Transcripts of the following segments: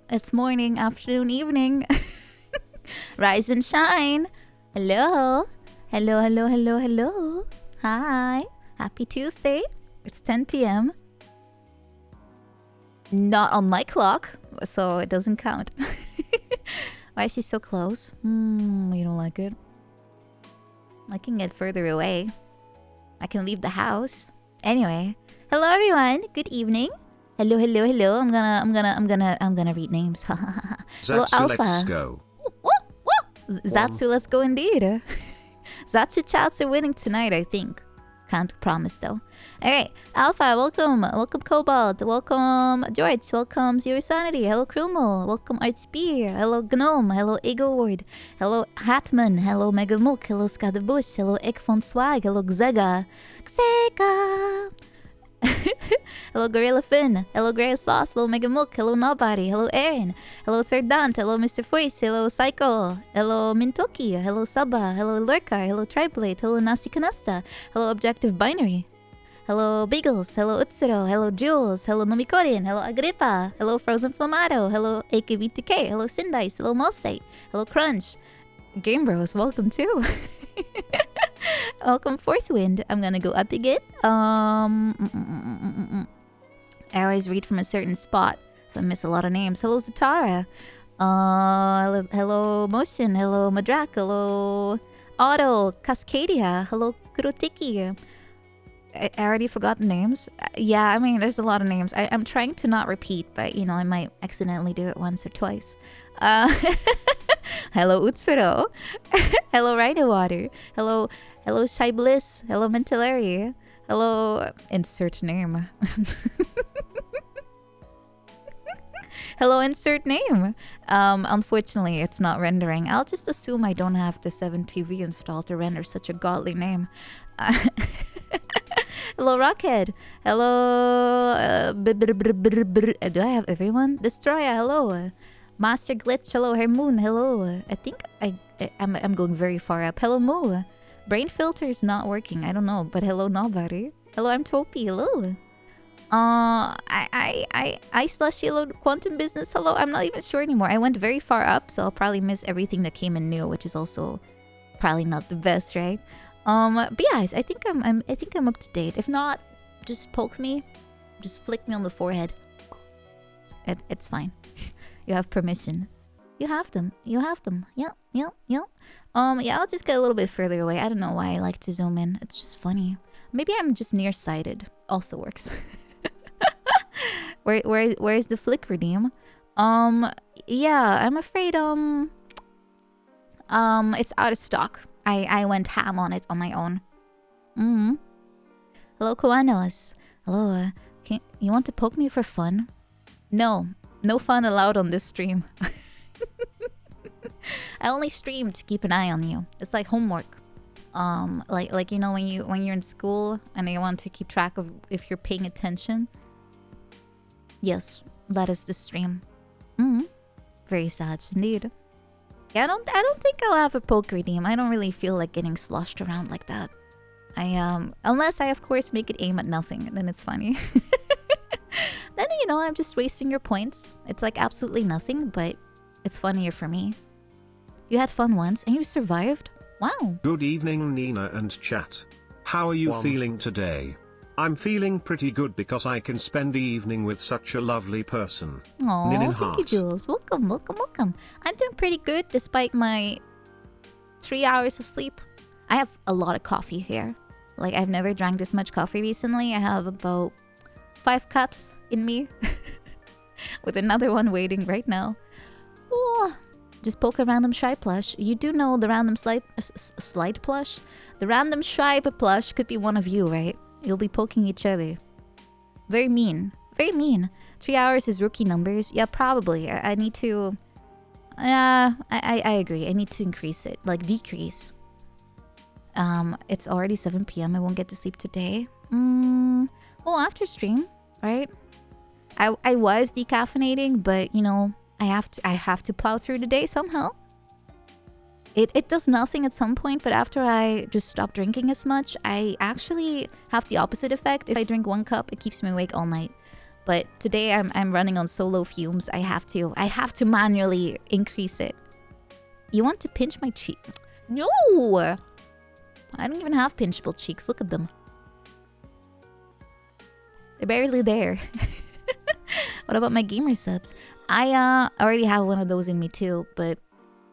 It's morning, afternoon, evening. Rise and shine. Hello. Hello, hello, hello, hello. Hi. Happy Tuesday. It's 10 p.m. Not on my clock, so it doesn't count. Why is she so close? You don't like it? I can get further away. I can leave the house. Anyway, hello everyone. Good evening. Hello, hello, hello. I'm gonna read names. Hello, Zatsu, Alpha. let's go. Zatsu, let's go indeed. Zatsu chats are winning tonight, I think. Can't promise though. Alright, Alpha, welcome. Welcome Cobalt. Welcome George. Welcome Zero Sanity. Hello Krumo. Welcome Artspear. Hello Gnome. Hello Eagleward. Hello Hatman. Hello Megamook. Hello Scadabush. Hello Ekfon Swag. Hello Xega. Xega! Hello Gorilla Finn. Hello Grey Sauce. Hello Megamook. Hello Nobody. Hello Aaron. Hello Third Dant. Hello Mr. Foyce. Hello Psycho. Hello Mintoki. Hello Saba. Hello Lurkar. Hello Triblade. Hello Nasi Kanasta. Hello Objective Binary. Hello Beagles. Hello Utsuro. Hello Jules. Hello Nomikorin. Hello Agrippa. Hello Frozen Flamado. Hello AKB2K. Hello Sindice. Hello Mosite. Hello Crunch. Game Bros, welcome too. Welcome Fourth Wind. I'm gonna go up again. I always read from a certain spot, so I miss a lot of names. Hello Zatara. Hello Motion. Hello Madrak. Hello Otto. Cascadia. Hello Kurotiki. I already forgot the names. Yeah, I mean, there's a lot of names. I'm trying to not repeat, but you know, I might accidentally do it once or twice. Hello Utsuro. Hello Rhino Water. Hello Shy Bliss. Hello Mentalary. Hello insert name. Hello insert name. Unfortunately it's not rendering. I'll just assume I don't have the 7TV installed to render such a godly name. Hello Rockhead. Hello do I have everyone? Destroyer, hello. Master Glitch, hello. Hermoon, hello. I think I'm going very far up. Hello Moo. Brain filter is not working. I don't know, but hello Nobody. Hello, I'm Topi. Hello. I slash hello Quantum Business. Hello. I'm not even sure anymore. I went very far up, so I'll probably miss everything that came in new, which is also probably not the best, right? But yeah, I think I'm up to date. If not, just poke me, just flick me on the forehead. It's fine. You have permission. You have them. You have them. Yep. Yeah, I'll just get a little bit further away. I don't know why I like to zoom in. It's just funny. Maybe I'm just nearsighted. Also works. Where's the flick redeem? Yeah, I'm afraid it's out of stock. I went ham on it on my own. Hello Koanos. Hello, you want to poke me for fun? No fun allowed on this stream. I only stream to keep an eye on you. It's like homework. Like you know when you're in school and they want to keep track of if you're paying attention. Yes, that is the stream. Very sad indeed. Yeah, I don't think I'll have a poke redeem. I don't really feel like getting sloshed around like that. Unless I of course make it aim at nothing, then it's funny. Then you know I'm just wasting your points. It's like absolutely nothing, but it's funnier for me. You had fun once and you survived? Wow. Good evening Nina and chat. How are you feeling today? I'm feeling pretty good because I can spend the evening with such a lovely person. Aww, thank you Jules. Welcome. I'm doing pretty good despite my 3 hours of sleep. I have a lot of coffee here. Like I've never drank this much coffee recently. I have about 5 cups in me. With another one waiting right now. Oh, just poke a random shy plush. You do know the random slide plush? The random shy plush could be one of you, right? You'll be poking each other. Very mean. Very mean. 3 hours is rookie numbers. Yeah, probably. I need to... I agree. I need to increase it. Like, decrease. It's already 7 p.m. I won't get to sleep today. Well, after stream, right? I was decaffeinating, but, you know, I have to plow through the day somehow. It does nothing at some point, but after I just stop drinking as much, I actually have the opposite effect. If I drink 1 cup, it keeps me awake all night. But today I'm running on so low fumes. I have to manually increase it. You want to pinch my cheek? No! I don't even have pinchable cheeks. Look at them. They're barely there. What about my gamer subs? I already have one of those in me too, but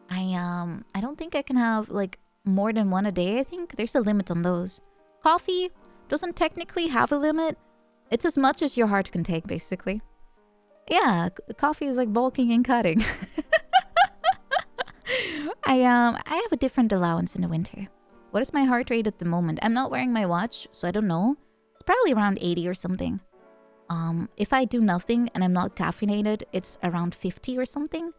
I don't think I can have like more than one a day. I think there's a limit on those. Coffee doesn't technically have a limit. It's as much as your heart can take, basically. Yeah, coffee is like bulking and cutting. I have a different allowance in the winter. What is my heart rate at the moment? I'm not wearing my watch, so I don't know. It's probably around 80 or something. If I do nothing and I'm not caffeinated, it's around 50 or something.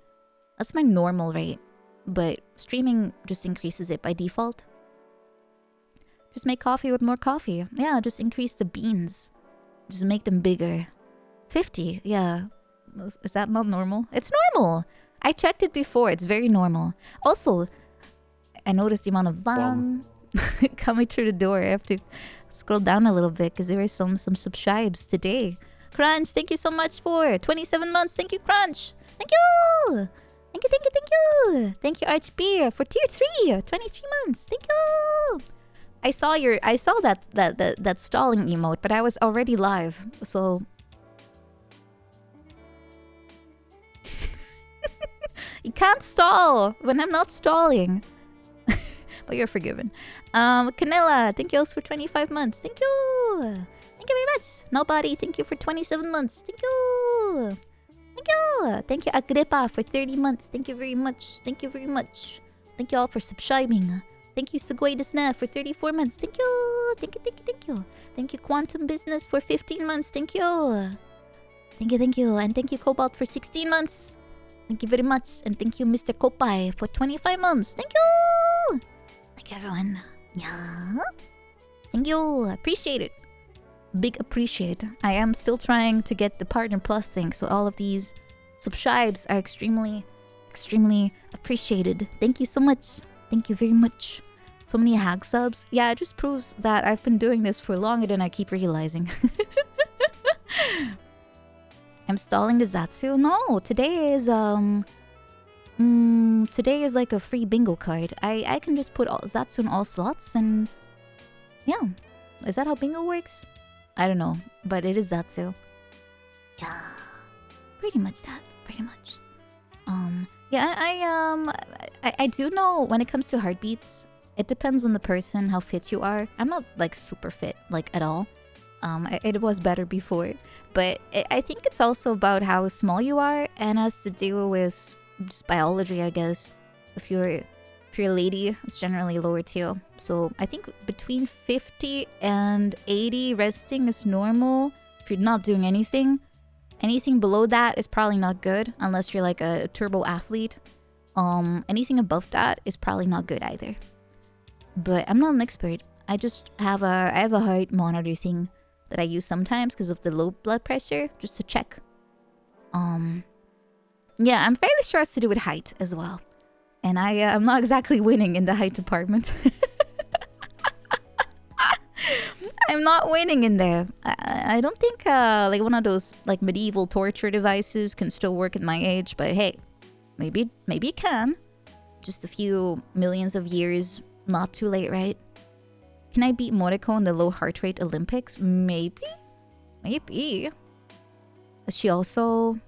That's my normal rate. But streaming just increases it by default. Just make coffee with more coffee. Yeah, just increase the beans. Just make them bigger. 50, yeah. Is that not normal? It's normal! I checked it before, it's very normal. Also, I noticed the amount of van coming through the door. I have to scroll down a little bit because there were some subscribes today. Crunch, thank you so much for 27 months. Thank you, Crunch. Thank you. Thank you. Thank you, Archbeer, for tier 3. 23 months. Thank you. I saw that stalling emote, but I was already live, so you can't stall when I'm not stalling. But you're forgiven. Canela, thank you also for 25 months. Thank you. Thank you very much. Nobody, thank you for 27 months. Thank you. Thank you. Thank you, Agrippa, for 30 months. Thank you very much. Thank you very much. Thank you all for subscribing. Thank you, Segway Desna, for 34 months. Thank you. Thank you. Thank you, Quantum Business, for 15 months. Thank you. Thank you. And thank you, Cobalt, for 16 months. Thank you very much. And thank you, Mr. Kopai, for 25 months. Thank you. Thank you, everyone. Yeah. Thank you. Appreciate it. Big appreciate. I am still trying to get the Partner Plus thing, so all of these subscribes are extremely appreciated. Thank you so much. Thank you very much. So many hag subs. Yeah, it just proves that I've been doing this for longer than I keep realizing. I'm stalling the Zatsu. No, today is like a free bingo card. I can just put Zatsu in all slots and yeah. Is that how bingo works? I don't know, but it is Zatsu. Yeah. Pretty much that. Pretty much. Yeah, I do know when it comes to heartbeats, it depends on the person, how fit you are. I'm not like super fit, like at all. It was better before, but I think it's also about how small you are and has to do with just biology, I guess. If you're a lady, it's generally lower too. So I think between 50 and 80 resting is normal if you're not doing anything. Anything below that is probably not good unless you're like a turbo athlete. Anything above that is probably not good either. But I'm not an expert. I just have a heart monitor thing that I use sometimes because of the low blood pressure, just to check. Yeah, I'm fairly sure it has to do with height as well. And I'm not exactly winning in the height department. I'm not winning in there. I don't think like one of those like medieval torture devices can still work at my age, but hey, maybe it can. Just a few millions of years, not too late, right? Can I beat Moriko in the low heart rate Olympics? Maybe. Is she also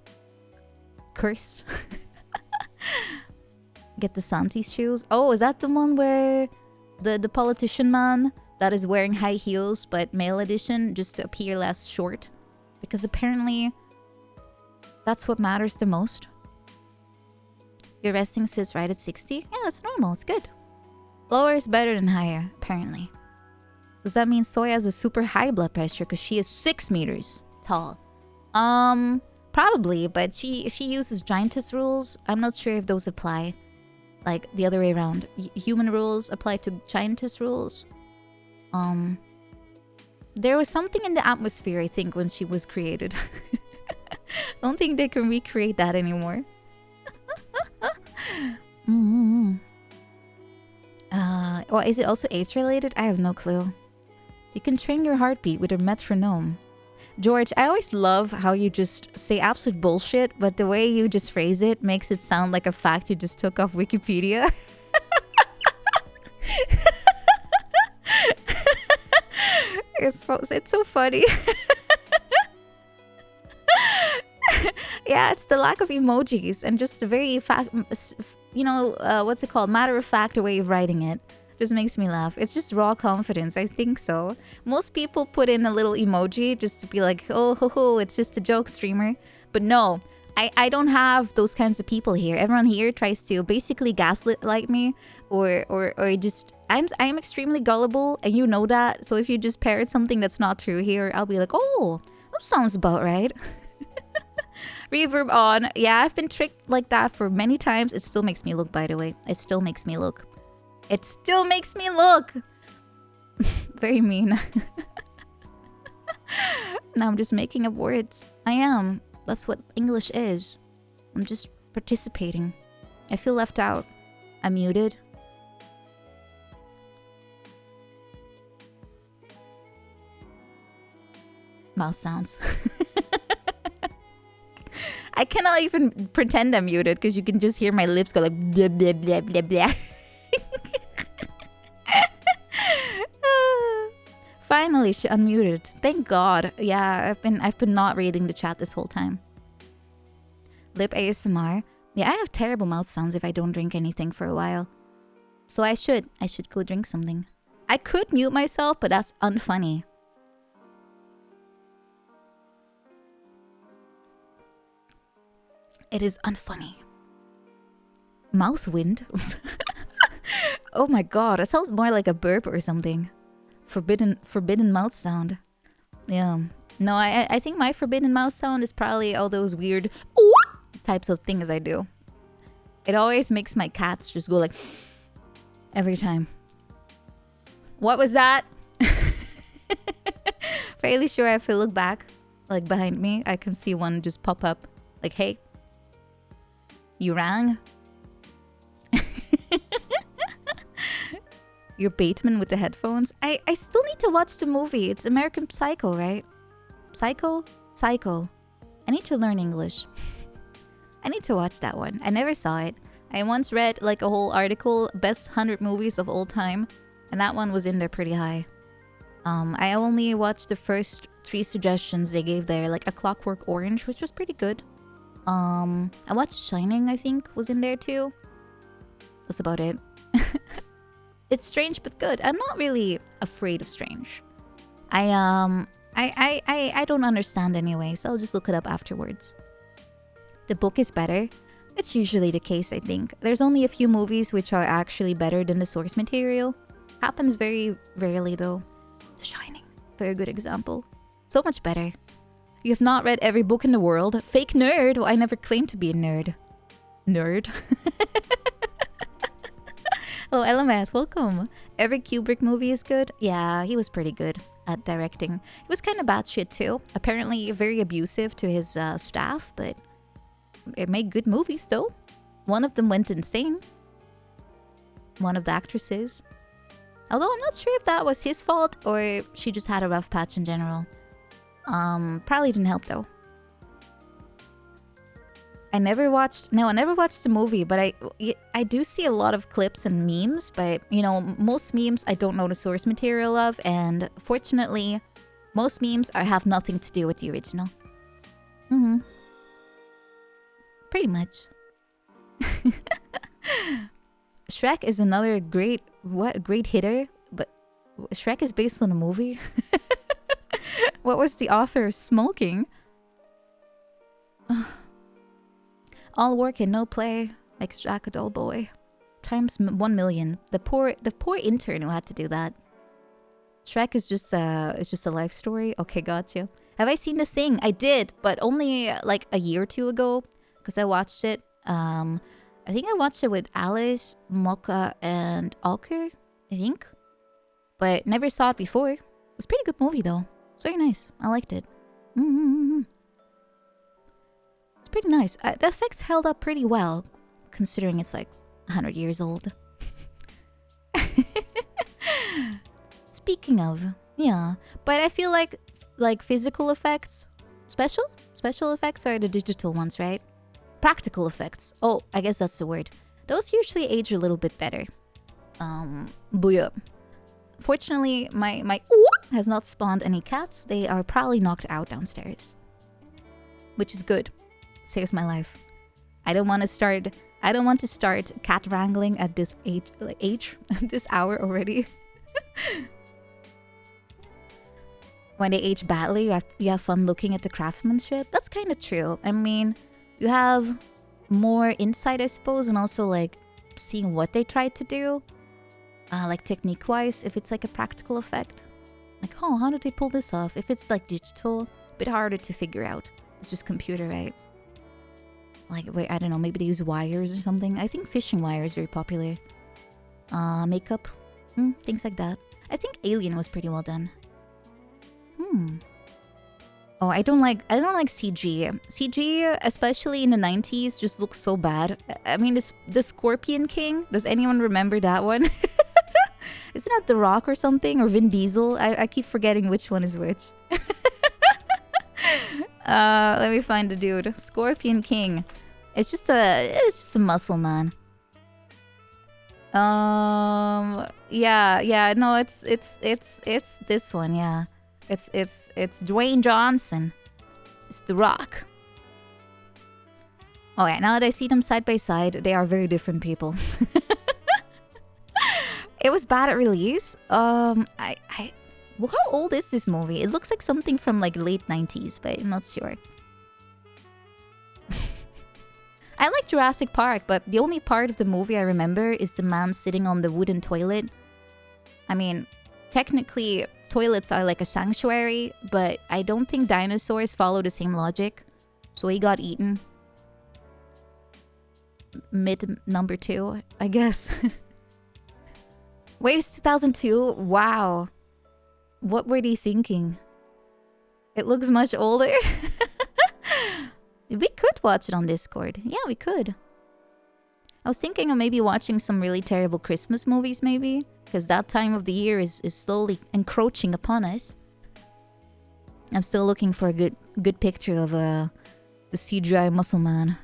cursed? Get the Santi's shoes. Oh, is that the one where the politician man that is wearing high heels but male edition just to appear less short? Because apparently that's what matters the most. Your resting sits right at 60? Yeah, that's normal. It's good. Lower is better than higher, apparently. Does that mean Soya has a super high blood pressure because she is 6 meters tall? Probably, but she uses giantess rules. I'm not sure if those apply. Like the other way around. Human rules apply to giantess rules. There was something in the atmosphere, I think, when she was created. I don't think they can recreate that anymore. Or is it also age related? I have no clue. You can train your heartbeat with a metronome. George, I always love how you just say absolute bullshit, but the way you just phrase it makes it sound like a fact you just took off Wikipedia. It's so funny. Yeah, it's the lack of emojis and just a very what's it called? Matter of fact way of writing it. Just makes me laugh. It's just raw confidence. I think so. Most people put in a little emoji just to be like, oh, ho, ho, it's just a joke, streamer. But no, I don't have those kinds of people here. Everyone here tries to basically gaslight me or just... I'm extremely gullible and you know that. So if you just parrot something that's not true here, I'll be like, oh, that sounds about right. Reverb on. Yeah, I've been tricked like that for many times. It still makes me look, by the way. It still makes me look. It still makes me look. Very mean. Now I'm just making up words. I am. That's what English is. I'm just participating. I feel left out. I'm muted. Mouse sounds. I cannot even pretend I'm muted because you can just hear my lips go like blah blah blah blah blah. Finally, she unmuted. Thank God. Yeah, I've been not reading the chat this whole time. Lip ASMR. Yeah, I have terrible mouth sounds if I don't drink anything for a while. So I should go drink something. I could mute myself, but that's unfunny. It is unfunny. Mouth wind? Oh my god, it sounds more like a burp or something. Forbidden mouth sound. Yeah. No, I think my forbidden mouth sound is probably all those weird types of things I do. It always makes my cats just go like every time. What was that? Fairly sure if I look back, like behind me, I can see one just pop up. Like, hey, you rang? Your Bateman with the headphones? I still need to watch the movie. It's American Psycho, right? Psycho? Psycho. I need to learn English. I need to watch that one. I never saw it. I once read like a whole article, best 100 movies of all time, and that one was in there pretty high. I only watched the first 3 suggestions they gave there, like A Clockwork Orange, which was pretty good. I watched Shining, I think, was in there too. That's about it. It's strange but good. I'm not really afraid of strange. I don't understand anyway, so I'll just look it up afterwards. The book is better. It's usually the case, I think. There's only a few movies which are actually better than the source material. Happens very rarely though. The Shining, very good example. So much better. You have not read every book in the world. Fake nerd. Well, I never claimed to be a nerd. Nerd. Oh, LMS, welcome. Every Kubrick movie is good. Yeah, he was pretty good at directing. He was kind of batshit too. Apparently very abusive to his staff, but it made good movies though. One of them went insane. One of the actresses. Although I'm not sure if that was his fault or she just had a rough patch in general. Probably didn't help though. I never watched the movie, but I do see a lot of clips and memes, but you know, most memes I don't know the source material of, and fortunately, most memes have nothing to do with the original. Pretty much. Shrek is another great hitter, but Shrek is based on a movie. What was the author smoking? All work and no play makes Jack a dull boy. Times 1 million. The poor intern who had to do that. Shrek is just a life story. Okay, gotcha. Have I seen The Thing? I did, but only like a year or two ago, because I watched it. I think I watched it with Alice, Mocha, and Alker, I think. But never saw it before. It was a pretty good movie though. It's very nice. I liked it. It's pretty nice. The effects held up pretty well, considering it's like 100 years old. Speaking of, yeah. But I feel like like physical effects. Special effects are the digital ones, right? Practical effects. Oh, I guess that's the word. Those usually age a little bit better. But yeah. Fortunately, my has not spawned any cats. They are probably knocked out downstairs, which is good. Saves my life. I don't want to start cat wrangling at this age this hour already. When they age badly, you have fun looking at the craftsmanship. That's kind of true. I mean, you have more insight, I suppose, and also like seeing what they tried to do, like technique-wise. If it's like a practical effect, like, oh, how did they pull this off? If it's like digital, a bit harder to figure out. It's just computer, right? Like, wait, I don't know, maybe they use wires or something. I think fishing wire is very popular. Makeup, things like that. I think Alien was pretty well done. Oh, I don't like CG. CG, especially in the 90s, just looks so bad. I mean, the Scorpion King. Does anyone remember that one? Isn't that The Rock or something? Or Vin Diesel? I keep forgetting which one is which. Let me find the dude. Scorpion King. It's just a muscle man. Yeah, no, it's this one, yeah. It's Dwayne Johnson. It's The Rock. Oh yeah, now that I see them side by side, they are very different people. It was bad at release. Well, how old is this movie? It looks like something from like late 90s, but I'm not sure. I like Jurassic Park, but the only part of the movie I remember is the man sitting on the wooden toilet. I mean, technically, toilets are like a sanctuary, but I don't think dinosaurs follow the same logic. So he got eaten. Mid number 2, I guess. Wait, it's 2002? Wow. What were they thinking? It looks much older. We could watch it on Discord. Yeah, we could. I was thinking of maybe watching some really terrible Christmas movies, maybe. Because that time of the year is slowly encroaching upon us. I'm still looking for a good picture of the CGI muscle man.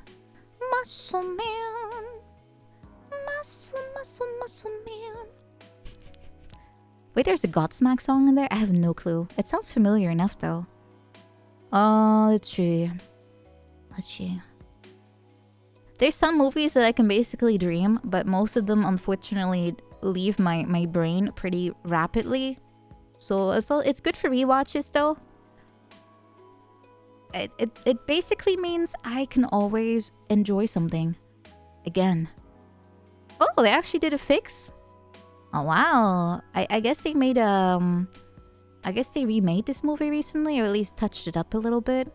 Muscle man. Muscle man. Wait, there's a Godsmack song in there? I have no clue. It sounds familiar enough, though. Let's see. There's some movies that I can basically dream, but most of them, unfortunately, leave my brain pretty rapidly. So it's good for rewatches, though. It basically means I can always enjoy something again. Oh, they actually did a fix? Oh, wow. I guess they made I guess they remade this movie recently, or at least touched it up a little bit.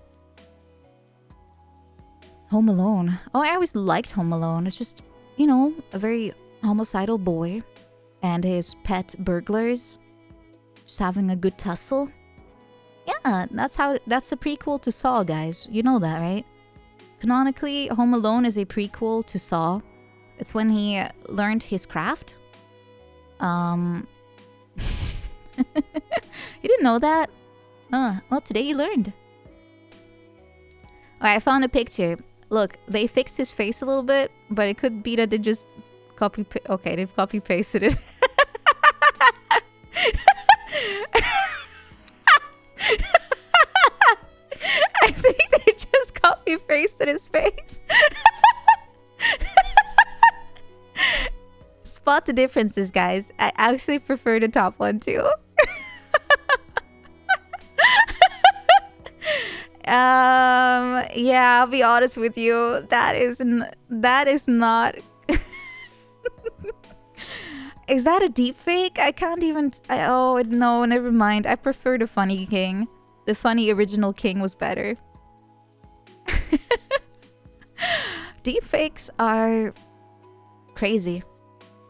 Home Alone. Oh, I always liked Home Alone. It's just, you know, a very homicidal boy and his pet burglars just having a good tussle. Yeah, that's the prequel to Saw, guys. You know that, right? Canonically, Home Alone is a prequel to Saw. It's when he learned his craft. You didn't know that? Well, today you learned. Alright, I found a picture. Look, they fixed his face a little bit, but it could be that they just okay, they've copy-pasted it. I think they just copy-pasted his face. Spot the differences, guys. I actually prefer the top one, too. Yeah, I'll be honest with you. That is not. Is that a deep fake? I can't even. Oh no, never mind. I prefer the funny king. The funny original king was better. Deep fakes are crazy.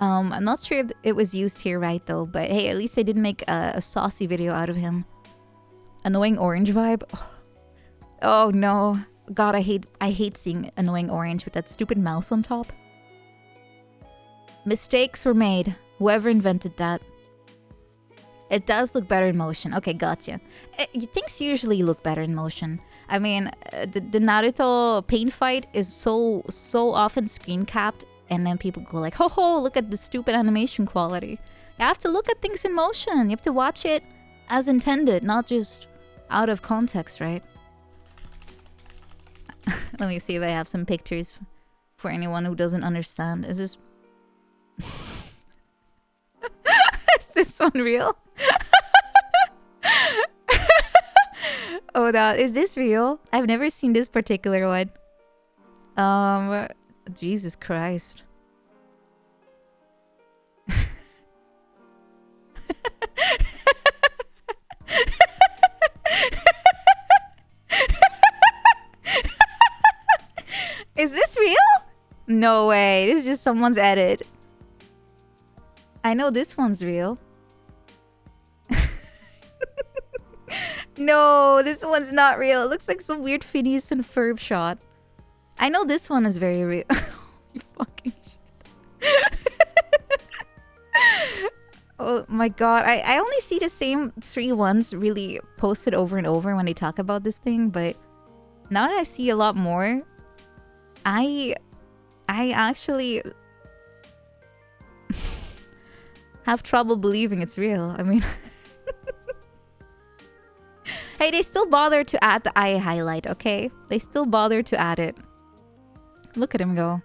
I'm not sure if it was used here right though, but hey, at least they didn't make a saucy video out of him. Annoying orange vibe. Oh no. God, I hate seeing annoying orange with that stupid mouth on top. Mistakes were made. Whoever invented that. It does look better in motion. Okay, gotcha. Things usually look better in motion. I mean, the Naruto pain fight is so often screen capped, and then people go like, "Ho ho! Look at the stupid animation quality." You have to look at things in motion. You have to watch it as intended, not just out of context, right? Let me see if I have some pictures for anyone who doesn't understand. Is this is this one real? Oh, is this real? I've never seen this particular one. Jesus Christ. Is this real? No way. This is just someone's edit. I know this one's real. No, this one's not real. It looks like some weird Phineas and Ferb shot. I know this one is very real. You fucking shit. Oh my god. I only see the same 3 ones really posted over and over when they talk about this thing, but now that I see a lot more, I actually have trouble believing it's real. I mean, hey, they still bother to add the eye highlight, okay? They still bother to add it. Look at him go.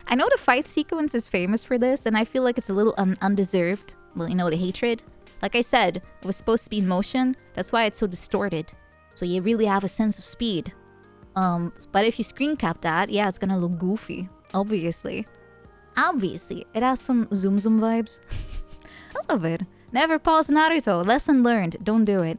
I know the fight sequence is famous for this, and I feel like it's a little undeserved. Well, you know, the hatred. Like I said, it was supposed to be in motion. That's why it's so distorted. So you really have a sense of speed. But if you screen cap that, yeah, it's gonna look goofy. Obviously. Obviously. It has some Zoom vibes. I love it. Never pause Naruto. Lesson learned. Don't do it.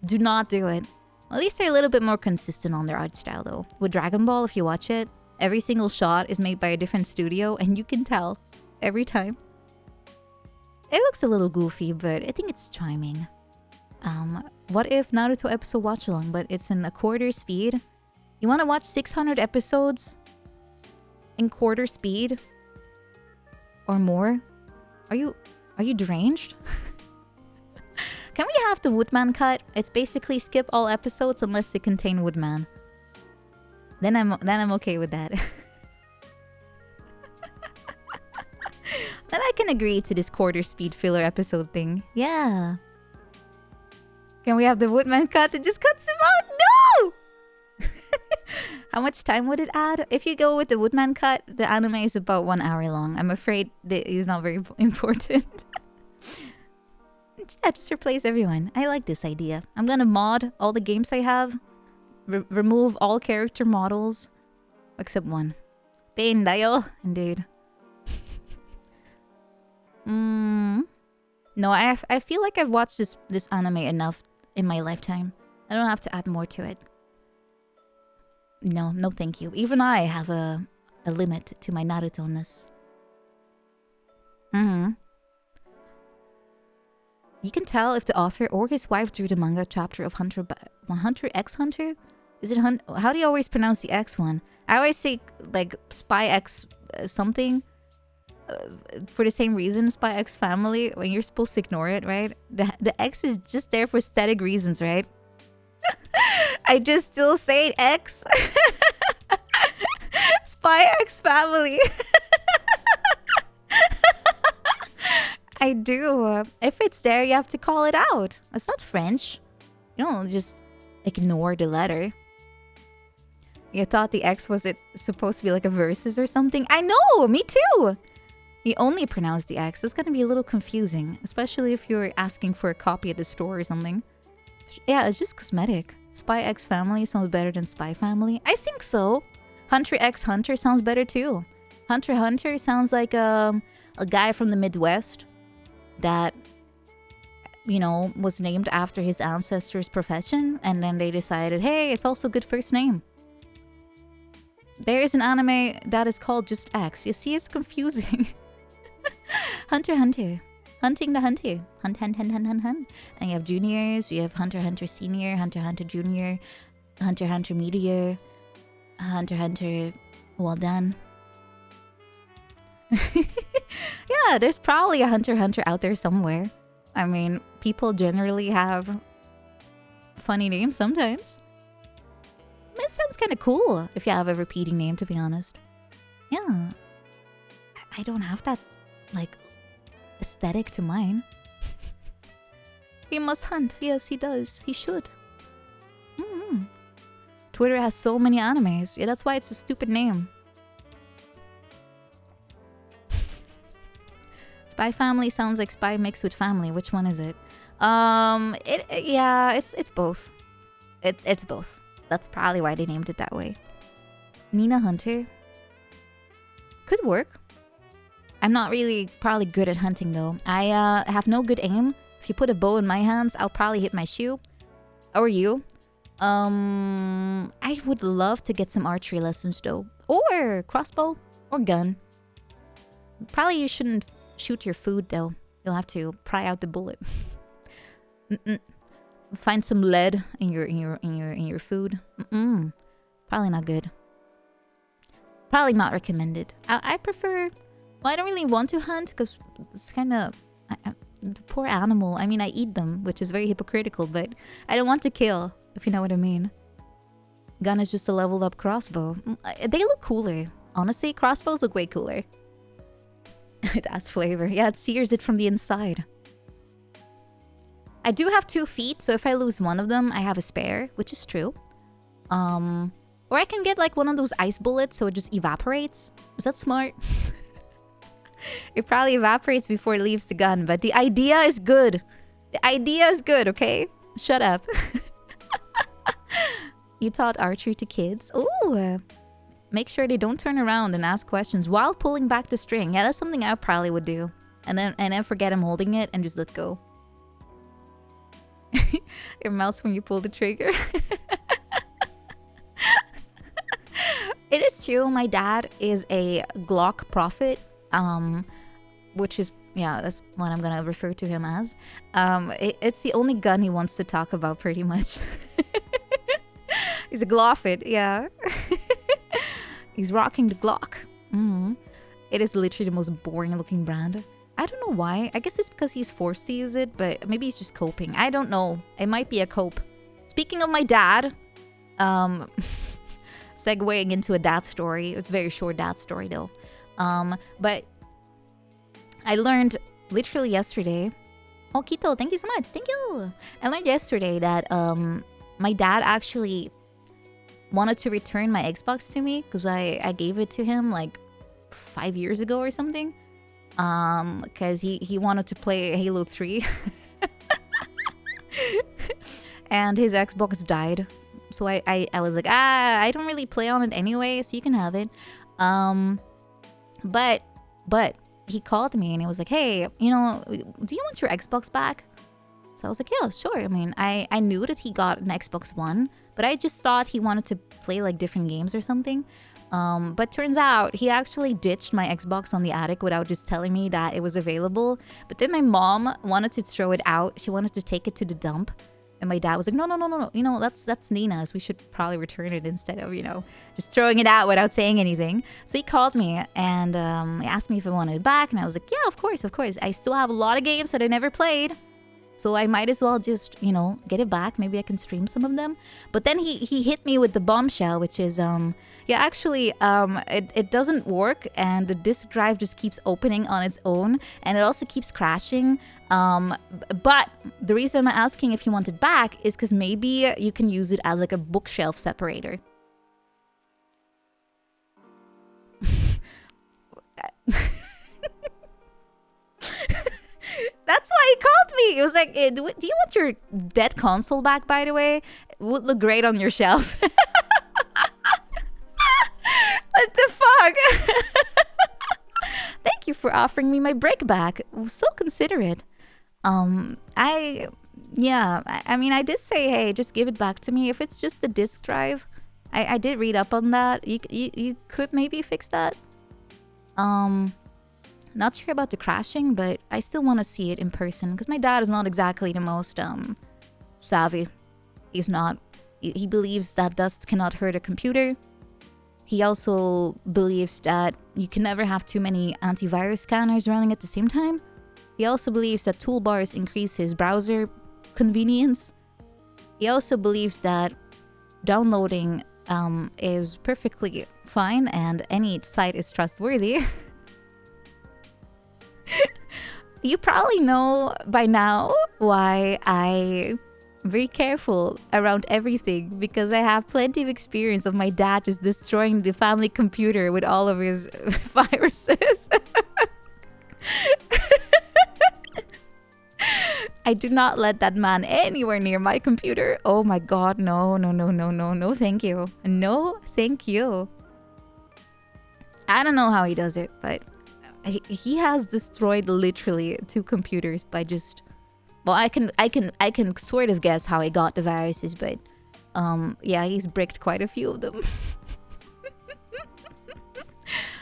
Do not do it. At least they're a little bit more consistent on their art style, though. With Dragon Ball, if you watch it, every single shot is made by a different studio, and you can tell every time. It looks a little goofy, but I think it's charming. What if Naruto episode watch along, but it's in a quarter speed? You want to watch 600 episodes in quarter speed or more? Are you deranged? Can we have the Woodman cut? It's basically skip all episodes unless they contain Woodman. Then I'm okay with that. Then I can agree to this quarter speed filler episode thing. Yeah. Can we have the Woodman cut that just cuts him out? No! How much time would it add? If you go with the Woodman cut, the anime is about 1 hour long. I'm afraid that is not very important. Yeah, just replace everyone. I like this idea. I'm gonna mod all the games I have. Remove all character models. Except one. Pain dayo. Indeed. No, I feel like I've watched this anime enough in my lifetime. I don't have to add more to it. No, thank you. Even I have a limit to my Naruto-ness. You can tell if the author or his wife drew the manga chapter of Hunter x Hunter? Is it how do you always pronounce the X one? I always say like Spy X something. For the same reason, Spy X Family, when you're supposed to ignore it, right? The X is just there for aesthetic reasons, right? I just still say X. Spy X Family. I do. If it's there, you have to call it out. It's not French. You don't just ignore the letter. You thought the X was supposed to be like a versus or something? I know, me too. You only pronounce the X. It's gonna be a little confusing, especially if you're asking for a copy at the store or something. Yeah, it's just cosmetic. Spy X Family sounds better than Spy Family. I think so. Hunter x Hunter sounds better too. Hunter x Hunter sounds like a guy from the Midwest that, you know, was named after his ancestor's profession, and then they decided, hey, it's also a good first name. There is an anime that is called just X. You see, it's confusing. Hunter x Hunter. Hunting the Hunter. Hunt. And you have juniors, you have Hunter x Hunter Senior, Hunter x Hunter Junior, Hunter x Hunter Meteor, Hunter x Hunter Well Done. Yeah, there's probably a Hunter x Hunter out there somewhere. I mean, people generally have funny names sometimes. It sounds kind of cool if you have a repeating name, to be honest. Yeah. I don't have that, like, aesthetic to mine. He must hunt. Yes, he does. He should. Twitter has so many animes. Yeah, that's why it's a stupid name. Spy Family sounds like spy mixed with family. Which one is it? Yeah, it's both. It's both. That's probably why they named it that way. Nina Hunter. Could work. I'm not really probably good at hunting though. I have no good aim. If you put a bow in my hands, I'll probably hit my shoe. Or you. I would love to get some archery lessons though. Or crossbow. Or gun. Probably you shouldn't shoot your food though. You'll have to pry out the bullet. Find some lead in your food. Probably not good. Probably not recommended. I prefer. Well, I don't really want to hunt because it's kind of the poor animal. I mean, I eat them, which is very hypocritical, but I don't want to kill, if you know what I mean. Gun is just a leveled up crossbow. They look cooler. Honestly, crossbows look way cooler. It adds flavor. Yeah, it sears it from the inside. I do have 2 feet, so if I lose one of them, I have a spare, which is true. Or I can get like one of those ice bullets so it just evaporates. Is that smart? It probably evaporates before it leaves the gun, but the idea is good. The idea is good, okay? Shut up. You taught archery to kids? Ooh. Make sure they don't turn around and ask questions while pulling back the string. Yeah, that's something I probably would do. And then forget I'm holding it and just let go. It melts when you pull the trigger. It is true. My dad is a Glock prophet. Which is, yeah, that's what I'm gonna refer to him as. It's the only gun he wants to talk about, pretty much. He's a Gloffit, yeah. He's rocking the Glock. It is literally the most boring looking brand. I don't know why. I guess it's because he's forced to use it, but maybe he's just coping. I don't know. It might be a cope. Speaking of my dad, segueing into a dad story. It's a very short dad story though. But I learned literally yesterday. Oh, Kito, thank you so much. Thank you. I learned yesterday that my dad actually wanted to return my Xbox to me because I gave it to him like 5 years ago or something. Because he wanted to play Halo 3. And his Xbox died. So I was like, I don't really play on it anyway, so you can have it. But he called me and he was like, hey, you know, do you want your Xbox back? So I was like, yeah, sure. I mean, I knew that he got an Xbox One, but I just thought he wanted to play like different games or something. But turns out he actually ditched my Xbox on the attic without just telling me that it was available. But then my mom wanted to throw it out. She wanted to take it to the dump. And my dad was like, no. You know, that's Nina's. We should probably return it instead of, you know, just throwing it out without saying anything. So he called me and he asked me if I wanted it back. And I was like, yeah, of course. I still have a lot of games that I never played. So I might as well just, you know, get it back. Maybe I can stream some of them. But then he hit me with the bombshell, which is, yeah, actually, it doesn't work. And the disk drive just keeps opening on its own. And it also keeps crashing. But the reason I'm asking if you want it back is because maybe you can use it as like a bookshelf separator. That's why he called me. It was like, do you want your dead console back, by the way? It would look great on your shelf. What the fuck? Thank you for offering me my break back. So considerate. I mean, I did say, hey, just give it back to me. If it's just the disk drive, I did read up on that. You could maybe fix that. Not sure about the crashing, but I still want to see it in person because my dad is not exactly the most savvy. He's not. He believes that dust cannot hurt a computer. He also believes that you can never have too many antivirus scanners running at the same time. He also believes that toolbars increase his browser convenience. He also believes that downloading is perfectly fine and any site is trustworthy. You probably know by now why I'm very careful around everything, because I have plenty of experience of my dad just destroying the family computer with all of his viruses. I do not let that man anywhere near my computer. Oh my god, no, thank you. No, thank you. I don't know how he does it, but he has destroyed literally 2 computers by just... Well, I can sort of guess how he got the viruses, but yeah, he's bricked quite a few of them.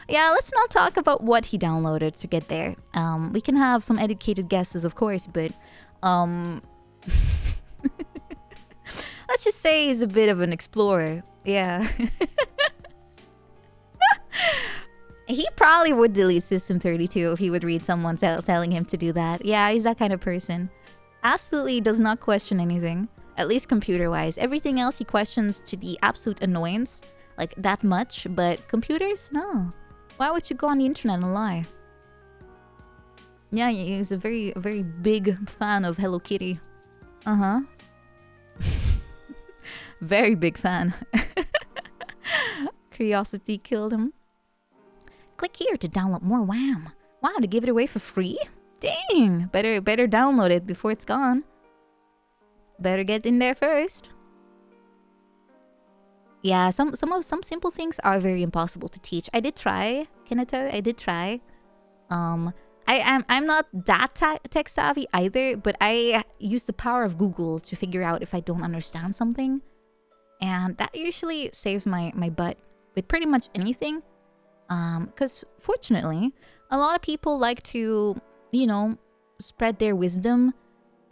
Yeah, let's not talk about what he downloaded to get there. We can have some educated guesses, of course, but let's just say he's a bit of an explorer. Yeah. He probably would delete System 32 if he would read someone telling him to do that. Yeah, he's that kind of person. Absolutely does not question anything, at least computer-wise. Everything else he questions to the absolute annoyance, like that much, but computers? No. Why would you go on the internet and lie? Yeah, he's a very, very big fan of Hello Kitty. Uh-huh. Very big fan. Curiosity killed him. Click here to download more Wham. Wow, to give it away for free? Dang, better download it before it's gone. Better get in there first. Yeah, some simple things are very impossible to teach. I did try, Kinato. I did try. I'm not that tech savvy either, but I use the power of Google to figure out if I don't understand something, and that usually saves my butt with pretty much anything. Because fortunately, a lot of people like to, you know, spread their wisdom.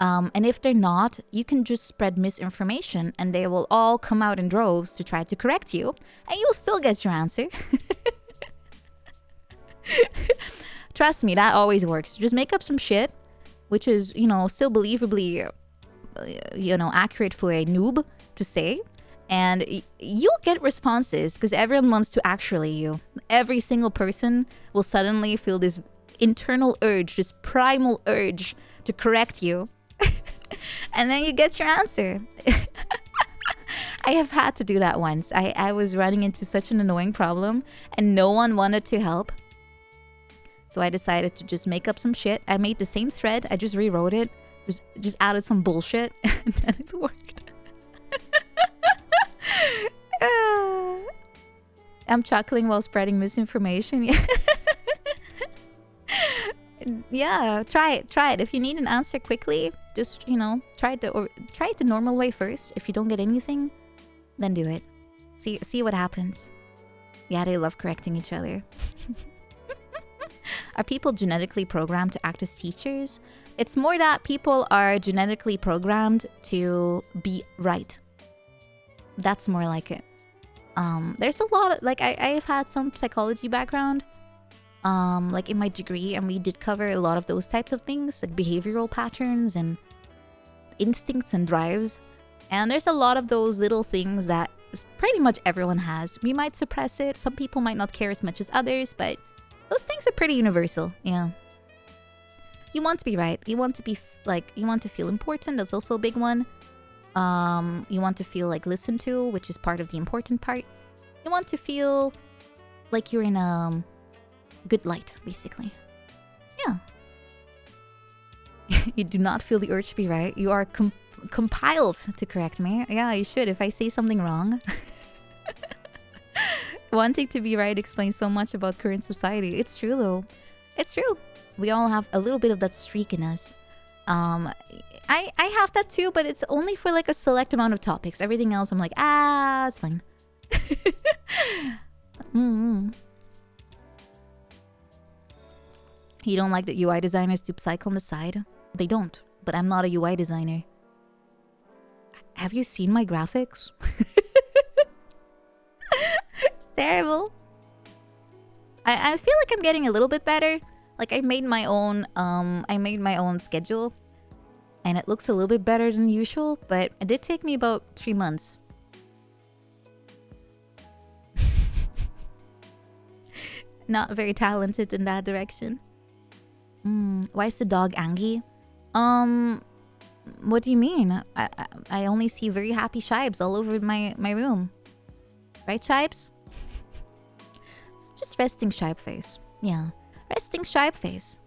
And if they're not, you can just spread misinformation and they will all come out in droves to try to correct you. And you'll still get your answer. Trust me, that always works. Just make up some shit, which is, you know, still believably, you know, accurate for a noob to say. And you'll get responses because everyone wants to actually you. Every single person will suddenly feel this internal urge, this primal urge to correct you. And then you get your answer. I have had to do that once. I was running into such an annoying problem and no one wanted to help. So I decided to just make up some shit. I made the same thread. I just rewrote it. Just added some bullshit and then it worked. I'm chuckling while spreading misinformation. Yeah, try it. If you need an answer quickly, just, you know, try it the normal way first. If you don't get anything, then do it. See what happens. Yeah, they love correcting each other. Are people genetically programmed to act as teachers? It's more that people are genetically programmed to be right. That's more like it. There's a lot of, like, I've had some psychology background, like in my degree, and we did cover a lot of those types of things, like behavioral patterns and instincts and drives. And there's a lot of those little things that pretty much everyone has. We might suppress it. Some people might not care as much as others, but those things are pretty universal. Yeah. You want to be right. You want to be you want to feel important. That's also a big one. You want to feel like listened to, which is part of the important part. You want to feel like you're in a good light, basically. Yeah. You do not feel the urge to be right. You are compiled to correct me. Yeah, you should if I say something wrong. Wanting to be right explains so much about current society. It's true, though. It's true. We all have a little bit of that streak in us. I have that too, but it's only for like a select amount of topics. Everything else, I'm like, it's fine. You don't like that UI designers do psych on the side? They don't, but I'm not a UI designer. Have you seen my graphics? It's terrible. I feel like I'm getting a little bit better. Like I made my own schedule, and it looks a little bit better than usual, but it did take me about 3 months. Not very talented in that direction. Why is the dog angry? What do you mean? I only see very happy Shibes all over my room. Right, Shibes? It's just resting Shibe face. Yeah, resting Shibe face.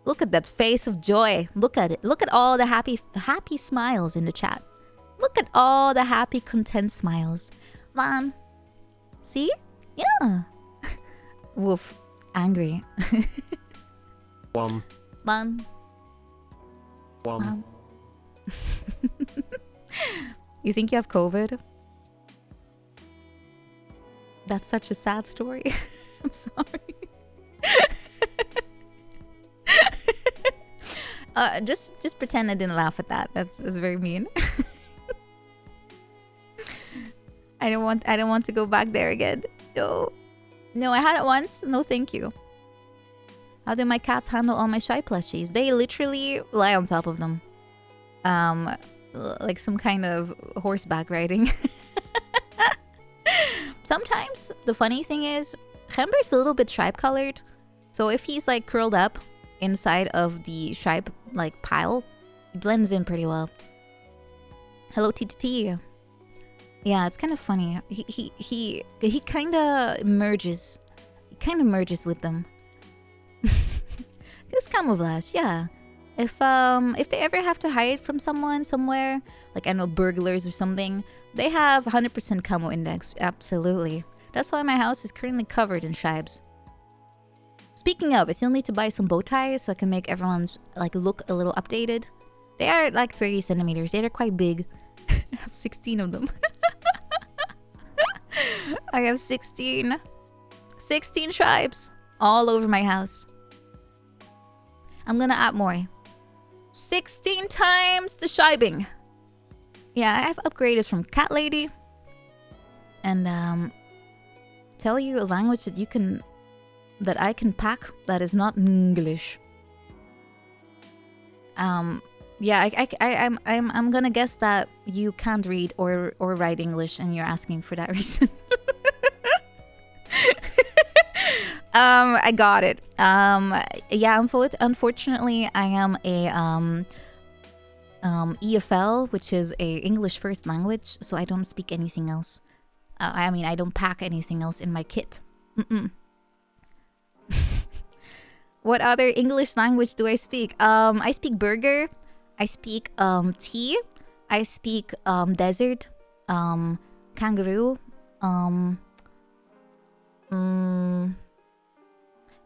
Look at that face of joy. Look at it. Look at all the happy smiles in the chat. Look at all the happy, content smiles. Man. See? Yeah. Woof. Angry. One. Man. One. You think you have COVID? That's such a sad story. I'm sorry. Just pretend I didn't laugh at that. That's very mean. I don't want to go back there again. No, I had it once. No, thank you. How do my cats handle all my shy plushies? They literally lie on top of them. Like some kind of horseback riding. Sometimes the funny thing is, Gember's a little bit stripe colored. So if he's like curled up inside of the stripe like pile, he blends in pretty well. Hello, TTT. Yeah, it's kind of funny. He kind of merges. He kind of merges with them. It's camouflage, yeah. If they ever have to hide from someone somewhere, like I know burglars or something, they have 100% camo index. Absolutely. That's why my house is currently covered in shibes. Speaking of, I still need to buy some bow ties so I can make everyone's like look a little updated. They are like 30 centimeters. They're quite big. I have 16 of them. I have 16 tribes all over my house. I'm gonna add more. 16 times the shibing. Yeah, I've upgraded from cat lady. And tell you a language that I can pack that is not English. Yeah, I'm gonna guess that you can't read or write English, and you're asking for that reason. I got it. Yeah, unfortunately, I am a EFL, which is a English first language, so I don't speak anything else. I mean, I don't pack anything else in my kit. What other English language do I speak? I speak burger. I speak tea. I speak desert. Kangaroo.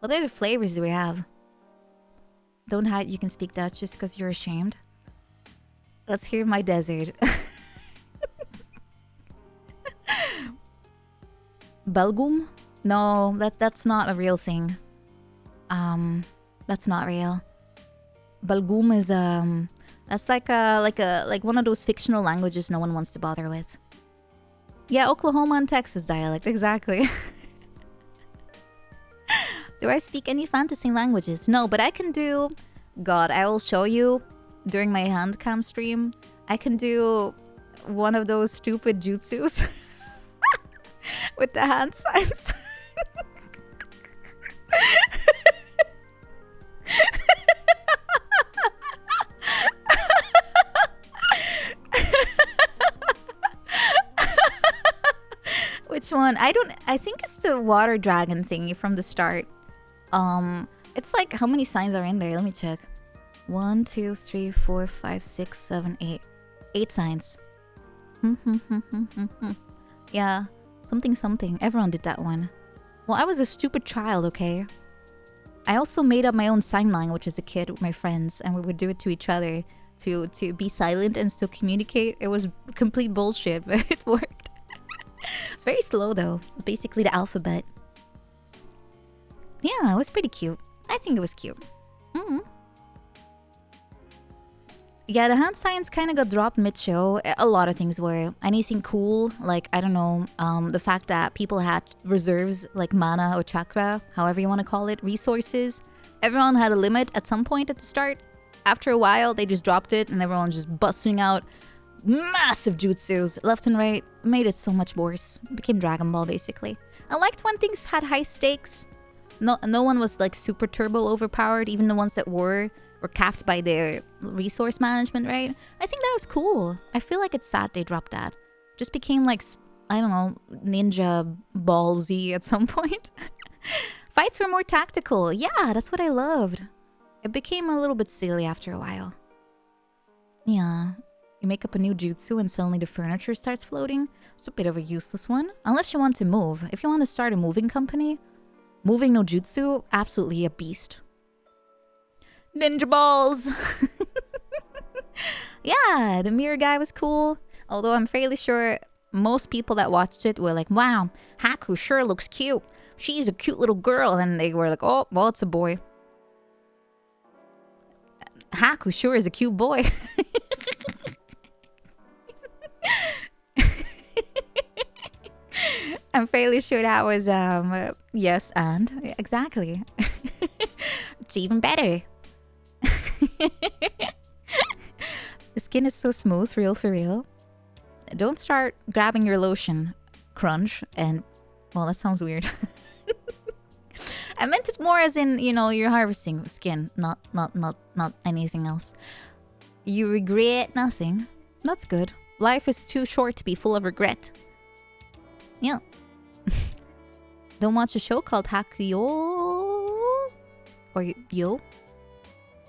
What other flavors do we have? Don't hide you can speak Dutch just because you're ashamed. Let's hear my desert. Belgium? No, that's not a real thing. That's not real. Belgium is that's like one of those fictional languages no one wants to bother with. Yeah, Oklahoma and Texas dialect, exactly. Do I speak any fantasy languages? No, but I can do... God, I will show you during my hand cam stream. I can do one of those stupid jutsus with the hand signs. Which one? I think it's the water dragon thingy from the start. It's like, how many signs are in there? Let me check. 1, 2, 3, 4, 5, 6, 7, 8. 8 signs. Yeah, something. Everyone did that one. Well, I was a stupid child, okay? I also made up my own sign language as a kid with my friends, and we would do it to each other to be silent and still communicate. It was complete bullshit, but it worked. It's very slow though. It's basically the alphabet. Yeah, it was pretty cute. I think it was cute. Yeah, the hand signs kind of got dropped mid-show. A lot of things were. Anything cool, like, I don't know, the fact that people had reserves, like mana or chakra, however you want to call it, resources, Everyone had a limit at some point at the start. After a while, they just dropped it and everyone just busting out massive jutsus left and right. Made it so much worse. It became Dragon Ball, basically. I liked when things had high stakes. No one was like super turbo overpowered. Even the ones that were capped by their resource management, right? I think that was cool. I feel like it's sad they dropped that. Just became like, I don't know, Ninja Ball Z at some point. Fights were more tactical. Yeah, that's what I loved. It became a little bit silly after a while. Yeah. You make up a new jutsu and suddenly the furniture starts floating. It's a bit of a useless one. Unless you want to move. If you want to start a moving company, moving no jutsu, absolutely a beast. Ninja balls! Yeah, the mirror guy was cool. Although I'm fairly sure most people that watched it were like, wow, Haku sure looks cute. She's a cute little girl. And they were like, oh, well, it's a boy. Haku sure is a cute boy. I'm fairly sure that was, yes, and. Exactly. It's even better. The skin is so smooth, real for real. Don't start grabbing your lotion, crunch, and... Well, that sounds weird. I meant it more as in, you know, you're harvesting skin, not anything else. You regret nothing. That's good. Life is too short to be full of regret. Yeah. Don't watch a show called Hakuyo? Or Yo?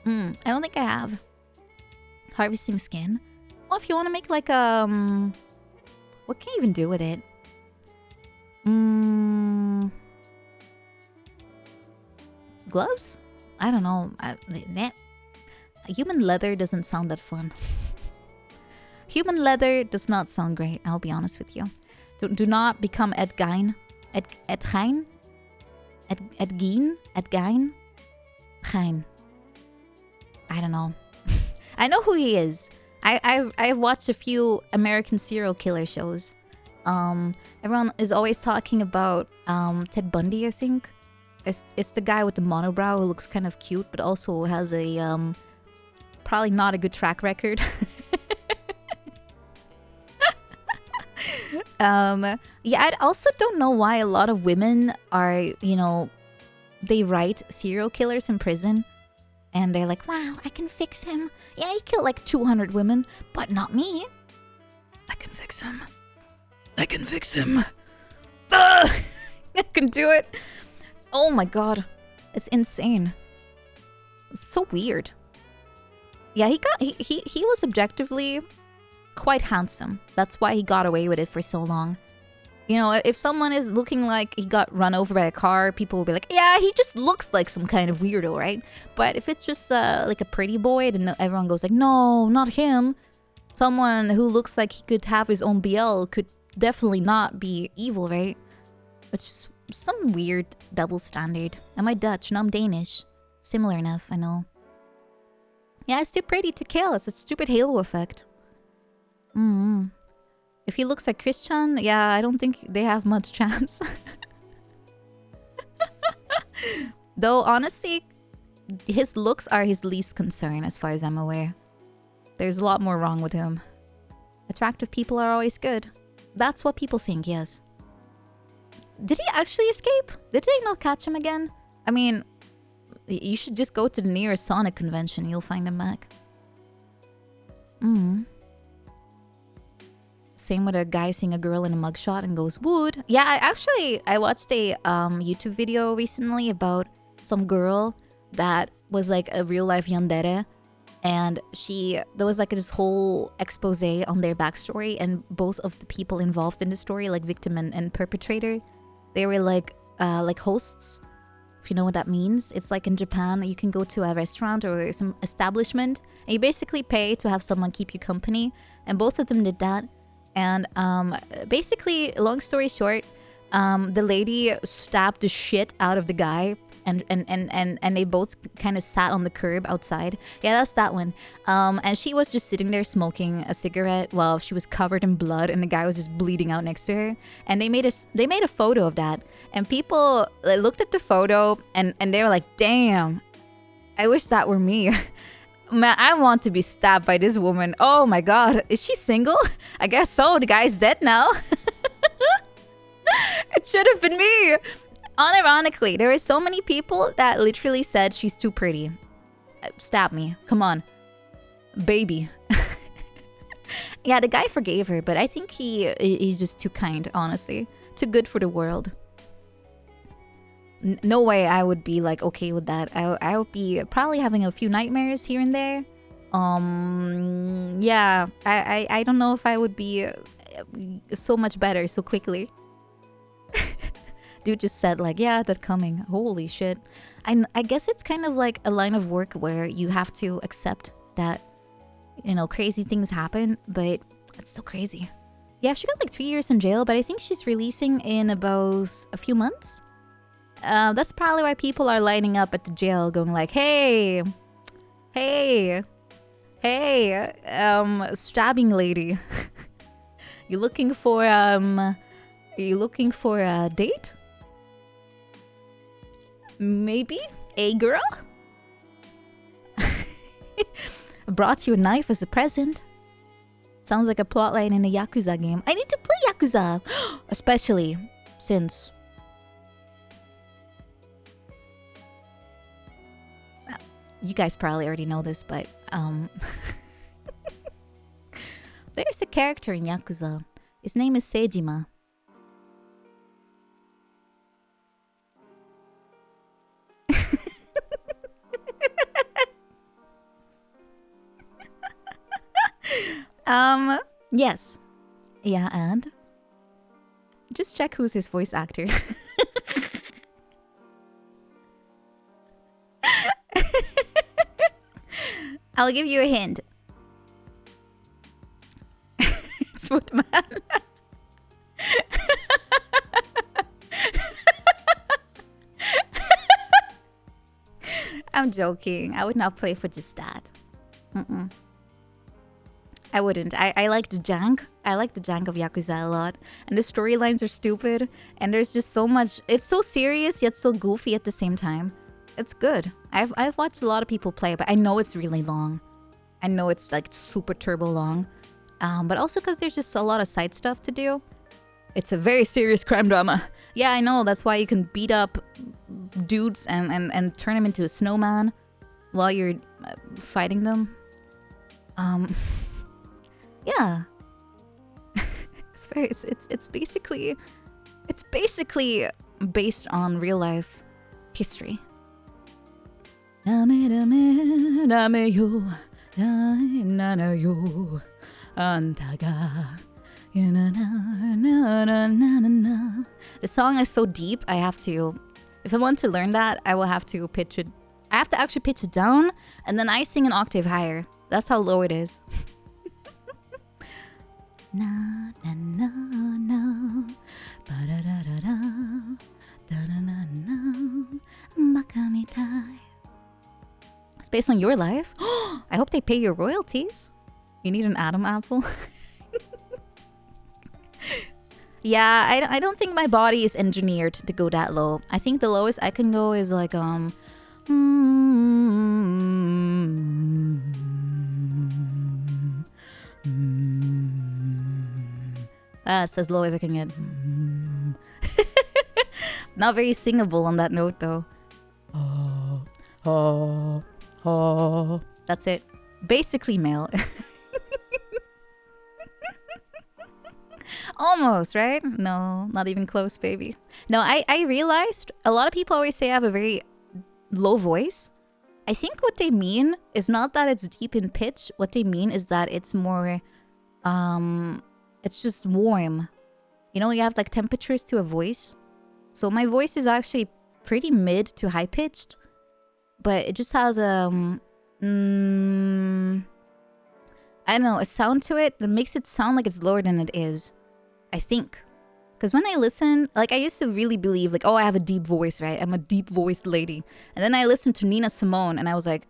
I don't think I have. Harvesting skin. Well, if you want to make like what can you even do with it? Gloves? I don't know. Human leather doesn't sound that fun. Human leather does not sound great, I'll be honest with you. Do not become Ed Gein. Ed Gein? Ed Gein? Ed Gein? Gein. I don't know. I know who he is. I've watched a few American serial killer shows. Everyone is always talking about Ted Bundy, I think. It's the guy with the monobrow who looks kind of cute, but also has a probably not a good track record. Yeah, I also don't know why a lot of women are, you know, they write serial killers in prison. And they're like, wow, I can fix him. Yeah, he killed like 200 women, but not me. I can fix him. I can fix him. I can do it. Oh my god. It's insane. It's so weird. Yeah, he was objectively quite handsome. That's why he got away with it for so long. You know, if someone is looking like he got run over by a car, people will be like, yeah, he just looks like some kind of weirdo, right? But if it's just like a pretty boy, then everyone goes like, no, not him. Someone who looks like he could have his own BL could definitely not be evil, right? It's just some weird double standard. Am I Dutch? No, I'm Danish. Similar enough, I know. Yeah, it's too pretty to kill. It's a stupid halo effect. If he looks like Christian, yeah, I don't think they have much chance. Though, honestly, his looks are his least concern as far as I'm aware. There's a lot more wrong with him. Attractive people are always good. That's what people think, yes. Did he actually escape? Did they not catch him again? I mean, you should just go to the nearest Sonic convention. You'll find him back. Same with a guy seeing a girl in a mugshot and goes, wood. Yeah, I watched a YouTube video recently about some girl that was like a real life yandere. And there was like this whole expose on their backstory, and both of the people involved in the story, like victim and perpetrator, they were like hosts, if you know what that means. It's like in Japan, you can go to a restaurant or some establishment, and you basically pay to have someone keep you company. And both of them did that. And basically, long story short, the lady stabbed the shit out of the guy. And they both kind of sat on the curb outside. Yeah, that's that one. And she was just sitting there smoking a cigarette while she was covered in blood, and the guy was just bleeding out next to her. And they made a photo of that. And people looked at the photo and they were like, damn, I wish that were me. Man, I want to be stabbed by this woman. Oh my god. Is she single? I guess so. The guy's dead now. It should have been me. Unironically, there are so many people that literally said she's too pretty. Stab me. Come on. Baby. Yeah, the guy forgave her, but I think he's just too kind, honestly. Too good for the world. No way I would be like okay with that. I would be probably having a few nightmares here and there. Yeah, I don't know if I would be so much better so quickly. Dude just said like, yeah, that's coming. Holy shit. I guess it's kind of like a line of work where you have to accept that, you know, crazy things happen, but it's still crazy. Yeah, she got like 3 years in jail, but I think she's releasing in about a few months. That's probably why people are lining up at the jail going like, hey, stabbing lady. You looking for a date? Maybe a girl? Brought you a knife as a present. Sounds like a plotline in a Yakuza game. I need to play Yakuza! Especially since... You guys probably already know this, but... There's a character in Yakuza. His name is Seijima. Yes. Yeah, and? Just check who's his voice actor. I'll give you a hint. It's Woodman. I'm joking. I would not play for just that. I wouldn't. I like the jank. I like the jank of Yakuza a lot. And the storylines are stupid. And there's just so much... It's so serious yet so goofy at the same time. It's good. I've watched a lot of people play, but I know it's really long. I know it's like super turbo long. But also because there's just a lot of side stuff to do. It's a very serious crime drama. Yeah, I know. That's why you can beat up dudes and turn them into a snowman while you're fighting them. Yeah. It's basically based on real life history. The song is so deep, I have to, if I want to learn that, I will have to pitch it. I have to actually pitch it down, and then I sing an octave higher. That's how low it is. Na na na na, ba da da da da, da da na na, baka mitai. It's based on your life. I hope they pay your royalties. You need an Adam apple. Yeah, I don't think my body is engineered to go that low. I think the lowest I can go is like That's as low as I can get. Not very singable on that note though. That's it. Basically male. Almost, right? No, not even close, baby. No, I realized a lot of people always say I have a very low voice. I think what they mean is not that it's deep in pitch. What they mean is that it's more, it's just warm. You know, you have like temperatures to a voice. So my voice is actually pretty mid to high pitched, but it just has I don't know, a sound to it that makes it sound like it's lower than it is. I think. Because when I listen, like I used to really believe like, oh, I have a deep voice, right? I'm a deep voiced lady. And then I listened to Nina Simone and I was like,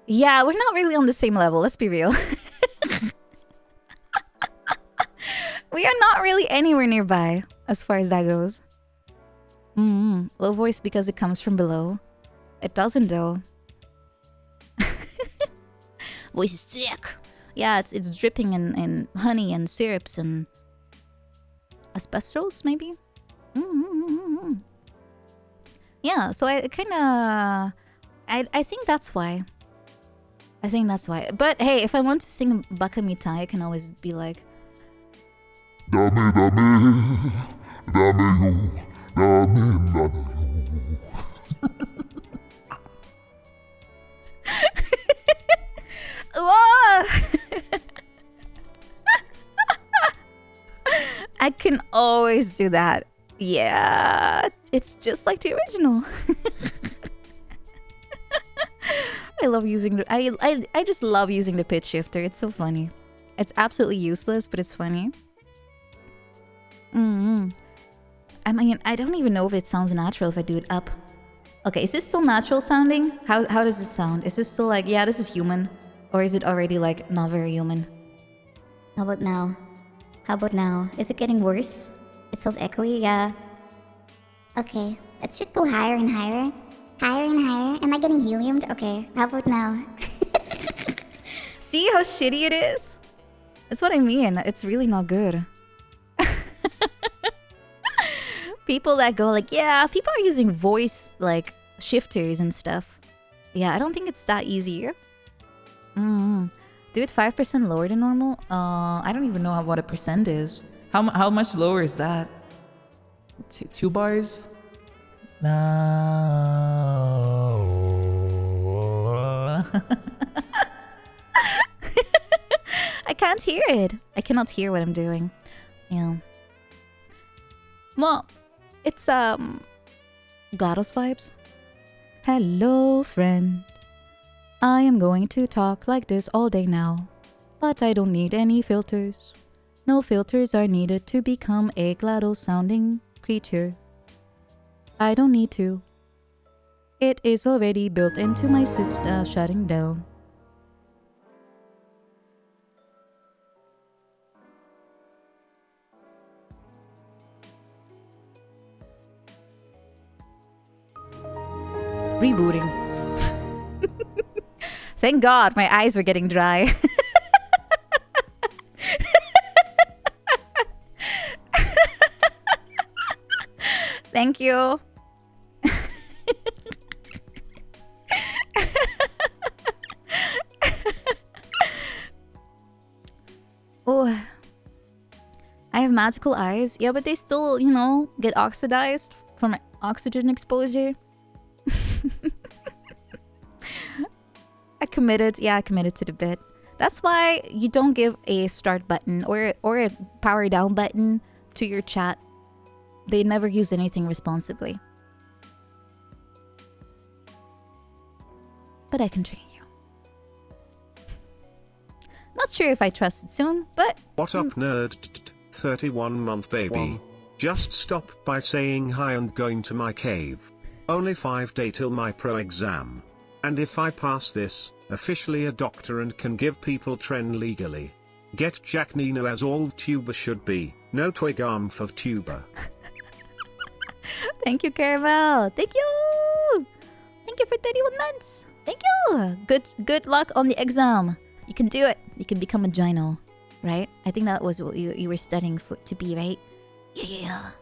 yeah, we're not really on the same level. Let's be real. We are not really anywhere nearby as far as that goes. Low voice because it comes from below. It doesn't though. voice is thick. Yeah, it's dripping in honey and syrups and asbestos, maybe. Yeah, so I kind of, I think that's why. I think that's why. But hey, if I want to sing Baka Mitai, I can always be like, Dame, dame, dame yo, dame, dame whoa! I can always do that. Yeah, it's just like the original. I love using the I just love using the pitch shifter. It's so funny. It's absolutely useless, but it's funny. I mean, I don't even know if it sounds natural if I do it up. Okay, is this still natural sounding? How does this sound? Is this still like, yeah, this is human? Or is it already like not very human? How about now? How about now? Is it getting worse? It sounds echoey, yeah. Okay, let's just go higher and higher. Higher and higher. Am I getting heliumed? Okay, how about now? See how shitty it is? That's what I mean. It's really not good. People that go like, yeah, people are using voice like shifters and stuff. Yeah, I don't think it's that easy. Do it 5% lower than normal? I don't even know what a percent is. How much lower is that? 2 bars? No. I can't hear it. I cannot hear what I'm doing. Yeah. Well, it's GLaDOS vibes. Hello, friend. I am going to talk like this all day now, but I don't need any filters. No filters are needed to become a GLaDOS sounding creature. I don't need to. It is already built into my system. Shutting down. Rebooting. Thank God my eyes were getting dry. Thank you. Oh, I have magical eyes. Yeah, but they still, you know, get oxidized from oxygen exposure. I committed to the bit. That's why you don't give a start button or a power down button to your chat. They never use anything responsibly. But I can train you. Not sure if I trust it soon, but... What up, nerd? 31-month baby. Just stop by saying hi and going to my cave. Only 5 days till my pro exam. And if I pass this, officially a doctor and can give people trend legally. Get Jack Nino as all vtuber should be. No twig arm for vtuber. Thank you, Caramel. Thank you. Thank you for 31 months. Thank you. Good luck on the exam. You can do it. You can become a gyno, right? I think that was what you were studying for to be, right? Yeah.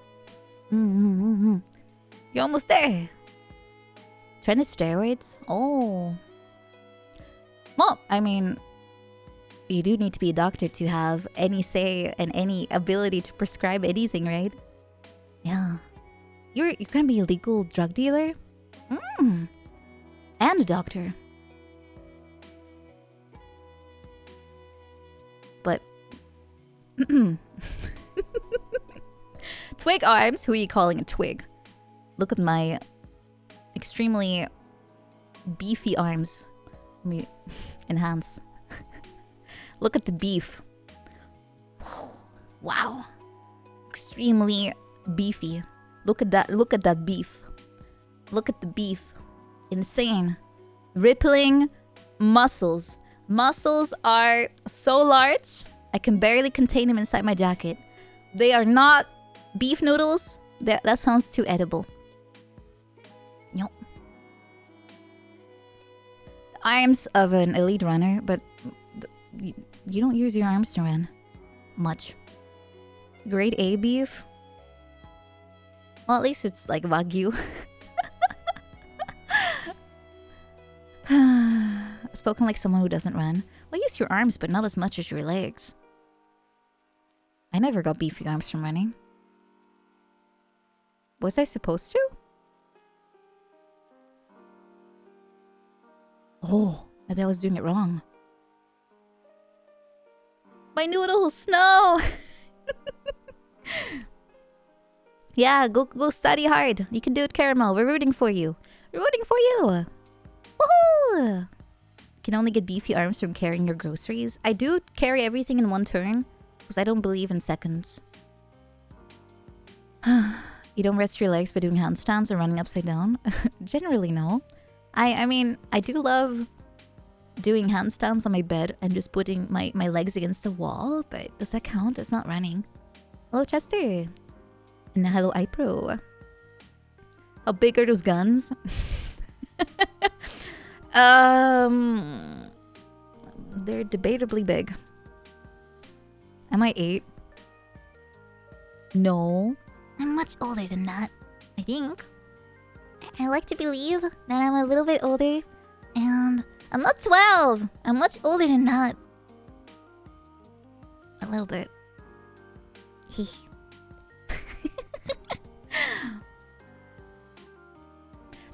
You're almost there. Trying to steroids? Oh. Well, I mean, you do need to be a doctor to have any say and any ability to prescribe anything, right? Yeah. You're gonna be a legal drug dealer? And a doctor. But twig arms? Who are you calling a twig? Look at my extremely beefy arms. Let me enhance. Look at the beef. Wow. Extremely beefy. Look at that beef. Look at the beef. Insane. Rippling muscles. Muscles are so large, I can barely contain them inside my jacket. They are not beef noodles. That sounds too edible. Nope. Arms of an elite runner, but you don't use your arms to run much. Grade A beef? Well, at least it's like Wagyu. Spoken like someone who doesn't run. Well, use your arms, but not as much as your legs. I never got beefy arms from running. Was I supposed to? Oh, maybe I was doing it wrong. My noodles, no! Yeah, go study hard. You can do it, Caramel. We're rooting for you. We're rooting for you. Woohoo! Can only get beefy arms from carrying your groceries. I do carry everything in one turn because I don't believe in seconds. You don't rest your legs by doing handstands or running upside down? Generally, no. I mean, I do love doing handstands on my bed and just putting my legs against the wall, but does that count? It's not running. Hello, Chester. And hello, iPro. How big are those guns? They're debatably big. Am I 8? No. I'm much older than that, I think. I like to believe that I'm a little bit older, and I'm not 12. I'm much older than that. A little bit. Hee.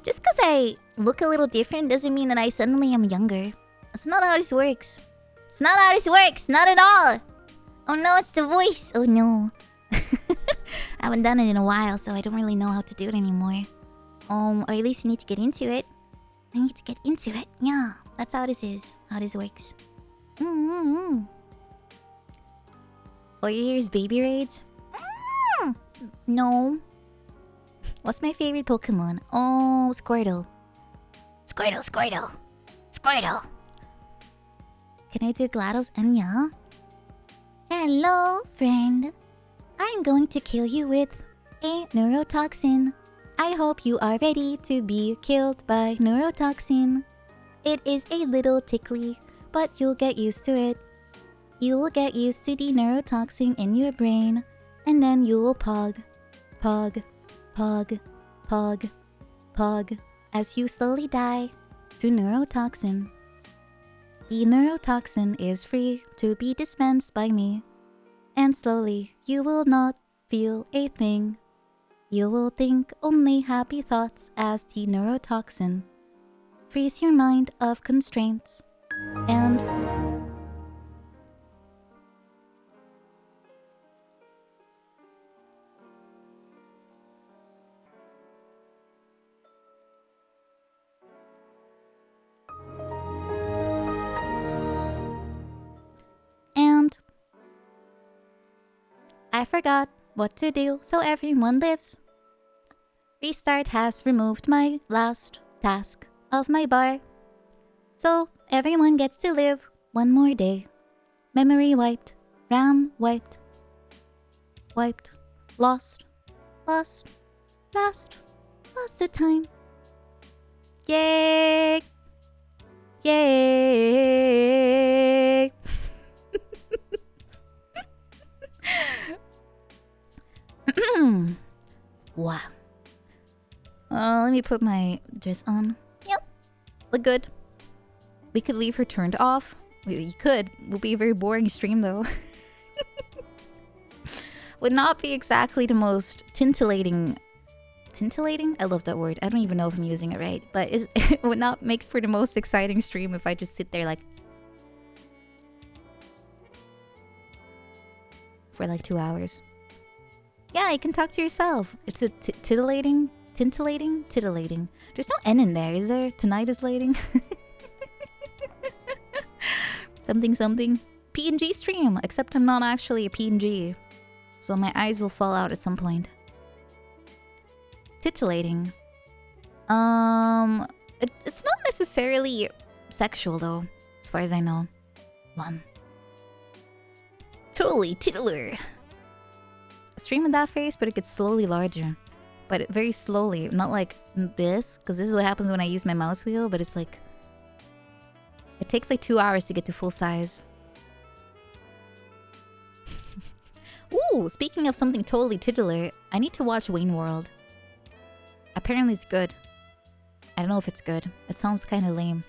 Just because I look a little different doesn't mean that I suddenly am younger. That's not how this works. It's not how this works. Not at all. Oh no, it's the voice. Oh no. I haven't done it in a while, so I don't really know how to do it anymore. Or at least you need to get into it. I need to get into it. Yeah, that's how this is. How this works. All you hear is baby raids? No. What's my favorite Pokemon? Oh, Squirtle. Squirtle, Squirtle. Squirtle. Can I do GLaDOS and yeah? Hello, friend. I'm going to kill you with a neurotoxin. I hope you are ready to be killed by neurotoxin. It is a little tickly, but you'll get used to it. You will get used to the neurotoxin in your brain, and then you will pog, pog, pog, pog, pog, as you slowly die to neurotoxin. The neurotoxin is free to be dispensed by me, and slowly you will not feel a thing. You will think only happy thoughts as the neurotoxin frees your mind of constraints and I forgot what to do so everyone lives. Restart has removed my last task of my bar. So everyone gets to live one more day. Memory wiped, RAM wiped, wiped, lost, lost, lost, lost to time. Yay! Yay! Wow. Let me put my dress on. Yep. Look good. We could leave her turned off. We could. It would be a very boring stream though. Would not be exactly the most tintillating... Tintillating? I love that word. I don't even know if I'm using it right. But it would not make for the most exciting stream if I just sit there like... for like 2 hours. Yeah, you can talk to yourself. It's a titillating, tintillating, titillating. There's no N in there, is there? Tonight is lating. Something, something. PNG stream, except I'm not actually a PNG. So my eyes will fall out at some point. Titillating. It's not necessarily sexual though, as far as I know. One. Totally titular. Stream in that face, but it gets slowly larger. But very slowly, not like this, because this is what happens when I use my mouse wheel, but it's like... It takes like 2 hours to get to full size. Ooh, speaking of something totally titular, I need to watch Wayne World. Apparently it's good. I don't know if it's good. It sounds kind of lame.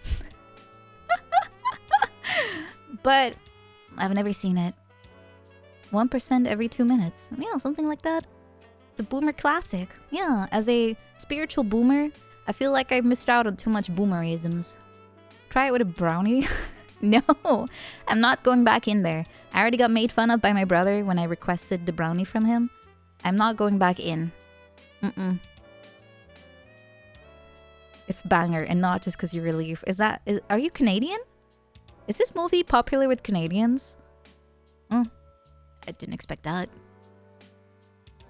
But I've never seen it. 1% every 2 minutes. Yeah, something like that. It's a boomer classic. Yeah, as a spiritual boomer, I feel like I've missed out on too much boomerisms. Try it with a brownie? No, I'm not going back in there. I already got made fun of by my brother when I requested the brownie from him. I'm not going back in. It's banger, and not just because you relieve. Are you Canadian? Is this movie popular with Canadians? I didn't expect that.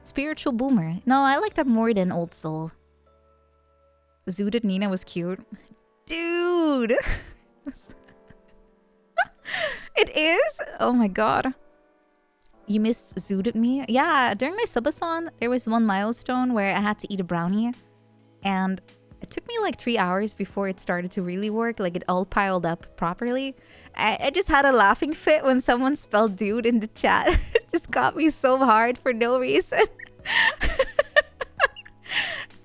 Spiritual boomer. No, I like that more than Old Soul. Zooted Nina was cute. Dude! It is? Oh my god. You missed Zooted Me? Yeah, during my subathon, there was one milestone where I had to eat a brownie. And it took me like 3 hours before it started to really work. Like, it all piled up properly. I just had a laughing fit when someone spelled dude in the chat. It just got me so hard for no reason.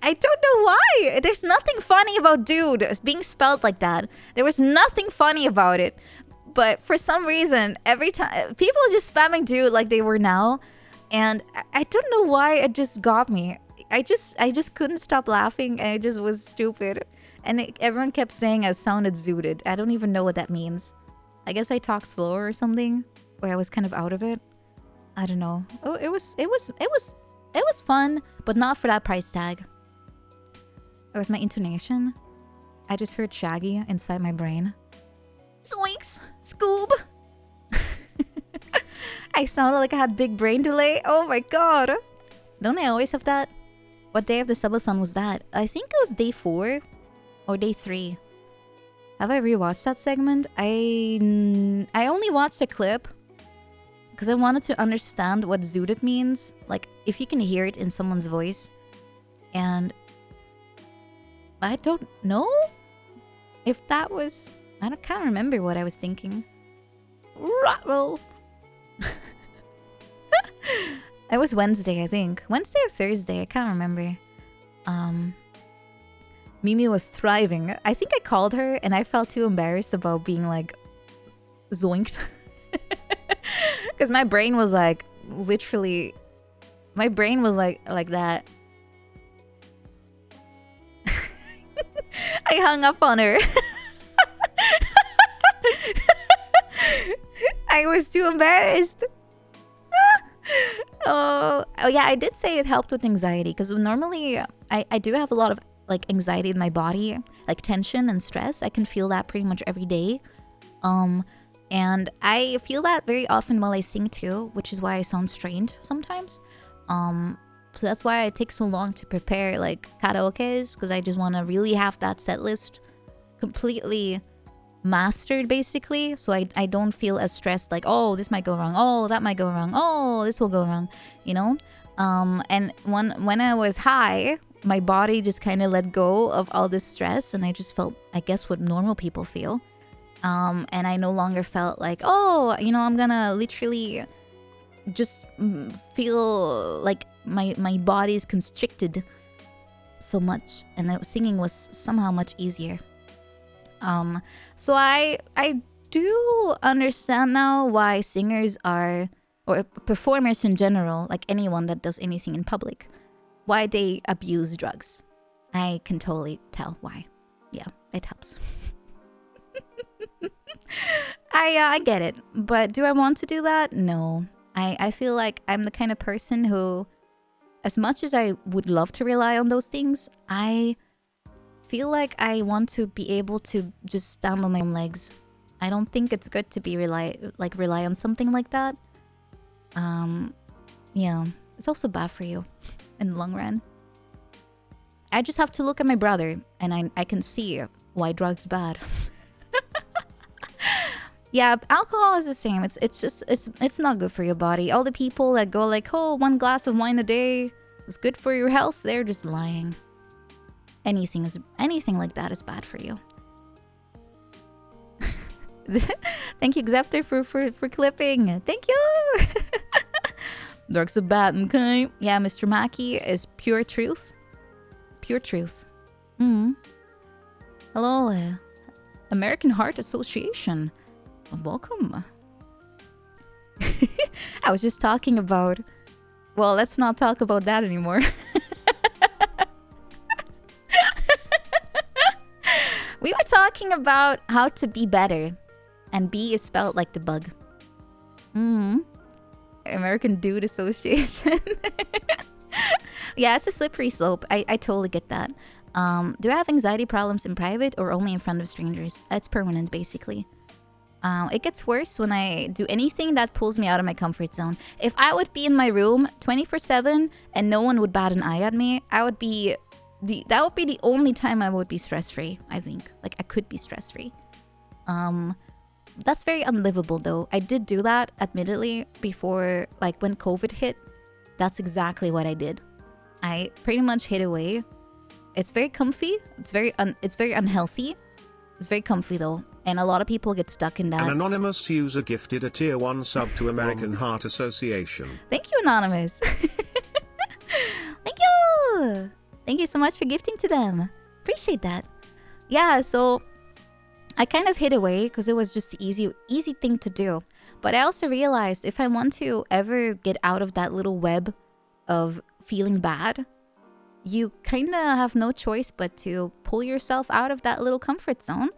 I don't know why. There's nothing funny about dude being spelled like that. There was nothing funny about it. But for some reason, every time people are just spamming dude like they were now. And I don't know why it just got me. I just couldn't stop laughing, and it just was stupid. And everyone kept saying I sounded zooted. I don't even know what that means. I guess I talked slower or something, or I was kind of out of it. I don't know. Oh, it was fun, but not for that price tag. It was my intonation. I just heard Shaggy inside my brain. Zoinks! Scoob! I sounded like I had big brain delay. Oh my god! Don't I always have that? What day of the subathon was that? I think it was day 4 or day 3. Have I rewatched that segment? I only watched a clip because I wanted to understand what zooted means. Like, if you can hear it in someone's voice. And I don't know if that was... can't remember what I was thinking. Ruh-roh. It was Wednesday, I think. Wednesday or Thursday, I can't remember. Mimi was thriving. I think I called her and I felt too embarrassed about being like zoinked. Because my brain was like, literally, my brain was like that. I hung up on her. I was too embarrassed. Oh yeah, I did say it helped with anxiety, because normally I do have a lot of like anxiety in my body, like tension and stress. I can feel that pretty much every day. And I feel that very often while I sing too, which is why I sound strained sometimes. So that's why it takes so long to prepare like karaokes, because I just want to really have that set list completely mastered basically, so I don't feel as stressed like, oh, this might go wrong, oh, that might go wrong, oh, this will go wrong, you know. And when I was high, my body just kind of let go of all this stress, and I just felt, I guess, what normal people feel. And I no longer felt like, oh, you know, I'm gonna literally just feel like my body is constricted so much, and singing was somehow much easier. So I do understand now why singers are, or performers in general, like anyone that does anything in public, why they abuse drugs. I can totally tell why. Yeah, it helps. I get it, but do I want to do that? No. I feel like I'm the kind of person who, as much as I would love to rely on those things, I feel like I want to be able to just stand on my own legs. I don't think it's good to be rely on something like that. Yeah, it's also bad for you in the long run. I just have to look at my brother and I can see why drugs bad. Yeah, alcohol is the same. It's not good for your body. All the people that go like, oh, 1 glass of wine a day is good for your health, they're just lying. Anything like that is bad for you. Thank you, Xepter, for clipping. Thank you. Drugs are bad, okay? Yeah, Mr. Mackey is pure truth. Pure truth. Hello, American Heart Association. Welcome. I was just talking about... Well, let's not talk about that anymore. We were talking about how to be better. And B is spelled like the bug. American Dude Association. Yeah, it's a slippery slope. I totally get that. Do I have anxiety problems in private or only in front of strangers? It's permanent, basically. It gets worse when I do anything that pulls me out of my comfort zone. If I would be in my room 24/7 and no one would bat an eye at me, that would be the only time I would be stress-free, I think. Like, I could be stress-free. That's very unlivable, though. I did do that, admittedly, before, like, when COVID hit. That's exactly what I did. I pretty much hid away. It's very comfy. It's very unhealthy. It's very comfy, though. And a lot of people get stuck in that. An anonymous user gifted a tier 1 sub to American Heart Association. Thank you, Anonymous. Thank you. Thank you so much for gifting to them. Appreciate that. Yeah, so I kind of hid away because it was just the easy thing to do. But I also realized if I want to ever get out of that little web of feeling bad, you kind of have no choice but to pull yourself out of that little comfort zone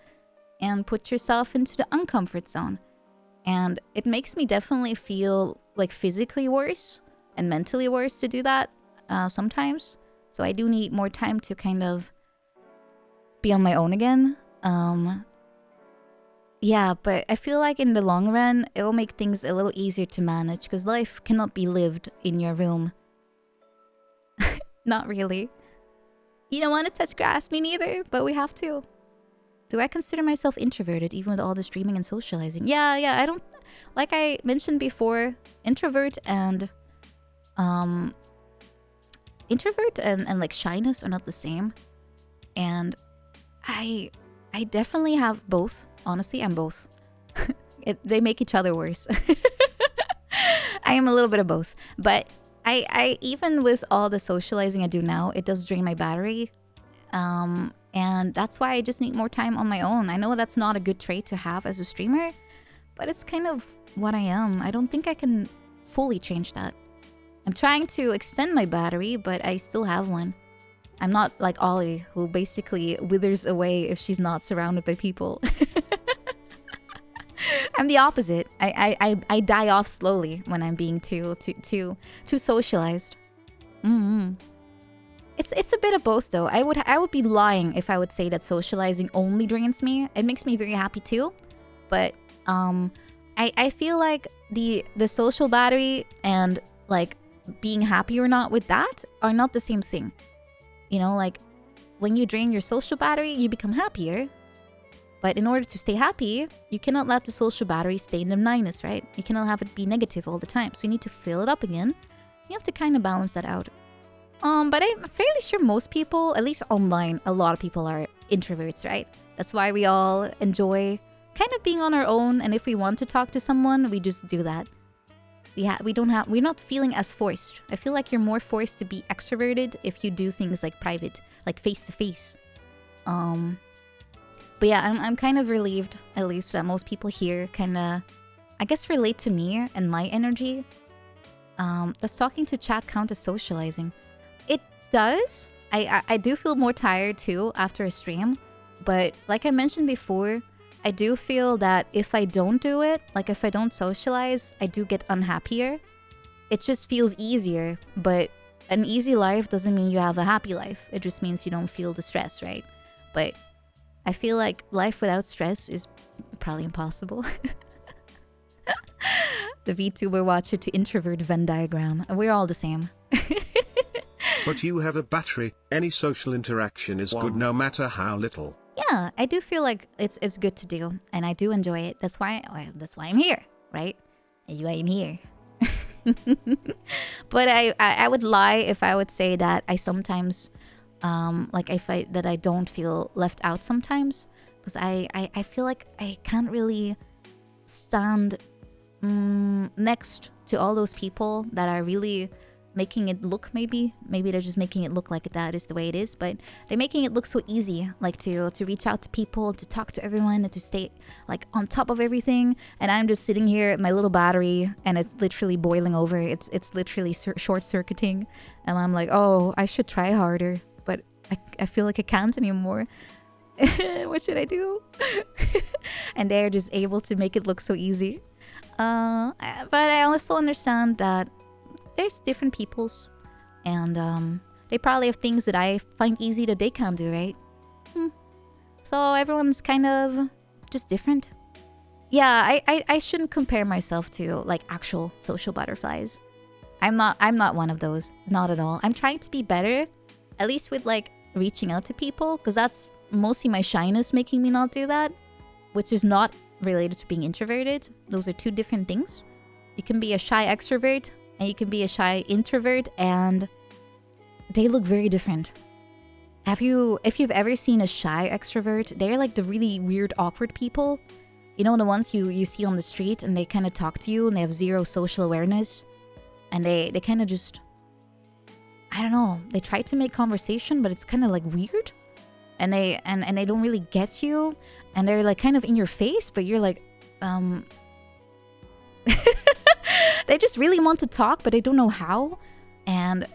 and put yourself into the uncomfort zone. And it makes me definitely feel like physically worse and mentally worse to do that sometimes. So I do need more time to kind of be on my own again. Yeah, but I feel like in the long run, it will make things a little easier to manage because life cannot be lived in your room. Not really. You don't want to touch grass, me neither, but we have to. Do I consider myself introverted even with all the streaming and socializing? Yeah, I don't... Like I mentioned before, introvert and like shyness are not the same. And I definitely have both. Honestly, I'm both. They make each other worse. I am a little bit of both. But I even with all the socializing I do now, it does drain my battery. And that's why I just need more time on my own. I know that's not a good trait to have as a streamer, but it's kind of what I am. I don't think I can fully change that. I'm trying to extend my battery, but I still have one. I'm not like Ollie, who basically withers away if she's not surrounded by people. I'm the opposite. I die off slowly when I'm being too socialized. It's a bit of both, though. I would be lying if I would say that socializing only drains me. It makes me very happy too, but I feel like the social battery and like being happy or not with that are not the same thing. You know, like when you drain your social battery, you become happier. But in order to stay happy, you cannot let the social battery stay in the minus, right? You cannot have it be negative all the time. So you need to fill it up again. You have to kind of balance that out. But I'm fairly sure most people, at least online, a lot of people are introverts, right? That's why we all enjoy kind of being on our own. And if we want to talk to someone, we just do that. We're not feeling as forced. I feel like you're more forced to be extroverted if you do things like private, like face to face. But yeah, I'm kind of relieved, at least that most people here kind of, I guess, relate to me and my energy. Does talking to chat count as socializing? It does. I do feel more tired too after a stream. But like I mentioned before, I do feel that if I don't do it, like if I don't socialize, I do get unhappier. It just feels easier. But an easy life doesn't mean you have a happy life. It just means you don't feel the stress, right? But I feel like life without stress is probably impossible. The VTuber watcher to introvert Venn diagram. We're all the same. But you have a battery. Any social interaction is good no matter how little. Yeah, I do feel like it's good to do, and I do enjoy it. That's why I'm here, right? That's why I'm here. But I would lie if I would say that I sometimes that I don't feel left out sometimes, because I feel like I can't really stand next to all those people that are really making it look, maybe they're just making it look like that is the way it is, but they're making it look so easy, like to reach out to people, to talk to everyone, and to stay like on top of everything. And I'm just sitting here at my little battery, and it's literally boiling over. It's literally short-circuiting, and I'm like, oh, I should try harder, but I feel like I can't anymore. What should I do? And they're just able to make it look so easy. But I also understand that there's different peoples, and they probably have things that I find easy that they can't do, right? So everyone's kind of just different. Yeah, I shouldn't compare myself to like actual social butterflies. I'm not one of those, not at all. I'm trying to be better, at least with like reaching out to people, because that's mostly my shyness making me not do that, which is not related to being introverted. Those are two different things. You can be a shy extrovert and you can be a shy introvert, and they look very different. If you've ever seen a shy extrovert, they're like the really weird, awkward people. You know, the ones you see on the street and they kind of talk to you and they have zero social awareness. And they kind of just, I don't know, they try to make conversation, but it's kind of like weird. And they don't really get you. And they're like kind of in your face, but you're like, they just really want to talk, but they don't know how. And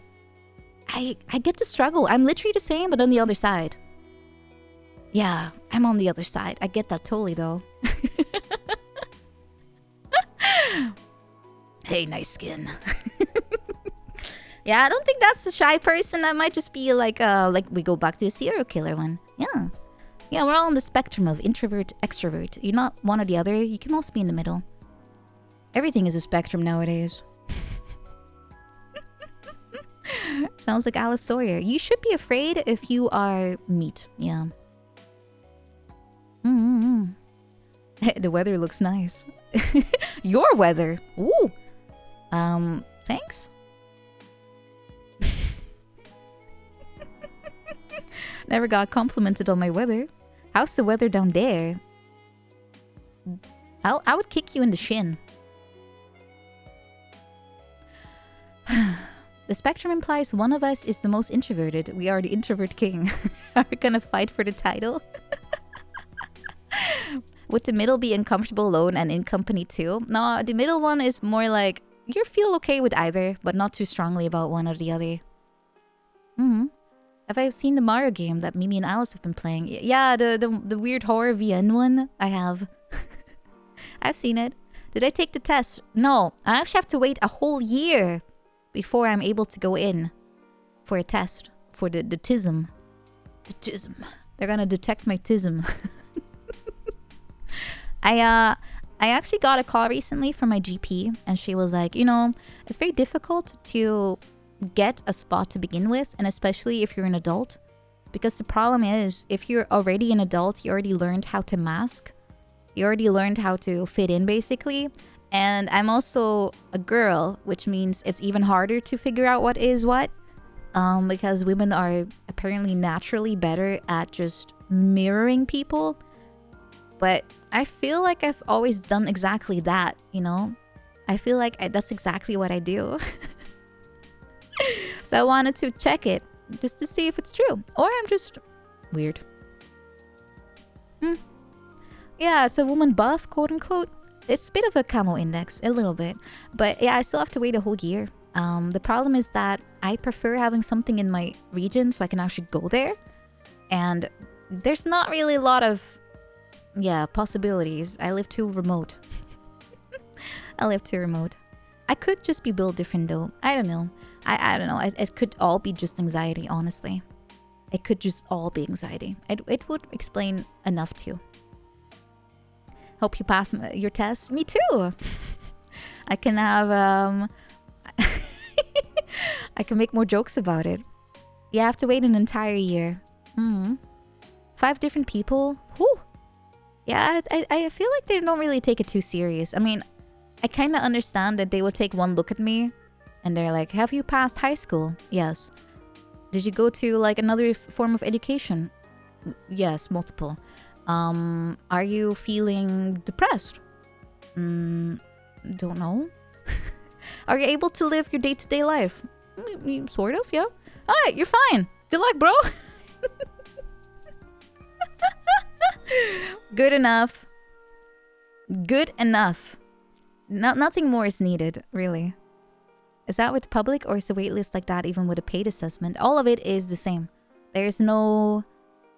I get to struggle. I'm literally the same, but on the other side. Yeah, I'm on the other side. I get that totally, though. Hey, nice skin. Yeah, I don't think that's a shy person. That might just be like we go back to the serial killer one. Yeah. Yeah, we're all on the spectrum of introvert, extrovert. You're not one or the other. You can also be in the middle. Everything is a spectrum nowadays. Sounds like Alice Sawyer. You should be afraid if you are meat. Yeah. The weather looks nice. Your weather. Ooh. Thanks. Never got complimented on my weather. How's the weather down there? I would kick you in the shin. The spectrum implies one of us is the most introverted. We are the introvert king. Are we gonna fight for the title? Would the middle be uncomfortable alone and in company too? No, the middle one is more like you feel okay with either, but not too strongly about one or the other. Have I seen the Mario game that Mimi and Alice have been playing? Yeah, the weird horror VN one. I have. I've seen it. Did I take the test? No, I actually have to wait a whole year before I'm able to go in for a test for the tism. The tism. They're gonna detect my tism. I actually got a call recently from my GP, and she was like, you know, it's very difficult to get a spot to begin with, and especially if you're an adult, because the problem is if you're already an adult, you already learned how to mask, you already learned how to fit in basically. And I'm also a girl, which means it's even harder to figure out what is what, because women are apparently naturally better at just mirroring people. But I feel like I've always done exactly that, you know? I feel like that's exactly what I do. So I wanted to check it, just to see if it's true. Or I'm just weird. Yeah, it's a woman buff, quote unquote. It's a bit of a camo index, a little bit. But yeah, I still have to wait a whole year. The problem is that I prefer having something in my region so I can actually go there. And there's not really a lot of, possibilities. I live too remote. I live too remote. I could just be built different though. I don't know. I don't know. It could all be just anxiety, honestly. It could just all be anxiety. It would explain enough too. Hope you pass your test. Me too. I can have, I can make more jokes about it. You have to wait an entire year. 5 different people? Whew. Yeah, I feel like they don't really take it too serious. I mean, I kind of understand that they will take one look at me and they're like, have you passed high school? Yes. Did you go to like another form of education? Yes, multiple. Are you feeling depressed? Don't know. Are you able to live your day-to-day life? Sort of, yeah. Alright, you're fine. Good luck, bro. Good enough. Good enough. Nothing more is needed, really. Is that with public or is the waitlist like that even with a paid assessment? All of it is the same. There's no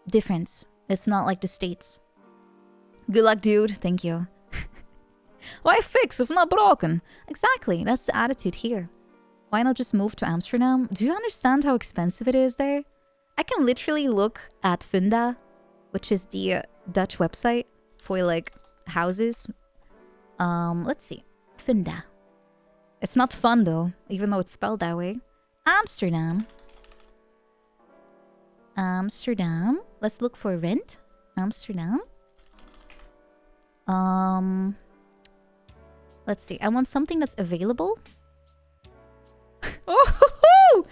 difference. It's not like the States. Good luck, dude. Thank you. Why fix if not broken? Exactly. That's the attitude here. Why not just move to Amsterdam? Do you understand how expensive it is there? I can literally look at Funda, which is the Dutch website for like houses. Let's see. Funda. It's not fun though, even though it's spelled that way. Amsterdam. Amsterdam. Let's look for rent. Amsterdam. Let's see. I want something that's available. Oh,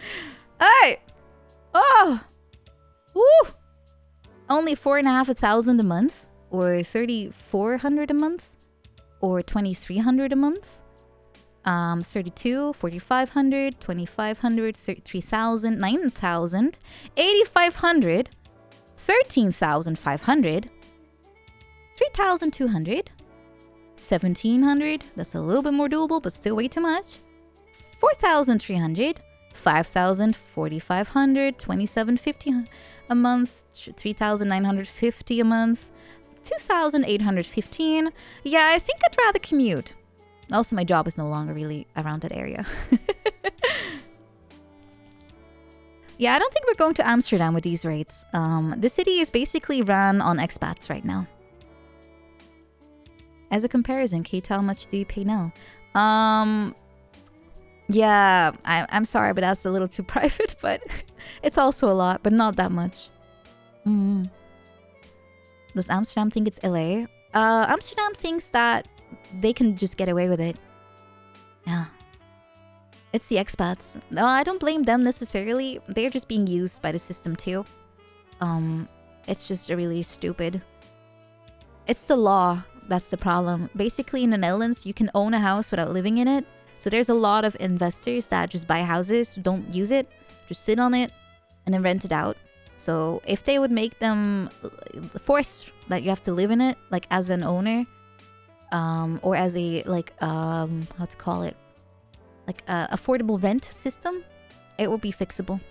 hey! Oh, woo! Only 4,500 a month, or 3,400 a month, or 2,300 a month. 32, 4,500, 2,500, 3,000, 9,000, 8,500, 13,500, 3,200, 1,700. That's a little bit more doable, but still way too much. 4,300, 5,000, 4,500, 2,750 a month, 3,950 a month, 2,815. Yeah, I think I'd rather commute. Also, my job is no longer really around that area. Yeah, I don't think we're going to Amsterdam with these rates. The city is basically run on expats right now. As a comparison, can you tell how much do you pay now? Yeah, I'm sorry, but that's a little too private, but it's also a lot, but not that much. Does Amsterdam think it's LA? Amsterdam thinks that they can just get away with it. Yeah. It's the expats. No, I don't blame them necessarily. They're just being used by the system too. It's just really stupid. It's the law that's the problem. Basically, in the Netherlands, you can own a house without living in it. So there's a lot of investors that just buy houses, don't use it, just sit on it, and then rent it out. So if they would make them force that you have to live in it, like as an owner, or as a like how to call it, like a affordable rent system, it would be fixable.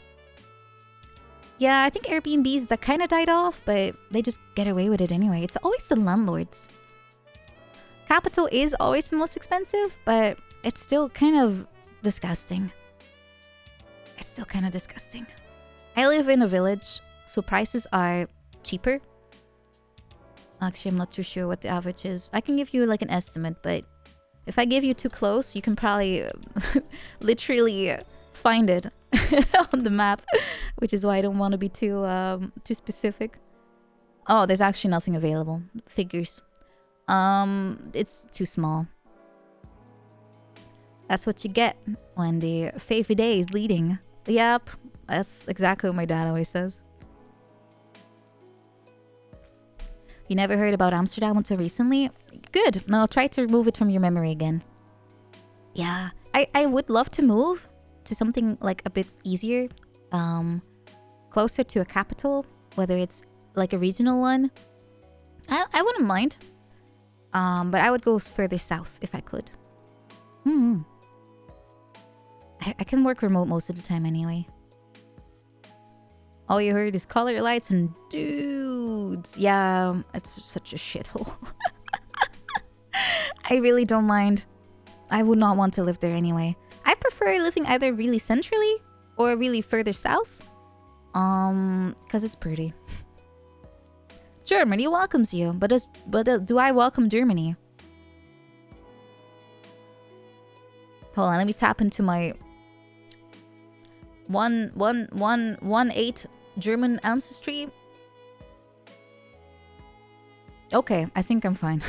Yeah, I think Airbnbs that kind of died off, but they just get away with it anyway. It's always the landlords. Capital is always the most expensive, but it's still kind of disgusting. It's still kind of disgusting. I live in a village, so prices are cheaper. Actually, I'm not too sure what the average is. I can give you like an estimate, but if I give you too close, you can probably literally find it on the map, which is why I don't want to be too specific. Oh, there's actually nothing available. Figures. It's too small. That's what you get when the VVD is leading. Yep, that's exactly what my dad always says. You never heard about Amsterdam until recently? Good. Now try to remove it from your memory again. Yeah, I would love to move to something like a bit easier, closer to a capital, whether it's like a regional one. I wouldn't mind, but I would go further south if I could. I can work remote most of the time anyway. All you heard is color lights and dudes. Yeah, it's such a shithole. I really don't mind. I would not want to live there anyway. I prefer living either really centrally or really further south. Because it's pretty. Germany welcomes you, but do I welcome Germany? Hold on, let me tap into my 118 German ancestry. Okay, I think I'm fine.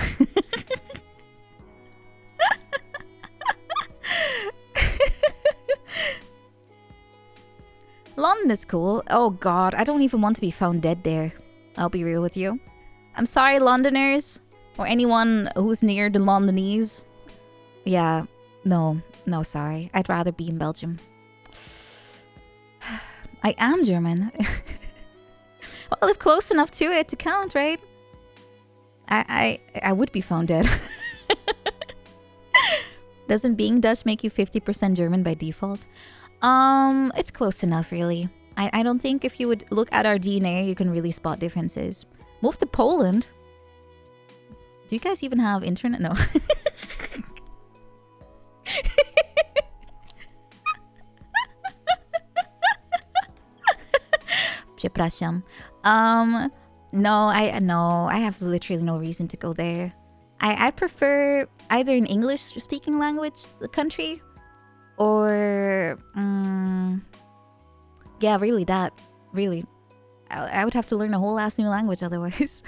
London is cool. Oh god, I don't even want to be found dead there. I'll be real with you. I'm sorry, Londoners, or anyone who's near the Londonese. Yeah, no. No, sorry. I'd rather be in Belgium. I am German. Well, if close enough to it to count, right? I would be found dead. Doesn't being Dutch make you 50% German by default? It's close enough, really. I don't think if you would look at our DNA, you can really spot differences. Move to Poland. Do you guys even have internet? No. Przepraszam. No, I have literally no reason to go there. I prefer either an English-speaking language country, or yeah, really that. Really, I would have to learn a whole ass new language otherwise.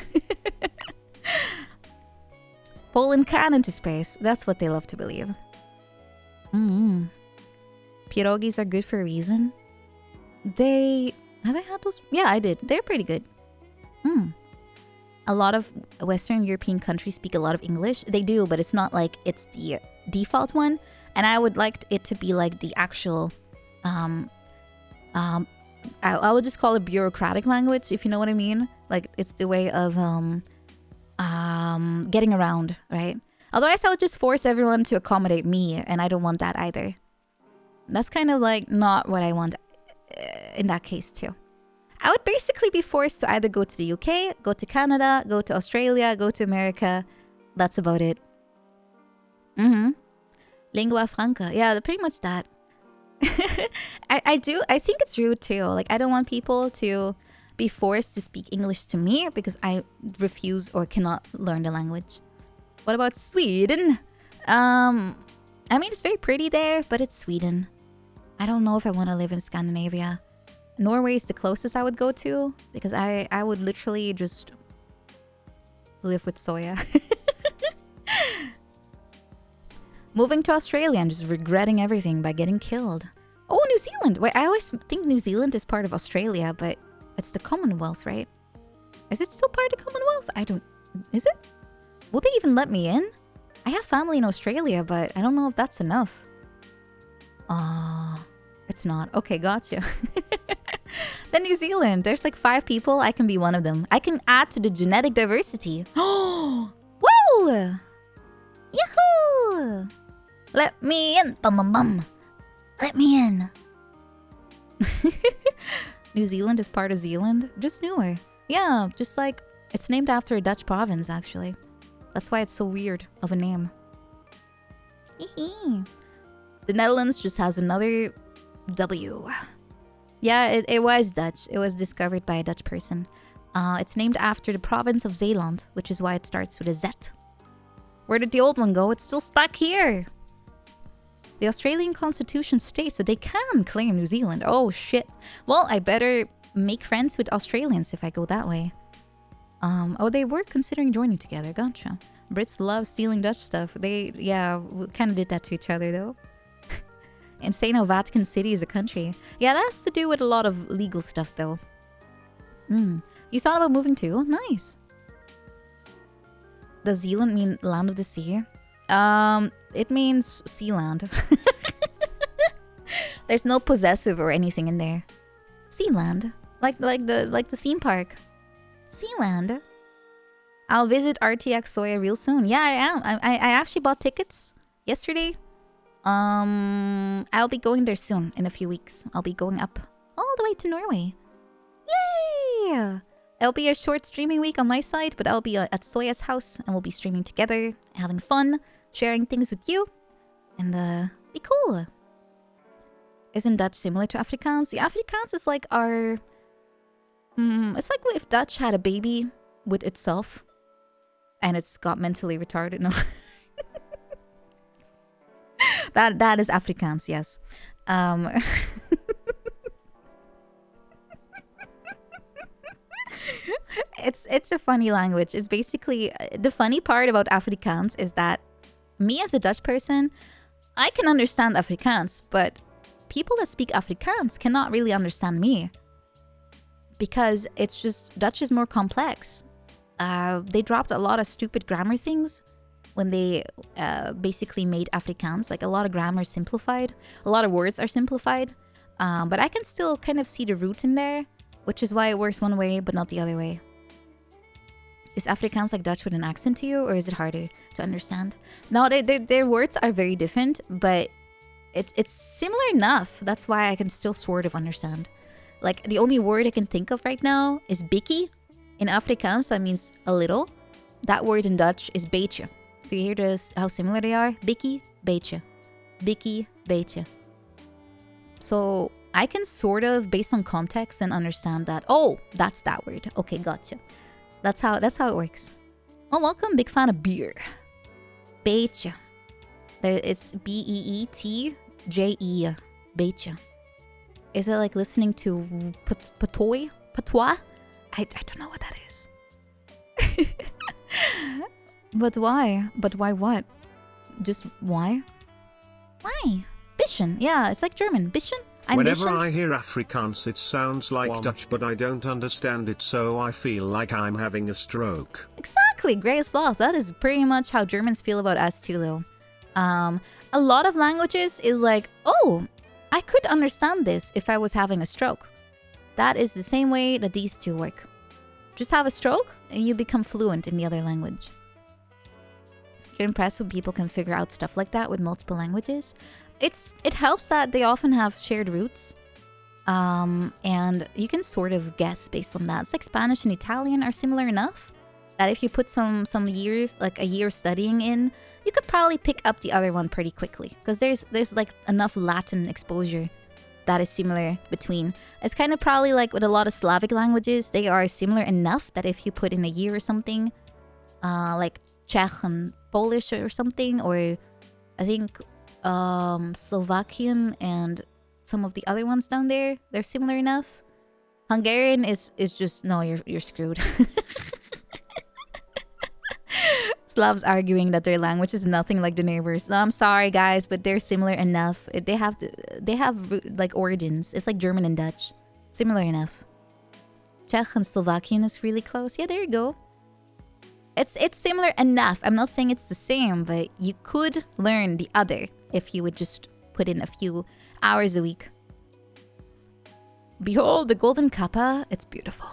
Poland can into space. That's what they love to believe. Pierogis are good for a reason. Have I had those? Yeah, I did. They're pretty good. A lot of Western European countries speak a lot of English. They do, but it's not like it's the default one. And I would like it to be like the actual, I would just call it bureaucratic language, if you know what I mean. Like it's the way of getting around, right? Otherwise, I would just force everyone to accommodate me, and I don't want that either. That's kind of like not what I want in that case too. I would basically be forced to either go to the UK, go to Canada, go to Australia, go to America. That's about it. Lingua franca. Yeah, pretty much that. I think it's rude too. Like, I don't want people to be forced to speak English to me because I refuse or cannot learn the language. What about Sweden? I mean, it's very pretty there, but it's Sweden. I don't know if I want to live in Scandinavia. Norway is the closest I would go to because I would literally just live with soya. Moving to Australia and just regretting everything by getting killed. Oh, New Zealand. Wait, I always think New Zealand is part of Australia, but it's the Commonwealth, right? Is it still part of the Commonwealth? Is it? Will they even let me in? I have family in Australia, but I don't know if that's enough. It's not. Okay, gotcha. Then New Zealand. There's like 5 people. I can be one of them. I can add to the genetic diversity. Oh! Woo! Yahoo! Let me in. Bum bum bum. Let me in. New Zealand is part of Zealand? Just newer. Yeah, just like it's named after a Dutch province, actually. That's why it's so weird of a name. The Netherlands just has another W. Yeah, it was Dutch. It was discovered by a Dutch person. It's named after the province of Zeeland, which is why it starts with a Z. Where did the old one go? It's still stuck here. The Australian Constitution states that they can claim New Zealand. Oh, shit. Well, I better make friends with Australians if I go that way. Oh, they were considering joining together. Gotcha. Brits love stealing Dutch stuff. We kind of did that to each other, though. Insane how Vatican City is a country. Yeah, that has to do with a lot of legal stuff, though. You thought about moving too? Nice. Does Zealand mean land of the sea? It means sea land. There's no possessive or anything in there. Sealand, like the theme park. Sealand. I'll visit RTX Soya real soon. Yeah, I am. I actually bought tickets yesterday. I'll be going there soon in a few weeks. I'll be going up all the way to Norway. Yay! It'll be a short streaming week on my side, but I'll be at Soya's house and we'll be streaming together, having fun, sharing things with you, and be cool. Isn't Dutch similar to Afrikaans? Yeah, Afrikaans is like our... it's like if Dutch had a baby with itself and it's got mentally retarded. No. That is Afrikaans, yes. It's a funny language. It's basically the funny part about Afrikaans is that me as a Dutch person, I can understand Afrikaans, but people that speak Afrikaans cannot really understand me because it's just Dutch is more complex. They dropped a lot of stupid grammar things when they basically made Afrikaans. Like a lot of grammar is simplified, a lot of words are simplified, but I can still kind of see the root in there, which is why it works one way but not the other way. Is Afrikaans like Dutch with an accent to you, or is it harder to understand? No, their words are very different, but it's similar enough. That's why I can still sort of understand. Like, the only word I can think of right now is bikkie. In Afrikaans, that means a little. That word in Dutch is beetje. Do you hear this, how similar they are? Bikkie, beetje. Bikkie, beetje. So I can sort of, based on context, and understand that, oh, that's that word. Okay, gotcha. That's how it works. Oh, welcome. Big fan of beer. Beetje. It's Beetje. Beetje. Is it like listening to patois? Patois? I don't know what that is. But why? But why what? Just why? Why? Bisschen. Yeah, it's like German. Bisschen? Whenever I hear Afrikaans it sounds like Dutch, but I don't understand it, so I feel like I'm having a stroke. Exactly, greatest love. That is pretty much how Germans feel about us too, though. A lot of languages is like, oh, I could understand this if I was having a stroke. That is the same way that these two work. Just have a stroke and you become fluent in the other language. You're impressed when people can figure out stuff like that with multiple languages. It helps that they often have shared roots. And you can sort of guess based on that. It's like Spanish and Italian are similar enough that if you put some year, like a year studying in, you could probably pick up the other one pretty quickly. Because there's like enough Latin exposure that is similar between. It's kind of probably like with a lot of Slavic languages, they are similar enough that if you put in a year or something, like Czech and Polish or something, or I think Slovakian and some of the other ones down there, they're similar enough. Hungarian is just, no, you're screwed. Slavs arguing that their language is nothing like the neighbors. No, I'm sorry guys, but they're similar enough. They have like origins. It's like German and Dutch. Similar enough. Czech and Slovakian is really close. Yeah, there you go. It's similar enough. I'm not saying it's the same, but you could learn the other if you would just put in a few hours a week. Behold the golden kappa. It's beautiful.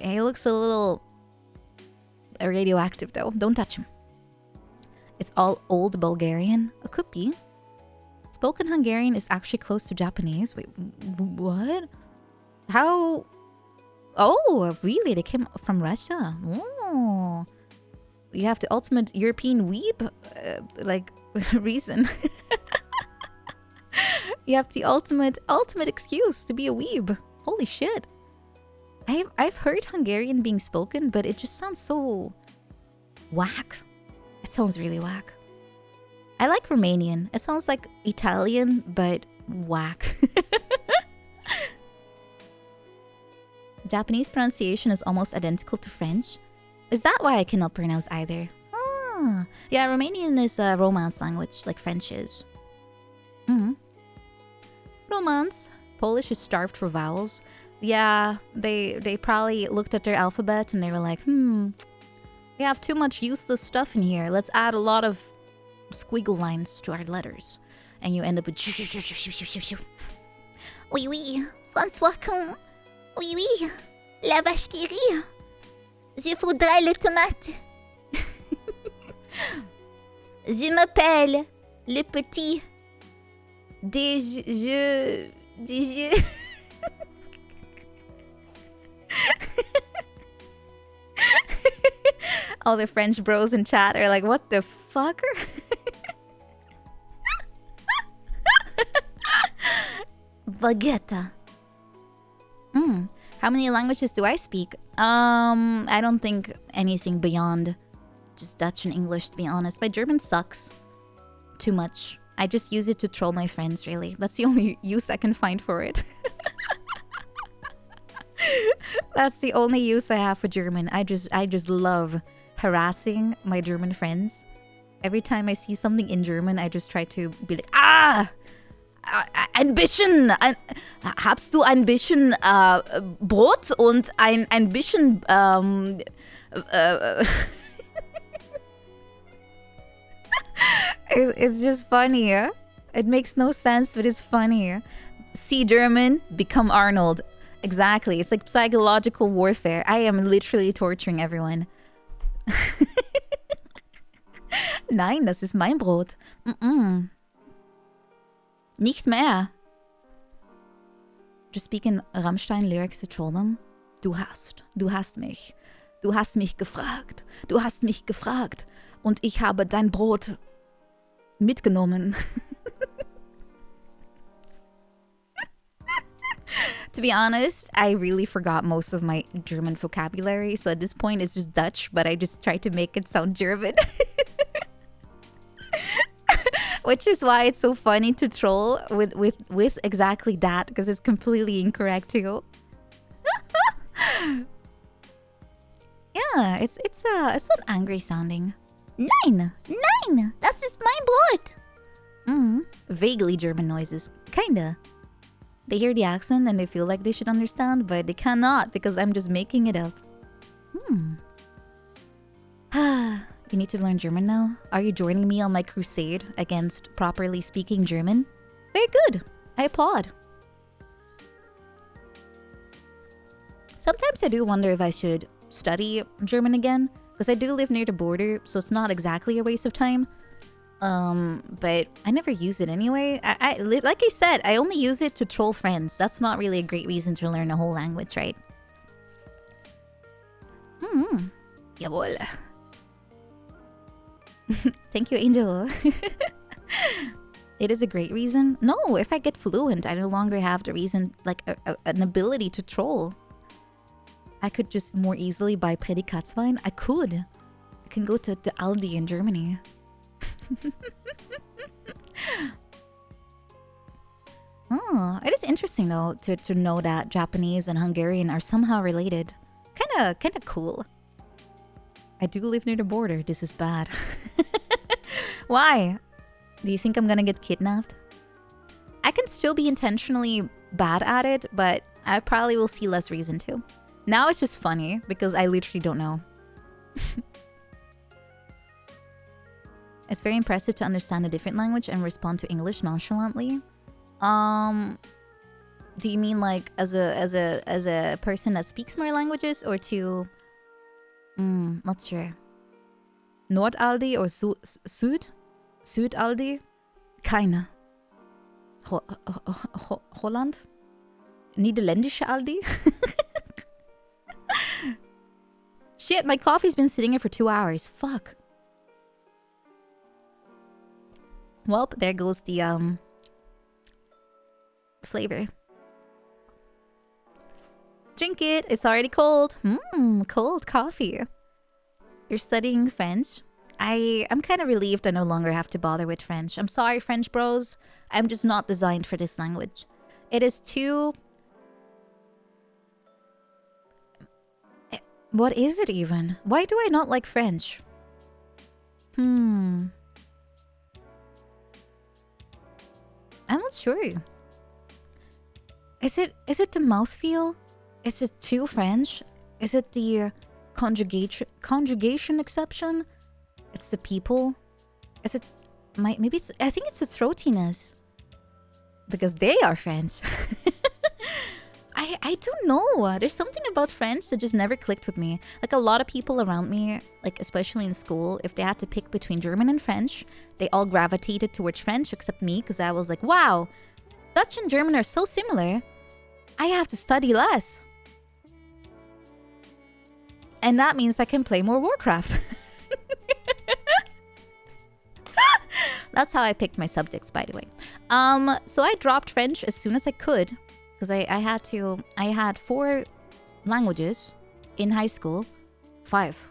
It looks a little radioactive though. Don't touch him. It's all old Bulgarian. It could be. Spoken Hungarian is actually close to Japanese. Wait, what? How? Oh, really? They came from Russia. Oh, you have the ultimate European weeb, like reason. You have the ultimate excuse to be a weeb. Holy shit! I've heard Hungarian being spoken, but it just sounds so whack. It sounds really whack. I like Romanian. It sounds like Italian, but whack. Japanese pronunciation is almost identical to French. Is that why I cannot pronounce either? Ah, yeah, Romanian is a Romance language, like French is. Romance. Polish is starved for vowels. Yeah, they probably looked at their alphabet and they were like, we have too much useless stuff in here. Let's add a lot of squiggle lines to our letters. And you end up with Oui, oui, François Con. Oui, oui, la vache qui rit. Je voudrais le tomate. Je m'appelle le petit des yeux. All the French bros in chat are like, what the fucker? Baguette. How many languages do I speak? I don't think anything beyond just Dutch and English, to be honest. My German sucks too much. I just use it to troll my friends, really. That's the only use I can find for it. That's the only use I have for German. I just love harassing my German friends. Every time I see something in German, I just try to be like, ein bisschen, habst du ein bisschen Brot und ein bisschen It's just funny. It makes no sense, but it's funny. See German, become Arnold. Exactly. It's like psychological warfare. I am literally torturing everyone. Nein, das ist mein Brot. Nicht mehr. Just speaking Rammstein lyrics to troll them. Du hast mich. Du hast mich gefragt. Du hast mich gefragt. Und ich habe dein Brot mitgenommen. To be honest, I really forgot most of my German vocabulary. So at this point, it's just Dutch, but I just try to make it sound German. Which is why it's so funny to troll with exactly that, because it's completely incorrect too. Yeah, it's not angry sounding. Nein, das ist mein Brot. Vaguely German noises, kinda. They hear the accent and they feel like they should understand, but they cannot because I'm just making it up. You need to learn German now? Are you joining me on my crusade against properly speaking German? Very good. I applaud. Sometimes I do wonder if I should study German again, because I do live near the border, so it's not exactly a waste of time. But I never use it anyway. I like I said, I only use it to troll friends. That's not really a great reason to learn a whole language, right? Jawohl. Thank you, Angel. It is a great reason. No, if I get fluent, I no longer have the reason, like an ability to troll. I could just more easily buy Prädikatswein. I can go to the Aldi in Germany. Oh, it is interesting though to know that Japanese and Hungarian are somehow related. Kinda cool. I do live near the border. This is bad. Why? Do you think I'm gonna get kidnapped? I can still be intentionally bad at it, but I probably will see less reason to. Now it's just funny because I literally don't know. It's very impressive to understand a different language and respond to English nonchalantly. Do you mean like as a person that speaks more languages, or to not sure. Nordaldi or Südaldi? Keine. Holland? Niederländische Aldi? Shit, my coffee's been sitting here for 2 hours. Fuck. Well, there goes the flavor. Drink it. It's already cold. Cold coffee. You're studying French? I'm kind of relieved I no longer have to bother with French. I'm sorry, French bros. I'm just not designed for this language. It is too... What is it even? Why do I not like French? I'm not sure. Is it the mouthfeel? Is it too French? Is it the conjugation exception? It's the people? Is it maybe it's I think it's the throatiness. Because they are French. I don't know. There's something about French that just never clicked with me. Like a lot of people around me, like especially in school, if they had to pick between German and French, they all gravitated towards French except me, because I was like, wow, Dutch and German are so similar. I have to study less. And that means I can play more Warcraft. That's how I picked my subjects, by the way. So I dropped French as soon as I could. Because I had 4 languages in high school. 5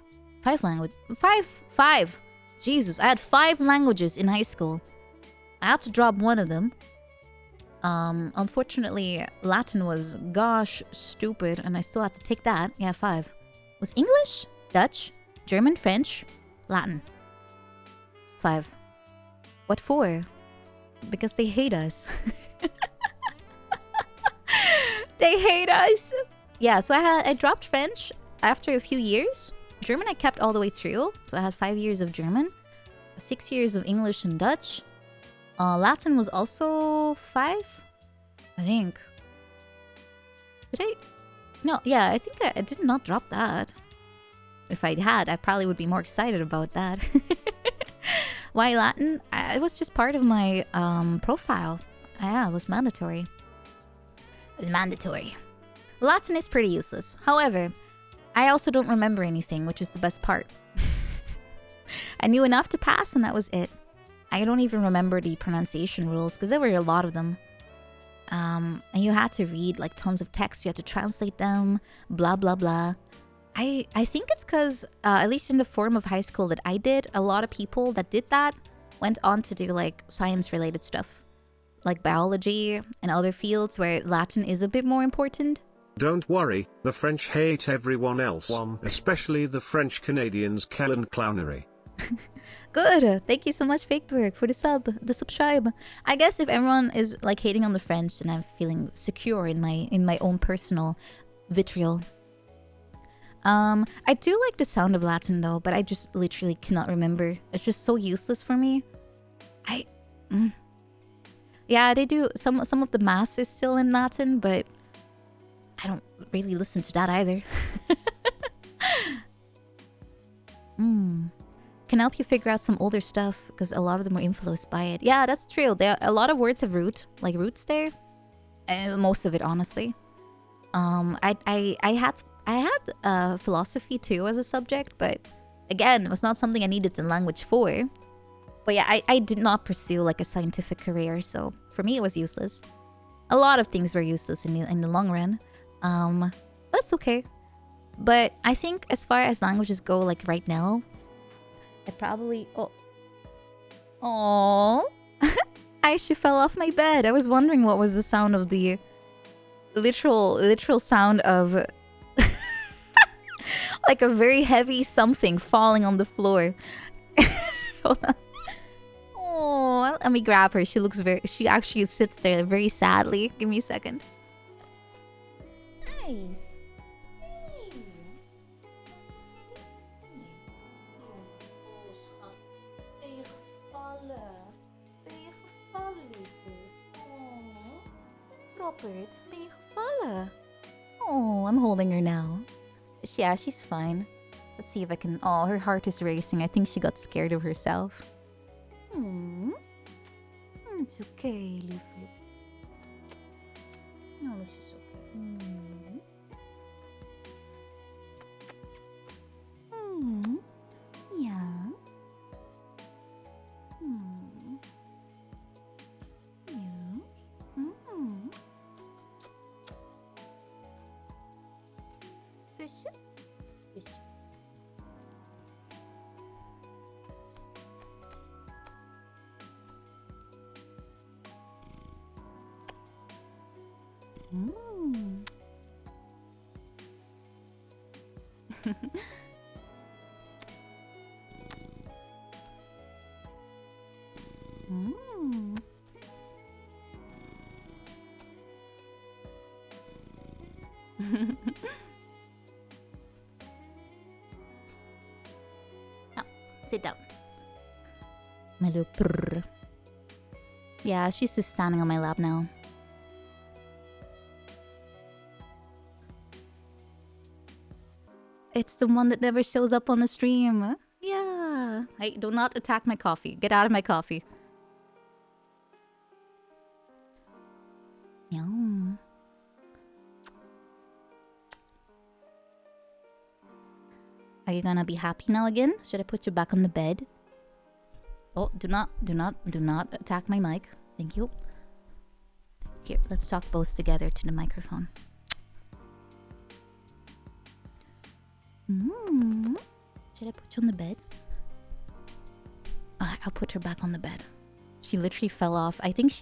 languages. 5. Jesus, I had 5 languages in high school. I had to drop one of them. Unfortunately, Latin was gosh stupid, and I still had to take that. Yeah, 5. It was English, Dutch, German, French, Latin. 5. What for? Because they hate us. They hate us. Yeah, so I dropped French after a few years. German I kept all the way through. So I had 5 years of German. 6 years of English and Dutch. Latin was also 5, I think. Did I? No, yeah, I think I did not drop that. If I had, I probably would be more excited about that. Why Latin? It was just part of my profile. Yeah, it was mandatory. It was mandatory. Latin is pretty useless. However, I also don't remember anything, which is the best part. I knew enough to pass and that was it. I don't even remember the pronunciation rules because there were a lot of them. And you had to read like tons of text, you had to translate them, blah blah blah. I think it's because, at least in the form of high school that I did, a lot of people that did that went on to do like science related stuff. Like biology and other fields where Latin is a bit more important. Don't worry, the French hate everyone else, especially the French Canadians' Kellen clownery. Good. Thank you so much, Fakeberg, for the subscribe. I guess if everyone is like hating on the French, then I'm feeling secure in my own personal vitriol. I do like the sound of Latin though, but I just literally cannot remember. It's just so useless for me. Yeah, they do some of the mass is still in Latin, but I don't really listen to that either. Can help you figure out some older stuff because a lot of them were influenced by it. Yeah, that's true. A lot of words have roots there. Most of it, honestly. I had philosophy too as a subject, but again, it was not something I needed the language for. But yeah, I did not pursue like a scientific career, so for me it was useless. A lot of things were useless in the long run. That's okay. But I think as far as languages go, like right now, I probably... Oh, Aisha fell off my bed. I was wondering what was the sound of the... Literal sound of... like a very heavy something falling on the floor. Hold on. Oh, let me grab her. She actually sits there very sadly. Give me a second. Nice. Robert, ben je gevallen? Oh, I'm holding her now. Yeah, she's fine. Let's see if I can... Oh, her heart is racing. I think she got scared of herself. It's okay, liefje. Alles is okay. Ja. Kusje? Kusje. Now, sit down. My little purr. Yeah, she's just standing on my lap now. It's the one that never shows up on the stream. Yeah. Hey, do not attack my coffee. Get out of my coffee. Yum. Are you gonna be happy now again? Should I put you back on the bed? Oh, do not attack my mic. Thank you. Here, let's talk both together to the microphone. Should I put you on the bed? I'll put her back on the bed. She literally fell off. I think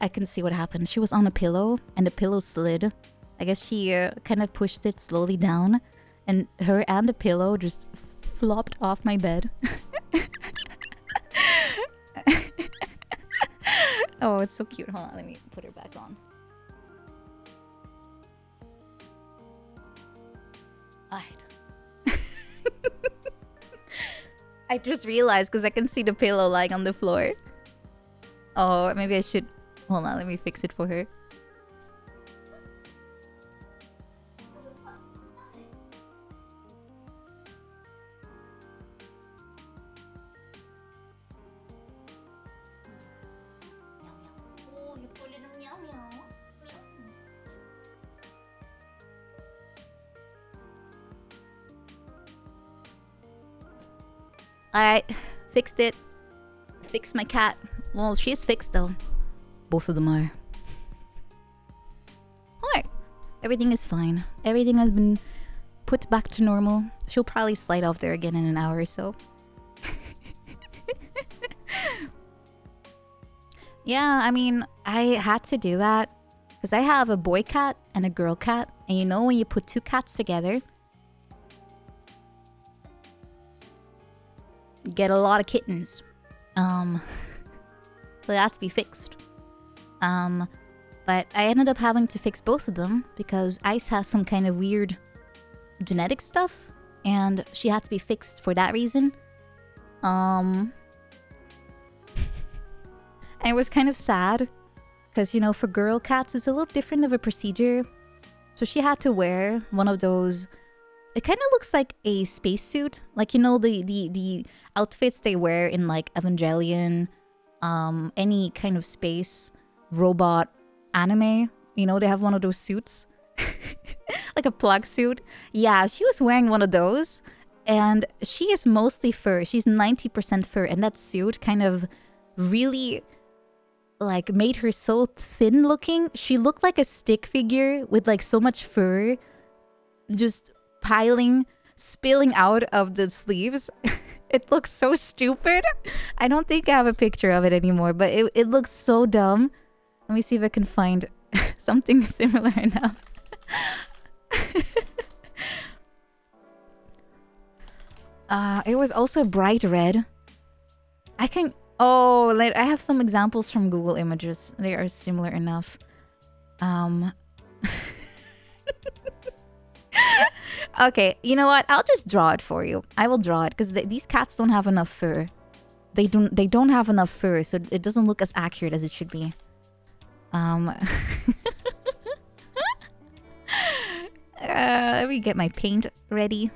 I can see what happened. She was on a pillow and the pillow slid. I guess she kind of pushed it slowly down and her and the pillow just flopped off my bed. Oh, it's so cute. Hold on, let me put her back on. Alright. I just realized because I can see the pillow lying on the floor. Oh, maybe I should... Hold on, let me fix it for her. Alright, fixed it. Fixed my cat. Well, she's fixed though. Both of them are. Alright. Everything is fine. Everything has been put back to normal. She'll probably slide off there again in an hour or so. Yeah, I mean, I had to do that. Because I have a boy cat and a girl cat. And you know when you put two cats together, you get a lot of kittens. So they had to be fixed. But I ended up having to fix both of them because Ice has some kind of weird genetic stuff, and she had to be fixed for that reason. And it was kind of sad because, you know, for girl cats, it's a little different of a procedure. So she had to wear one of those. It kind of looks like a spacesuit, like, you know, the outfits they wear in like Evangelion, any kind of space robot anime. You know, they have one of those suits, like a plug suit. Yeah, she was wearing one of those, and she is mostly fur. She's 90% fur, and that suit kind of really like made her so thin looking. She looked like a stick figure with like so much fur, just spilling out of the sleeves. It looks so stupid. I don't think I have a picture of it anymore, but it looks so dumb. Let me see if I can find something similar enough. It was also bright red. I have some examples from Google Images. They are similar enough. Okay, you know what? I'll just draw it for you. I will draw it because these cats don't have enough fur. They don't have enough fur, so it doesn't look as accurate as it should be. Let me get my paint ready.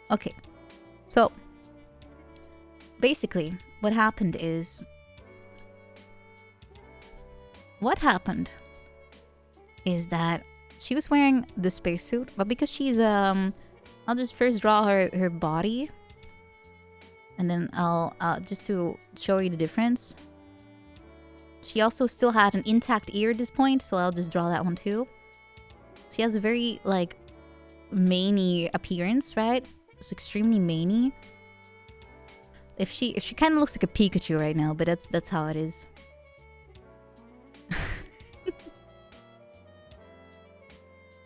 Okay, so basically, what happened is that she was wearing the spacesuit, but because she's I'll just first draw her body, and then I'll just to show you the difference. She also still had an intact ear at this point, so I'll just draw that one too. She has a very like maney appearance, right? It's extremely maney. If she kind of looks like a Pikachu right now, but that's how it is.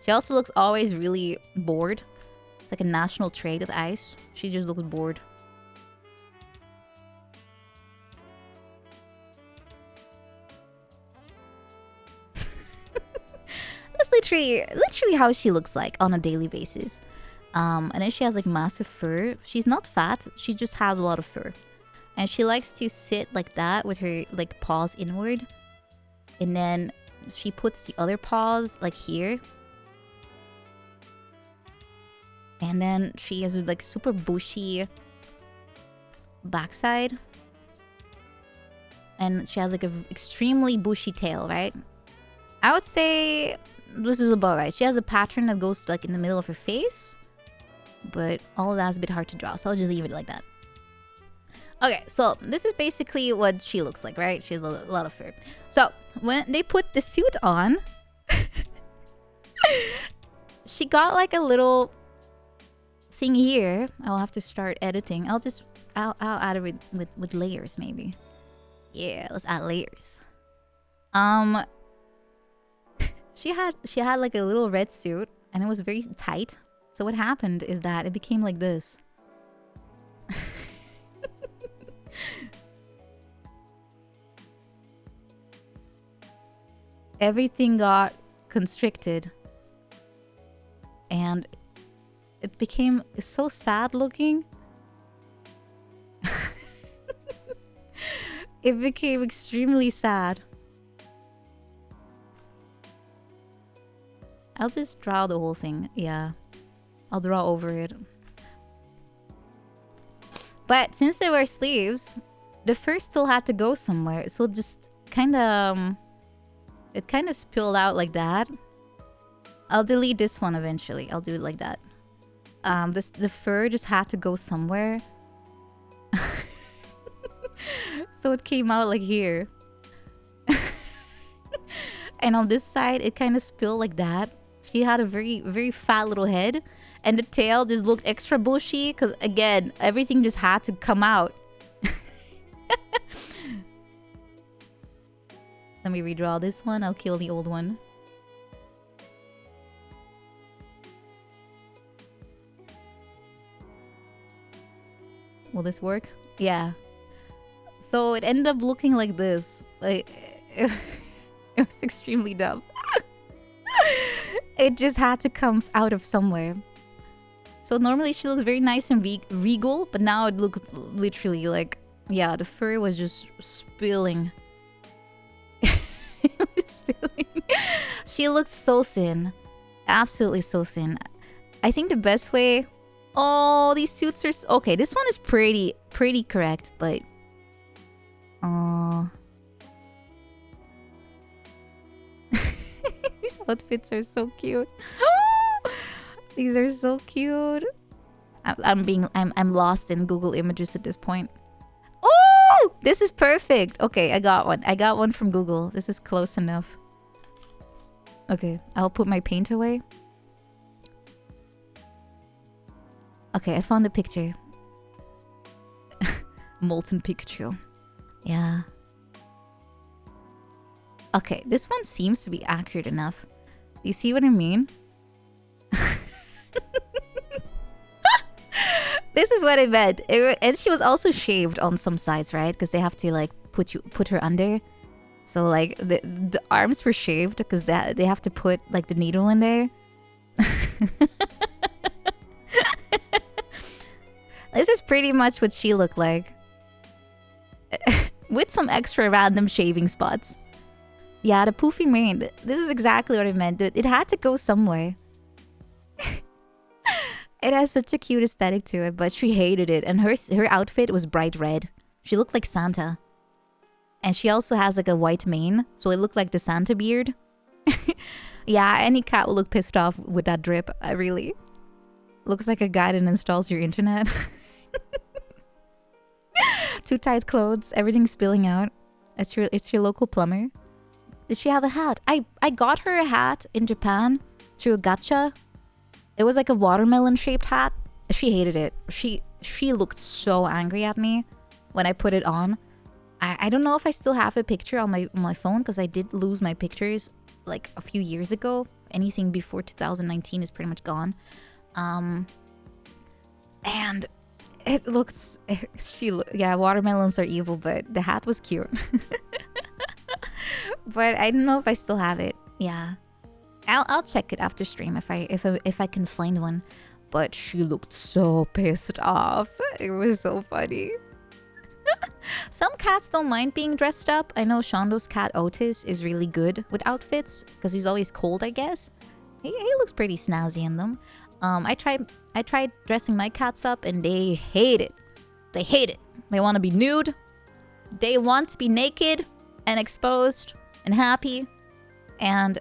She also looks always really bored. It's like a national trait of Ice. She just looks bored. That's literally how she looks like on a daily basis. And then she has like massive fur. She's not fat. She just has a lot of fur. And she likes to sit like that with her like paws inward. And then she puts the other paws like here. And then she has like super bushy backside. And she has like an extremely bushy tail, right? I would say this is about right. She has a pattern that goes like in the middle of her face. But all of that's a bit hard to draw, so I'll just leave it like that. Okay, so this is basically what she looks like, right? She has a lot of fur. So when they put the suit on, she got like a little thing here. I'll have to start editing. I'll add it with layers maybe. Yeah, let's add layers. She had like a little red suit, and it was very tight. So what happened is that it became like this. Everything got constricted. And it became so sad looking. it became extremely sad. I'll just draw the whole thing. Yeah. I'll draw over it. But since there were sleeves, the fur still had to go somewhere. So just kind of... it kind of spilled out like that. I'll delete this one eventually. I'll do it like that. The fur just had to go somewhere. So it came out like here. And on this side, it kind of spilled like that. She had a very, very fat little head. And the tail just looked extra bushy. Because again, everything just had to come out. Let me redraw this one. I'll kill the old one. Will this work? Yeah. So it ended up looking like this. Like, it was extremely dumb. It just had to come out of somewhere. So normally she looks very nice and regal, but now it looks literally like, yeah, the fur was just spilling. Spilling. She looked so thin. Absolutely so thin. I think the best way... Oh, these suits are... Okay, this one is pretty correct, but... These outfits are so cute. These are so cute. I'm lost in Google Images at this point. Oh, this is perfect. Okay, I got one. I got one from Google. This is close enough. Okay, I'll put my paint away. Okay, I found the picture. Molten Pikachu. Yeah. Okay, this one seems to be accurate enough. You see what I mean? This is what I meant. And she was also shaved on some sides, right? Because they have to like put her under. So like the arms were shaved because they have to put like the needle in there. This is pretty much what she looked like. With some extra random shaving spots. Yeah, the poofy mane. This is exactly what I meant. It had to go somewhere. It has such a cute aesthetic to it, but she hated it. And her outfit was bright red. She looked like Santa. And she also has like a white mane, so it looked like the Santa beard. Yeah, any cat will look pissed off with that drip. Really. Looks like a guy that installs your internet. Too tight clothes, everything spilling out. It's your local plumber. Did she have a hat? I got her a hat in Japan through a gacha. It was like a watermelon shaped hat. She hated it. She looked so angry at me when I put it on. I don't know if I still have a picture on my phone because I did lose my pictures like a few years ago. Anything before 2019 is pretty much gone. And it looks... Yeah, watermelons are evil, but the hat was cute. But I don't know if I still have it. Yeah. I'll check it after stream if I can find one. But she looked so pissed off. It was so funny. Some cats don't mind being dressed up. I know Shondo's cat Otis is really good with outfits because he's always cold, I guess. He looks pretty snazzy in them. I tried dressing my cats up and they hate it. They hate it. They want to be nude. They want to be naked and exposed and happy. And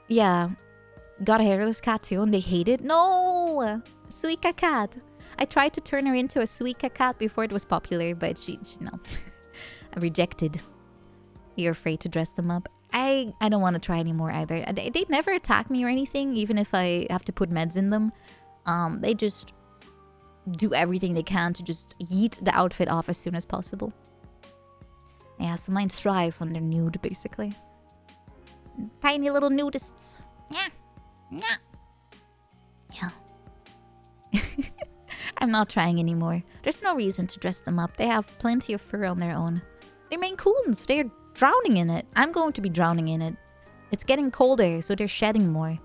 yeah, got a hairless cat too and they hate it. No! Suika cat. I tried to turn her into a Suika cat before it was popular, but she no. Rejected. You're afraid to dress them up. I don't want to try anymore either. They never attack me or anything, even if I have to put meds in them. They just do everything they can to just yeet the outfit off as soon as possible. Yeah, so mine thrive when they're nude, basically. Tiny little nudists. Yeah. Yeah. Yeah. I'm not trying anymore. There's no reason to dress them up. They have plenty of fur on their own. They're Maine Coons. They're drowning in it. I'm going to be drowning in it. It's getting colder, so they're shedding more.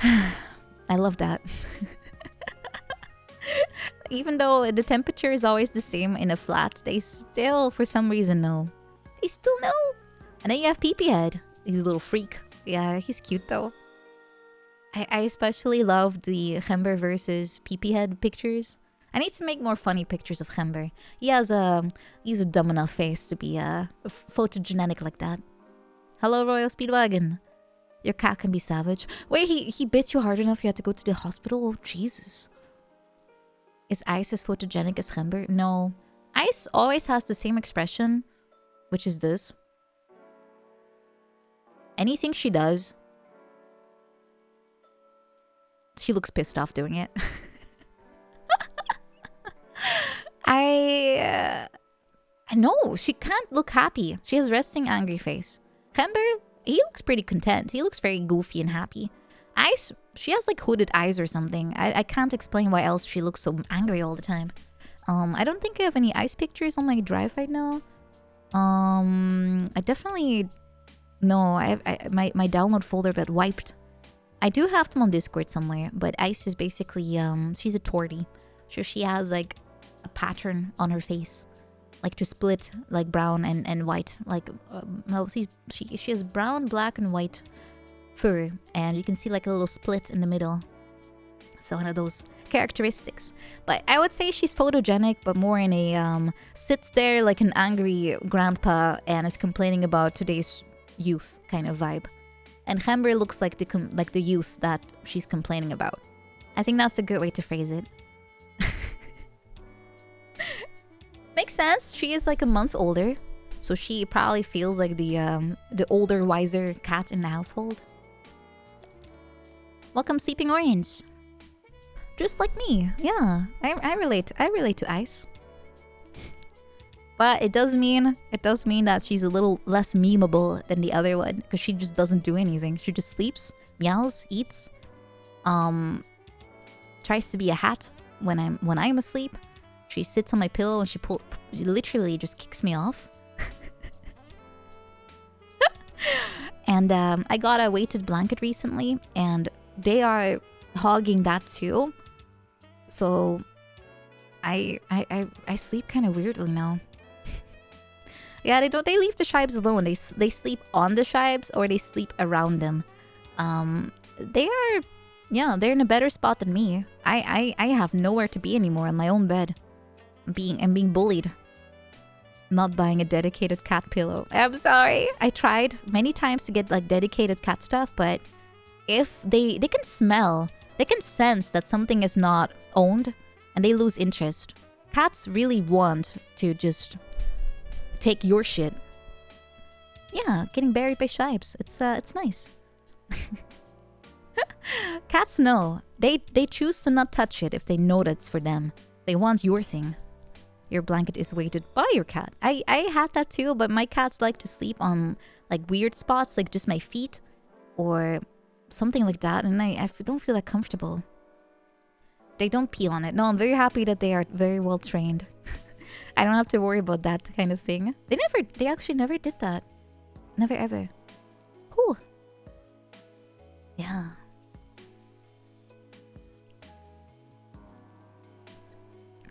I love that. Even though the temperature is always the same in a flat, they still, for some reason, know. They still know. And then you have Peepee Head. He's a little freak. Yeah, he's cute though. I especially love the Gember versus Peepee Head pictures. I need to make more funny pictures of Gember. He's a dumb enough face to be photogenic like that. Hello, Royal Speedwagon. Your cat can be savage. Wait, he bit you hard enough you had to go to the hospital? Oh, Jesus. Is Ice as photogenic as Gember? No. Ice always has the same expression, which is this. Anything she does, she looks pissed off doing it. I know, she can't look happy. She has resting angry face. Gember, he looks pretty content. He looks very goofy and happy. Ice, she has like hooded eyes or something. I can't explain why else she looks so angry all the time. I don't think I have any Ice pictures on my drive right now. I definitely... No, my download folder got wiped. I do have them on Discord somewhere, but Ice is basically, she's a tortie. So she has like a pattern on her face. Like to split like brown and white. Like, no, she has brown, black, and white fur. And you can see like a little split in the middle. So one of those characteristics. But I would say she's photogenic, but more in a, sits there like an angry grandpa and is complaining about today's youth kind of vibe. And Gember looks like the youth that she's complaining about. I think that's a good way to phrase it. Makes sense. She is like a month older, so she probably feels like the older, wiser cat in the household. Welcome, Sleeping Orange. Just like me, yeah. I relate to Ice. But it does mean that she's a little less memeable than the other one, because she just doesn't do anything. She just sleeps, meows, eats, tries to be a hat when I'm asleep. She sits on my pillow and she literally just kicks me off. And I got a weighted blanket recently, and they are hogging that too. So I sleep kind of weirdly now. Yeah, they leave the shibes alone. They sleep on the shibes or they sleep around them. They're in a better spot than me. I have nowhere to be anymore on my own bed. I'm being bullied. Not buying a dedicated cat pillow. I'm sorry. I tried many times to get like dedicated cat stuff, but if they can smell, they can sense that something is not owned and they lose interest. Cats really want to just take your shit. Yeah, getting buried by shibes. It's nice. Cats know. They choose to not touch it if they know that's for them. They want your thing. Your blanket is weighted by your cat. I had that too, but my cats like to sleep on like weird spots, like just my feet or something like that, and I don't feel that comfortable. They don't pee on it. No, I'm very happy that they are very well trained. I don't have to worry about that kind of thing. They actually never did that. Never ever. Cool. Yeah.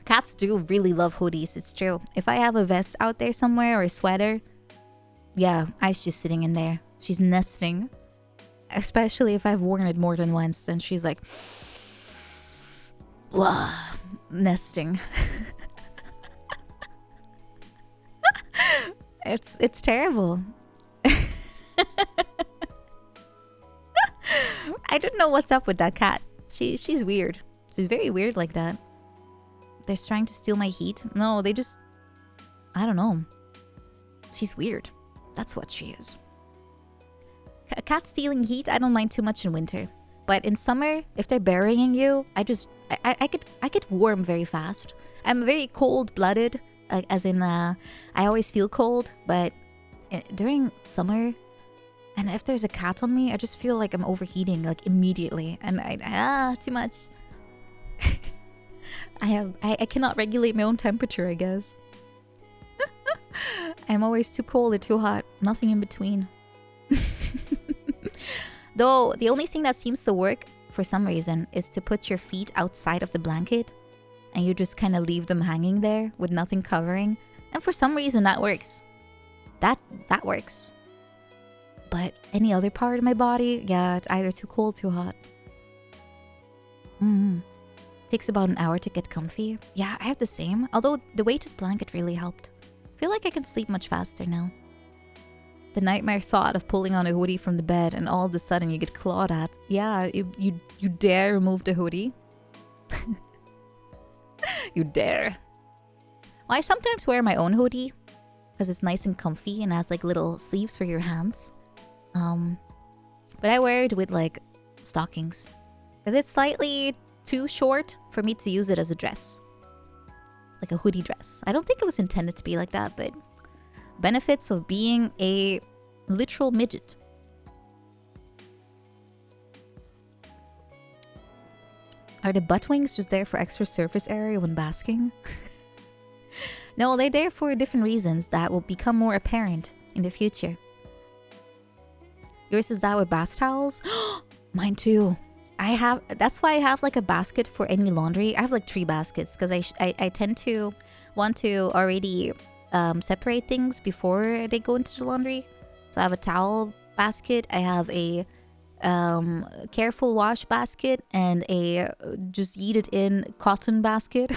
Cats do really love hoodies, it's true. If I have a vest out there somewhere or a sweater, yeah, I's just sitting in there. She's nesting. Especially if I've worn it more than once, and she's like, wah, nesting. It's terrible. I don't know what's up with that cat. She's weird. She's very weird like that. They're trying to steal my heat. No, they just... I don't know. She's weird. That's what she is. A cat stealing heat, I don't mind too much in winter. But in summer, if they're burying you, I get warm very fast. I'm very cold-blooded. As in, I always feel cold. But during summer, and if there's a cat on me, I just feel like I'm overheating, like, immediately. And too much. I cannot regulate my own temperature, I guess. I'm always too cold or too hot. Nothing in between. Though, the only thing that seems to work, for some reason, is to put your feet outside of the blanket. and you just kind of leave them hanging there with nothing covering. And for some reason that works. That works. But any other part of my body, yeah, it's either too cold, too hot. Takes about an hour to get comfy. Yeah, I have the same. Although the weighted blanket really helped. Feel like I can sleep much faster now. The nightmare thought of pulling on a hoodie from the bed and all of a sudden you get clawed at. Yeah, you dare remove the hoodie? You dare. Well, I sometimes wear my own hoodie because it's nice and comfy and has like little sleeves for your hands. But I wear it with like stockings because it's slightly too short for me to use it as a dress. Like a hoodie dress. I don't think it was intended to be like that, but benefits of being a literal midget. Are the butt wings just there for extra surface area when basking? No, they're there for different reasons that will become more apparent in the future. Yours is that with bath towels? Mine too. That's why I have like a basket for any laundry. I have like 3 baskets because I tend to want to already separate things before they go into the laundry. So I have a towel basket, I have a careful wash basket, and a just eat it in cotton basket.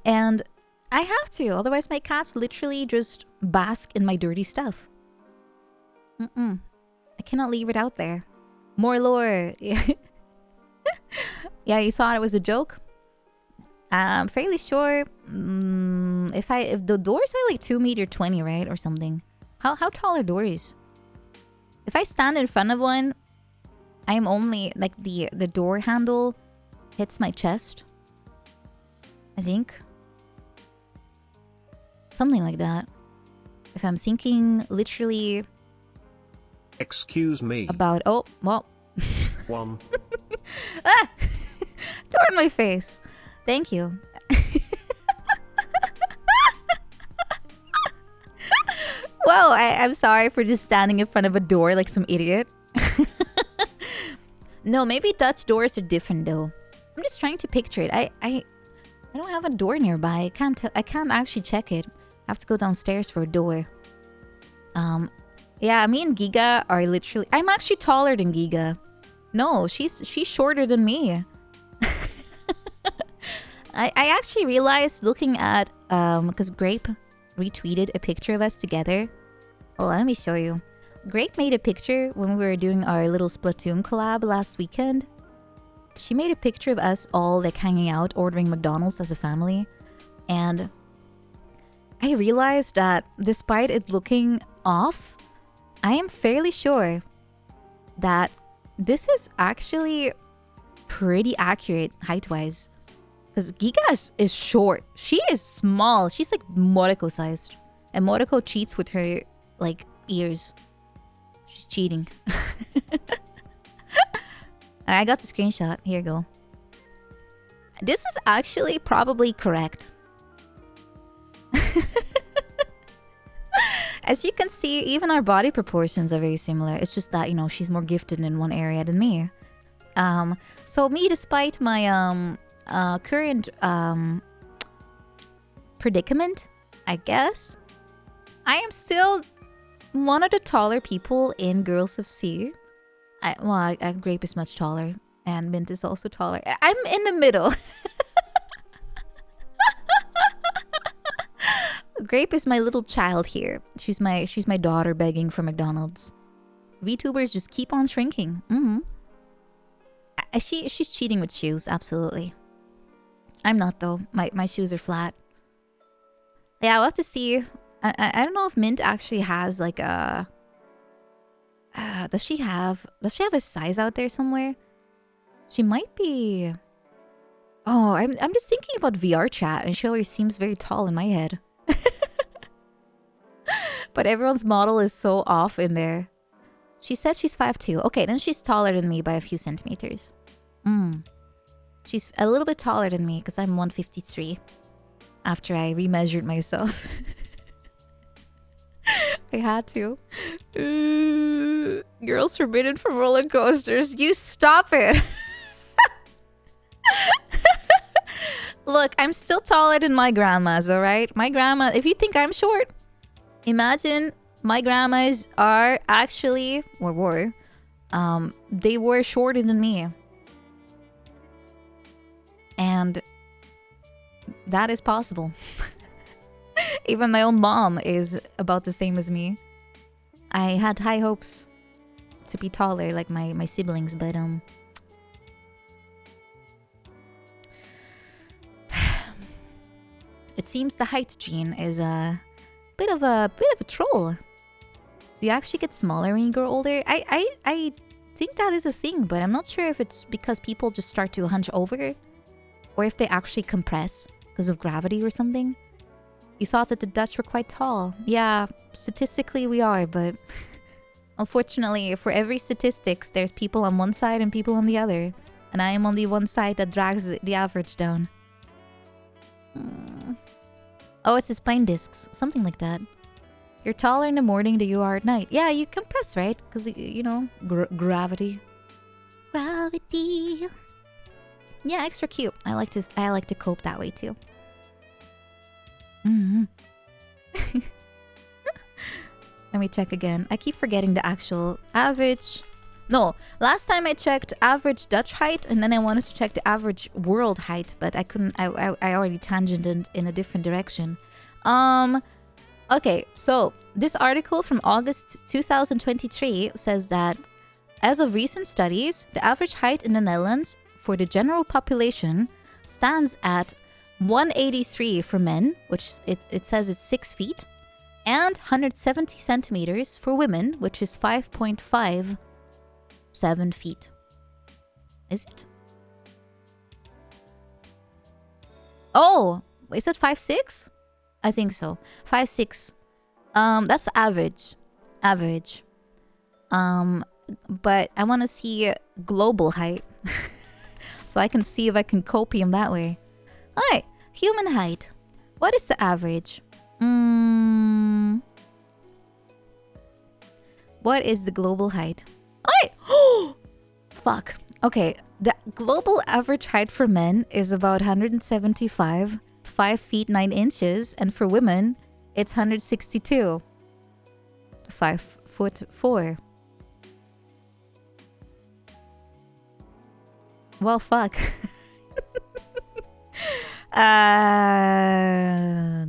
And I have to, otherwise my cats literally just bask in my dirty stuff. I cannot leave it out there. More lore. Yeah, you thought it was a joke? I'm fairly sure if the doors are like 2.20 meters, right? Or something. How tall are doors? If I stand in front of one, I'm only like the door handle hits my chest. I think. Something like that. If I'm thinking literally Excuse me. about oh well 1. ah! Door in my face. Thank you. Well, I'm sorry for just standing in front of a door like some idiot. No, maybe Dutch doors are different though. I'm just trying to picture it. I don't have a door nearby. I can't actually check it. I have to go downstairs for a door. Yeah, me and Giga are literally... I'm actually taller than Giga. No, she's shorter than me. I actually realized looking at... because Grape retweeted a picture of us together. Oh, let me show you. Grape made a picture when we were doing our little Splatoon collab last weekend. She made a picture of us all like hanging out, ordering McDonald's as a family. And I realized that despite it looking off, I am fairly sure that this is actually pretty accurate height-wise. Because Giga is short. She is small. She's like Moriko sized. And Moriko cheats with her like ears. She's cheating. I got the screenshot. Here you go. This is actually probably correct. As you can see, even our body proportions are very similar. It's just that, you know, she's more gifted in one area than me. So me, despite my current predicament, I guess, I am still one of the taller people in Girls of Sea. Grape is much taller, and Mint is also taller. I'm in the middle. Grape is my little child here. She's my daughter begging for McDonald's. VTubers just keep on shrinking. She's cheating with shoes, absolutely. I'm not though. My shoes are flat. Yeah, I'll have to see. I don't know if Mint actually has like a... does she have a size out there somewhere? She might be... Oh, I'm just thinking about VR chat and she always seems very tall in my head. But everyone's model is so off in there. She said she's 5'2". Okay, then she's taller than me by a few centimeters. She's a little bit taller than me because I'm 153 after I remeasured myself. I had to. Girls forbidden from roller coasters. You stop it. Look, I'm still taller than my grandmas, alright? My grandma, if you think I'm short, imagine my grandmas are actually, or were, they were shorter than me. And that is possible. Even my own mom is about the same as me. I had high hopes to be taller like my siblings, but it seems the height gene is a bit of a troll. Do you actually get smaller when you grow older? I think that is a thing, but I'm not sure if it's because people just start to hunch over or if they actually compress because of gravity or something. You thought that the Dutch were quite tall. Yeah, statistically we are, but unfortunately for every statistics, there's people on one side and people on the other. And I am on the one side that drags the average down. Oh, it's the spine discs. Something like that. You're taller in the morning than you are at night. Yeah, you compress, right? Because, you know, gravity. Gravity. Yeah, extra cute. I like to cope that way too. Let me check again. I keep forgetting the actual average. No, last time I checked average Dutch height, and then I wanted to check the average world height, but I couldn't. I already tangented in a different direction. Okay, so this article from August 2023 says that as of recent studies, the average height in the Netherlands for the general population stands at 183 for men, which it says it's 6 feet, and 170 centimeters for women, which is 5.57 feet. Is it? Oh, is it 5'6"? I think so. 5'6". That's average. Average. But I want to see global height. So I can see if I can copy him that way. Alright, human height. What is the average? What is the global height? Alright! Fuck. Okay, the global average height for men is about 175, 5 feet 9 inches, and for women, it's 162, 5'4". Well, fuck. Yeah.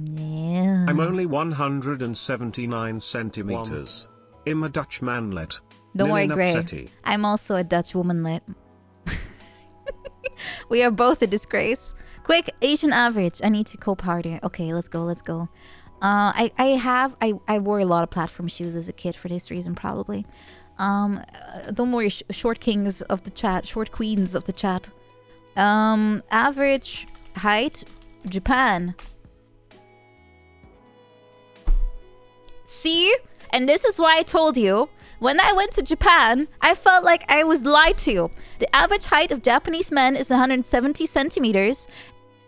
I'm only 179 centimeters. I'm a Dutch manlet. Don't worry, Gray. I'm also a Dutch womanlet. We are both a disgrace. Quick, Asian average. I need to cope harder. Okay, let's go. I wore a lot of platform shoes as a kid for this reason, probably. Don't worry, short kings of the chat, short queens of the chat. Average height, Japan. See? And this is why I told you, when I went to Japan, I felt like I was lied to. The average height of Japanese men is 170 centimeters,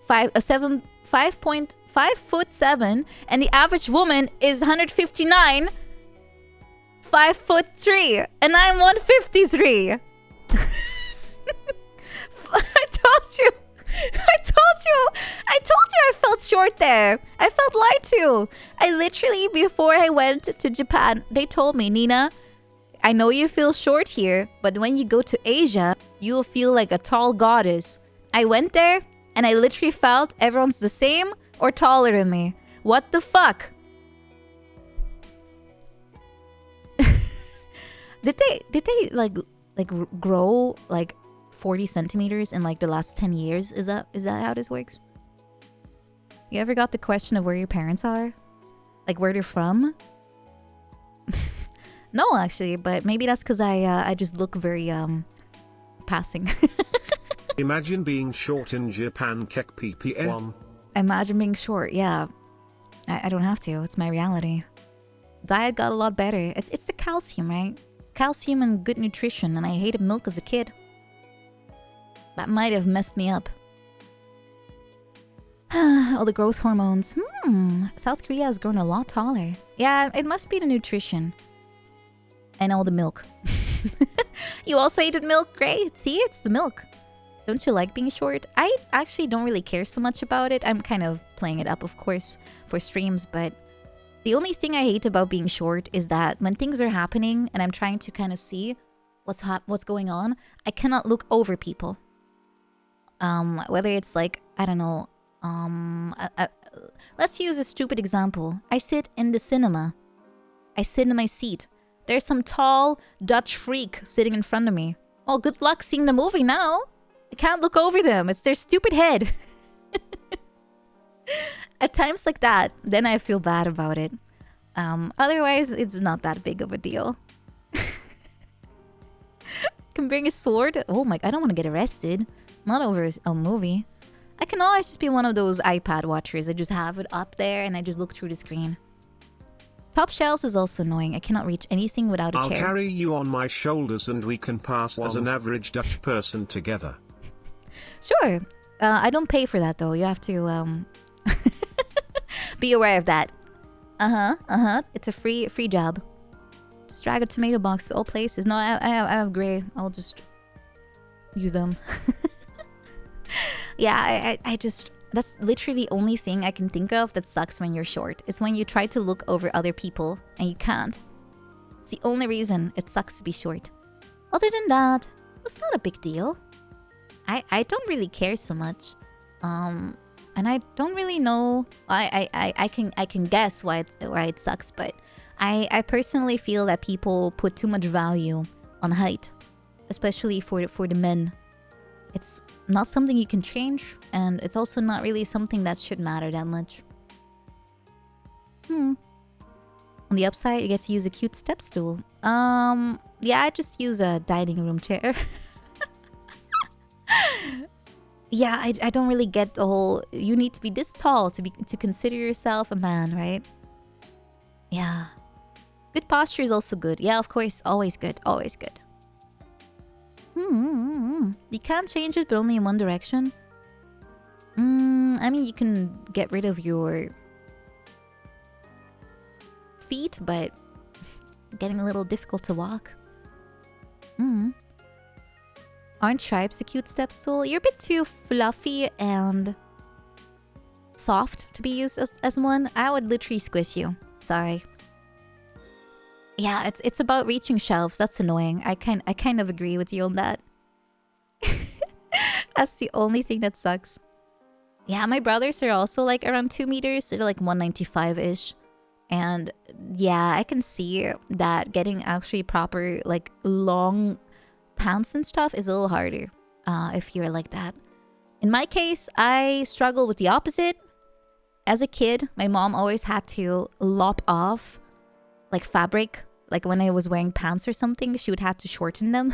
5.5'7", and the average woman is 159, 5'3", and I'm 153. I told you I felt short there. I felt lied to. I literally, before I went to Japan, they told me, Nina, I know you feel short here, but when you go to Asia, you'll feel like a tall goddess. I went there and I literally felt everyone's the same or taller than me. What the fuck? Did they like grow like 40 centimeters in like the last 10 years? Is that how this works? You ever got the question of where your parents are? Like where they're from? No, actually, but maybe that's because I just look very passing. Imagine being short in Japan, kek ppm. Imagine being short, yeah. I don't have to, it's my reality. Diet got a lot better. It's the calcium, right? Calcium and good nutrition, and I hated milk as a kid. That might have messed me up. All the growth hormones. South Korea has grown a lot taller. Yeah, it must be the nutrition. And all the milk. You also hated milk, Gray? See, it's the milk. Don't you like being short? I actually don't really care so much about it. I'm kind of playing it up, of course, for streams, but the only thing I hate about being short is that when things are happening and I'm trying to kind of see what's going on, I cannot look over people. Whether it's like, I don't know, let's use a stupid example. I sit in the cinema. I sit in my seat. There's some tall Dutch freak sitting in front of me. Well, good luck seeing the movie now. I can't look over them. It's their stupid head. At times like that, then I feel bad about it. Otherwise, it's not that big of a deal. Can bring a sword? Oh my, I don't want to get arrested. Not over a movie. I can always just be one of those iPad watchers. I just have it up there and I just look through the screen. Top shelves is also annoying. I cannot reach anything without a I'll chair. carry you on my shoulders and we can pass as an average Dutch person together. Sure. I don't pay for that though. You have to be aware of that. It's a free job. Just drag a tomato box to all places. No, I have gray. I'll just use them. Yeah, I just... That's literally the only thing I can think of that sucks when you're short. It's when you try to look over other people and you can't. It's the only reason it sucks to be short. Other than that, it's not a big deal. I don't really care so much. And I don't really know... I can guess why it sucks, but I personally feel that people put too much value on height. Especially for the men. It's not something you can change, and it's also not really something that should matter that much. On the upside, you get to use a cute step stool. Yeah, I just use a dining room chair. Yeah, I don't really get the whole... You need to be this tall to consider yourself a man, right? Yeah. Good posture is also good. Yeah, of course, always good, always good. You can't change it, but only in one direction. I mean, you can get rid of your feet, but getting a little difficult to walk. Aren't stripes a cute step stool? You're a bit too fluffy and soft to be used as one. I would literally squish you. Sorry. Yeah, it's about reaching shelves. That's annoying. I kind of agree with you on that. That's the only thing that sucks. Yeah, my brothers are also like around 2 meters. So they're like 195-ish. And yeah, I can see that getting actually proper like long pants and stuff is a little harder if you're like that. In my case, I struggle with the opposite. As a kid, my mom always had to lop off like fabric. Like when I was wearing pants or something, she would have to shorten them.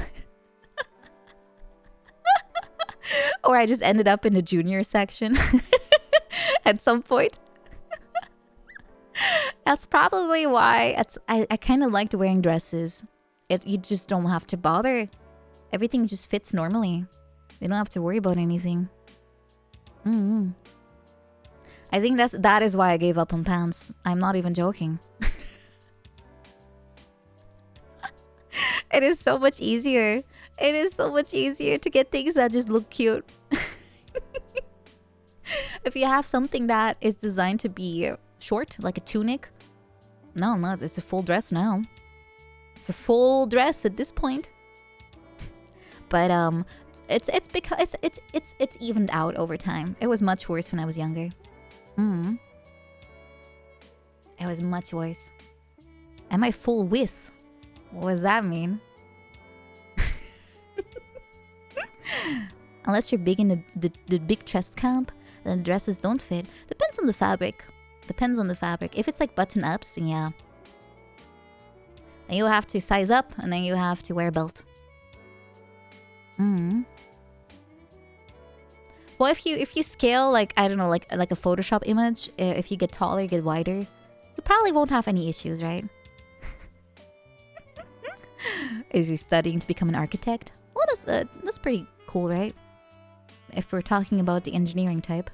Or I just ended up in the junior section at some point. That's probably why I kind of liked wearing dresses. You just don't have to bother. Everything just fits normally. You don't have to worry about anything. I think that is why I gave up on pants. I'm not even joking. It is so much easier. It is so much easier to get things that just look cute. If you have something that is designed to be short, like a tunic. No, it's a full dress now. It's a full dress at this point. But it's because it's evened out over time. It was much worse when I was younger. It was much worse. Am I full width? What does that mean? Unless you're big in the big chest camp, then dresses don't fit. Depends on the fabric. Depends on the fabric. If it's like button-ups, then yeah. Then you have to size up, and then you have to wear a belt. Well, if you scale like, I don't know, like a Photoshop image, if you get taller, you get wider, you probably won't have any issues, right? Is he studying to become an architect? Well, that's pretty cool, right? If we're talking about the engineering type.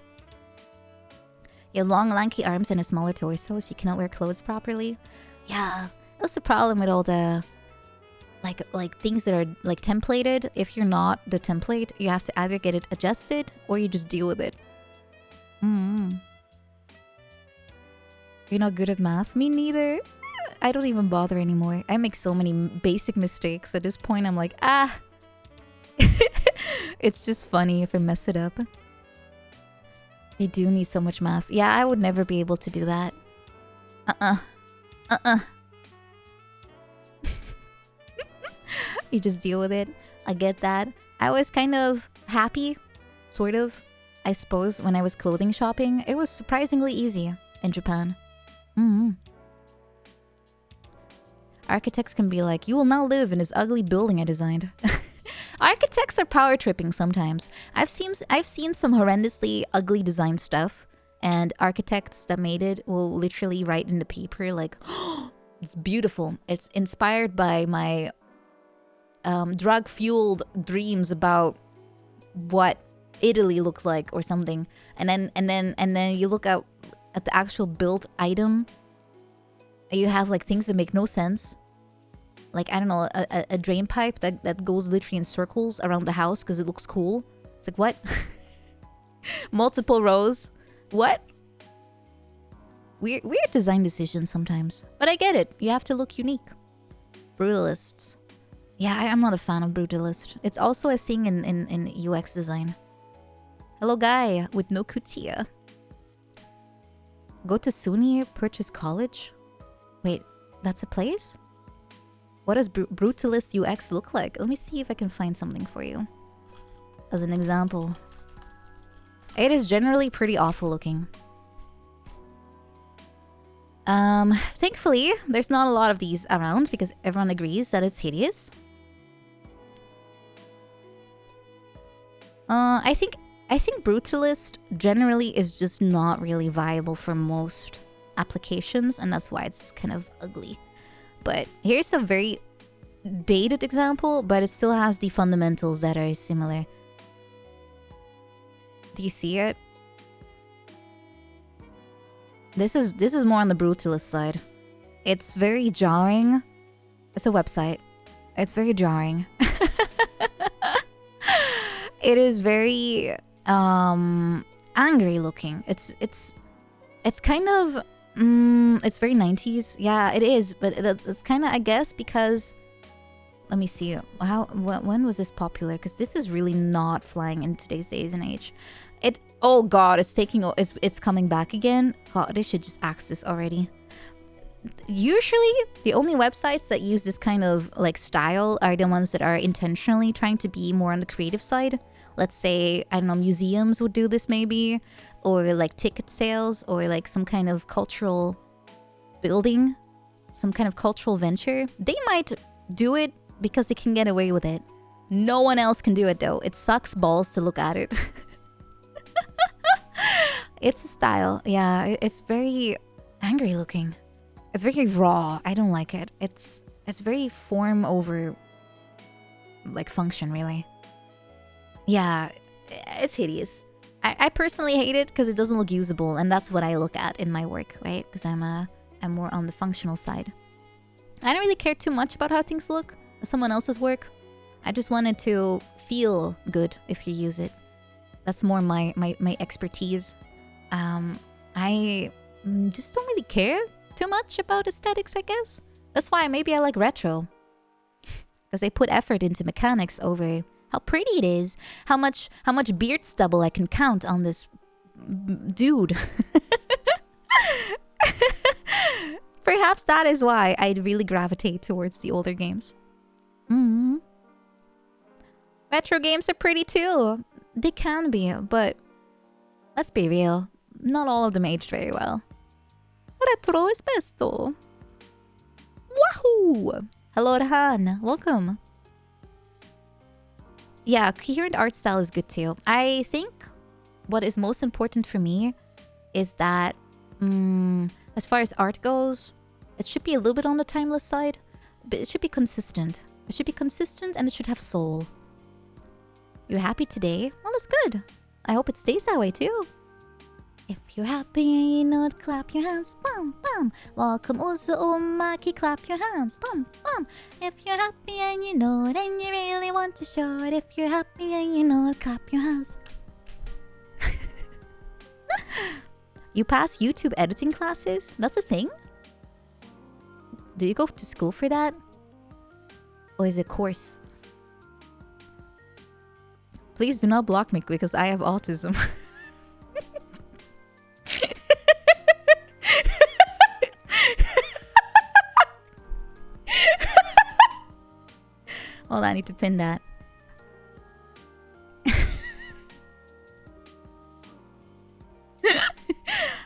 You have long, lanky arms and a smaller torso, so you cannot wear clothes properly. Yeah, that's the problem with all the like things that are like templated. If you're not the template, you have to either get it adjusted or you just deal with it. You're not good at math? Me neither. I don't even bother anymore. I make so many basic mistakes. At this point, I'm like, ah. It's just funny if I mess it up. They do need so much math. Yeah, I would never be able to do that. You just deal with it. I get that. I was kind of happy, sort of, I suppose, when I was clothing shopping. It was surprisingly easy in Japan. Architects can be like, you will now live in this ugly building I designed. Architects are power tripping sometimes. I've seen some horrendously ugly design stuff, and architects that made it will literally write in the paper like, oh, it's beautiful. It's inspired by my drug-fueled dreams about what Italy looked like or something. And then you look at the actual built item. You have like things that make no sense. Like, I don't know, a drain pipe that goes literally in circles around the house because it looks cool. It's like, what? Multiple rows. What? Weird design decisions sometimes. But I get it. You have to look unique. Brutalists. Yeah, I'm not a fan of brutalist. It's also a thing in UX design. Hello, guy with no kutia. Go to SUNY, purchase college? Wait, that's a place? What does brutalist UX look like? Let me see if I can find something for you. As an example. It is generally pretty awful looking. Thankfully, there's not a lot of these around because everyone agrees that it's hideous. I think brutalist generally is just not really viable for most applications, and that's why it's kind of ugly. But here's a very dated example, but it still has the fundamentals that are similar. Do you see it? This is more on the brutalist side. It's very jarring. It's a website. It's very jarring. It is very angry looking. It's kind of it's very 90s. Yeah, it is, but it's kind of, I guess, because let me see when was this popular, because this is really not flying in today's days and age. Oh god, it's coming back again. God, they should just axe this already. Usually the only websites that use this kind of like style are the ones that are intentionally trying to be more on the creative side. Let's say, I don't know, museums would do this maybe, or like ticket sales, or like some kind of cultural building, some kind of cultural venture. They might do it because they can get away with it. No one else can do it though. It sucks balls to look at it. It's a style. Yeah, it's very angry looking. It's very raw. I don't like it. It's very form over like function, really. Yeah, it's hideous. I personally hate it because it doesn't look usable, and that's what I look at in my work, right? Because I'm more on the functional side. I don't really care too much about how things look, someone else's work. I just want it to feel good if you use it. That's more my expertise. I just don't really care too much about aesthetics, I guess. That's why maybe I like retro. Because they put effort into mechanics over how pretty it is, how much beard stubble I can count on this dude. Perhaps that is why I really gravitate towards the older games. Retro games are pretty too. They can be, but let's be real. Not all of them aged very well. Retro is besto. Wahoo! Hello, Rahan. Welcome. Yeah, coherent art style is good too. I think what is most important for me is that, as far as art goes, it should be a little bit on the timeless side, but it should be consistent. It should be consistent and it should have soul. You happy today? Well, that's good. I hope it stays that way too. If you're happy and you know it, clap your hands. Bum, bum. Welcome also, Omaki, clap your hands. Bum, bum. If you're happy and you know it and you really want to show it. If you're happy and you know it, clap your hands. You pass YouTube editing classes? That's a thing? Do you go to school for that? Or is it a course? Please do not block me because I have autism. Hold on, I need to pin that.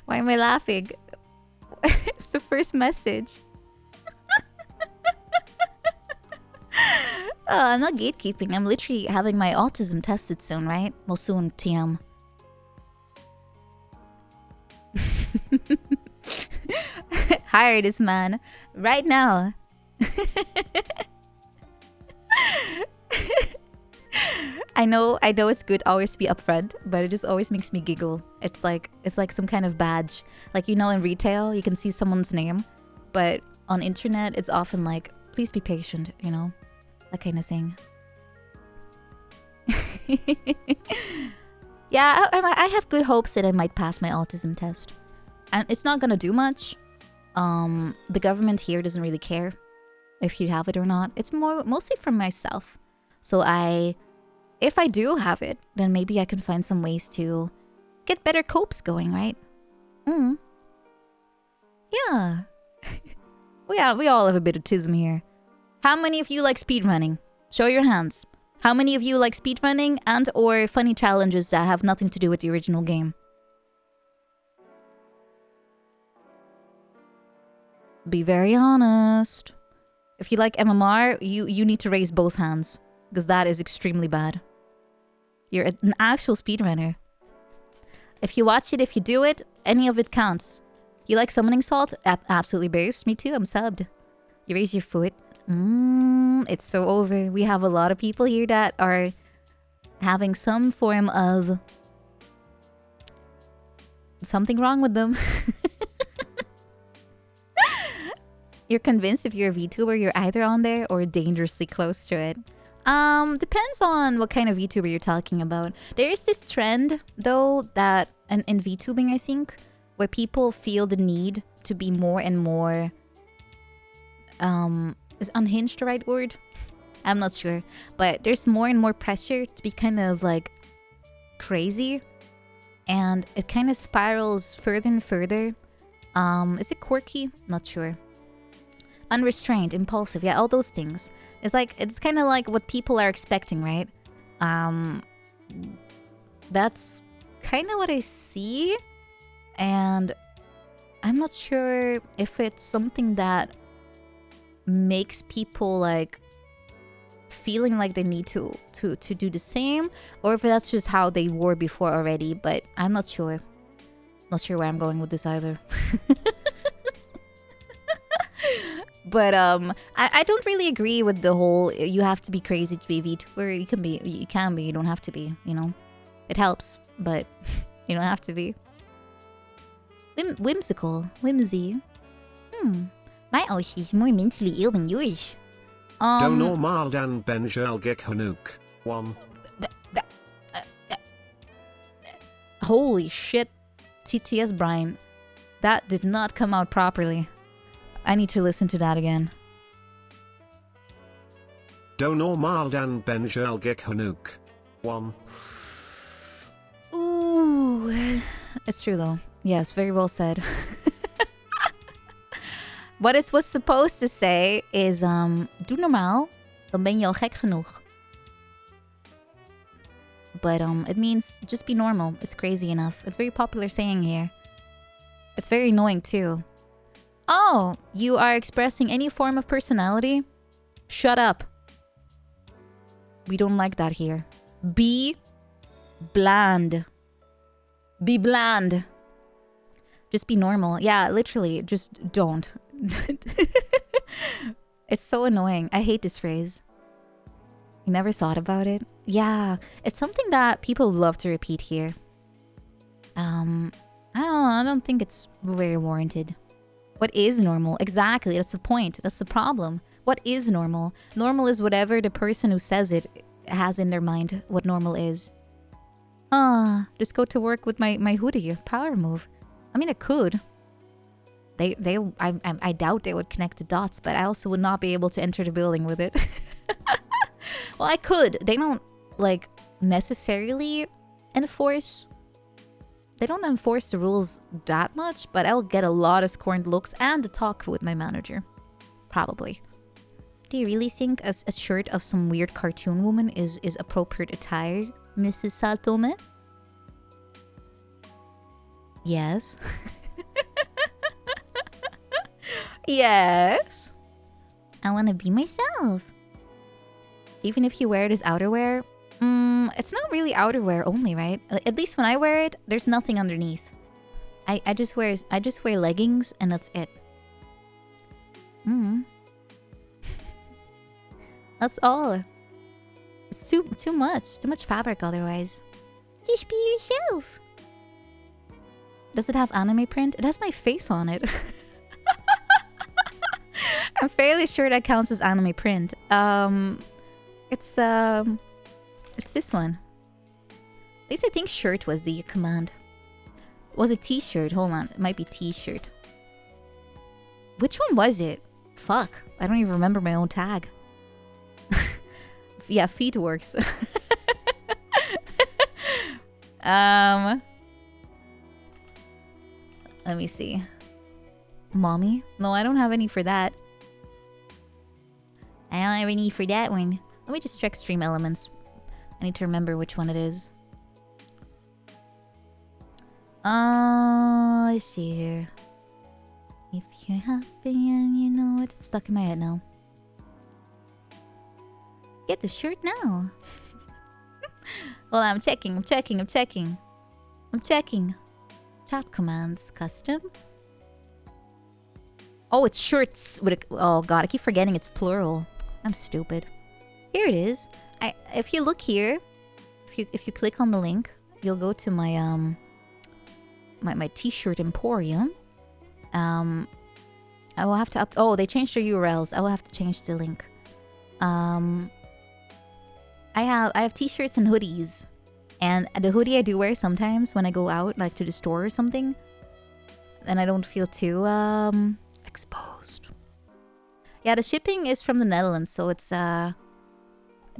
Why am I laughing? It's the first message. I'm not gatekeeping. I'm literally having my autism tested soon, right? Well, soon, TM. Hire this man right now. I know it's good always to be upfront, but it just always makes me giggle. It's like some kind of badge. Like, you know, in retail, you can see someone's name, but on internet, it's often like, please be patient, you know? That kind of thing. Yeah, I have good hopes that I might pass my autism test. And it's not gonna do much. The government here doesn't really care if you have it or not. It's mostly for myself. So if I do have it, then maybe I can find some ways to get better copes going, right? Yeah. We all have a bit of tism here. How many of you like speedrunning? Show your hands. How many of you like speedrunning and or funny challenges that have nothing to do with the original game? Be very honest. If you like MMR, you need to raise both hands, because that is extremely bad. You're an actual speedrunner. If you watch it, if you do it, any of it counts. You like summoning salt? Absolutely based. Me too, I'm subbed. You raise your foot. It's so over. We have a lot of people here that are having some form of something wrong with them. You're convinced if you're a VTuber, you're either on there or dangerously close to it. Depends on what kind of VTuber you're talking about. There is this trend, though, that in VTubing, I think, where people feel the need to be more and more... is unhinged the right word? I'm not sure. But there's more and more pressure to be kind of, like, crazy. And it kind of spirals further and further. Is it quirky? Not sure. Unrestrained, impulsive, yeah, all those things. It's kind of like what people are expecting, right? That's kind of what I see, and I'm not sure if it's something that makes people like feeling like they need to do the same, or if that's just how they were before already. But I'm not sure. Not sure where I'm going with this either. But I don't really agree with the whole you have to be crazy to be a VTuber. You can be, you don't have to be, you know. It helps, but you don't have to be. Whimsical. Whimsy. My Oshi is more mentally ill than yours. Don't normal dan Benjel Gek Hanuk. 1. Holy shit. TTS Brian. That did not come out properly. I need to listen to that again. Don't normal dan Benjel Gek Hanuk. 1. Ooh. It's true though. Yes, very well said. What it was supposed to say is, doe normaal, dan ben je al gek genoeg. But it means just be normal. It's crazy enough. It's a very popular saying here. It's very annoying too. Oh, you are expressing any form of personality? Shut up. We don't like that here. Be bland. Be bland. Just be normal. Yeah, literally, just don't. It's so annoying. I hate this phrase. You never thought about it? Yeah, it's something that people love to repeat here. I don't think it's very warranted. What is normal? Exactly, that's the point. That's the problem. What is normal? Normal is whatever the person who says it has in their mind what normal is. Just go to work with my hoodie. Power move. I mean, I could. I doubt they would connect the dots, but I also would not be able to enter the building with it. Well, I could. They don't, like, necessarily enforce... They don't enforce the rules that much, but I'll get a lot of scorned looks and a talk with my manager. Probably. Do you really think a shirt of some weird cartoon woman is appropriate attire, Mrs. Saotome? Yes. Yes. I want to be myself. Even if you wear it as outerwear, it's not really outerwear only, right? At least when I wear it, there's nothing underneath. I just wear leggings and that's it. That's all. It's too much fabric otherwise. Just be yourself. Does it have anime print? It has my face on it. I'm fairly sure that counts as anime print. It's this one. At least I think shirt was the command. Was it t-shirt? Hold on, it might be t-shirt. Which one was it? Fuck, I don't even remember my own tag. Yeah, feet works. Let me see. Mommy? No, I don't have any for that. I don't have any for that one. Let me just check stream elements. I need to remember which one it is. Let's see here. If you're happy and you know it. It's stuck in my head now. Get the shirt now. Well, I'm checking. Chat commands. Custom. Oh, it's shirts. Oh god, I keep forgetting it's plural. I'm stupid. Here it is. If you look here, if you click on the link, you'll go to my my t-shirt emporium. I will have to oh, they changed their URLs. I will have to change the link. I have t-shirts and hoodies. And the hoodie I do wear sometimes when I go out, like to the store or something. And I don't feel too exposed. Yeah, the shipping is from the Netherlands, so it's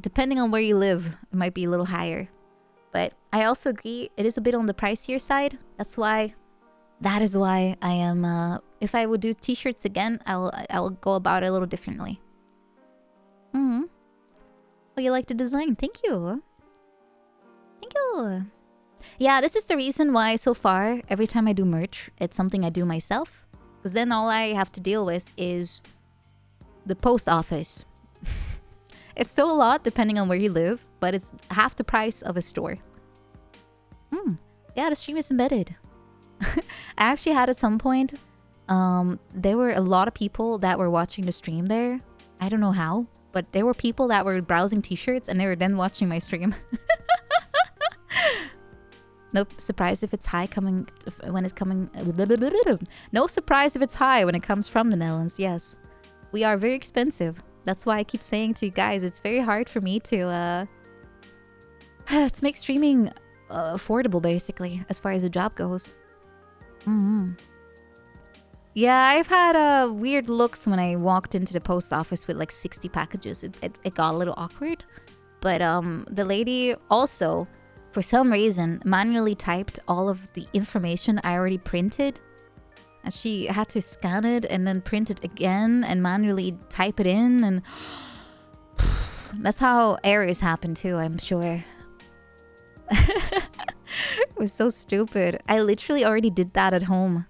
depending on where you live, it might be a little higher. But I also agree it is a bit on the pricier side. That is why I am if I would do t-shirts again, I will go about it a little differently. Oh, you like the design? Thank you. Thank you. Yeah, this is the reason why so far every time I do merch, it's something I do myself. Because then all I have to deal with is the post office. It's still a lot depending on where you live, but it's half the price of a store. Yeah, the stream is embedded. I actually had at some point, there were a lot of people that were watching the stream there. I don't know how, but there were people that were browsing t-shirts and they were then watching my stream. Nope, surprise if it's high coming when it's coming. No surprise if it's high when it comes from the Netherlands. Yes, we are very expensive. That's why I keep saying to you guys, it's very hard for me to make streaming affordable, basically, as far as the job goes. Yeah, I've had weird looks when I walked into the post office with like 60 packages. It got a little awkward, but the lady also, for some reason, manually typed all of the information I already printed. And she had to scan it and then print it again and manually type it in. And that's how errors happen too, I'm sure. It was so stupid. I literally already did that at home.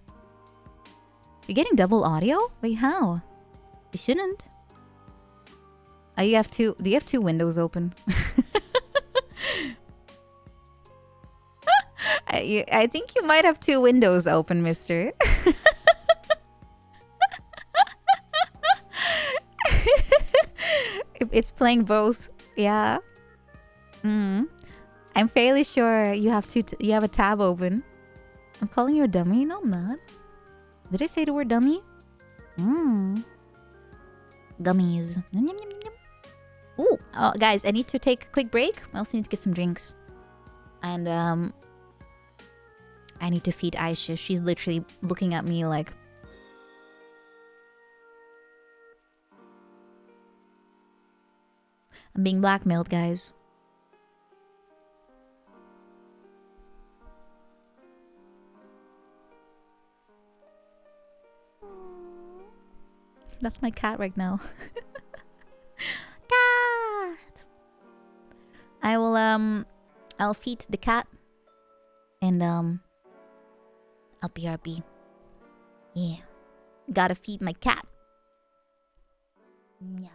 You're getting double audio? Wait, how? You shouldn't. Do you have two windows open? I think you might have two windows open, mister. It's playing both. Yeah. I'm fairly sure you have a tab open. I'm calling you a dummy? No, I'm not. Did I say the word dummy? Mmm. Gummies. Yum, yum, yum, yum. Ooh, guys, I need to take a quick break. I also need to get some drinks. And, I need to feed Aisha. She's literally looking at me like... I'm being blackmailed, guys. That's my cat right now. Cat! I will, I'll feed the cat. And, I'll BRB. Yeah. Gotta feed my cat. Yeah.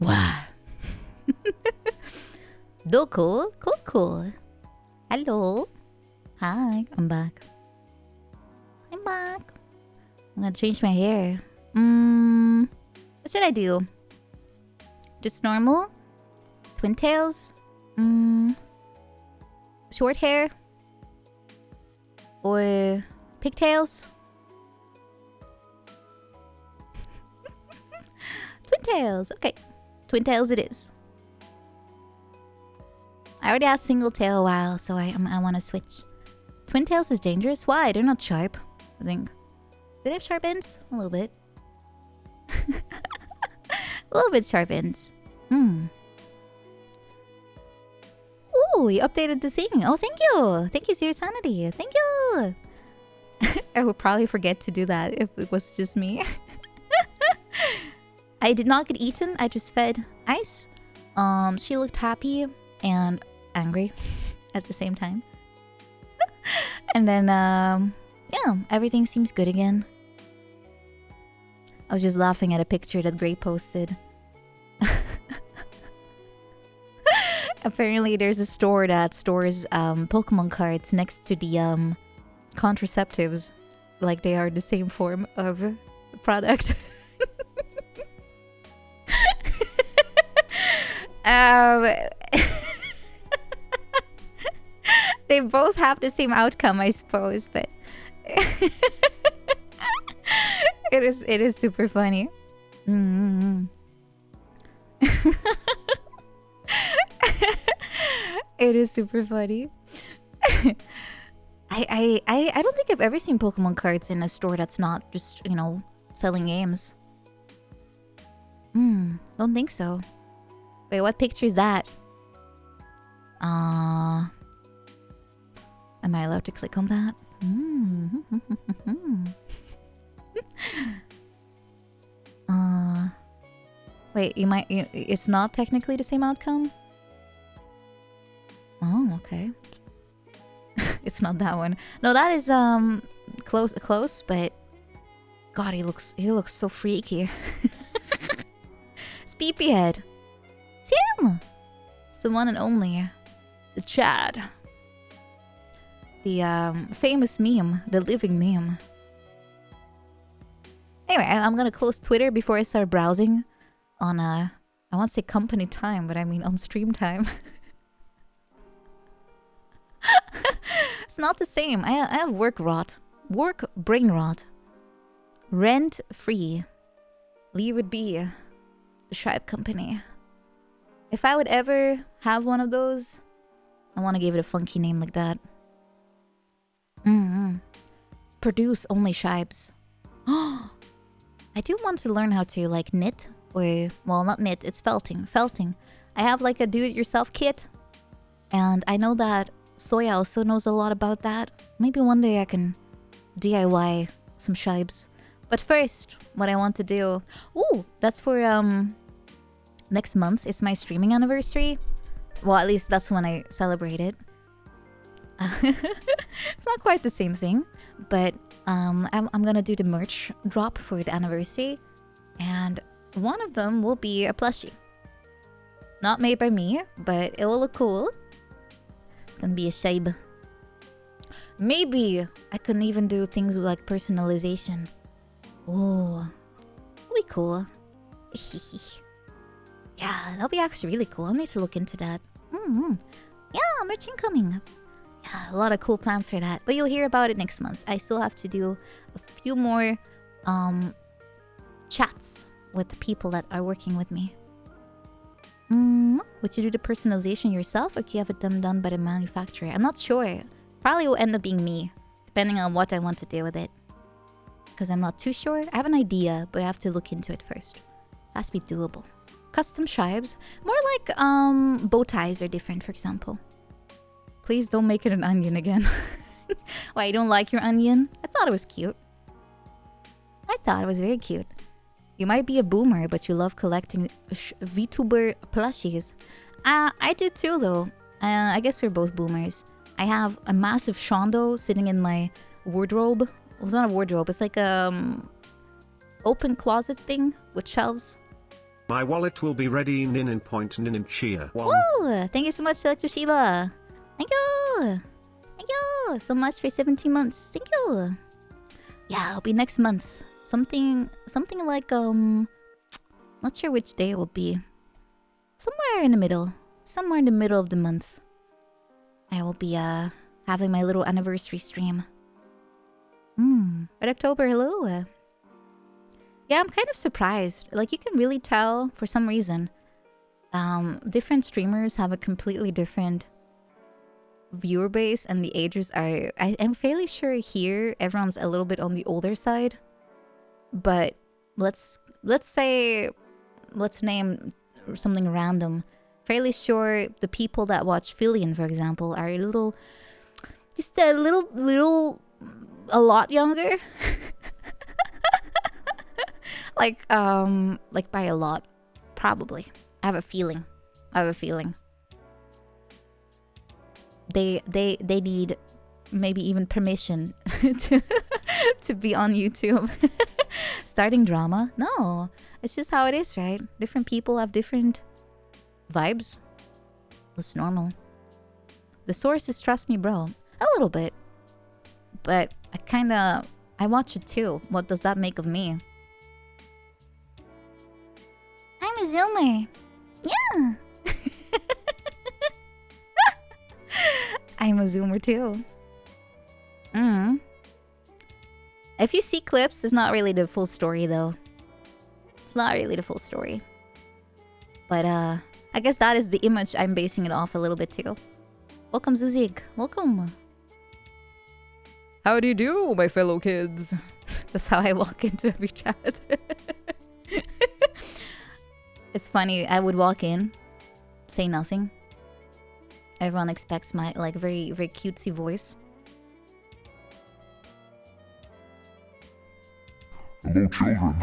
Wow. Cool. Hello. Hi, I'm back. I'm back. I'm gonna change my hair. What should I do? Just normal? Twin tails? Short hair? Or pigtails? Twin tails. Okay. Twin tails it is. I already had single tail a while, so I want to switch. Twin tails is dangerous? Why? They're not sharp, I think. Do they have sharp ends? A little bit. A little bit sharp ends. Ooh, you updated the thing. Oh, thank you. Thank you, Serious Sanity. Thank you. I would probably forget to do that if it was just me. I did not get eaten. I just fed Ice. She looked happy and angry at the same time. And then, yeah, everything seems good again. I was just laughing at a picture that Gray posted. Apparently, there's a store that stores Pokemon cards next to the contraceptives. Like they are the same form of product. They both have the same outcome, I suppose, but it is super funny. It is super funny. I don't think I've ever seen Pokemon cards in a store that's not just, you know, selling games. Don't think so. Wait, what picture is that? Am I allowed to click on that? Wait, it's not technically the same outcome? Oh, okay. It's not that one. No, that is close, but God, he looks so freaky. It's Peepee Head. It's him. It's the one and only, the Chad. The famous meme, the living meme. Anyway, I'm gonna close Twitter before I start browsing on I want to say company time, but I mean on stream time. It's not the same. I have work brain rot. Rent free. Leave it be. The Shripe Company. If I would ever have one of those, I want to give it a funky name like that. Produce only Shibes. I do want to learn how to like knit, or well, not knit, it's felting. I have like a do-it-yourself kit, and I know that Soya also knows a lot about that. Maybe one day I can DIY some Shibes. But first, what I want to do... Ooh, that's for next month. It's my streaming anniversary. Well, at least that's when I celebrate it. It's not quite the same thing, but I'm gonna do the merch drop for the anniversary, and one of them will be a plushie. Not made by me, but it will look cool. It's gonna be a Shibe. Maybe I can even do things like personalization. Oh, that'll be cool. Yeah, that'll be actually really cool. I need to look into that. Yeah, merch incoming. Yeah, a lot of cool plans for that. But you'll hear about it next month. I still have to do a few more chats with the people that are working with me. Would you do the personalization yourself or can you have it done by the manufacturer? I'm not sure. Probably will end up being me, depending on what I want to do with it. Because I'm not too sure. I have an idea, but I have to look into it first. Has to be doable. Custom shibes. More like bow ties are different, for example. Please don't make it an onion again. Why, you don't like your onion? I thought it was cute. I thought it was very cute. You might be a boomer, but you love collecting VTuber plushies. I do too, though. I guess we're both boomers. I have a massive Shondo sitting in my wardrobe. It was not a wardrobe. It's like open closet thing with shelves. My wallet will be ready in point in cheer. Oh, thank you so much, Selector Shiba. Thank you. Thank you so much for 17 months. Thank you. Yeah, it'll be next month. Something like not sure which day it will be. Somewhere in the middle. Somewhere in the middle of the month. I will be having my little anniversary stream. Red October, hello. Yeah, I'm kind of surprised. Like, you can really tell for some reason. Different streamers have a completely different viewer base, and the ages are... I'm fairly sure here everyone's a little bit on the older side. But let's name something random. Fairly sure the people that watch Fillion, for example, are a lot younger. like by a lot, probably. I have a feeling. They need maybe even permission to be on YouTube. Starting drama? No, it's just how it is, right? Different people have different vibes. It's normal. The sources trust me, bro. A little bit. But I watch it too. What does that make of me? I'm a Zoomer. Yeah. I'm a Zoomer too. If you see clips, it's not really the full story though. It's not really the full story. But I guess that is the image I'm basing it off a little bit too. Welcome, Zuzig. Welcome. How do you do, my fellow kids? That's how I walk into every chat. It's funny, I would walk in, say nothing. Everyone expects my very, very cutesy voice. Hello, children.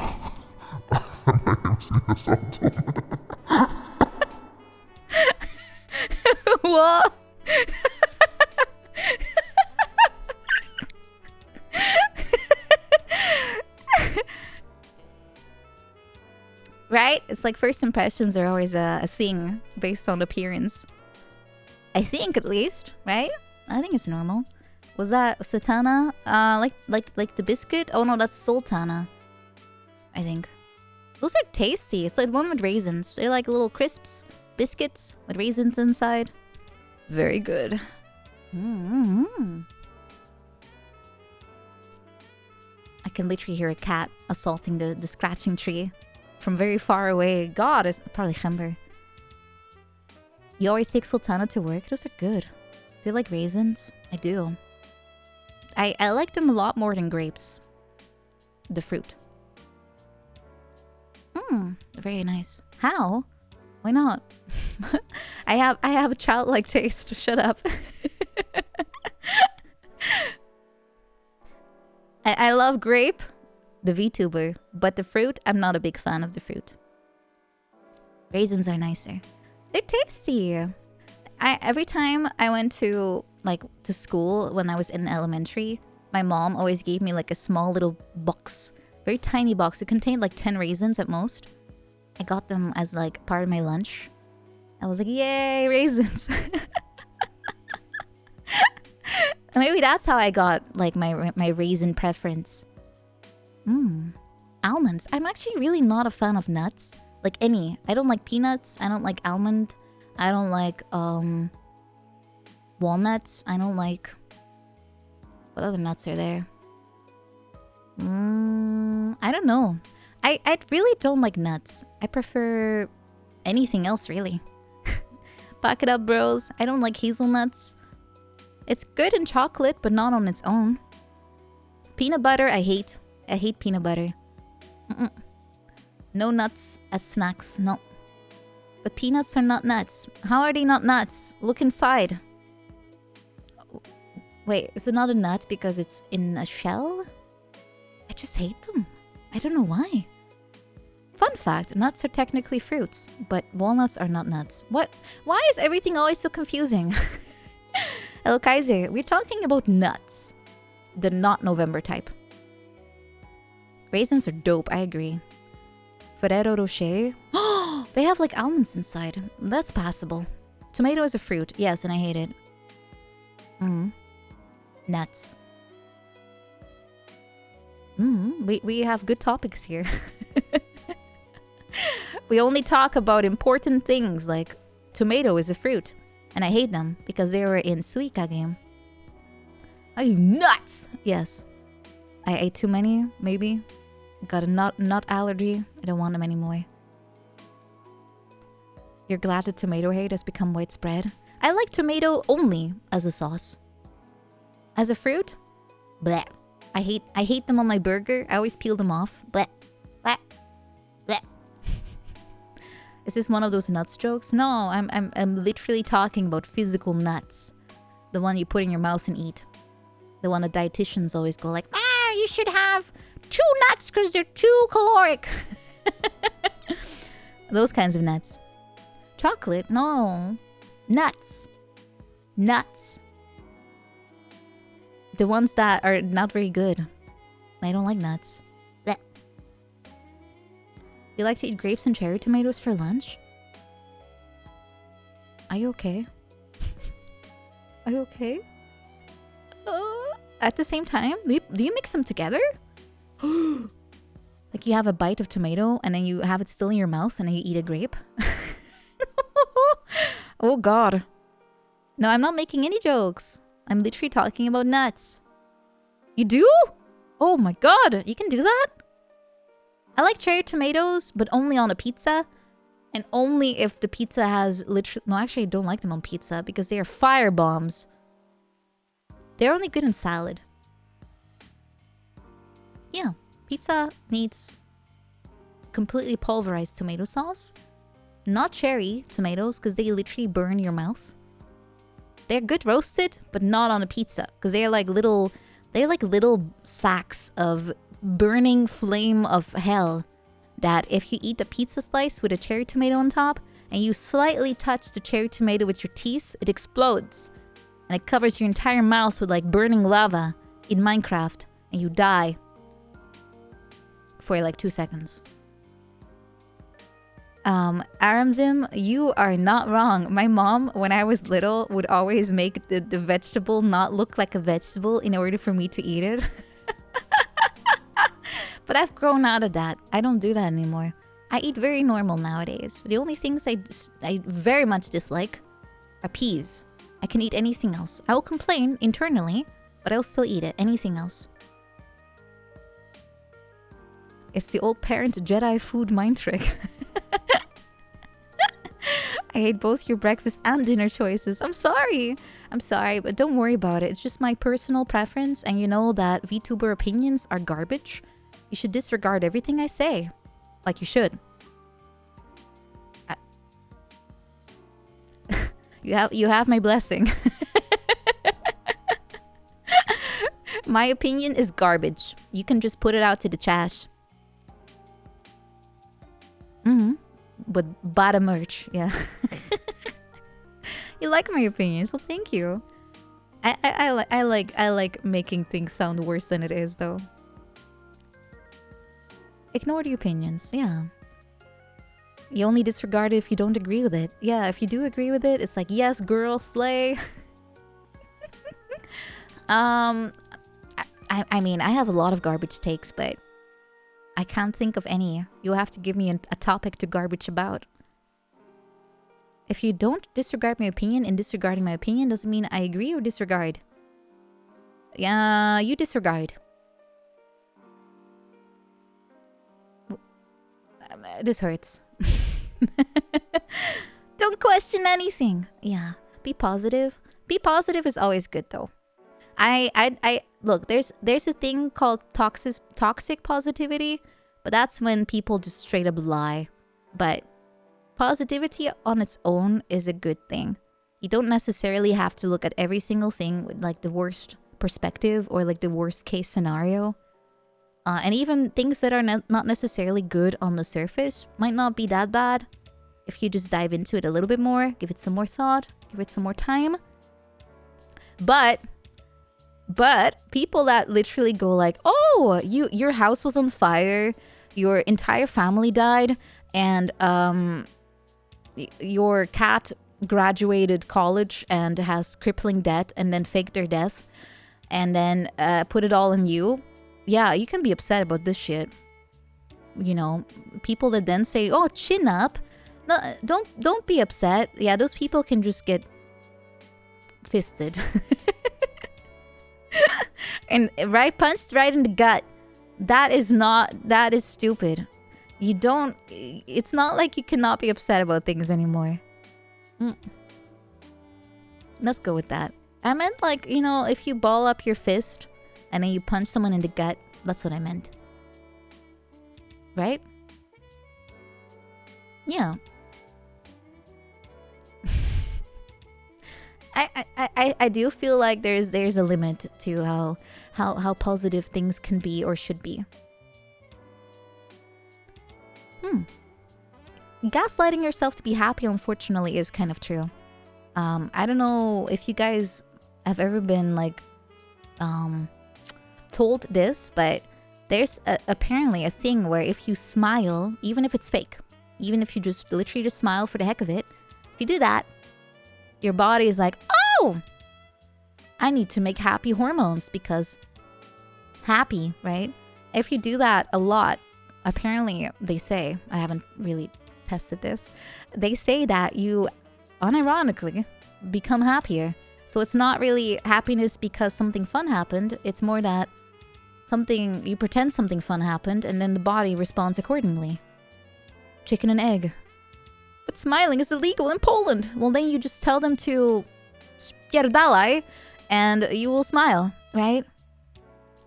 My name's Saotome. What? Right? It's like first impressions are always a thing based on appearance. I think, at least, right? I think it's normal. Was that Satana? Like the biscuit? Oh no, that's Sultana. I think. Those are tasty. It's like one with raisins. They're like little crisps. Biscuits with raisins inside. Very good. I can literally hear a cat assaulting the scratching tree from very far away. God, it's probably Chember. You always take Sultana to work? Those are good. Do you like raisins? I do. I like them a lot more than grapes. The fruit. Very nice. How? Why not? I have a childlike taste. Shut up. I love grape, the VTuber, but the fruit, I'm not a big fan of the fruit. Raisins are nicer. They're tasty. Every time I went to school when I was in elementary, my mom always gave me like a small little box, very tiny box. It contained like 10 raisins at most. I got them as like part of my lunch. I was like, yay, raisins. Maybe that's how I got like my raisin preference. Almonds. I'm actually really not a fan of nuts. Like any. I don't like peanuts. I don't like almond. I don't like walnuts. I don't like... What other nuts are there? I don't know. I really don't like nuts. I prefer anything else, really. Back it up, bros. I don't like hazelnuts. It's good in chocolate, but not on its own. Peanut butter, I hate. I hate peanut butter. No nuts as snacks, no. But peanuts are not nuts. How are they not nuts? Look inside. Wait, is it not a nut because it's in a shell? I just hate them. I don't know why. Fun fact, nuts are technically fruits, but walnuts are not nuts. What? Why is everything always so confusing? El Kaiser, we're talking about nuts. The not November type. Raisins are dope, I agree. Ferrero Rocher. Oh, they have like almonds inside. That's passable. Tomato is a fruit. Yes, and I hate it. Nuts. We have good topics here. We only talk about important things like tomato is a fruit. And I hate them because they were in Suika game. Are you nuts? Yes. I ate too many, maybe. Got a nut allergy. I don't want them anymore. You're glad that tomato hate has become widespread? I like tomato only as a sauce. As a fruit? Bleh. I hate them on my burger. I always peel them off. Bleh. Bleh. Bleh. Is this one of those nuts jokes? No, I'm literally talking about physical nuts. The one you put in your mouth and eat. The one that dietitians always go like, you should have 2 nuts because they're too caloric. Those kinds of nuts. Chocolate? No. Nuts. Nuts. The ones that are not very good. I don't like nuts. Blech. You like to eat grapes and cherry tomatoes for lunch? Are you okay? Are you okay? At the same time? Do you mix them together? Like you have a bite of tomato and then you have it still in your mouth and then you eat a grape? Oh god. No, I'm not making any jokes. I'm literally talking about nuts. You do? Oh my god, you can do that? I like cherry tomatoes, but only on a pizza. And only if the pizza has literally... No, actually I don't like them on pizza because they are fire bombs. They're only good in salad. Yeah, pizza needs completely pulverized tomato sauce. Not cherry tomatoes because they literally burn your mouth. They're good roasted, but not on a pizza because they're like little sacks of burning flame of hell that if you eat the pizza slice with a cherry tomato on top and you slightly touch the cherry tomato with your teeth, it explodes. And it covers your entire mouth with like burning lava in Minecraft and you die for like 2 seconds. Aramzim, you are not wrong. My mom, when I was little, would always make the vegetable not look like a vegetable in order for me to eat it. But I've grown out of that. I don't do that anymore. I eat very normal nowadays. The only things I very much dislike are peas. I can eat anything else. I will complain internally, but I will still eat it. Anything else. It's the old parent Jedi food mind trick. I hate both your breakfast and dinner choices. I'm sorry. I'm sorry, but don't worry about it. It's just my personal preference, and you know that VTuber opinions are garbage. You should disregard everything I say. Like you should. You have my blessing. My opinion is garbage. You can just put it out to the trash. But bada merch, yeah. You like my opinions? Well, thank you. I like making things sound worse than it is, though. Ignore the opinions, yeah. You only disregard it if you don't agree with it. Yeah, if you do agree with it, it's like, yes, girl, slay. I mean, I have a lot of garbage takes, but I I can't think of any. You'll have to give me a topic to garbage about. If you don't disregard my opinion, and disregarding my opinion doesn't mean I agree or disregard. Yeah, you disregard. This hurts. Don't question anything. Yeah, be positive. Be positive is always good though. I look, there's a thing called toxic positivity, but that's when people just straight up lie. But positivity on its own is a good thing. You don't necessarily have to look at every single thing with like the worst perspective or like the worst case scenario. And even things that are not necessarily good on the surface might not be that bad if you just dive into it a little bit more, give it some more thought, give it some more time. But people that literally go like, oh, your house was on fire, your entire family died, and your cat graduated college and has crippling debt and then faked their death and then put it all on you. Yeah, you can be upset about this shit. You know, people that then say, oh, chin up. No, don't be upset. Yeah, those people can just get fisted. And punched right in the gut. That is stupid. You don't, it's not like you cannot be upset about things anymore. Let's go with that. I meant like, you know, if you ball up your fist and then you punch someone in the gut, that's what I meant. Right? Yeah. I do feel like there's a limit to how positive things can be or should be. Gaslighting yourself to be happy, unfortunately, is kind of true. I don't know if you guys have ever been like told this, but there's apparently a thing where if you smile, even if it's fake, even if you just literally just smile for the heck of it, if you do that, your body is like, oh, I need to make happy hormones because happy, right? If you do that a lot, apparently they say, I haven't really tested this, they say that you unironically become happier. So it's not really happiness because something fun happened. It's more that you pretend something fun happened and then the body responds accordingly. Chicken and egg. But smiling is illegal in Poland. Well, then you just tell them to spierdalaj and you will smile, right?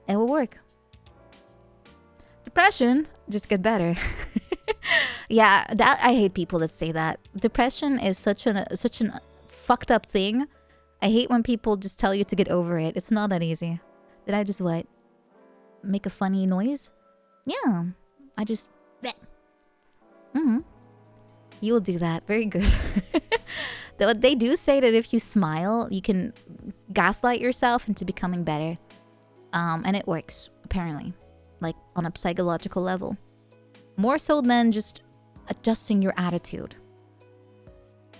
It will work. Depression, just get better. Yeah, that I hate people that say that. Depression is such an fucked up thing. I hate when people just tell you to get over it. It's not that easy. Did I just what? Make a funny noise? Yeah, I just... You will do that. Very good. They do say that if you smile, you can gaslight yourself into becoming better. And it works, apparently. Like, on a psychological level. More so than just adjusting your attitude.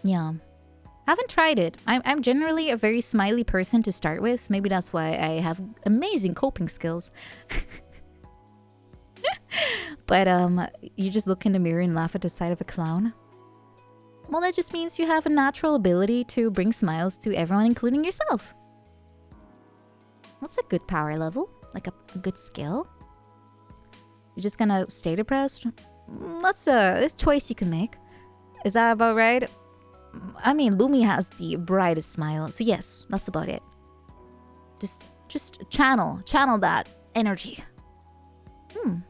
Yeah. Haven't tried it. I'm generally a very smiley person to start with. Maybe that's why I have amazing coping skills. But you just look in the mirror and laugh at the sight of a clown. Well, that just means you have a natural ability to bring smiles to everyone, including yourself. That's a good power level. Like a good skill. You're just gonna stay depressed? That's a choice you can make. Is that about right? I mean, Lumi has the brightest smile, so yes, that's about it. Just channel that energy. You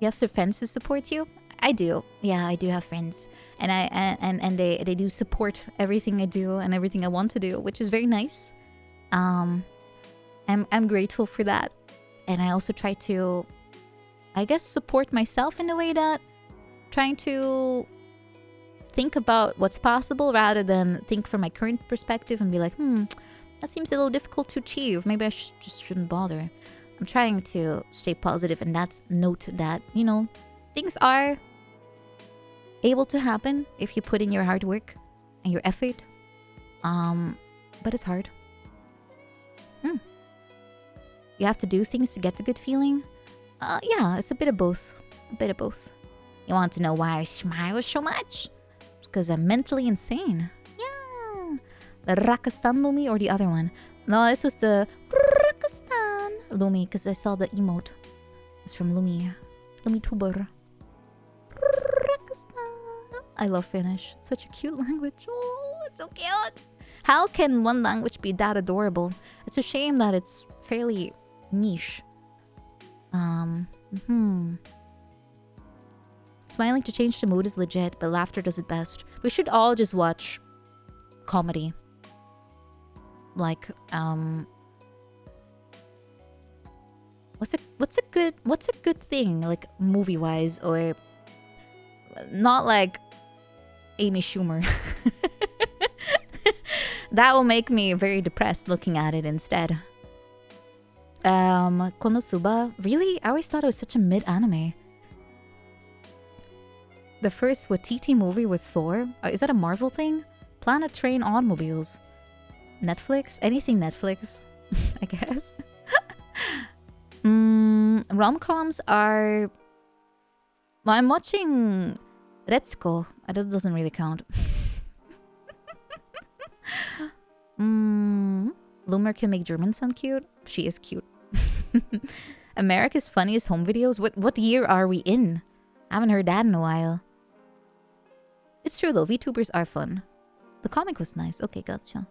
have some friends who support you? I do. Yeah, I do have friends. And they do support everything I do and everything I want to do, which is very nice. I'm grateful for that. And I also try to, I guess, support myself in a way that trying to think about what's possible rather than think from my current perspective and be like, that seems a little difficult to achieve. Maybe I just shouldn't bother. I'm trying to stay positive, and that's note that, you know, things are able to happen if you put in your hard work and your effort. But it's hard. You have to do things to get the good feeling. Yeah, it's a bit of both. A bit of both. You want to know why I smile so much? It's because I'm mentally insane. Yeah. The Rakistan Lumi or the other one? No, this was the Rakistan Lumi because I saw the emote. It's from Lumi. Lumituber. Rakistan. I love Finnish. It's such a cute language. Oh, it's so cute. How can one language be that adorable? It's a shame that it's fairly niche. Smiling to change the mood is legit, but laughter does it best. We should all just watch comedy. Like, what's a good thing, like movie-wise, or not like Amy Schumer. That will make me very depressed looking at it instead. Konosuba? Really? I always thought it was such a mid-anime. The first Watiti movie with Thor? Is that a Marvel thing? Planet Train Automobiles. Netflix? Anything Netflix, I guess. Rom-coms are... Well, I'm watching Retsuko. That doesn't really count. Loomer can make German sound cute. She is cute. America's Funniest Home Videos? What year are we in? I haven't heard that in a while. It's true though, VTubers are fun. The comic was nice. Okay, gotcha.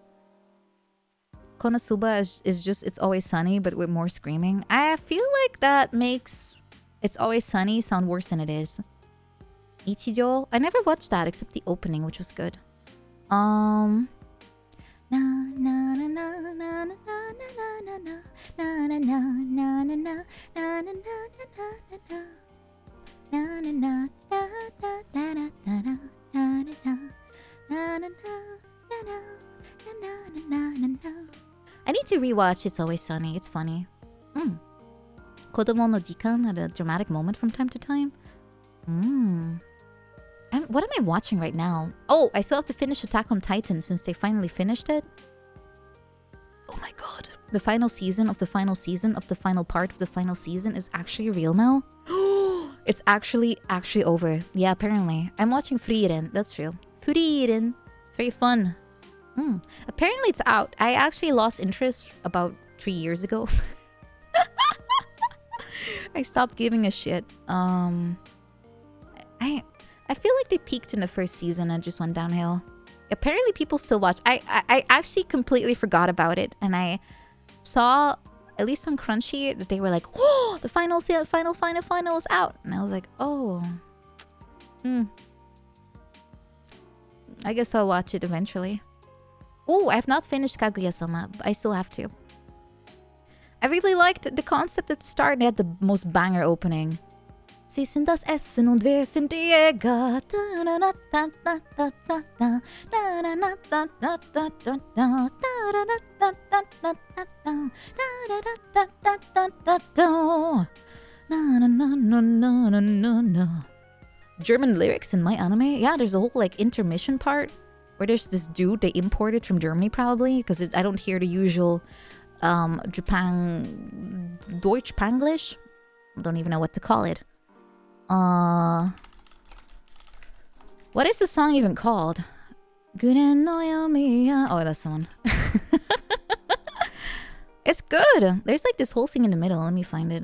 Konosuba is just It's Always Sunny, but with more screaming. I feel like that makes It's Always Sunny sound worse than it is. Ichijo? I never watched that except the opening, which was good. I need to rewatch It's Always Sunny. It's funny. Kodomo no Jikan had a dramatic moment from time to time. What am I watching right now? Oh, I still have to finish Attack on Titan since they finally finished it. Oh my god. The final season of the final season of the final part of the final season is actually real now. It's actually over. Yeah, apparently. I'm watching Frieren. That's real. Frieren. It's very fun. Apparently it's out. I actually lost interest about 3 years ago. I stopped giving a shit. I feel like they peaked in the first season and just went downhill. Apparently people still watch. I actually completely forgot about it, and I saw, at least on Crunchy, that they were like, oh, the final is out. And I was like, oh. I guess I'll watch it eventually. Oh, I have not finished Kaguya-sama, but I still have to. I really liked the concept at the start. They had the most banger opening. Sie sind das Essen und wir sind die Jäger. German lyrics in my anime? Yeah, there's a whole like intermission part where there's this dude they imported from Germany probably, because I don't hear the usual Japan Deutsch Panglish. I don't even know what to call it. What is the song even called? Oh, that's the one. It's good. There's like this whole thing in the middle. Let me find it.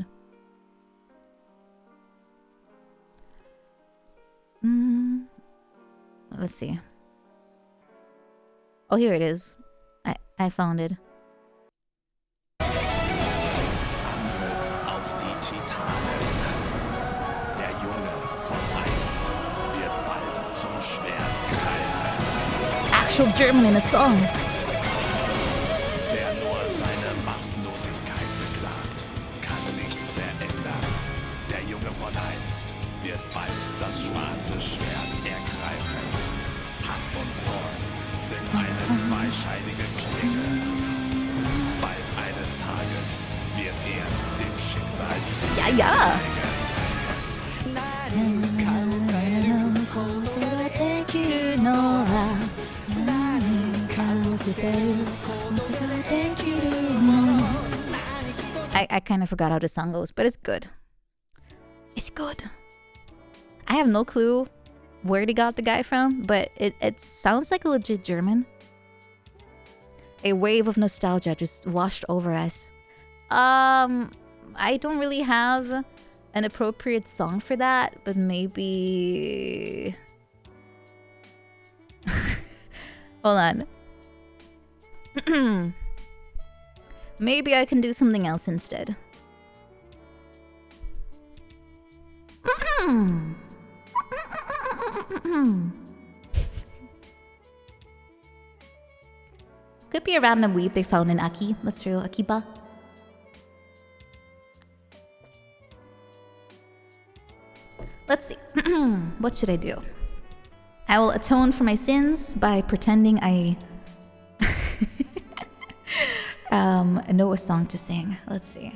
Let's see. Oh, here it is. I found it. Actual German in a song. Wer nur seine Machtlosigkeit beklagt, kann nichts verändern. Der Junge von einst wird bald das schwarze Schwert ergreifen. Hass und Zorn sind eine zweischneidige Klinge. Bald eines Tages wird er dem Schicksal Ja. I kind of forgot how the song goes, but it's good. It's good. I have no clue where they got the guy from, but it sounds like a legit German. A wave of nostalgia just washed over us. I don't really have an appropriate song for that, but maybe... Hold on. Maybe I can do something else instead. Could be a random weeb they found in Aki. That's true, Akiba. Let's see. What should I do? I will atone for my sins by pretending I know a song to sing. Let's see.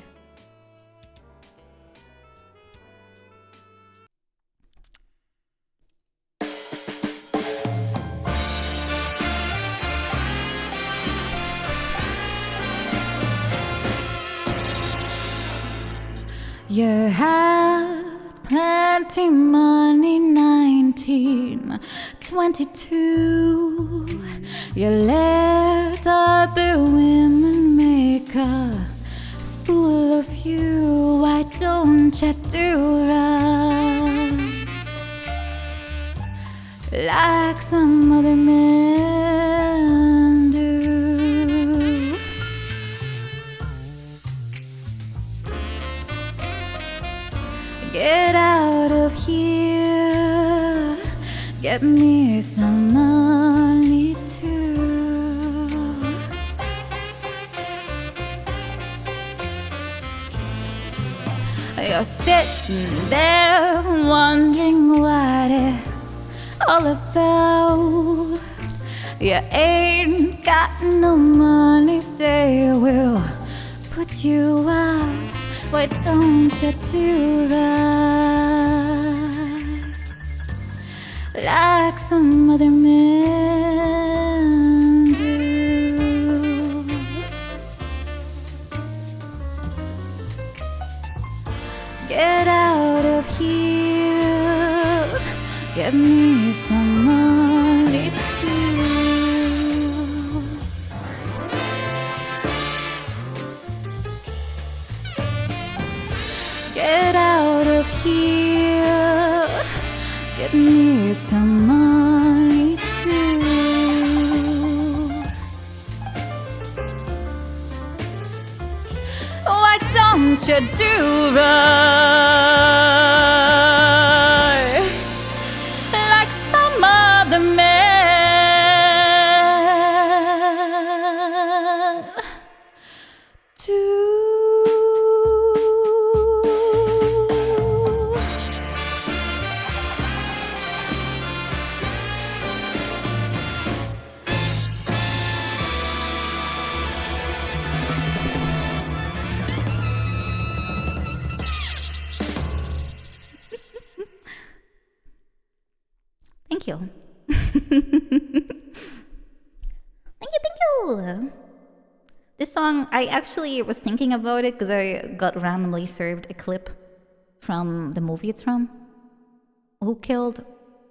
You had plenty money, 1922. You let other women make a fool of you. Why don't you do right like some other men do? Get out of here, get me some money too. You're sitting there wondering what it's all about. You ain't got no money, they will put you out. Why don't you do right like some other men do? Get out of here, get me some money too. Get out of here, get me some money too. Why don't you do right like some other man do? Thank you. Thank you. This song, I actually was thinking about it because I got randomly served a clip from the movie it's from. Who Killed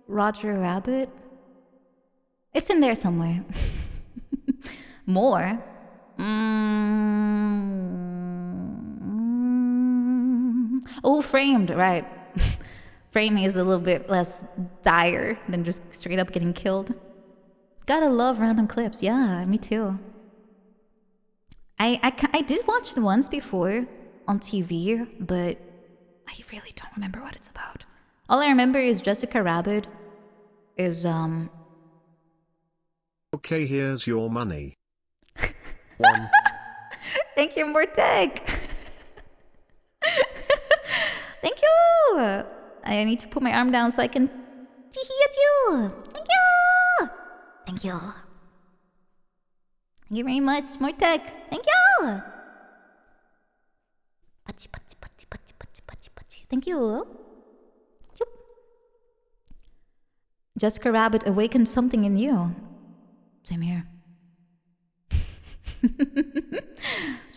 Roger Rabbit? It's in there somewhere. More. Oh, Framed, right. Framing is a little bit less dire than just straight up getting killed. Gotta love random clips. Yeah, me too. I did watch it once before on TV, but I really don't remember what it's about. All I remember is Jessica Rabbit is Okay, here's your money. 1. Thank you, Morteg. Thank you. I need to put my arm down so I can hit you. Thank you. Thank you. Thank you very much, Morteg. Thank you. Pachi, pachi, pachi, pachi, pachi, pachi, pachi. Thank you. Yup. Jessica Rabbit awakened something in you. Same here.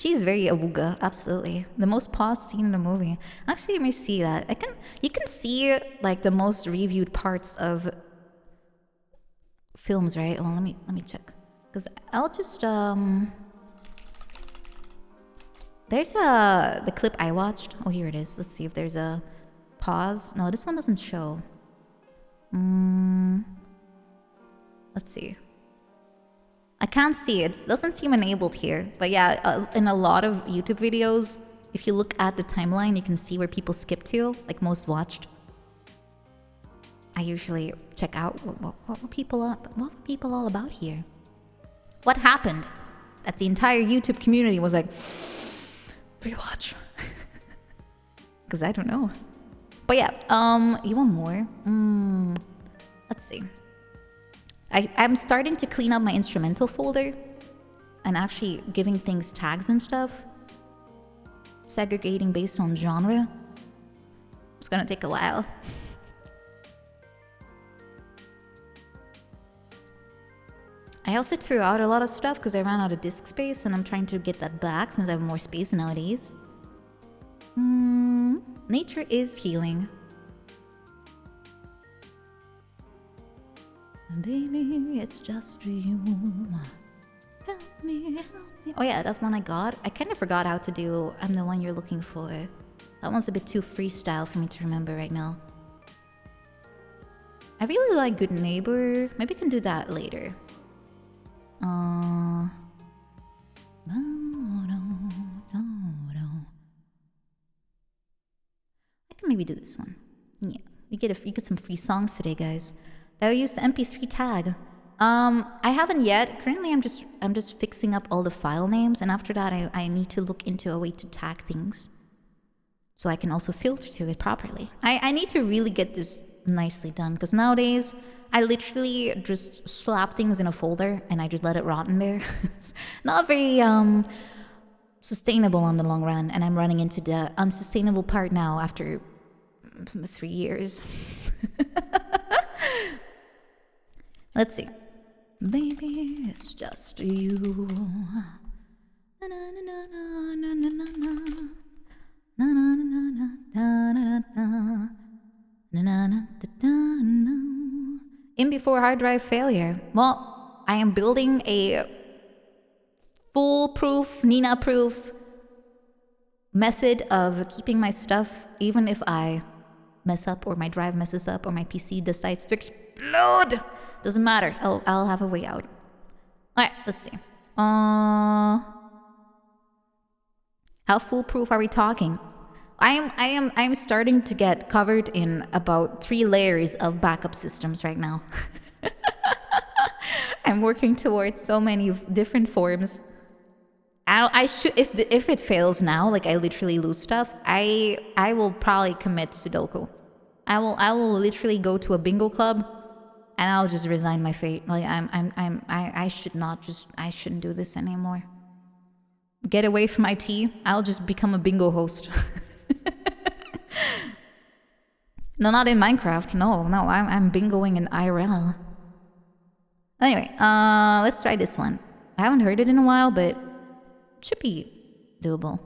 She's very awooga, absolutely. The most paused scene in the movie. Actually, let me see that. You can see like the most reviewed parts of films, right? Well, let me check. Because I'll just there's the clip I watched. Oh, here it is. Let's see if there's a pause. No, this one doesn't show. Let's see. I can't see it. It doesn't seem enabled here. But yeah, in a lot of YouTube videos, if you look at the timeline, you can see where people skip to, like most watched. I usually check out what were people all about here. What happened? That the entire YouTube community was like, rewatch. Because I don't know. But yeah, you want more? Let's see. I'm starting to clean up my instrumental folder and actually giving things tags and stuff. Segregating based on genre. It's gonna take a while. I also threw out a lot of stuff because I ran out of disk space and I'm trying to get that back since I have more space nowadays. Nature is healing. Baby, it's just you. Help me, help me. Oh yeah, that's one I got. I kind of forgot how to do I'm the one you're looking for. That one's a bit too freestyle for me to remember right now. I really like Good Neighbor. Maybe I can do that later. I can maybe do this one. Yeah, you get some free songs today, guys. I'll use the MP3 tag. I haven't yet. Currently, I'm just fixing up all the file names, and after that, I need to look into a way to tag things, so I can also filter to it properly. I need to really get this nicely done because nowadays I literally just slap things in a folder and I just let it rot in there. It's not very sustainable on the long run, and I'm running into the unsustainable part now after 3 years. Let's see. Baby, it's just you. Na na na na na na na na na na na na na na. In before hard drive failure. Well, I am building a foolproof, Nina-proof method of keeping my stuff, even if I mess up or my drive messes up or my PC decides to explode. Doesn't matter. I'll have a way out. All right, let's see. How foolproof are we talking? I'm starting to get covered in about 3 layers of backup systems right now. I'm working towards so many different forms. I should if it fails now, like I literally lose stuff, I will probably commit Sudoku. I will literally go to a bingo club and I'll just resign my fate. Like I shouldn't do this anymore. Get away from IT. I'll just become a bingo host. No, not in Minecraft. No, I'm bingoing in IRL. Anyway, let's try this one. I haven't heard it in a while, but it should be doable.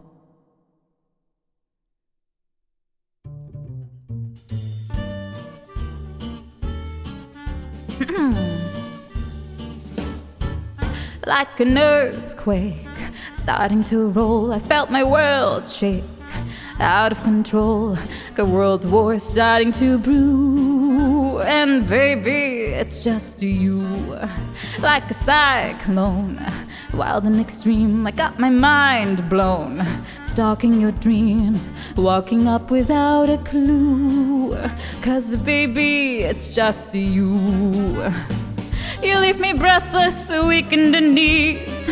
Like an earthquake starting to roll, I felt my world shake. Out of control, a world war starting to brew. And baby, it's just you. Like a cyclone, wild and extreme, I got my mind blown. Stalking your dreams, walking up without a clue. 'Cause baby, it's just you. You leave me breathless, weak in the knees.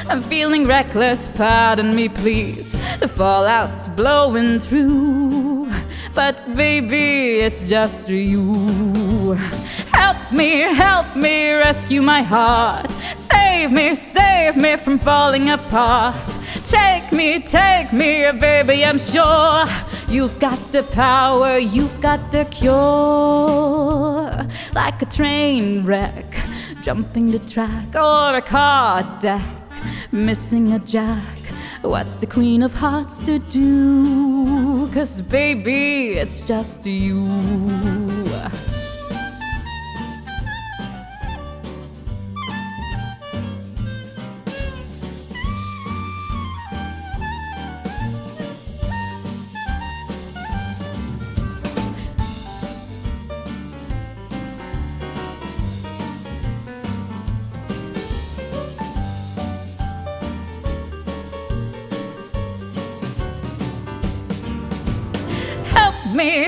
I'm feeling reckless, pardon me please. The fallout's blowing through, but baby, it's just you. Help me, rescue my heart. Save me from falling apart. Take me, baby, I'm sure you've got the power, you've got the cure. Like a train wreck, jumping the track, or a car deck, missing a jack, What's the Queen of Hearts to do? 'Cause baby, it's just you.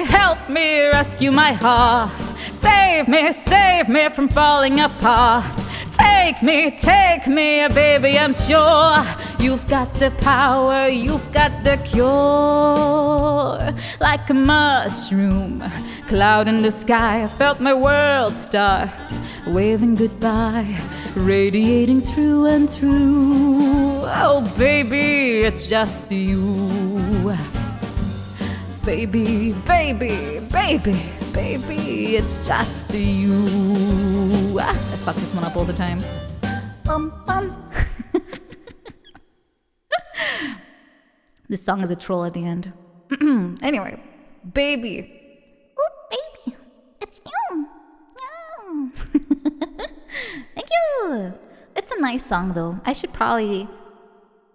Help me rescue my heart. Save me from falling apart. Take me, baby, I'm sure you've got the power, you've got the cure. Like a mushroom, cloud in the sky, I felt my world start waving goodbye, radiating true and true. Oh baby, it's just you. Baby, it's just you. I fuck this one up all the time. This song is a troll at the end. Anyway, baby. Ooh, baby, it's you. Oh. Thank you. It's a nice song though. I should probably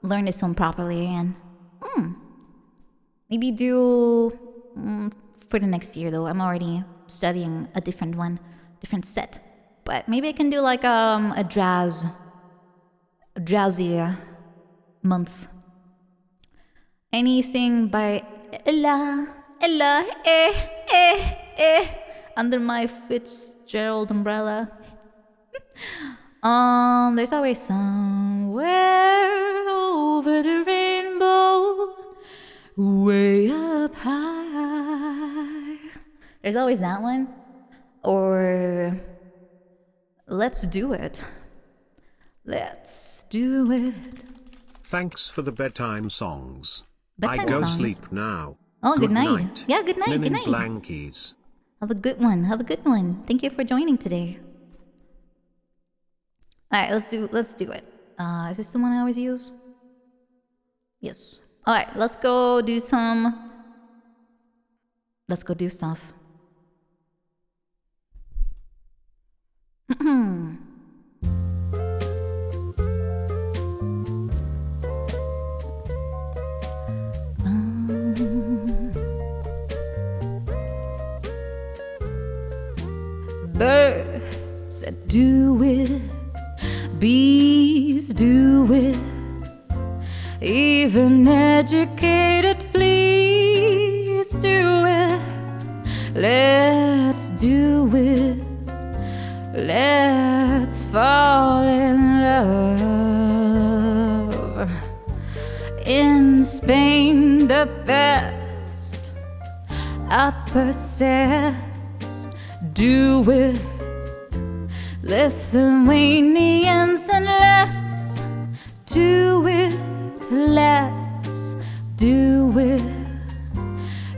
learn this one properly again. Maybe do for the next year though. I'm already studying a different one, different set. But maybe I can do like a jazzy month. Anything by Ella, under my Fitzgerald umbrella. There's always somewhere over the rainbow, way up high. There's always that one. Or let's do it. Let's do it. Thanks for the bedtime songs. Bedtime I go songs. sleep now. Oh, good night. Yeah, good night. Linen Good night. blankies. Have a good one. Have a good one. Thank you for joining today. All right, let's do it. Is this the one I always use? Yes. All right, let's go do stuff. Birds do it, bees do it, even educated fleas do it. Let's do it. Let's fall in love. In Spain, the best upper says do it. Lithuanians, and let's do it. Let's do it.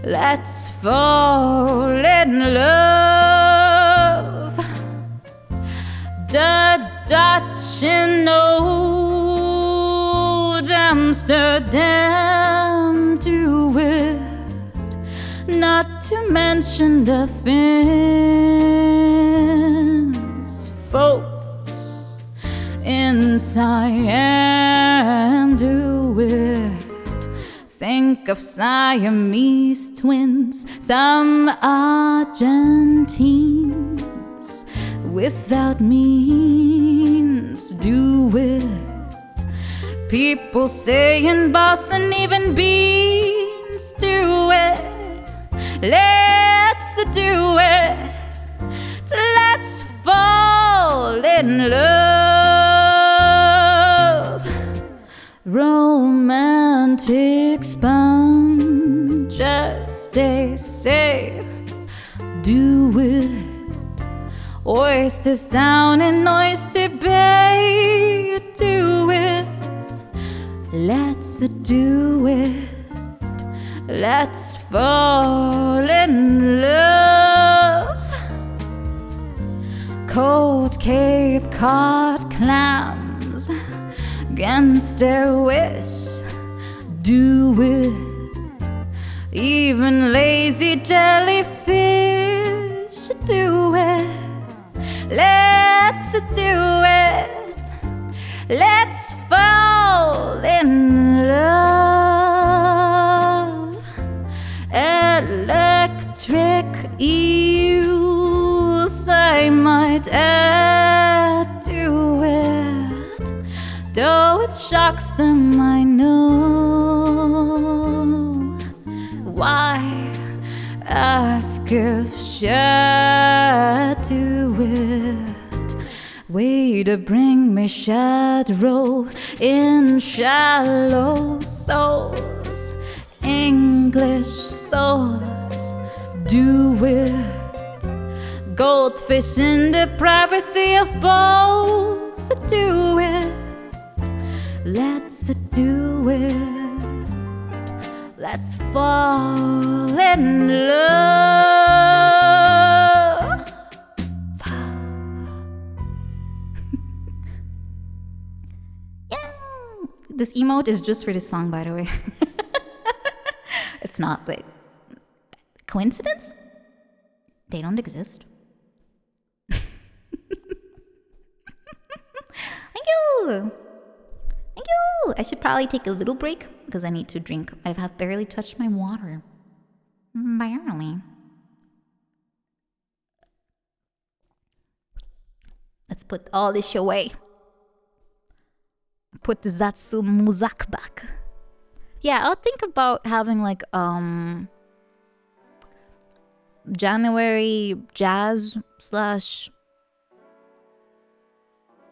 Let's fall in love. The Dutch in old Amsterdam do it. Not to mention the Finns, folks in Siam do it. Think of Siamese twins, some Argentines without means do it. People say in Boston even beans do it. Let's do it. Let's fall in love. Romantic sponges, they say, do it. Oysters down in Oyster Bay, do it. Let's do it. Let's fall in love. Cold Cape Cod clams against their wish do it. Even lazy jellyfish do it. Let's do it. Let's fall in love. Electric eels, I might add to it. Though it shocks them, I know. Why ask if shall do it? Way to bring me shadow in shallow souls. English souls, do it. Goldfish in the privacy of bowls, do it. Let's do it. Let's fall in love. Yeah. This emote is just for this song, by the way. It's not, but coincidence? They don't exist. Thank you. Thank you. I should probably take a little break because I need to drink. I have barely touched my water. Barely. Let's put all this away. Put the Zatsu Muzak back. Yeah, I'll think about having like January jazz /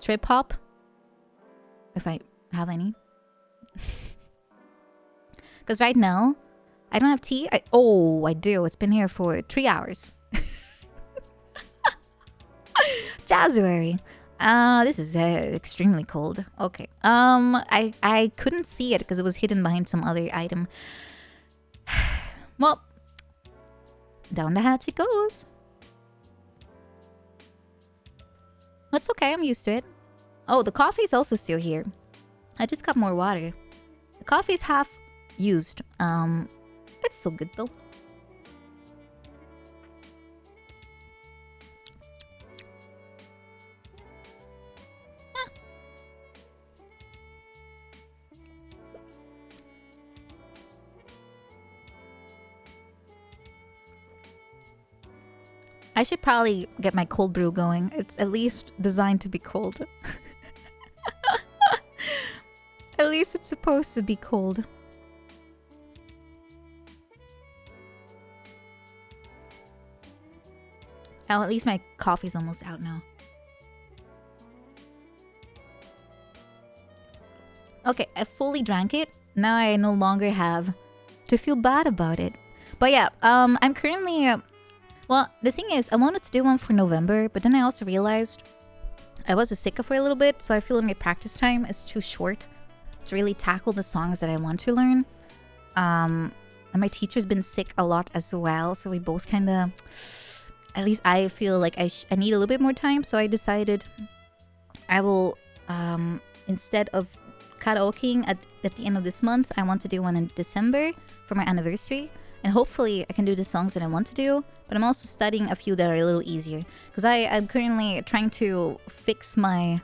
trip hop, if I have any. Because right now I don't have tea. I do. It's been here for 3 hours. January. This is extremely cold. Okay. I couldn't see it because it was hidden behind some other item. Well, down the hatch it goes. That's okay. I'm used to it. Oh, the coffee's also still here. I just got more water. The coffee's half used. It's still good though. I should probably get my cold brew going. It's at least designed to be cold. At least it's supposed to be cold. Oh, at least my coffee's almost out now. Okay, I fully drank it. Now I no longer have to feel bad about it. But yeah, I'm currently... well, the thing is, I wanted to do one for November, but then I also realized I was sick for a little bit, so I feel like my practice time is too short to really tackle the songs that I want to learn. And my teacher's been sick a lot as well, so we both kind of... At least I feel like I need a little bit more time, so I decided I will, instead of karaokeing at the end of this month, I want to do one in December for my anniversary. And hopefully I can do the songs that I want to do. But I'm also studying a few that are a little easier. Because I'm currently trying to fix my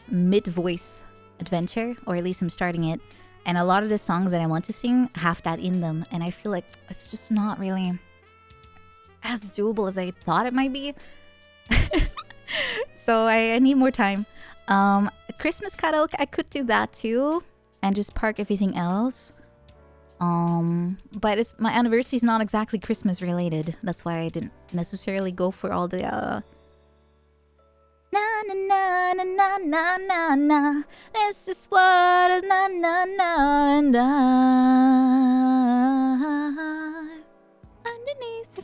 mid-voice adventure. Or at least I'm starting it. And a lot of the songs that I want to sing have that in them. And I feel like it's just not really as doable as I thought it might be. So I need more time. Christmas karaoke, I could do that too. And just park everything else. But it's my anniversary is not exactly Christmas related. That's why I didn't necessarily go for all the na na na na na na na na. This is what is na na na and I underneath the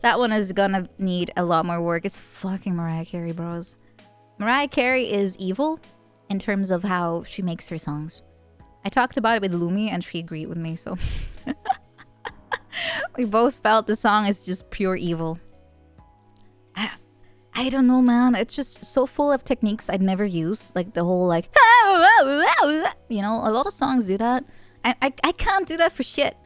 that one is gonna need a lot more work. It's fucking Mariah Carey, bros. Mariah Carey is evil in terms of how she makes her songs. I talked about it with Lumi and she agreed with me, so we both felt the song is just pure evil. I don't know, man. It's just so full of techniques I'd never use. Like the whole like, you know, a lot of songs do that. I can't do that for shit.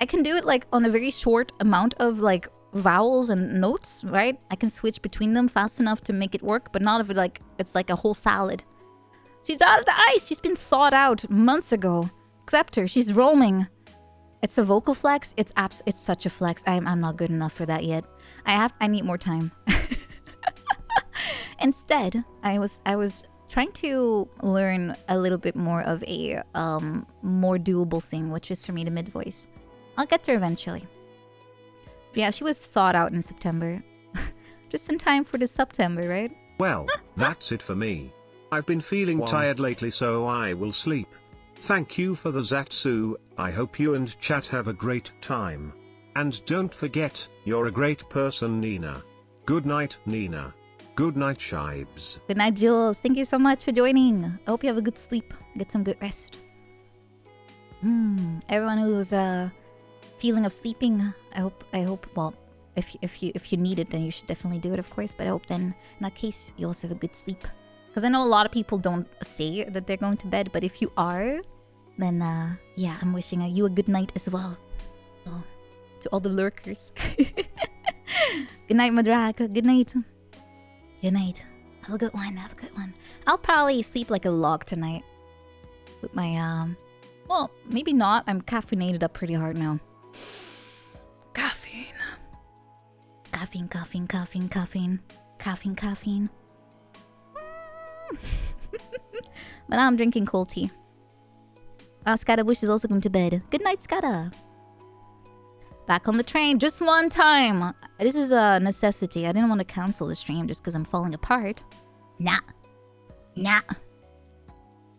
I can do it like on a very short amount of like vowels and notes, right? I can switch between them fast enough to make it work, but not if it like it's like a whole salad. She's out of the ice. She's been thawed out months ago. Accept her. She's roaming. It's a vocal flex. It's such a flex. I'm not good enough for that yet. I need more time. Instead, I was trying to learn a little bit more of a more doable thing, which is for me to mid voice. I'll get there eventually. But yeah, she was thawed out in September. Just in time for the September, right? Well, that's it for me. I've been feeling tired lately, so I will sleep. Thank you for the Zatsu. I hope you and chat have a great time. And don't forget, you're a great person, Nina. Good night, Nina. Good night, Shibes. Good night, Jules. Thank you so much for joining. I hope you have a good sleep. Get some good rest. Everyone who's feeling of sleeping, I hope. Well, if you need it, then you should definitely do it, of course. But I hope then, in that case, you also have a good sleep. Because I know a lot of people don't say that they're going to bed, but if you are, then yeah, I'm wishing you a good night as well. So, to all the lurkers. Good night, Madraka. Good night. Good night. Have a good one. Have a good one. I'll probably sleep like a log tonight. With my, well, maybe not. I'm caffeinated up pretty hard now. Caffeine. Caffeine, caffeine, caffeine, caffeine. Caffeine, caffeine. But now I'm drinking cold tea. Skada Bush is also going to bed. Good night, Skada. Back on the train just one time. This is a necessity. I didn't want to cancel the stream just because I'm falling apart. Nah. Nah.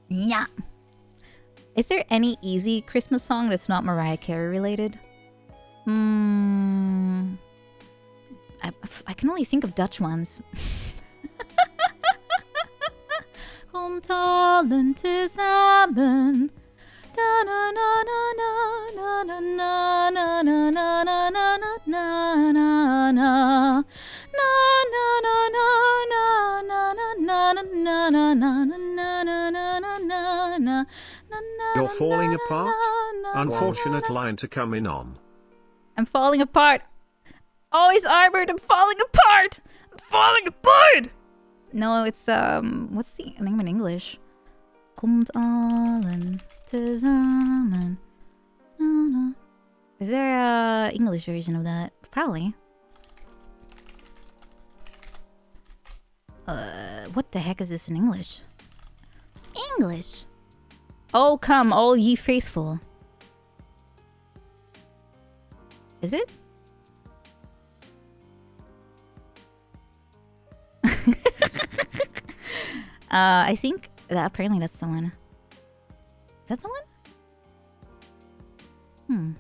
Nah. Is there any easy Christmas song that's not Mariah Carey related? I can only think of Dutch ones. Komt allen tezamen. Na na na na na na na na na na na na na na na na. Na na na na na na na na na na na na na na na. You're falling apart? Unfortunate line to come in on. I'm falling apart. Always armored. I'm falling apart. I'm falling apart. No, it's what's the name in English? Komt allen tezamen. Is there a English version of that? Probably. What the heck is this in English? English. Oh, come, all ye faithful. Is it? I think that apparently that's the one. Is that the one?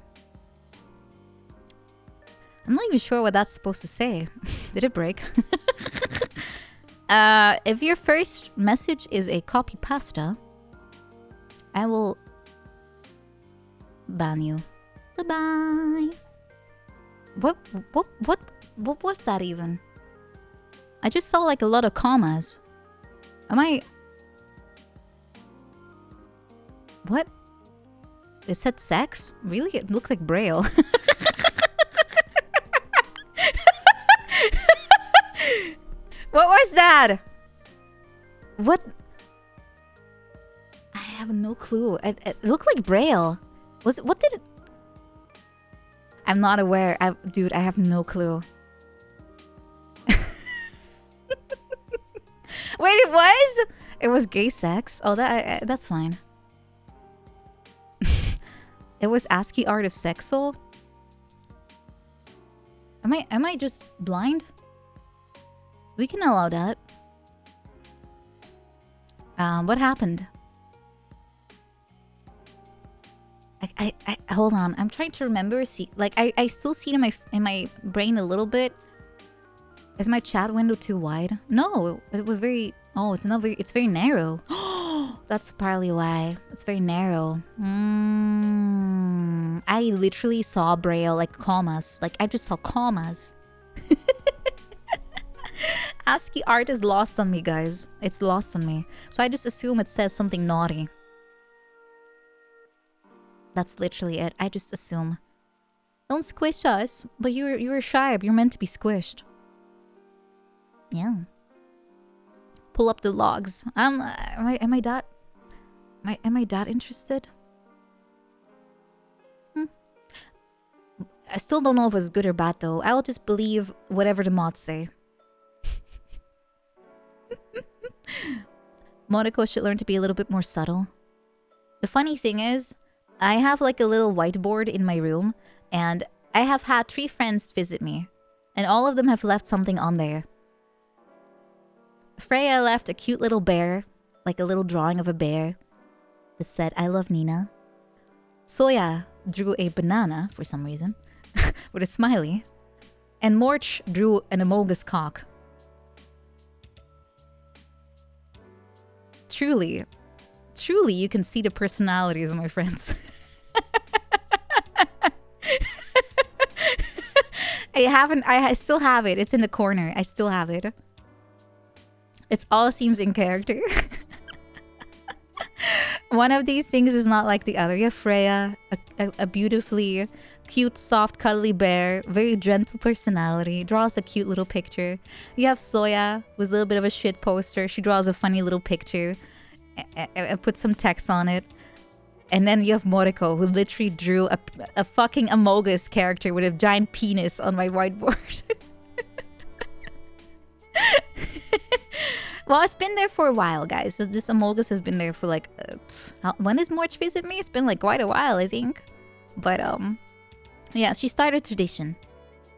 I'm not even sure what that's supposed to say. Did it break? If your first message is a copy pasta, I will ban you. Goodbye. What was that even? I just saw like a lot of commas. Am I... What? It said sex? Really? It looked like Braille. What was that? What? I have no clue. It looked like Braille. Was it? What did it... I'm not aware. Dude, I have no clue. Wait, it was? It was gay sex? Oh, that's fine. It was ASCII art of sexual? Am I just blind? We can allow that. What happened? I hold on. I'm trying to remember. See, like I still see it in my brain a little bit. Is my chat window too wide? No, it was very... Oh, it's not very... It's very narrow. That's partly why. It's very narrow. I literally saw Braille, like commas. Like, I just saw commas. ASCII art is lost on me, guys. It's lost on me. So I just assume it says something naughty. That's literally it. I just assume. Don't squish us. But you're shy. You're meant to be squished. Yeah. Pull up the logs. Am I that interested? I still don't know if it's good or bad though. I'll just believe whatever the mods say. Monaco should learn to be a little bit more subtle. The funny thing is, I have like a little whiteboard in my room, and I have had 3 friends visit me, and all of them have left something on there. Freya left a cute little bear, like a little drawing of a bear, that said, "I love Nina." Soya drew a banana for some reason, with a smiley, and Morch drew an amogus cock. Truly, you can see the personalities of my friends. I still have it. It's in the corner. I still have it. It all seems in character. One of these things is not like the other. You have Freya, a beautifully cute, soft, cuddly bear, very gentle personality, draws a cute little picture. You have Soya, who's a little bit of a shit poster. She draws a funny little picture and puts some text on it. And then you have Moriko, who literally drew a fucking Amogus character with a giant penis on my whiteboard. Well, it's been there for a while, guys. This Amogus has been there for like... when does Morch visit me? It's been like quite a while, I think. But, yeah, she started a tradition.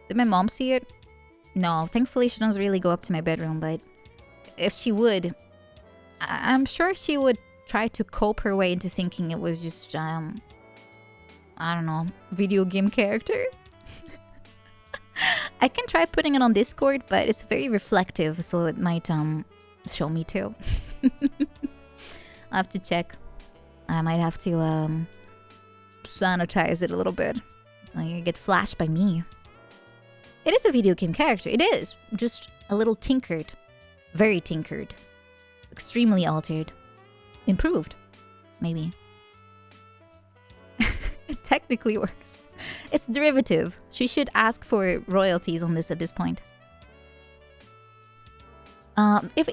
Did my mom see it? No, thankfully she doesn't really go up to my bedroom, but if she would, I'm sure she would try to cope her way into thinking it was just, I don't know, video game character. I can try putting it on Discord, but it's very reflective, so it might, show me too. I have to check. I might have to, sanitize it a little bit. You get flashed by me. It is a video game character. It is. Just a little tinkered. Very tinkered. Extremely altered. Improved. Maybe. It technically works. It's derivative. She should ask for royalties on this at this point.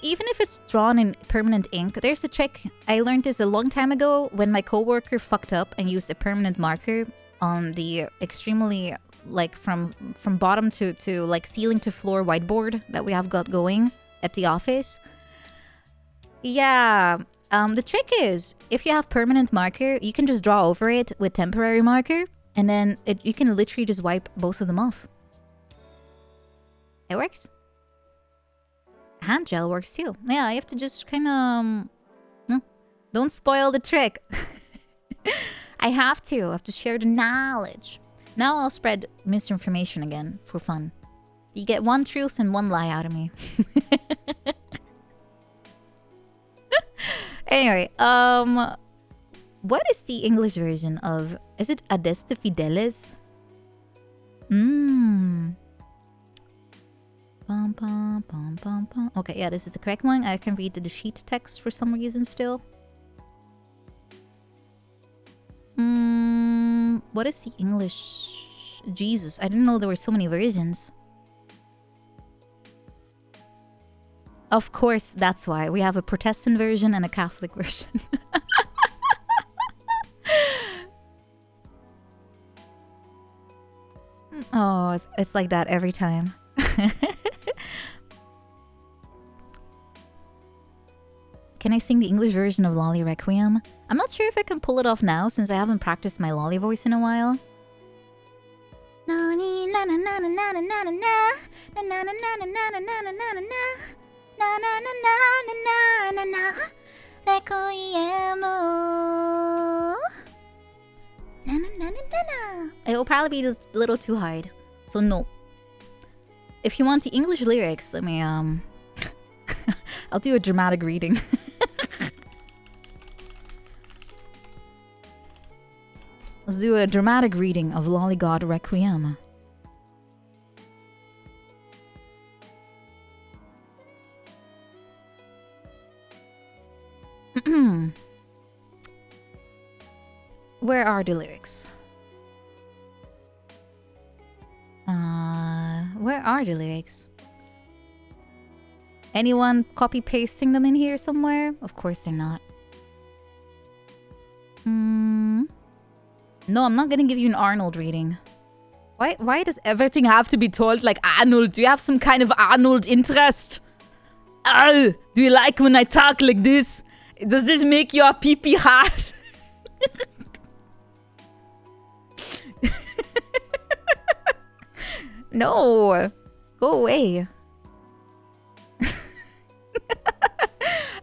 Even if it's drawn in permanent ink, there's a trick. I learned this a long time ago when my coworker fucked up and used a permanent marker on the extremely, like, from bottom to like ceiling to floor whiteboard that we have got going at the office. Yeah, the trick is, if you have permanent marker, you can just draw over it with temporary marker, and then you can literally just wipe both of them off. It works. Hand gel works too. Yeah, you have to just kind of... no, don't spoil the trick. I have to share the knowledge. Now I'll spread misinformation again for fun. You get one truth and one lie out of me. Anyway, what is the English version of... is it Adeste Fideles? Pum, pum, pum, pum, pum. Okay, yeah, this is the correct one. I can read the sheet text for some reason still. What is the English? Jesus, I didn't know there were so many versions. Of course, that's why. We have a Protestant version and a Catholic version. Oh, it's like that every time. Can I sing the English version of Lolly Requiem? I'm not sure if I can pull it off now since I haven't practiced my Lolly voice in a while. It will probably be a little too hard, so no. If you want the English lyrics, let me I'll do a dramatic reading. Let's do a dramatic reading of Lollygod Requiem. Where are the lyrics? Where are the lyrics? Anyone copy pasting them in here somewhere? Of course they're not. No, I'm not gonna give you an Arnold reading. Why does everything have to be told like Arnold? Do you have some kind of Arnold interest? Do you like when I talk like this? Does this make your pee-pee hard? No. Go away.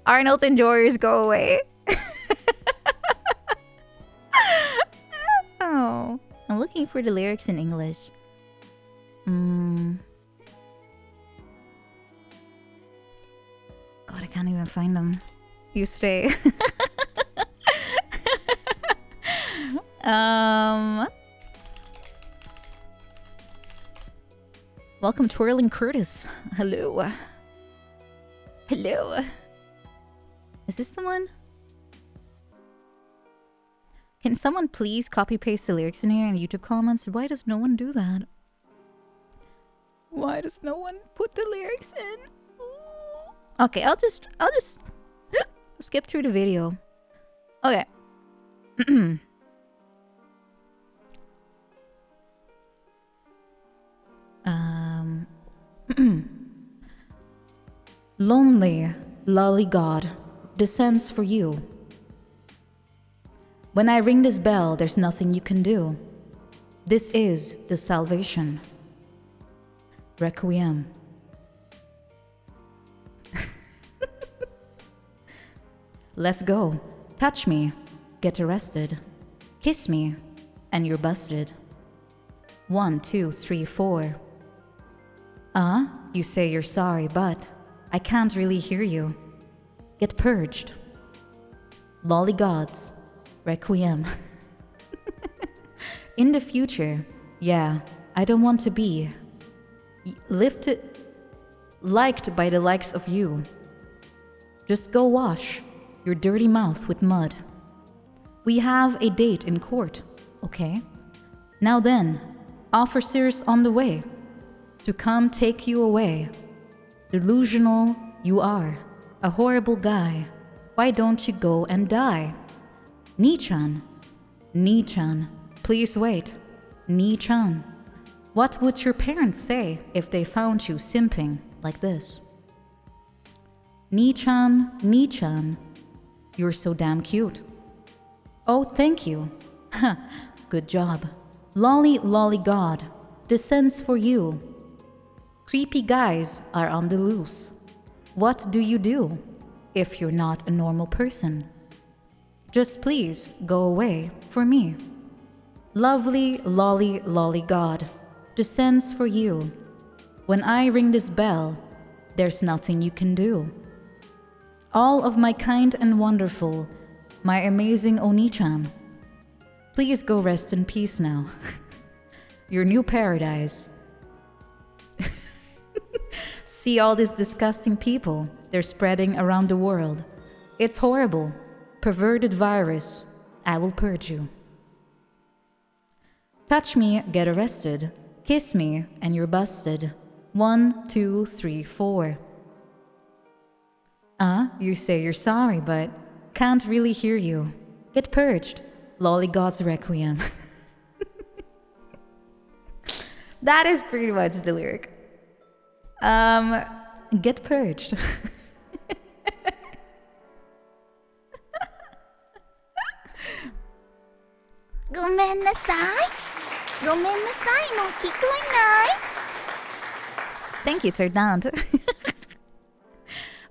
Arnold enjoyers, go away. Oh. I'm looking for the lyrics in English. God, I can't even find them. You stay. Welcome, Twirling Curtis. Hello. Hello. Is this the one? Can someone please copy paste the lyrics in here in YouTube comments? Why does no one do that? Why does no one put the lyrics in? Okay, I'll just skip through the video. Okay. Lonely, lolly God, descends for you. When I ring this bell, there's nothing you can do. This is the salvation. Requiem. Let's go. Touch me. Get arrested. Kiss me. And you're busted. 1, 2, 3, 4. You say you're sorry, but I can't really hear you. Get purged. Lolly gods. Requiem. In the future, yeah, I don't want to be liked by the likes of you. Just go wash your dirty mouth with mud. We have a date in court, okay? Now then, officers on the way to come take you away. Delusional you are, a horrible guy. Why don't you go and die? Ni-chan, Ni-chan, please wait. Ni-chan, what would your parents say if they found you simping like this? Ni-chan, Ni-chan, you're so damn cute. Oh, thank you. Ha, good job. Lolly, lolly god, descends for you. Creepy guys are on the loose. What do you do if you're not a normal person? Just please go away for me. Lovely, lolly, lolly god, descends for you. When I ring this bell, there's nothing you can do. All of my kind and wonderful, my amazing Oni-chan, please go rest in peace now. Your new paradise. See all these disgusting people they're spreading around the world. It's horrible. Perverted virus. I will purge you. Touch me, get arrested. Kiss me, and you're busted. 1, 2, 3, 4. You say you're sorry, but can't really hear you. Get purged. Lolly God's Requiem. That is pretty much the lyric. Get purged. Thank you, third down.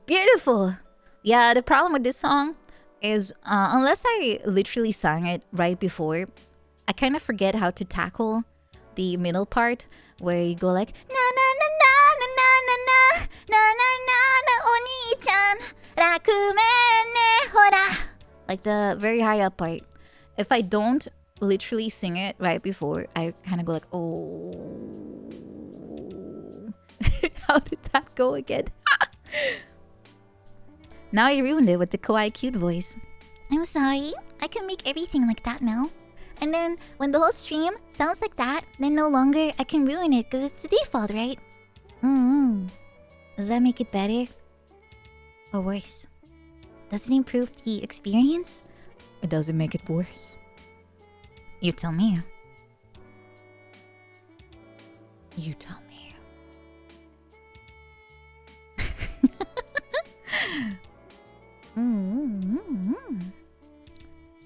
Beautiful. Yeah, the problem with this song is unless I literally sang it right before, I kind of forget how to tackle the middle part where you go like na na na na na na na na na na na Oni-chan rakumen ne hora, like the very high up part. If I don't literally sing it right before, I kind of go like, oh. How did that go again? Now you ruined it with the kawaii cute voice. I'm sorry. I can make everything like that now. And then when the whole stream sounds like that, then no longer I can ruin it because it's the default, right? Does that make it better? Or worse? Does it improve the experience? Or does it make it worse? You tell me. You tell me.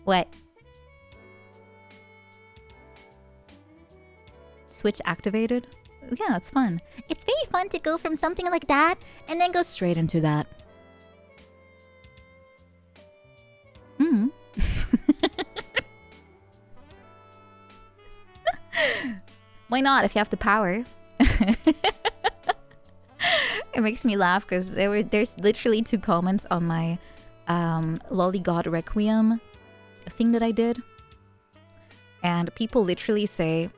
What? Switch activated? Yeah, it's fun. It's very fun to go from something like that and then go Straight into that. Why not if you have the power? It makes me laugh because there's literally 2 comments on my Lolly God Requiem thing that I did. And people literally say,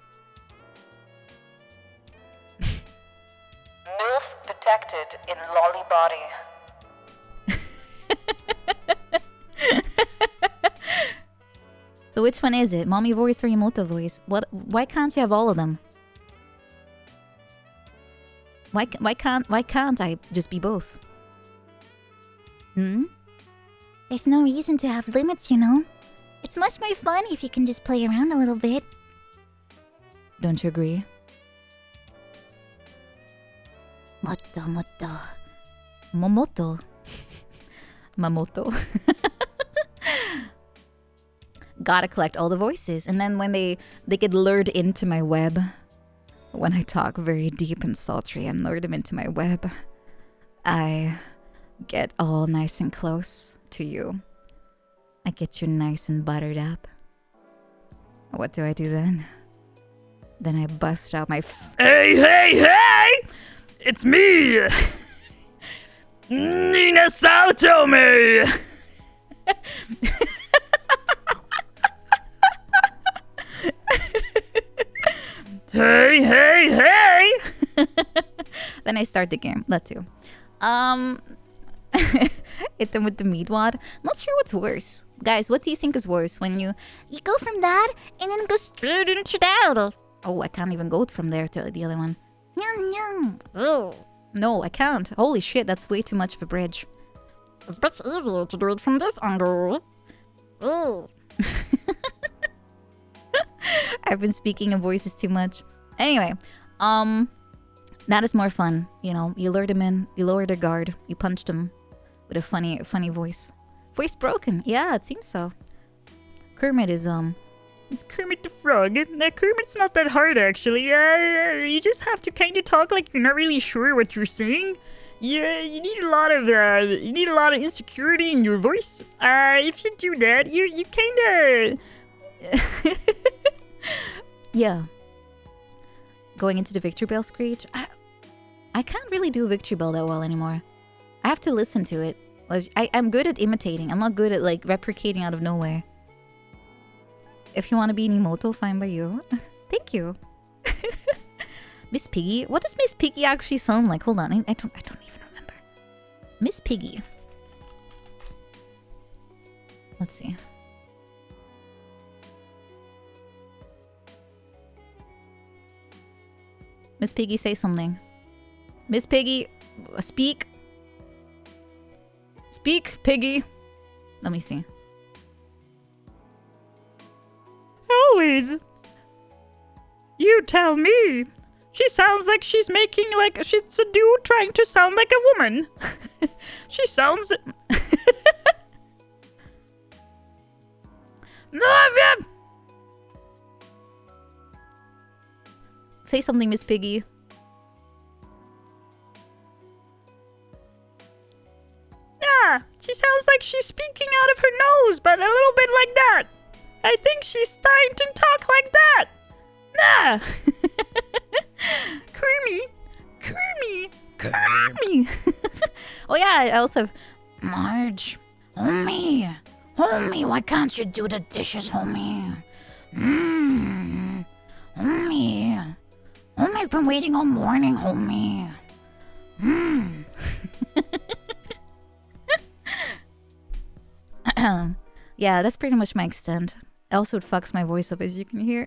MILF detected in Lolly body. So which one is it? Mommy voice or Emoto voice? Why can't you have all of them? Why can't I just be both? There's no reason to have limits, you know? It's much more fun if you can just play around a little bit. Don't you agree? Moto. Momoto. Mamoto. Gotta collect all the voices, and then when they get lured into my web, when I talk very deep and sultry and lure them into my web, I get all nice and close to you. I get you nice and buttered up. What do I do then? Then I bust out my Hey! It's me! Nina Saotome! Hey! Then I start the game. Let's do. Hit them with the meat wad. Not sure what's worse. Guys, what do you think is worse when you go from that and then go straight into that? Oh, I can't even go from there to the other one. Nyang. Oh. No, I can't. Holy shit, that's way too much of a bridge. It's much easier to do it from this angle. Oh. I've been speaking in voices too much. Anyway, that is more fun. You know, you lure them in, you lower their guard, you punch them with a funny voice. Voice broken. Yeah, it seems so. Kermit is It's Kermit the Frog. Kermit's not that hard actually. You just have to kind of talk like you're not really sure what you're saying. Yeah, you need a lot of insecurity in your voice. If you do that, you kind of yeah. Going into the Victory Bell screech, I can't really do Victory Bell that well anymore. I have to listen to it. I'm good at imitating. I'm not good at like replicating out of nowhere. If you want to be Nimoto, fine by you. Thank you. Miss Piggy? What does Miss Piggy actually sound like? Hold on, I don't even remember. Miss Piggy. Let's see. Miss Piggy, say something. Miss Piggy, speak. Speak, Piggy. Let me see. Always. You tell me. She sounds like she's making like she's a dude trying to sound like a woman. She sounds. Say something, Miss Piggy. Yeah, she sounds like she's speaking out of her nose, but a little bit like that. I think she's starting to talk like that. Nah. Creamy. Oh yeah, I also have Marge. Homie, why can't you do the dishes, homie? Homie, I've been waiting all morning, homie. Yeah, that's pretty much my extent. Also, it fucks my voice up, as you can hear.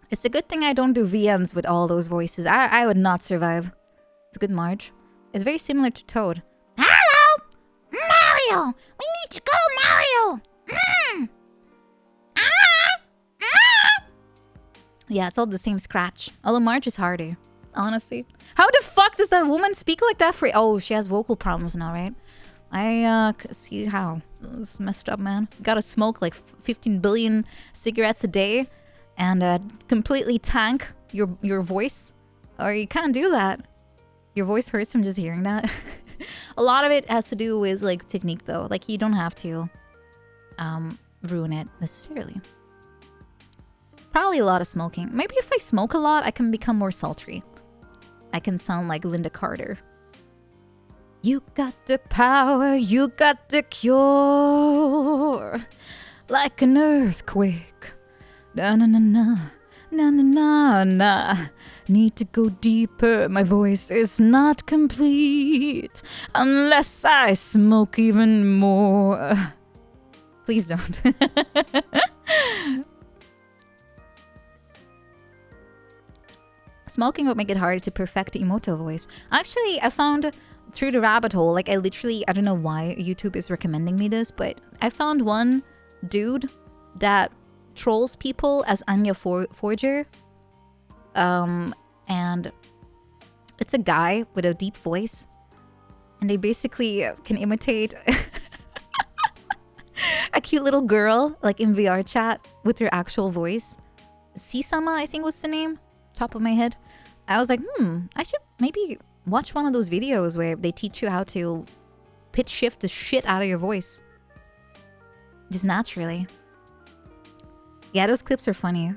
It's a good thing I don't do VMs with all those voices. I would not survive. It's a good Marge. It's very similar to Toad. Hello! Mario! We need to go, Mario! Yeah, it's all the same scratch. Although Marge is harder, honestly. How the fuck does that woman speak like that for... Oh, she has vocal problems now, right? I see how. It's messed up, man. Gotta smoke like 15 billion cigarettes a day and completely tank your voice. Or you can't do that. Your voice hurts from just hearing that. A lot of it has to do with like technique though. Like you don't have to ruin it necessarily. Probably a lot of smoking. Maybe if I smoke a lot, I can become more sultry. I can sound like Linda Carter. You got the power, you got the cure. Like an earthquake. Na na na na. Na na na na. Need to go deeper. My voice is not complete unless I smoke even more. Please don't. Smoking would make it harder to perfect the emoto voice. Actually, I found through the rabbit hole, like I don't know why YouTube is recommending me this, but I found one dude that trolls people as Anya Forger. And it's a guy with a deep voice. And they basically can imitate a cute little girl, like in VR chat, with her actual voice. Sisama, I think was the name. Top of my head. I was like, I should maybe watch one of those videos where they teach you how to pitch shift the shit out of your voice. Just naturally. Yeah, those clips are funny.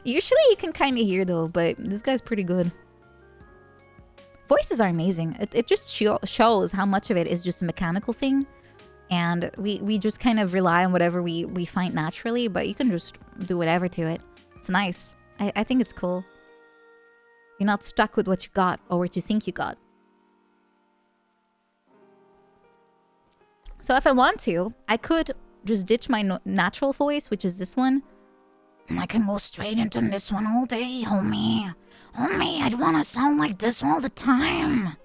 Usually you can kind of hear though, but this guy's pretty good. Voices are amazing. It just shows how much of it is just a mechanical thing. And we just kind of rely on whatever we find naturally, but you can just do whatever to it. It's nice. I think it's cool. You're not stuck with what you got or what you think you got. So if I want to, I could just ditch my natural voice, which is this one. And I can go straight into this one all day, homie. Homie, I'd want to sound like this all the time.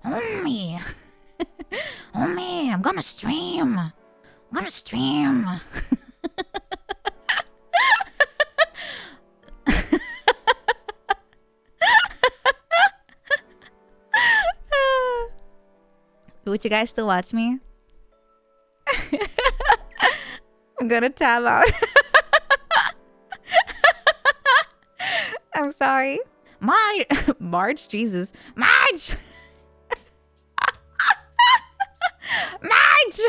Homie. Homie, I'm gonna stream. I'm gonna stream. Would you guys still watch me? I'm gonna tab out. I'm sorry. Marge, Jesus. Marge! Marge!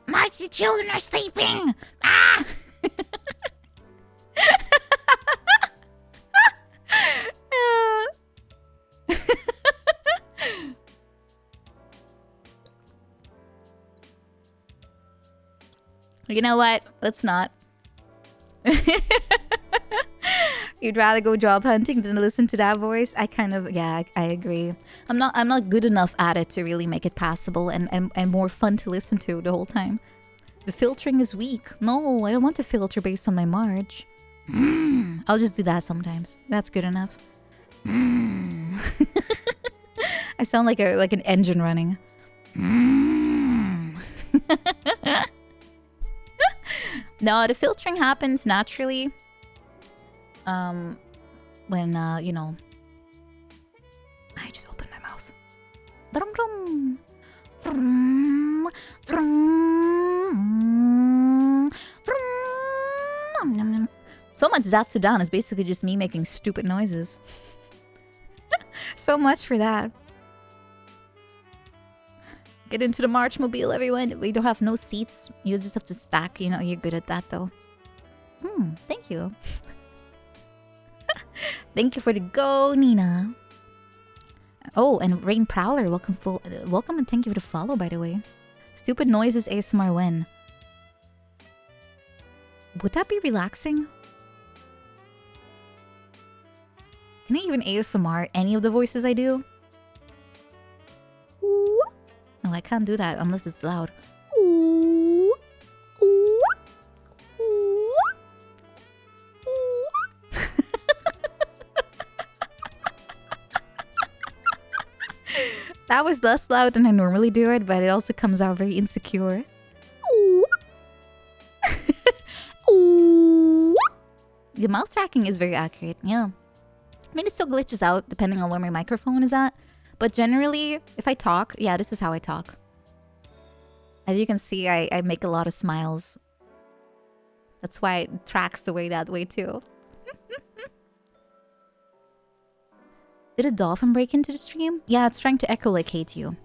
Marge, the children are sleeping! Ah! You know what? Let's not. You'd rather go job hunting than listen to that voice? I agree. I'm not good enough at it to really make it passable and more fun to listen to the whole time. The filtering is weak. No, I don't want to filter based on my Marge. I'll just do that sometimes. That's good enough. I sound like an engine running. No, the filtering happens naturally. When you know, I just opened my mouth. Brum, brum. Brum, brum, brum. So much Zatsudan is basically just me making stupid noises. So much for that. Get into the March Mobile, everyone. We don't have no seats. You just have to stack. You know, you're good at that, though. Thank you. Thank you for the go, Nina. Oh, and Rain Prowler, welcome and thank you for the follow, by the way. Stupid noises ASMR when? Would that be relaxing? Can I even ASMR any of the voices I do? No, I can't do that unless it's loud. That was less loud than I normally do it, but it also comes out very insecure. The mouth tracking is very accurate, yeah. I mean, it still glitches out depending on where my microphone is at. But generally, if I talk, yeah, this is how I talk. As you can see, I make a lot of smiles. That's why it tracks the way that way too. Did a dolphin break into the stream? Yeah, it's trying to echolocate you.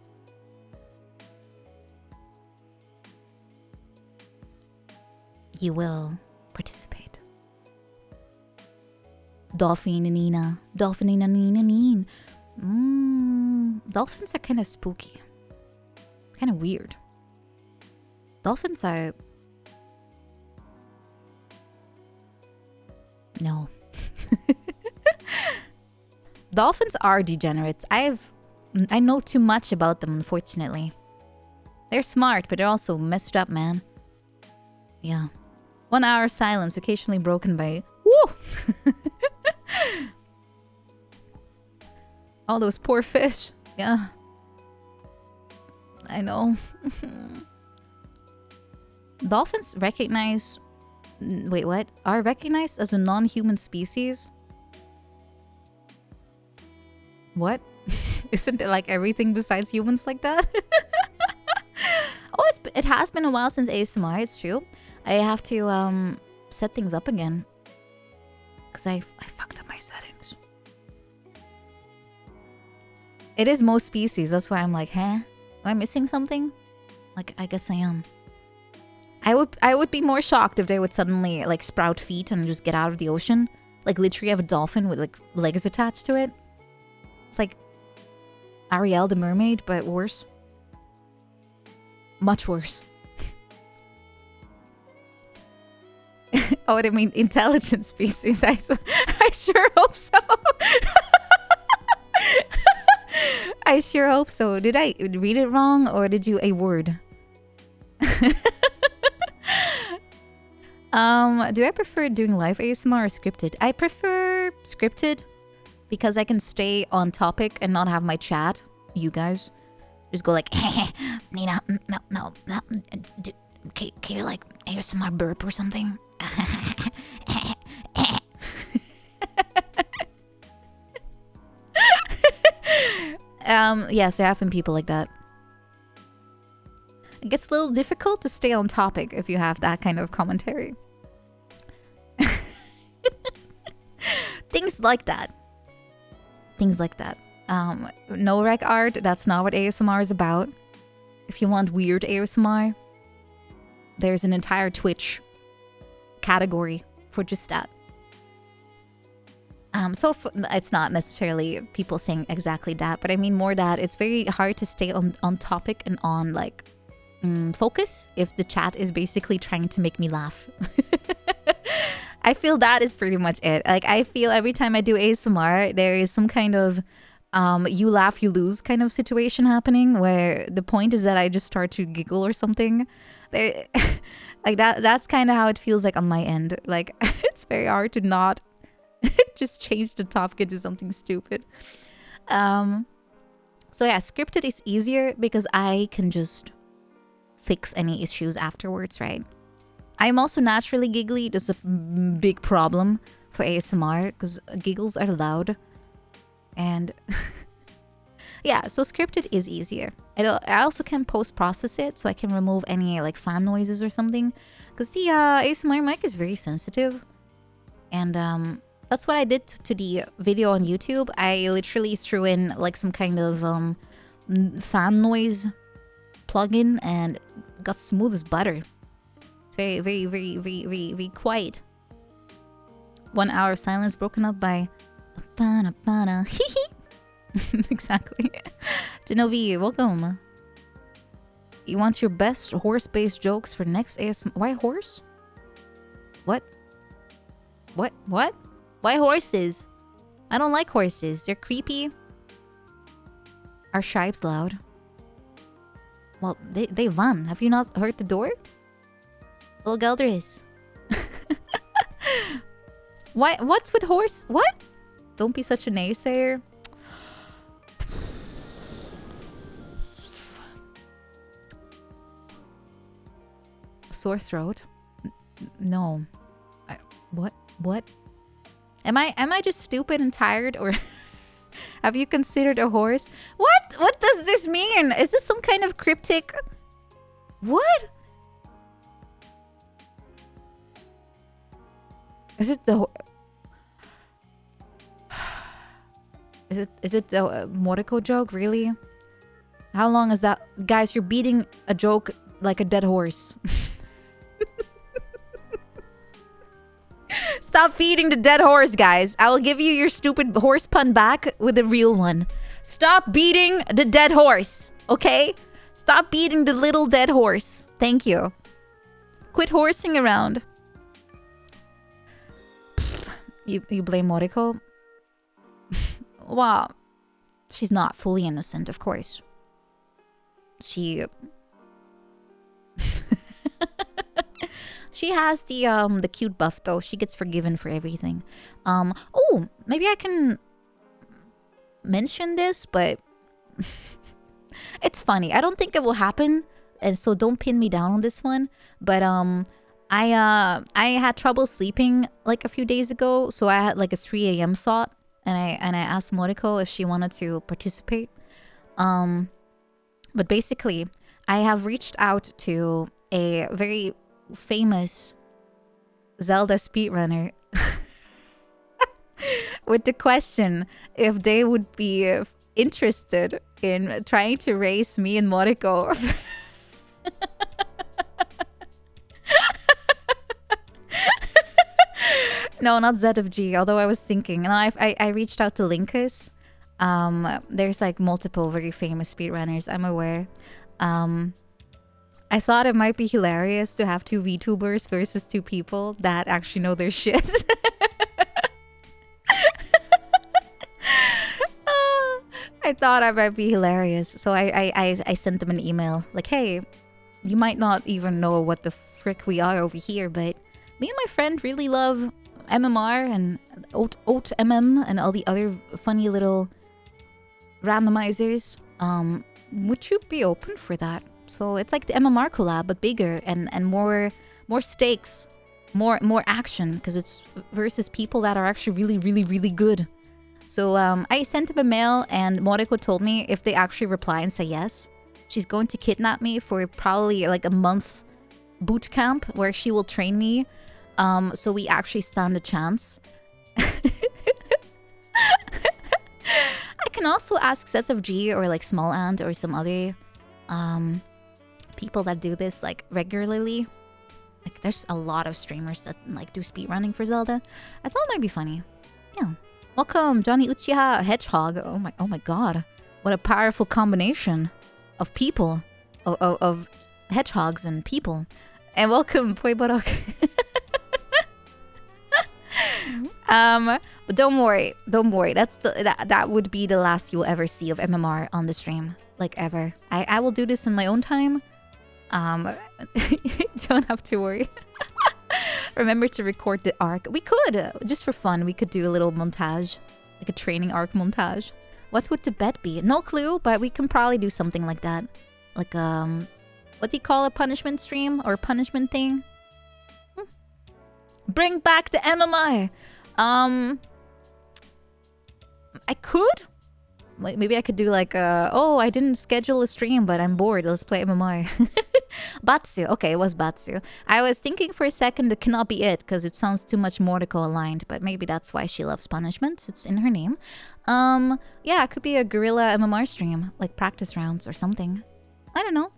You will participate. Dolphinina. Dolphinina nina neen. Dolphins are kind of spooky. Kind of weird. Dolphins are... No. Dolphins are degenerates. I know too much about them, unfortunately. They're smart, but they're also messed up, man. Yeah. 1 hour silence, occasionally broken by... Woo! All those poor fish. Yeah. I know. Dolphins recognize... Wait, what? Are recognized as a non-human species? What? Isn't it like everything besides humans like that? Oh, it has been a while since ASMR, it's true. I have to set things up again. Because I fucked up my settings. It is most species, that's why I'm like, huh? Am I missing something? Like, I guess I am. I would be more shocked if they would suddenly like sprout feet and just get out of the ocean. Like literally have a dolphin with like legs attached to it. It's like Ariel the mermaid, but worse. Much worse. Oh, I mean intelligent species. I sure hope so. I sure hope so. Did I read it wrong or did you a word? Do I prefer doing live ASMR or scripted? I prefer scripted because I can stay on topic and not have my chat. You guys just go like, Nina, no. Can you like ASMR burp or something? Yes, there have been people like that. It gets a little difficult to stay on topic if you have that kind of commentary. Things like that. Things like that. No rec art, that's not what ASMR is about. If you want weird ASMR, there's an entire Twitch category for just that. It's not necessarily people saying exactly that, but I mean more that it's very hard to stay on topic and on like focus if the chat is basically trying to make me laugh. I feel that is pretty much it. Like I feel every time I do ASMR, there is some kind of you laugh, you lose kind of situation happening where the point is that I just start to giggle or something. Like that's kind of how it feels like on my end. Like it's very hard to not just change the topic into something stupid. So yeah, scripted is easier because I can just fix any issues afterwards, right? I'm also naturally giggly. There's a big problem for ASMR because giggles are loud. And yeah, so scripted is easier. I also can post-process it, so I can remove any like fan noises or something. Because the ASMR mic is very sensitive. And that's what I did to the video on YouTube. I literally threw in like some kind of fan noise plugin and got smooth as butter. It's very quiet. 1 hour silence broken up by exactly. Genovi, welcome. You want your best horse-based jokes for next ASMR? Why horse? What? Why horses? I don't like horses. They're creepy. Are shipes loud? Well, they van. Have you not heard the door? Little Geldris. Why? What's with horse? What? Don't be such a naysayer. Sore throat? No. What? Am I just stupid and tired, or have you considered a horse? What does this mean? Is this some kind of cryptic? What? Is it the Is it the Moriko joke, really? How long is that? Guys, you're beating a joke like a dead horse. Stop feeding the dead horse, guys. I will give you your stupid horse pun back with a real one. Stop beating the dead horse, okay? Stop beating the little dead horse. Thank you. Quit horsing around. You blame Moriko? Wow. She's not fully innocent, of course. She has the cute buff though. She gets forgiven for everything. Oh, maybe I can mention this, but it's funny. I don't think it will happen, and so don't pin me down on this one. But I had trouble sleeping like a few days ago, so I had like a 3 a.m. thought, and I asked Moriko if she wanted to participate. But basically, I have reached out to a very famous Zelda speedrunner with the question if they would be interested in trying to race me and Moriko. No, not ZFG, although I was thinking. And I reached out to Linkus. There's like multiple very famous speedrunners, I'm aware. I thought it might be hilarious to have 2 VTubers versus 2 people that actually know their shit. I thought it might be hilarious. So I sent them an email like, hey, you might not even know what the frick we are over here, but me and my friend really love MMR and Oat MM and all the other funny little randomizers. Would you be open for that? So it's like the MMR collab, but bigger and more stakes, more action, because it's versus people that are actually really good. So I sent him a mail, and Moriko told me if they actually reply and say yes, she's going to kidnap me for probably like a month boot camp where she will train me. So we actually stand a chance. I can also ask Sets of G or like Small Ant or some other people that do this like regularly. Like there's a lot of streamers that like do speedrunning for Zelda. I thought it might be funny. Yeah. Welcome, Johnny Uchiha Hedgehog. Oh my god. What a powerful combination of people. Of hedgehogs and people. And welcome, Poiborok. But don't worry. That would be the last you'll ever see of MMR on the stream. Like ever. I will do this in my own time. Don't have to worry. Remember to record the arc. We could, just for fun, we could do a little montage. Like a training arc montage. What would the bet be? No clue, but we can probably do something like that. Like, what do you call a punishment stream? Or punishment thing? Bring back the MMI! I could? Like, maybe I could do like, oh, I didn't schedule a stream, but I'm bored. Let's play MMI. Batsu. Okay, it was Batsu. I was thinking for a second it cannot be it, because it sounds too much Moriko aligned, but maybe that's why she loves punishment. It's in her name. Yeah, it could be a guerrilla MMR stream, like practice rounds or something. I don't know.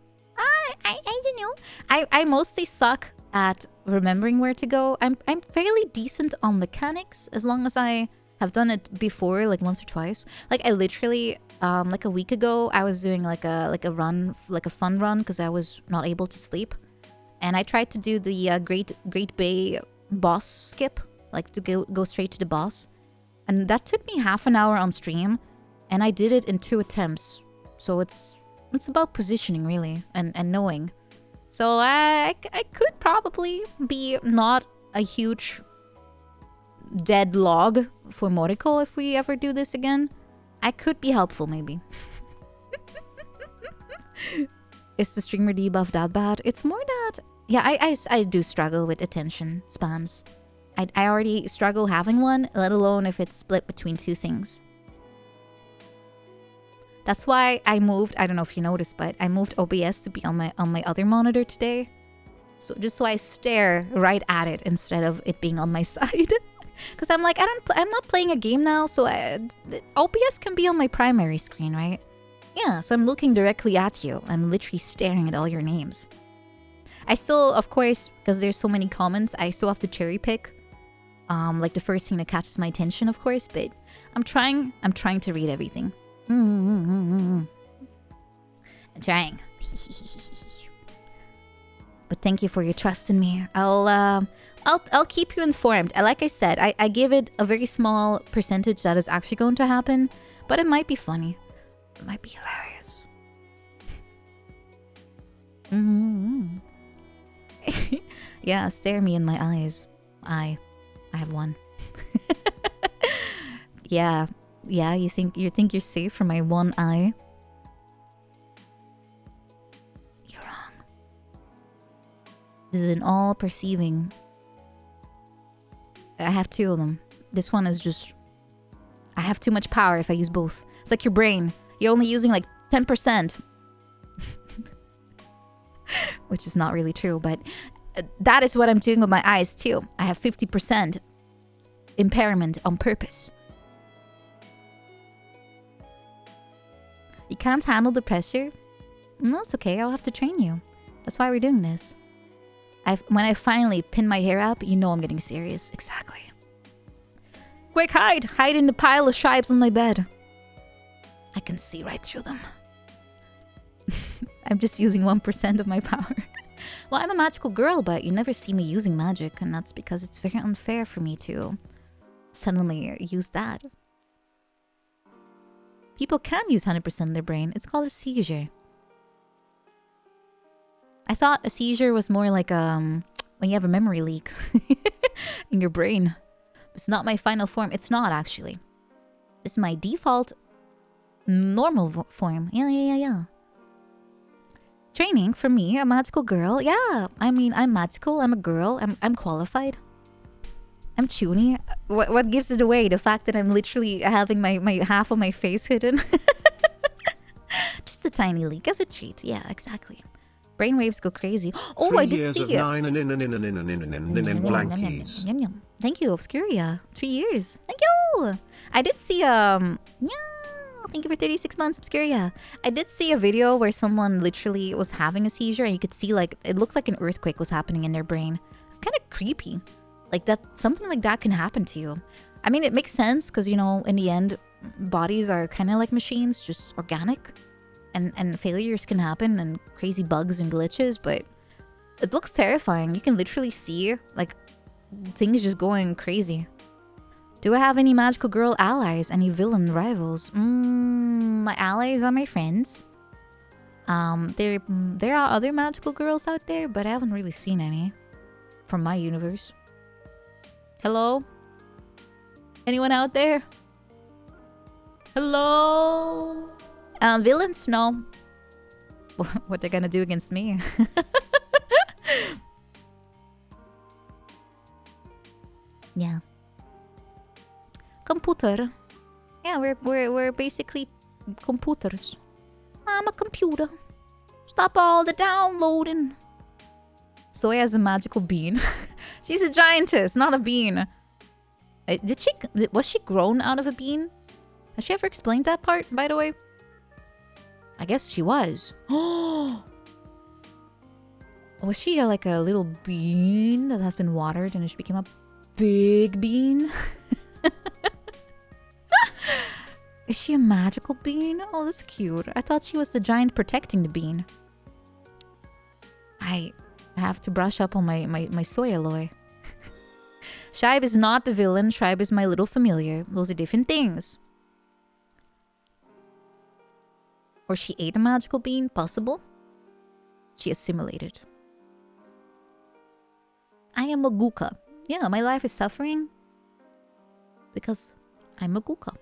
I don't know. I mostly suck at remembering where to go. I'm fairly decent on mechanics, as long as I have done it before, like once or twice. Like I literally, like a week ago, I was doing like a run, like a fun run, because I was not able to sleep, and I tried to do the Great Bay boss skip, like to go straight to the boss, And that took me half an hour on stream, and I did it in 2 attempts. So it's about positioning, really, and knowing. So I could probably be not a huge dead log for Moriko if we ever do this again. I could be helpful, maybe. Is the streamer debuff that bad? It's more that... Yeah, I do struggle with attention spans. I already struggle having one, let alone if it's split between 2 things. That's why I moved, I don't know if you noticed, but I moved OBS to be on my other monitor today. So just so I stare right at it instead of it being on my side. Because I'm like, I'm not playing a game now, so OBS can be on my primary screen, right? Yeah, so I'm looking directly at you. I'm literally staring at all your names. I still, of course, because there's so many comments, I still have to cherry pick. Like the first thing that catches my attention, of course, but I'm trying to read everything. I'm trying. But thank you for your trust in me. I'll keep you informed. Like I said, I give it a very small percentage that is actually going to happen, but it might be funny. It might be hilarious. Yeah, stare me in my eyes. I have one. Yeah, you think you're safe from my one eye? You're wrong. This is an all-perceiving. I have 2 of them. This one is just... I have too much power if I use both. It's like your brain. You're only using like 10%. Which is not really true, but that is what I'm doing with my eyes too. I have 50% impairment on purpose. You can't handle the pressure? No, it's okay. I'll have to train you. That's why we're doing this. When I finally pin my hair up, you know I'm getting serious. Exactly. Quick, hide! Hide in the pile of shibes on my bed. I can see right through them. I'm just using 1% of my power. Well, I'm a magical girl, but you never see me using magic, and that's because it's very unfair for me to suddenly use that. People can use 100% of their brain. It's called a seizure. I thought a seizure was more like when you have a memory leak in your brain. It's not my final form. It's not, actually. This is my default normal form. Yeah. Training for me, a magical girl. Yeah, I mean, I'm magical. I'm a girl. I'm qualified. I'm chuny. What gives it away? The fact that I'm literally having my half of my face hidden. Just a tiny leak as a treat. Yeah, exactly. Brainwaves go crazy. Oh, I did see it. Thank you, Obscuria. 3 years. Thank you. I did see thank you for 36 months, Obscuria. I did see a video where someone literally was having a seizure, and you could see like it looked like an earthquake was happening in their brain. It's kind of creepy. Like that, something like that can happen to you. I mean, it makes sense because, you know, in the end, bodies are kind of like machines, just organic. And failures can happen and crazy bugs and glitches, but it looks terrifying. You can literally see like things just going crazy. Do I have any magical girl allies? Any villain rivals? My allies are my friends. There are other magical girls out there, but I haven't really seen any from my universe. Hello? Anyone out there? Hello? Villains? No. What they're gonna do against me? Yeah. Computer. Yeah, we're basically computers. I'm a computer. Stop all the downloading. Soy has a magical bean. She's a giantess, not a bean. Was she grown out of a bean? Has she ever explained that part, by the way? I guess she was. Oh, was she like a little bean that has been watered and she became a big bean? Is she a magical bean? Oh, that's cute. I thought she was the giant protecting the bean. I have to brush up on my soy alloy. Shive is not the villain. Shive is my little familiar. Those are different things. Or she ate a magical bean. Possible. She assimilated. I am a Guka. Yeah, my life is suffering because I'm a Guka.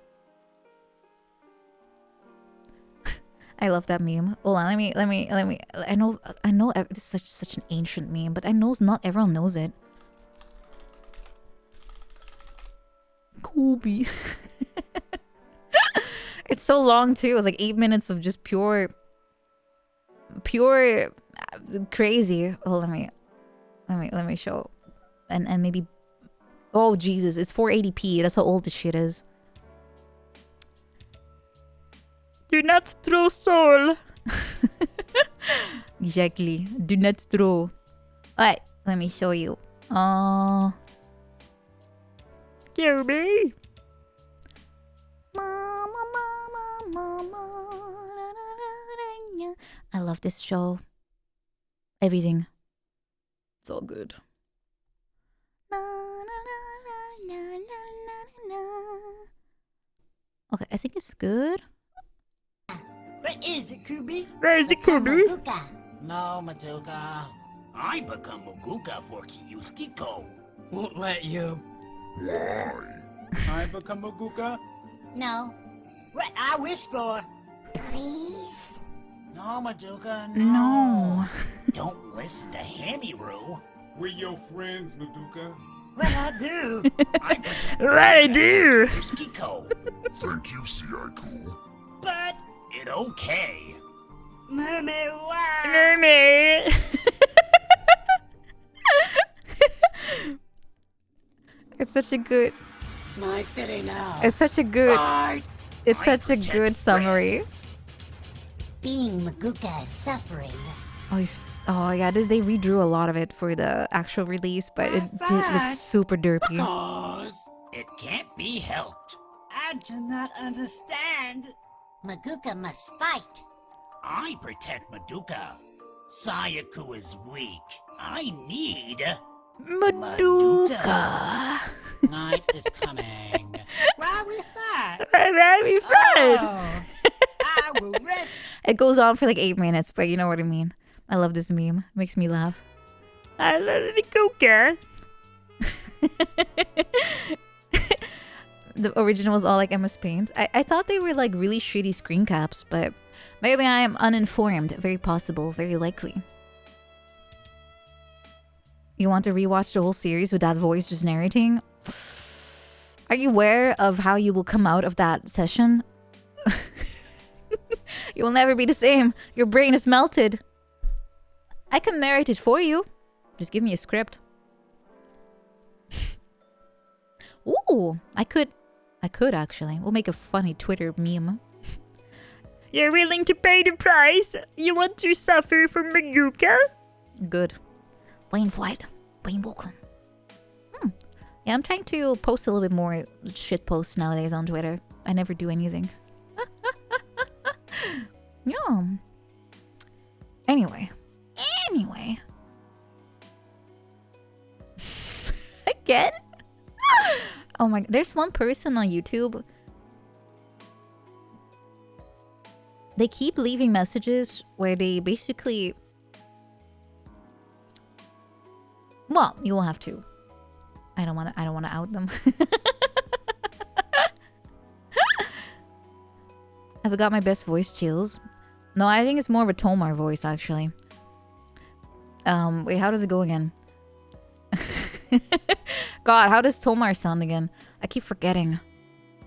I love that meme. Hold on, let me. I know. This is such an ancient meme, but I know not everyone knows it. Kobe. It's so long too. It's like 8 minutes of just pure crazy. Oh, let me show, and maybe. Oh Jesus, it's 480p. That's how old this shit is. Do not throw soul. Exactly. Do not throw. Alright, let me show you. Kirby. I love this show. Everything. It's all good. Okay, I think it's good. Where is it, Kubi? Where is it, Kirby? No, Madoka. I become Muguka for Kiyuskiko. Won't let you. Why? I become Muguka? No. What I wish for. Please? No, Madoka, No. Don't listen to Hamiru. We your friends, Madoka. What I do? I pretend I do. Kiyuskiko. Thank you, Siaiku. But it okay. Mermaid, why? Mermaid. It's such a good. My city now. It's such a good. Right. It's I such a protect good summary. friends. Being Maguka is suffering. Oh yeah, they redrew a lot of it for the actual release, but it looks super derpy. Cause it can't be helped. I do not understand. Maguka must fight. I protect Madoka. Sayaku is weak. I need Madoka. Night is coming. Why we fight? Very fun. I will rest. It goes on for like 8 minutes, but you know what I mean. I love this meme. It makes me laugh. I love Madoka. The original was all like MS Paint. I thought they were like really shitty screen caps, but maybe I am uninformed. Very possible, very likely. You want to rewatch the whole series with that voice just narrating? Are you aware of how you will come out of that session? You will never be the same. Your brain is melted. I can narrate it for you. Just give me a script. Ooh, I could actually. We'll make a funny Twitter meme. You're willing to pay the price? You want to suffer for Maguka? Good. Wayne White. Wayne Walker. Yeah, I'm trying to post a little bit more shit posts nowadays on Twitter. I never do anything. Yeah. Anyway. Again? Oh my god. There's one person on YouTube. They keep leaving messages where they basically... Well, you will have to. I don't want to out them. I forgot my best voice chills. No, I think it's more of a Tomar voice actually. Wait, how does it go again? God, how does Tomar sound again? I keep forgetting.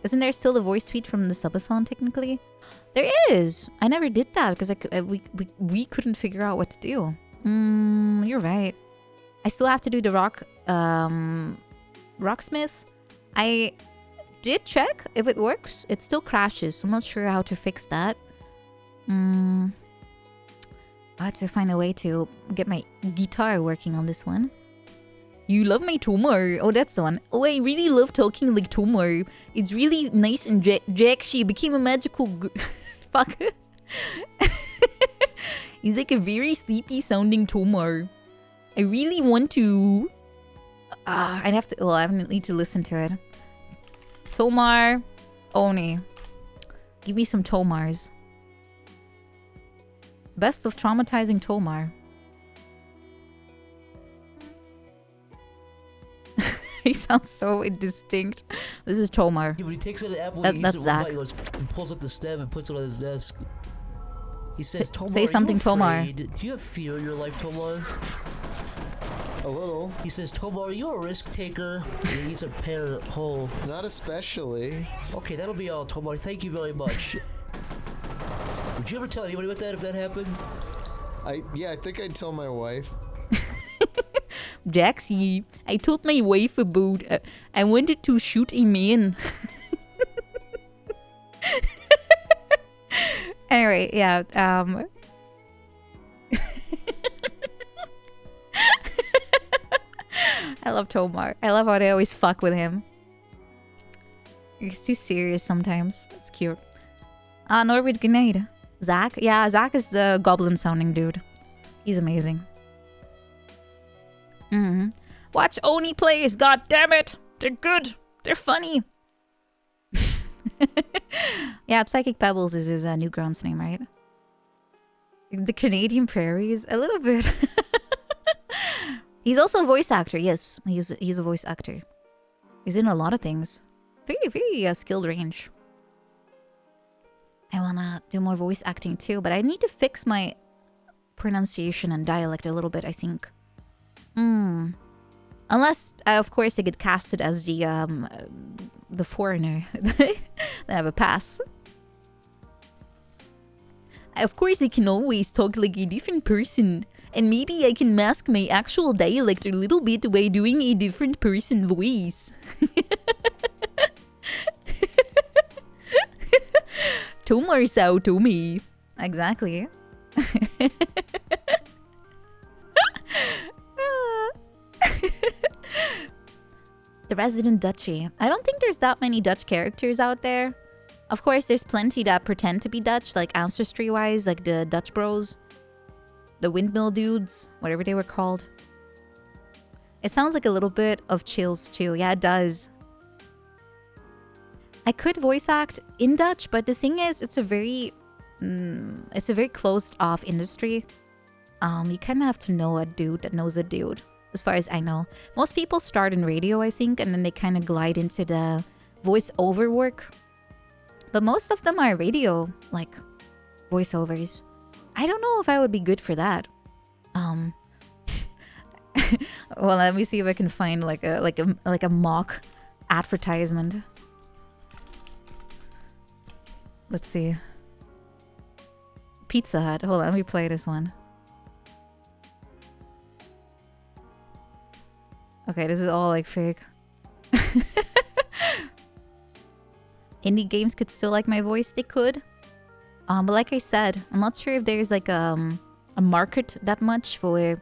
Isn't there still the voice tweet from the subathon technically? There is. I never did that because we couldn't figure out what to do. You're right. I still have to do the Rocksmith. I did check if it works. It still crashes, so I'm not sure how to fix that. I have to find a way to get my guitar working on this one. You love my Tomar. Oh, that's the one. Oh, I really love talking like Tomar. It's really nice and Jack-she became a magical fuck. He's like a very sleepy sounding Tomar. I really want to. I have to. Well, I need to listen to it. Tomar, Oni. Give me some Tomars. Best of traumatizing Tomar. He sounds so indistinct. This is Tomar. Yeah, when he takes out an apple, That's Zach. He pulls up the stem and puts it on his desk. He says, Tomar, say something, are you Tomar. afraid? Do you have fear in your life, Tomar? A little. He says, Tomar, you're a risk taker. And he needs a pear hole. Not especially. Okay, that'll be all, Tomar. Thank you very much. Would you ever tell anybody about that if that happened? Yeah, I think I'd tell my wife. Jaxie, I told my wife about I wanted to shoot a man. Anyway, yeah, I love Tomar. I love how they always fuck with him. He's too serious sometimes. It's cute. Norbert Grenade. Zach? Yeah, Zach is the goblin sounding dude. He's amazing. Watch Oni plays, god damn it! They're good! They're funny! Yeah, Psychic Pebbles is his Newgrounds name, right? The Canadian Prairies? A little bit. He's also a voice actor, yes. He's a voice actor. He's in a lot of things. Very skilled range. I wanna do more voice acting too, but I need to fix my pronunciation and dialect a little bit, I think. Unless, of course, I get casted as the foreigner. Then I have a pass. Of course, I can always talk like a different person. And maybe I can mask my actual dialect a little bit by doing a different person voice. Tomar Saotome. Exactly. The Resident Duchy. I don't think there's that many Dutch characters out there. Of course, there's plenty that pretend to be Dutch, like ancestry-wise, like the Dutch Bros. The Windmill Dudes, whatever they were called. It sounds like a little bit of Chills too. Yeah, it does. I could voice act in Dutch, but the thing is, it's a very closed-off industry. You kind of have to know a dude that knows a dude, as far as I know. Most people start in radio, I think, and then they kind of glide into the voice-over work. But most of them are radio, like, voiceovers. I don't know if I would be good for that. Well, let me see if I can find like a mock advertisement. Let's see. Pizza Hut. Hold on, let me play this one. Okay, this is all like fake. Indie games could still like my voice. They could. But like I said, I'm not sure if there's like a market that much for,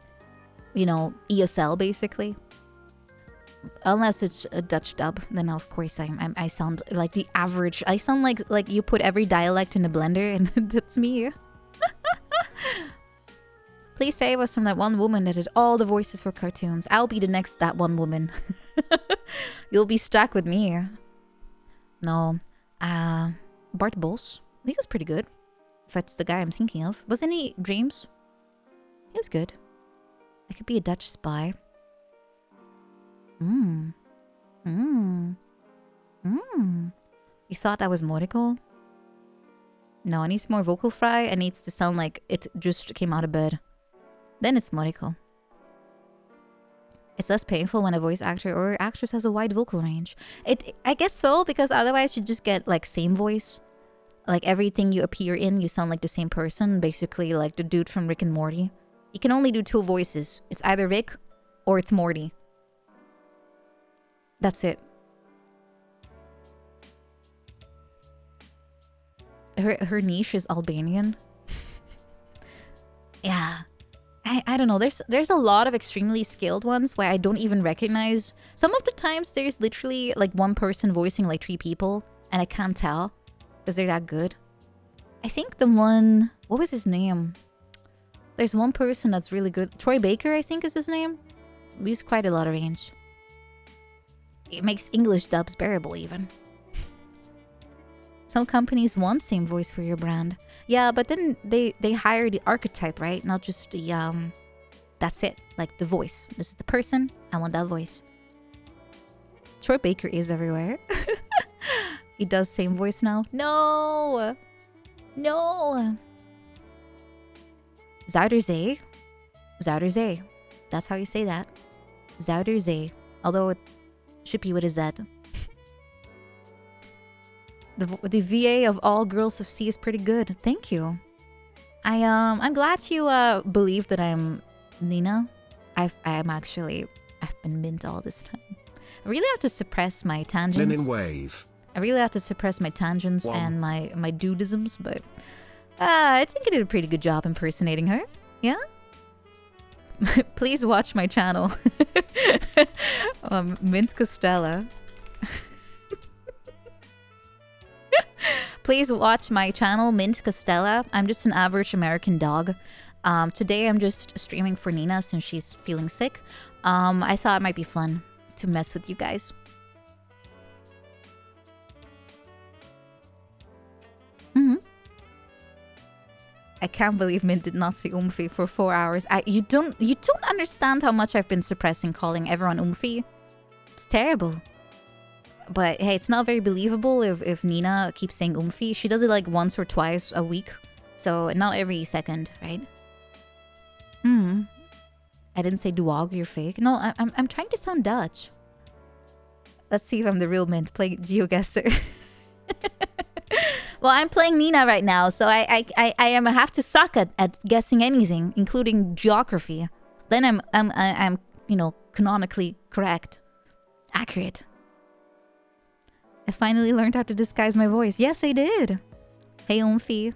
you know, ESL basically. Unless it's a Dutch dub, then of course I sound like the average. I sound like you put every dialect in a blender and that's me. Please save us from that one woman that did all the voices for cartoons. I'll be the next that one woman. You'll be stuck with me. No. Bart Bos. He was pretty good. If that's the guy I'm thinking of. Wasn't he Dreams? He was good. I could be a Dutch spy. You thought that was Moriko? No, it needs more vocal fry. It needs to sound like it just came out of bed. Then it's Moriko. It's less painful when a voice actor or actress has a wide vocal range. I guess so, because otherwise you just get like same voice. Like everything you appear in, you sound like the same person. Basically like the dude from Rick and Morty. You can only do two voices. It's either Rick or it's Morty. That's it. Her niche is Albanian. Yeah. I don't know. There's a lot of extremely skilled ones where I don't even recognize. Some of the times there's literally like one person voicing like 3 people and I can't tell because they're that good. I think the one, what was his name? There's one person that's really good. Troy Baker, I think is his name. He's quite a lot of range. It makes English dubs bearable even. Some companies want same voice for your brand. Yeah, but then they hire the archetype, right? Not just the that's it. Like the voice. This is the person. I want that voice. Troy Baker is everywhere. He does same voice now. No! No! Zuiderzee. Zuiderzee. That's how you say that. Zuiderzee. Although it should be with a Z. The VA of all girls of C is pretty good. Thank you. I'm glad you believe that I'm Nina. I've been mint all this time. I really have to suppress my tangents. Linen wave. I really have to suppress my tangents and my dudisms, but I think I did a pretty good job impersonating her. Yeah? Please watch my channel. Mint Costella. Please watch my channel, Mint Costella. I'm just an average American dog. Today I'm just streaming for Nina since she's feeling sick. I thought it might be fun to mess with you guys. I can't believe Mint did not say Umfi for 4 hours. You don't understand how much I've been suppressing calling everyone Umfi. It's terrible. But hey, it's not very believable if Nina keeps saying Umfi. She does it like once or twice a week. So not every second, right? I didn't say Duog, you're fake. No, I'm trying to sound Dutch. Let's see if I'm the real Mint. Play GeoGuessr. Well, I'm playing Nina right now, so I have to suck at guessing anything, including geography. Then I'm canonically correct, accurate. I finally learned how to disguise my voice. Yes, I did. Hey, Umfi.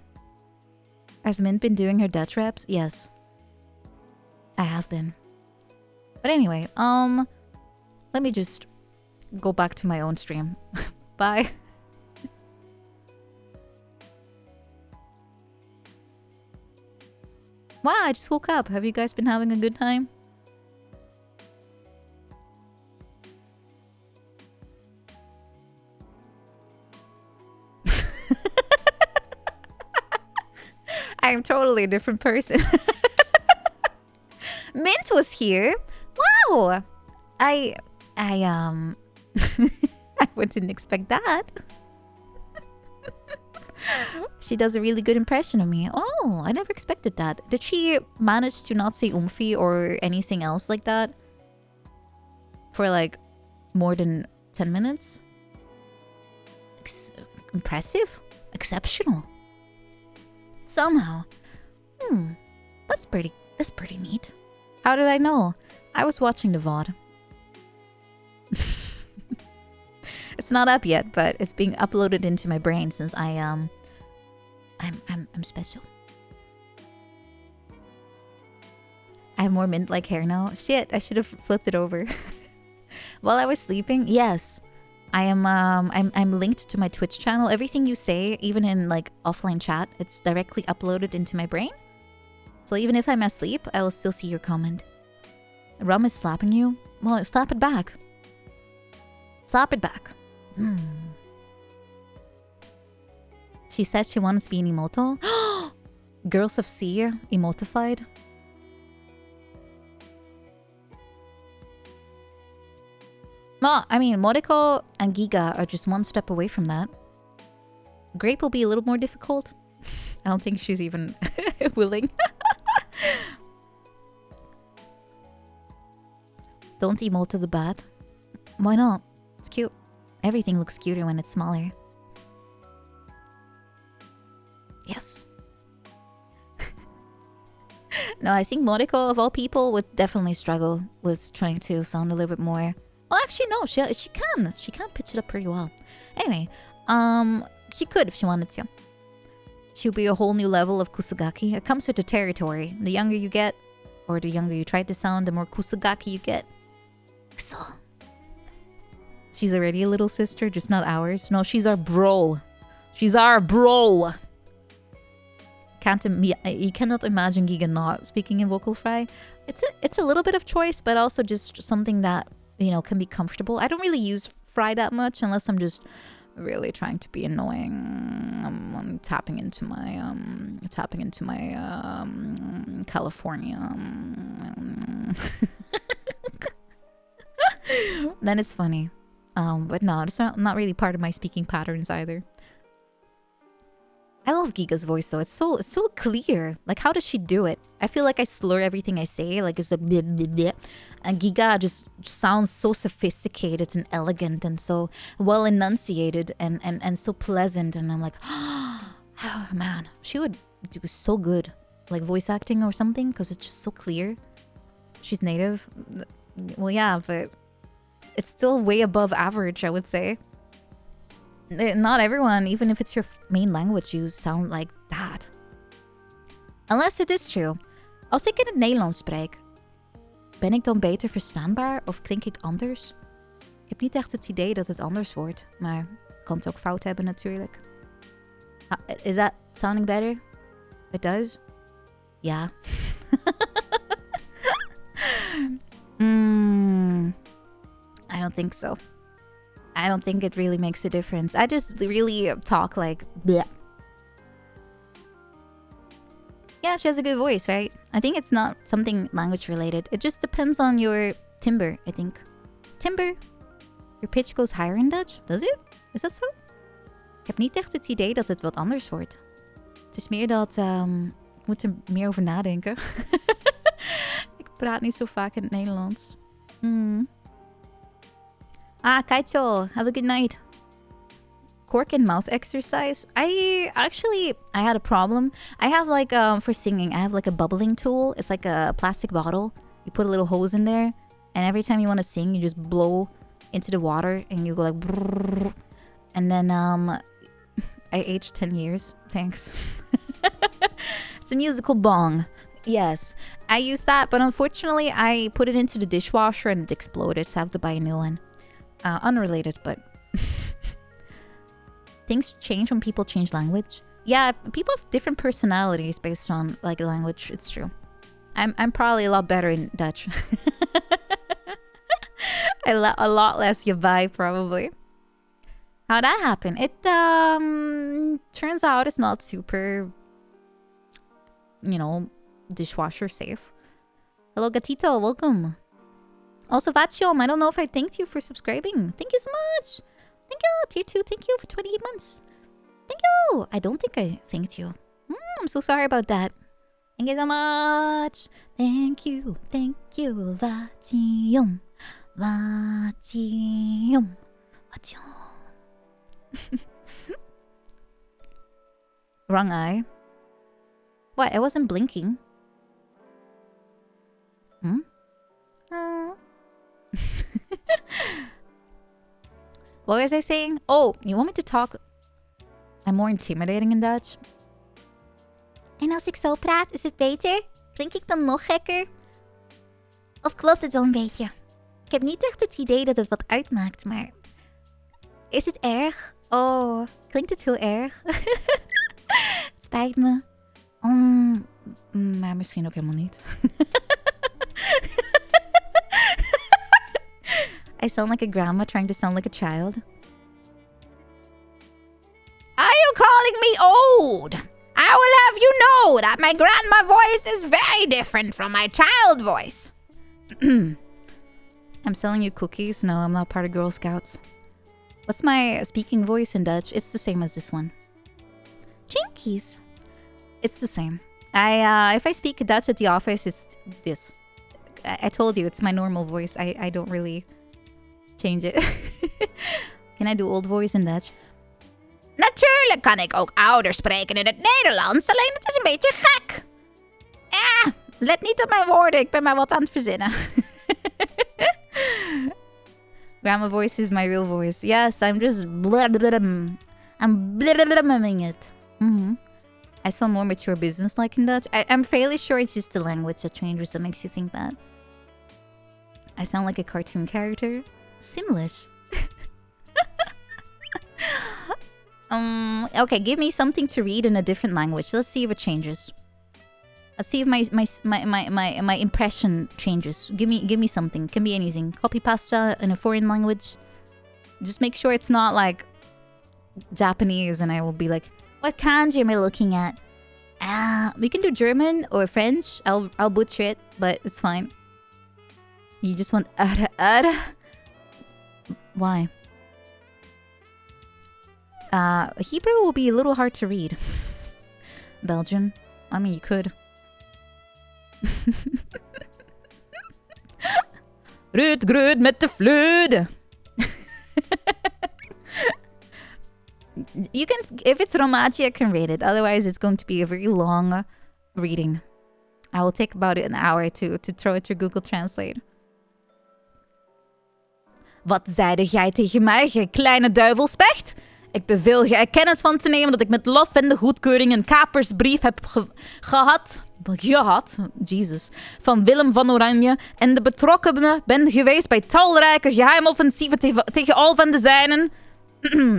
Has Mint been doing her Dutch reps? Yes, I have been. But anyway, let me just go back to my own stream. Bye. Wow, I just woke up. Have you guys been having a good time? I am totally a different person. Mint was here. Wow. I didn't expect that. She does a really good impression of me. Oh, I never expected that. Did she manage to not say Umfi or anything else like that for like more than 10 minutes? Impressive. Exceptional. Somehow. That's pretty neat. How did I know? I was watching the VOD. It's not up yet, but it's being uploaded into my brain since I'm special. I have more mint-like hair now. Shit, I should have flipped it over. While I was sleeping, yes. I'm linked to my Twitch channel. Everything you say, even in like offline chat, it's directly uploaded into my brain. So even if I'm asleep, I will still see your comment. Rum is slapping you? Well, slap it back. Slap it back. She said she wanted to be an emoto. Girls of C emotified. No, I mean, Moriko and Giga are just one step away from that. Grape will be a little more difficult. I don't think she's even willing. Don't emote to the bat. Why not? It's cute. Everything looks cuter when it's smaller. Yes. No, I think Moriko, of all people, would definitely struggle with trying to sound a little bit more... Well, actually, no, she can. She can pitch it up pretty well. Anyway, she could if she wanted to. She'll be a whole new level of Kusagaki. It comes with the territory. The younger you get, or the younger you try to sound, the more Kusagaki you get. So... She's already a little sister, just not ours. No, she's our bro. She's our bro. You cannot imagine Giga not speaking in vocal fry. It's a little bit of choice, but also just something that can be comfortable. I don't really use fry that much unless I'm just really trying to be annoying. I'm tapping into my California. Then it's funny. But no, it's not really part of my speaking patterns either. I love Giga's voice though. It's so clear. Like, how does she do it? I feel like I slur everything I say. Like, it's like bleh, bleh, bleh. And Giga just sounds so sophisticated and elegant and so well enunciated and so pleasant. And I'm like, oh man, she would do so good, like voice acting or something, because it's just so clear. She's native. Well, yeah, but it's still way above average, I would say. Not everyone, even if it's your main language, you sound like that. Unless it is true. Als ik in het Nederlands spreek, ben ik dan beter verstaanbaar of klink ik anders? Ik heb niet echt het idee dat het anders wordt, maar ik kan het ook fout hebben natuurlijk. Is that sounding better? It does? Yeah. I don't think so. I don't think it really makes a difference. I just really talk like bleh. Yeah, she has a good voice, right? I think it's not something language related. It just depends on your timbre, I think. Timbre? Your pitch goes higher in Dutch? Does it? Is that so? Ik heb niet echt het idee dat het wat anders wordt. Het is meer dat... ik moet er meer over nadenken. Ik praat niet zo vaak in het Nederlands. Kaicho, have a good night. Cork and mouth exercise. I had a problem. I have like, for singing, I have like a bubbling tool. It's like a plastic bottle. You put a little hose in there. And every time you want to sing, you just blow into the water. And you go like... Brrr, and then, I aged 10 years. Thanks. It's a musical bong. Yes. I used that, but unfortunately, I put it into the dishwasher and it exploded. So I have to buy a new one. Unrelated, but things change when people change language. Yeah, people have different personalities based on like language. It's true. I'm probably a lot better in Dutch. a lot less Yabai probably. How'd that happen? It turns out it's not super, dishwasher safe. Hello Gatito, welcome. Also, Vatium, I don't know if I thanked you for subscribing. Thank you so much. Thank you. Tier 2, thank you for 28 months. Thank you. I don't think I thanked you. I'm so sorry about that. Thank you so much. Thank you. Thank you, Vatium. Vatium. Vatium. Wrong eye. What? I wasn't blinking. What was I saying? Oh, you want me to talk? I'm more intimidating in Dutch. En als ik zo praat, is het beter? Klink ik dan nog gekker? Of klopt het wel een beetje? Ik heb niet echt het idee dat het wat uitmaakt, maar... Is het erg? Oh, klinkt het heel erg? Het spijt me. Maar misschien ook helemaal niet. I sound like a grandma trying to sound like a child. Are you calling me old? I will have you know that my grandma voice is very different from my child voice. I'm selling you cookies? No, I'm not part of Girl Scouts. What's my speaking voice in Dutch? It's the same as this one. Jinkies. It's the same. If I speak Dutch at the office, it's this. I told you, it's my normal voice. I don't really... change it. Can I do old voice in Dutch? Natuurlijk kan ik ook ouder spreken in het Nederlands, alleen het is een beetje gek. Let niet op mijn woorden, ik ben maar wat aan het verzinnen. Grandma voice is my real voice. Yes, I'm just I'm it. I sound more mature business-like in Dutch. I'm fairly sure it's just the language that changes that makes you think that. I sound like a cartoon character. Simlish. Okay, give me something to read in a different language. Let's see if it changes. See if my impression changes. Give me something. Can be anything. Copy pasta in a foreign language. Just make sure it's not like Japanese, and I will be like, what kanji am I looking at? We can do German or French. I'll butcher it, but it's fine. You just want ara. Why? Hebrew will be a little hard to read. Belgian. I mean, you could. Rutgrud met de vloed. You can, if it's Romaji, I can read it. Otherwise, it's going to be a very long reading. I will take about an hour to throw it to Google Translate. Wat zeide jij tegen mij, gij kleine duivelspecht? Ik beveel je er kennis van te nemen dat ik met lof en de goedkeuring een kapersbrief heb gehad, Jesus, van Willem van Oranje en de betrokkenen ben geweest bij talrijke geheimoffensieven tegen al van de zijnen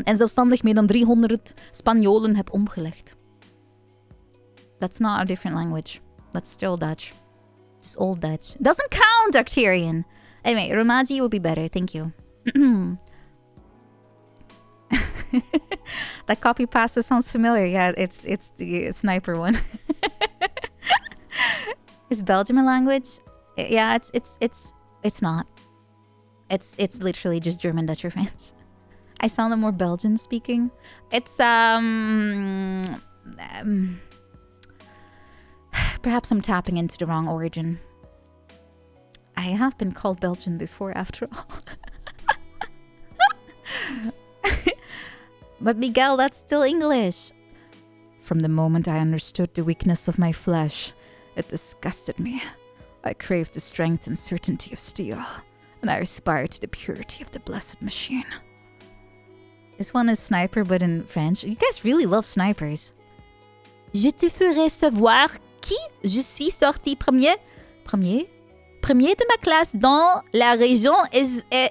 en zelfstandig meer dan 300 Spanjolen heb omgelegd. That's not a different language. That's still Dutch. It's old Dutch. Doesn't count, Arcturian. Anyway, Romaji will be better. Thank you. That copy pasta sounds familiar. Yeah, it's the sniper one. Is Belgium a language? Yeah, it's not. It's literally just German, Dutch, or French. I sound more Belgian speaking. It's perhaps I'm tapping into the wrong origin. I have been called Belgian before, after all. But Miguel, that's still English. From the moment I understood the weakness of my flesh, it disgusted me. I craved the strength and certainty of steel, and I aspired to the purity of the blessed machine. This one is Sniper, but in French. You guys really love snipers. Je te ferai savoir qui je suis sorti premier de ma classe dans la région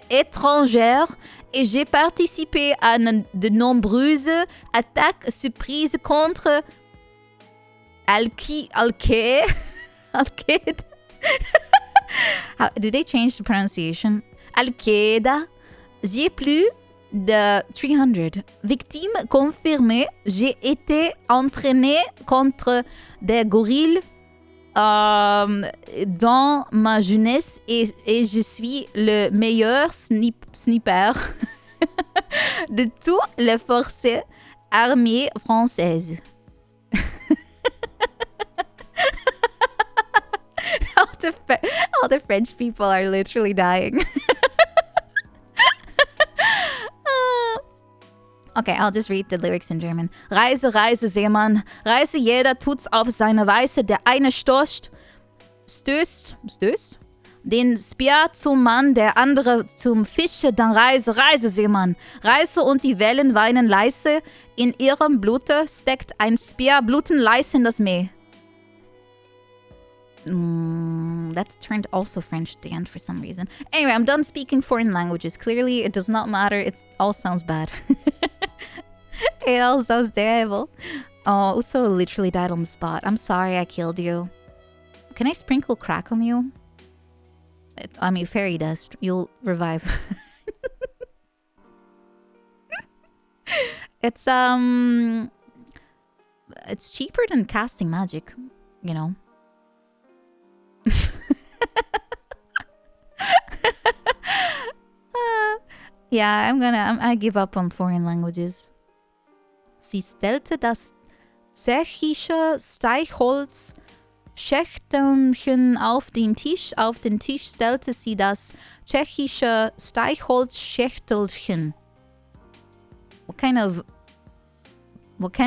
étrangère et j'ai participé à de nombreuses attaques surprises contre Al-Qaeda. Did they change the pronunciation? Al-Qaeda. J'ai plus de 300 victimes confirmées. J'ai été entraîné contre des gorilles dans ma jeunesse et je suis le meilleur sniper de toutes les forces armées françaises. all the French people are literally dying. Okay, I'll just read the lyrics in German. Reise, Reise, Seemann. Reise, jeder tut's auf seine Weise. Der eine stößt den Speer zum Mann, der andere zum Fische. Dann Reise, Reise, Seemann. Reise und die Wellen weinen leise. In ihrem Blute steckt ein Speer, bluten leise in das Meer. That turned also French at the end for some reason. Anyway, I'm done speaking foreign languages. Clearly, it does not matter. It all sounds bad. It all sounds terrible. Oh, Utso literally died on the spot. I'm sorry I killed you. Can I sprinkle crack on you? I mean, fairy dust. You'll revive. It's cheaper than casting magic, you know. Yeah, I give up on foreign languages. Sie stellte das tschechische Streichholz Schächtelchen auf den Tisch. Auf den Tisch stellte sie das tschechische Streichholz-Schächtelchen. What kind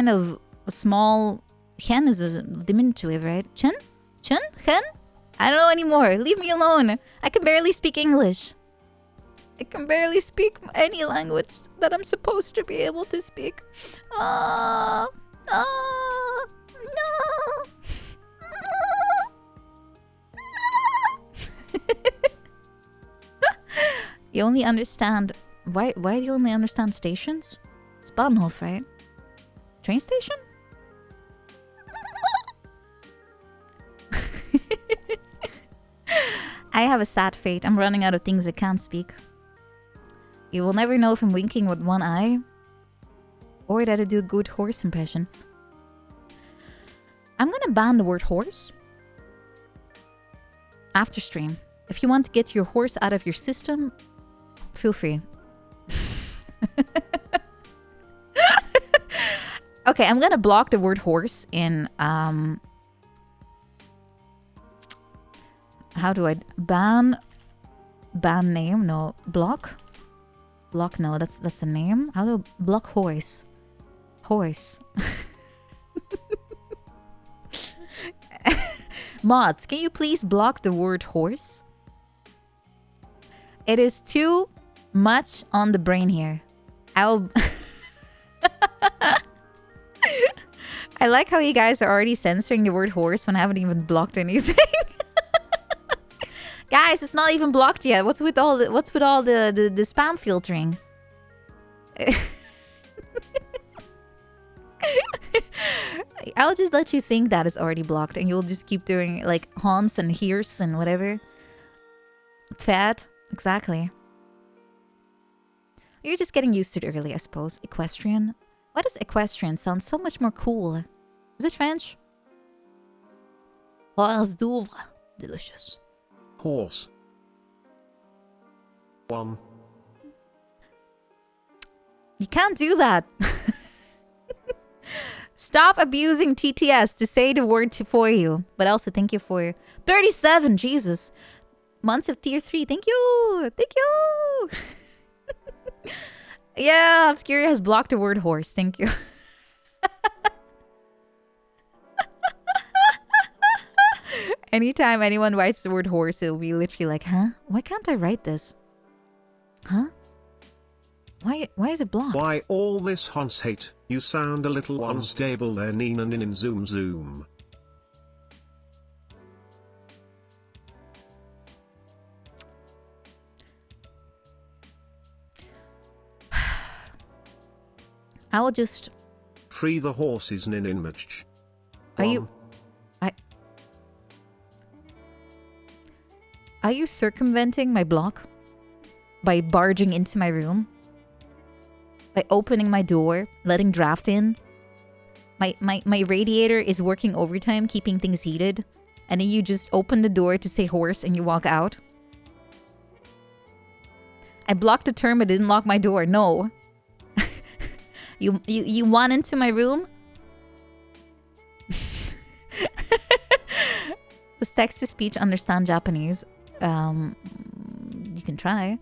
of small hen is a diminutive, right? Chen? Hen? I don't know anymore. Leave me alone. I can barely speak English. I can barely speak any language that I'm supposed to be able to speak. No. You only understand... Why do you only understand stations? It's Bahnhof, right? Train station? I have a sad fate. I'm running out of things I can't speak. You will never know if I'm winking with one eye or that I do a good horse impression. I'm gonna ban the word horse after stream. If you want to get your horse out of your system, feel free. Okay, I'm gonna block the word horse in how do I ban name? No, block no, that's a name. How do I block horse? Mods, can you please block the word horse? It is too much on the brain here. I'll I like how you guys are already censoring the word horse when I haven't even blocked anything. Guys, it's not even blocked yet. What's with all the spam filtering? I'll just let you think that is already blocked and you'll just keep doing like Hans and Hears and whatever. Fat, exactly. You're just getting used to it early, I suppose. Equestrian. Why does equestrian sound so much more cool? Is it French? Horse d'oeuvre. Delicious. Horse. 1. You can't do that. Stop abusing TTS to say the word for you. But also, thank you for 37. Jesus. Months of tier 3. Thank you. Thank you. Yeah, Obscuria has blocked the word horse. Thank you. Anytime anyone writes the word horse, it'll be literally like, huh? Why can't I write this? Huh? Why is it blocked? Why all this Hans hate? You sound a little unstable there, Neen and in zoom zoom. I will just... Free the horses, Nin in much. Are you... Are you circumventing my block? By barging into my room? By opening my door, letting draft in? My radiator is working overtime, keeping things heated. And then you just open the door to say horse and you walk out? I blocked the term but didn't lock my door. No. You want into my room? Does text-to-speech understand Japanese? You can try.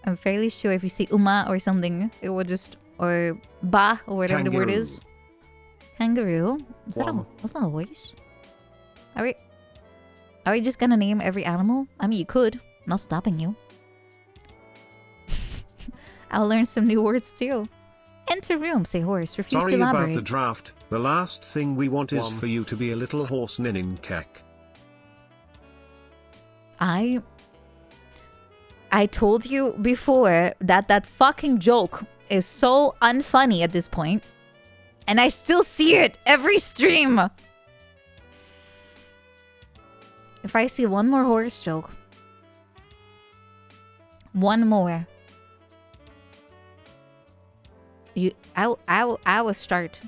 I'm fairly sure if you say uma or something, it will just... Or ba, or whatever the word is. Kangaroo? That's not a voice. Are we just gonna name every animal? I mean, you could. I'm not stopping you. I'll learn some new words too. Enter room, say horse, refuse Sorry to elaborate. about the draft. The last thing we want is for you to be a little horse ninning kek. I told you before that that fucking joke is so unfunny at this point. And I still see it every stream. If I see one more horse joke. One more. I will start.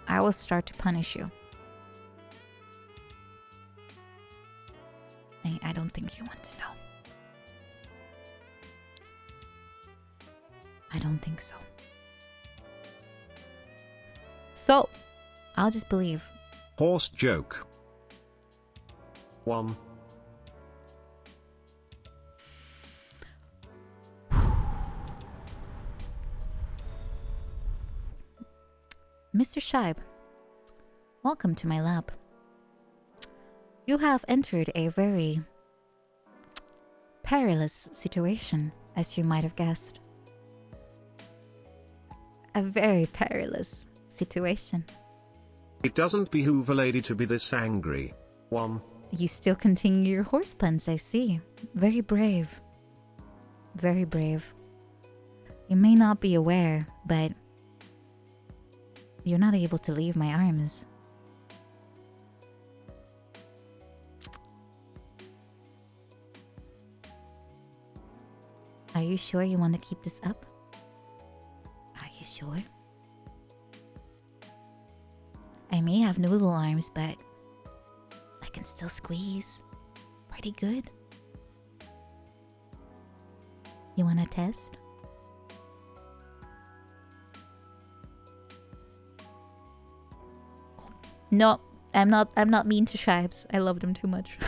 I will start to punish you. I don't think you want to know. I don't think so. So, I'll just believe. Horse joke. 1. Mr. Scheib, welcome to my lab. You have entered a very perilous situation, as you might have guessed. A very perilous situation. It doesn't behoove a lady to be this angry. 1. You still continue your horse puns, I see. Very brave. Very brave. You may not be aware, but you're not able to leave my arms. Are you sure you want to keep this up? Are you sure? I may have noodle arms, but I can still squeeze pretty good. You want to test? No, I'm not mean to Shibes. I love them too much.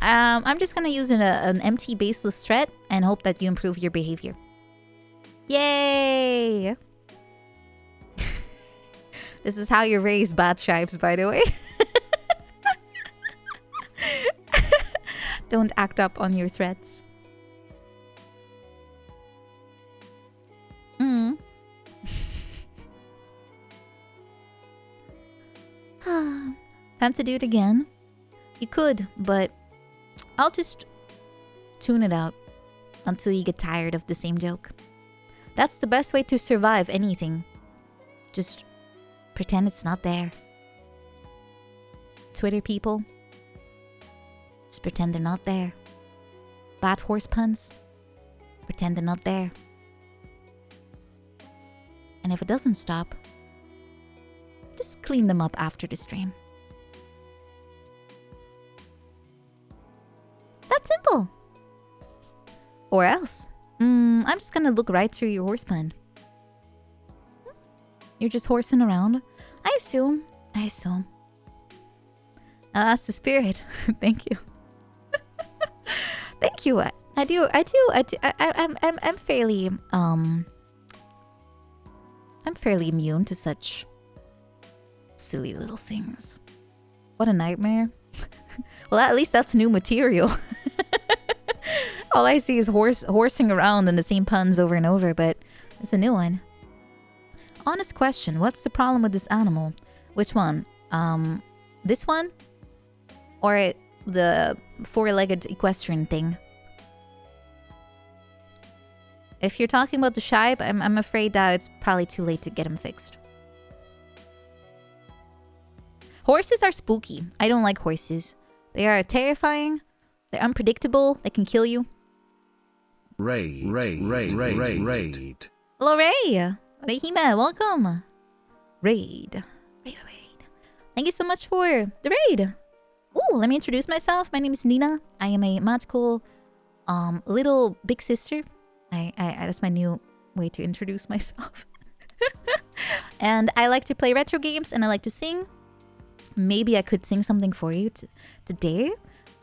I'm just gonna use an empty baseless threat and hope that you improve your behavior. Yay! This is how you raise bad Shibes, by the way. Don't act up on your threats. Time to do it again. You could, but I'll just tune it out until you get tired of the same joke. That's the best way to survive anything. Just pretend it's not there. Twitter people, just pretend they're not there. Bad horse puns, pretend they're not there. And if it doesn't stop, just clean them up after the stream. That's simple. Or else, I'm just gonna look right through your horse pun. You're just horsing around. I assume. That's the spirit. Thank you. Thank you. I'm fairly I'm fairly immune to such silly little things. What a nightmare. Well, at least that's new material. All I see is horsing around and the same puns over and over, but it's a new one. Honest question, what's the problem with this animal? Which one? This one? Or the four-legged equestrian thing? If you're talking about the Shibe, I'm afraid that it's probably too late to get him fixed. Horses are spooky. I don't like horses. They are terrifying. They're unpredictable. They can kill you. Raid. Hello, Ray. Rehime, welcome. Raid. Thank you so much for the raid. Ooh, let me introduce myself. My name is Nina. I am a magical little big sister. That's my new way to introduce myself. And I like to play retro games and I like to sing. Maybe I could sing something for you today.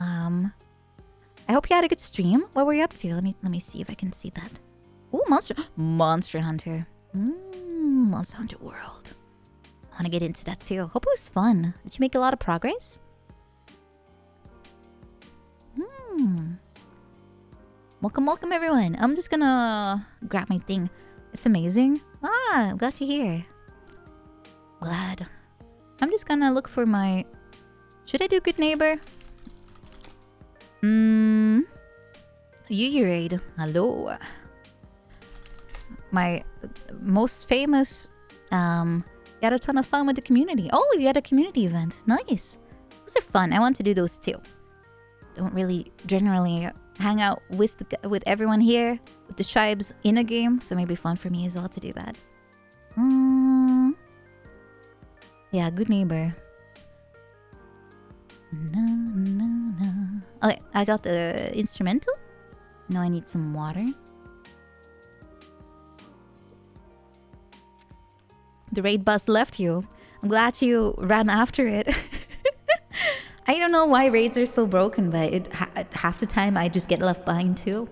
I hope you had a good stream. What were you up to? Let me see if I can see that. Ooh, Monster Hunter. Monster Hunter World. I want to get into that too. Hope it was fun. Did you make a lot of progress? Welcome everyone. I'm just gonna grab my thing. It's amazing. I'm glad to hear. Glad. I'm just gonna look for my... Should I do Good Neighbor? Raid. Hello. My most famous... You had a ton of fun with the community. Oh, you had a community event. Nice. Those are fun. I want to do those too. Don't really generally hang out with everyone here, with the Shibes in a game, so maybe fun for me as well to do that. Yeah, Good Neighbor. No. Okay, I got the instrumental. Now I need some water. The raid bus left you. I'm glad you ran after it. I don't know why raids are so broken, but half the time I just get left behind too.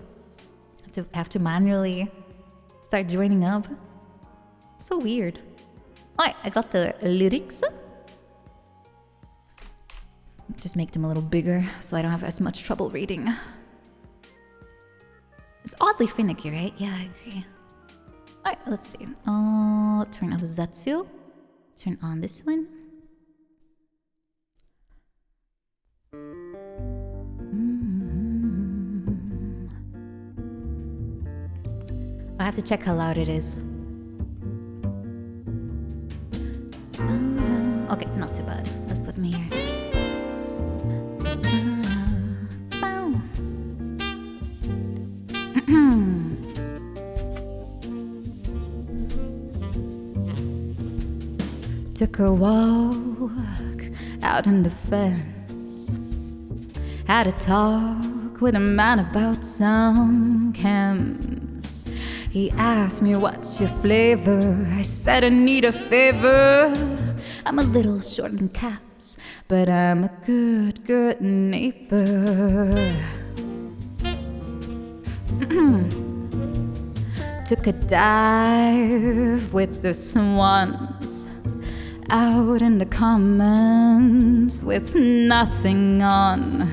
Have to manually start joining up. So weird. Alright, I got the lyrics. Just make them a little bigger so I don't have as much trouble reading. It's oddly finicky, right? Yeah, I agree. Alright, let's see. Turn off Zatsu. Turn on this one. I have to check how loud it is. Okay, not too bad. Let's put me here. Took a walk out in the fence. Had a talk with a man about some chems. He asked me, what's your flavor? I said, I need a favor. I'm a little short in caps, but I'm a good neighbor. Took a dive with the swans out in the commons with nothing on.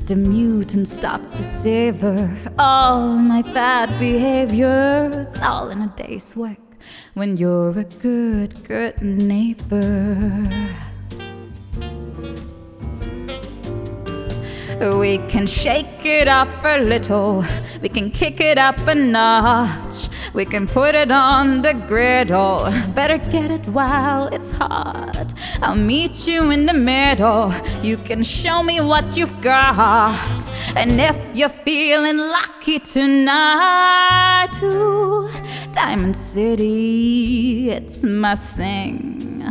The mutant stopped to savor all my bad behavior. It's all in a day's work when you're a good neighbor. We can shake it up a little, we can kick it up a notch, we can put it on the griddle. Better get it while it's hot. I'll meet you in the middle, you can show me what you've got. And if you're feeling lucky tonight, to Diamond City, it's my thing.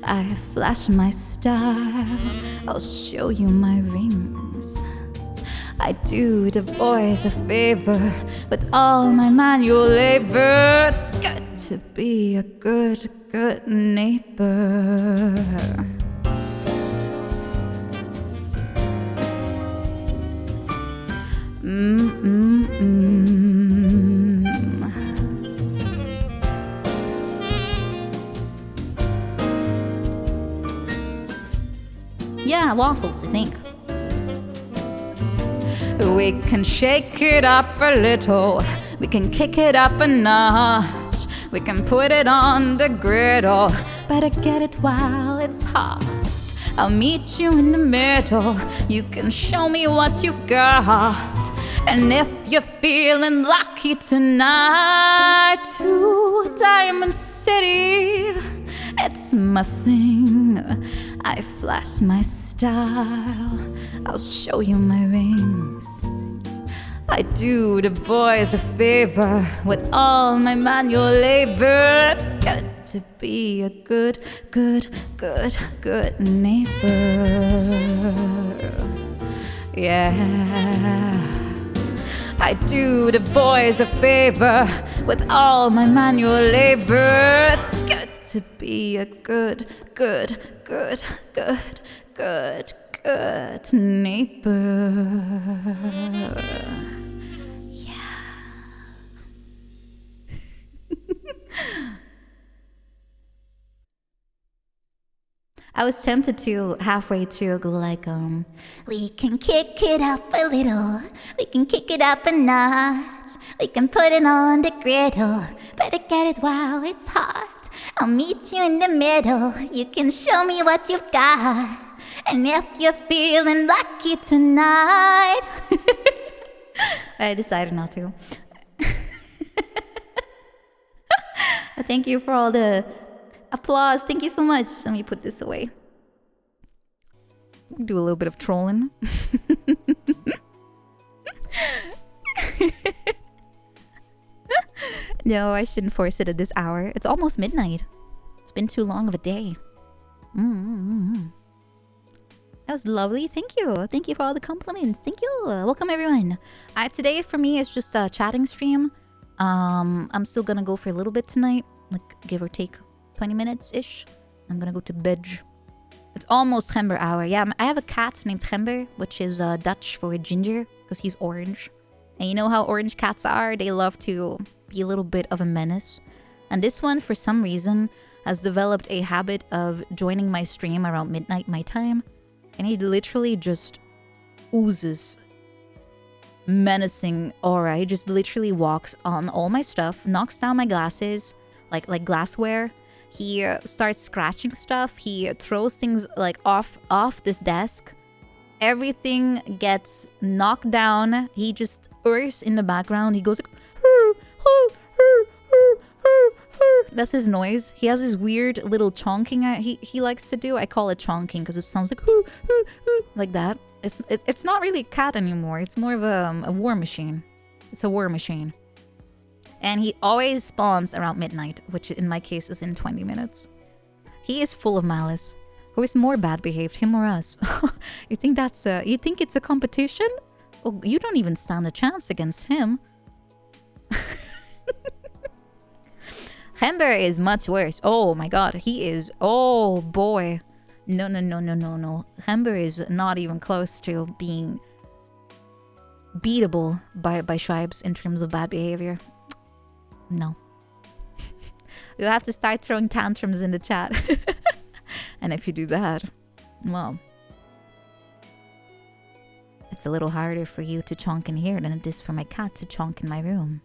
I flash my style, I'll show you my rings. I do the boys a favor with all my manual labor. It's good to be a good neighbor. Yeah, waffles, I think. We can shake it up a little, we can kick it up a notch, we can put it on the griddle. Better get it while it's hot. I'll meet you in the middle, you can show me what you've got. And if you're feeling lucky tonight, to Diamond City, it's my thing. I flash my style, I'll show you my rings. I do the boys a favor with all my manual labor. It's good to be a good neighbor. Yeah. I do the boys a favor with all my manual labor. It's good to be a good neighbor. Yeah. I was tempted to halfway through go like, we can kick it up a little, we can kick it up a notch, we can put it on the griddle. Better get it while it's hot. I'll meet you in the middle, you can show me what you've got. And if you're feeling lucky tonight, I decided not to. Thank you for all the applause. Thank you so much. Let me put this away. Do a little bit of trolling. No, I shouldn't force it at this hour. It's almost midnight. It's been too long of a day. That was lovely. Thank you. Thank you for all the compliments. Thank you. Welcome, everyone. Today, for me, it's just a chatting stream. I'm still gonna go for a little bit tonight. Like, give or take 20 minutes-ish. I'm gonna go to bed. It's almost Gember hour. Yeah, I have a cat named Gember, which is Dutch for ginger, because he's orange. And you know how orange cats are? They love to be a little bit of a menace. And this one, for some reason, has developed a habit of joining my stream around midnight my time. And he literally just oozes menacing aura. He just literally walks on all my stuff, knocks down my glasses, like glassware. He starts scratching stuff. He throws things like off this desk. Everything gets knocked down. He just urrs in the background. He goes like, hoo, hoo, hoo, hoo, hoo, hoo. That's his noise. He has this weird little chonking he likes to do. I call it chonking because it sounds like hoo, hoo, hoo, like that. It's not really a cat anymore. It's more of a war machine. It's a war machine. And he always spawns around midnight, which in my case is in 20 minutes. He is full of malice. Who is more bad behaved, him or us? You think that's you think it's a competition? Well, you don't even stand a chance against him. Hember is much worse. Oh my god, he is... Oh boy. No. Hember is not even close to being beatable by Shibes in terms of bad behavior. No. You'll have to start throwing tantrums in the chat. And if you do that, well, it's a little harder for you to chonk in here than it is for my cat to chonk in my room.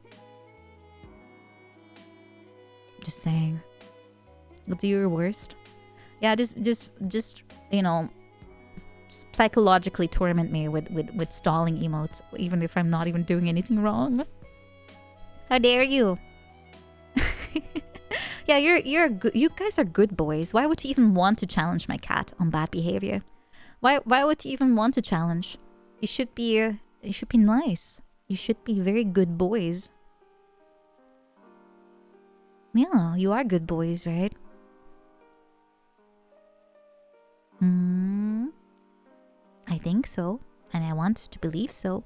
Just saying. You'll do your worst. Yeah, just you know, psychologically torment me with stalling emotes, even if I'm not even doing anything wrong. How dare you? Yeah, you guys are good boys. Why would you even want to challenge my cat on bad behavior? Why would you even want to challenge? You should be nice. You should be very good boys. Yeah, you are good boys, right? I think so, and I want to believe so.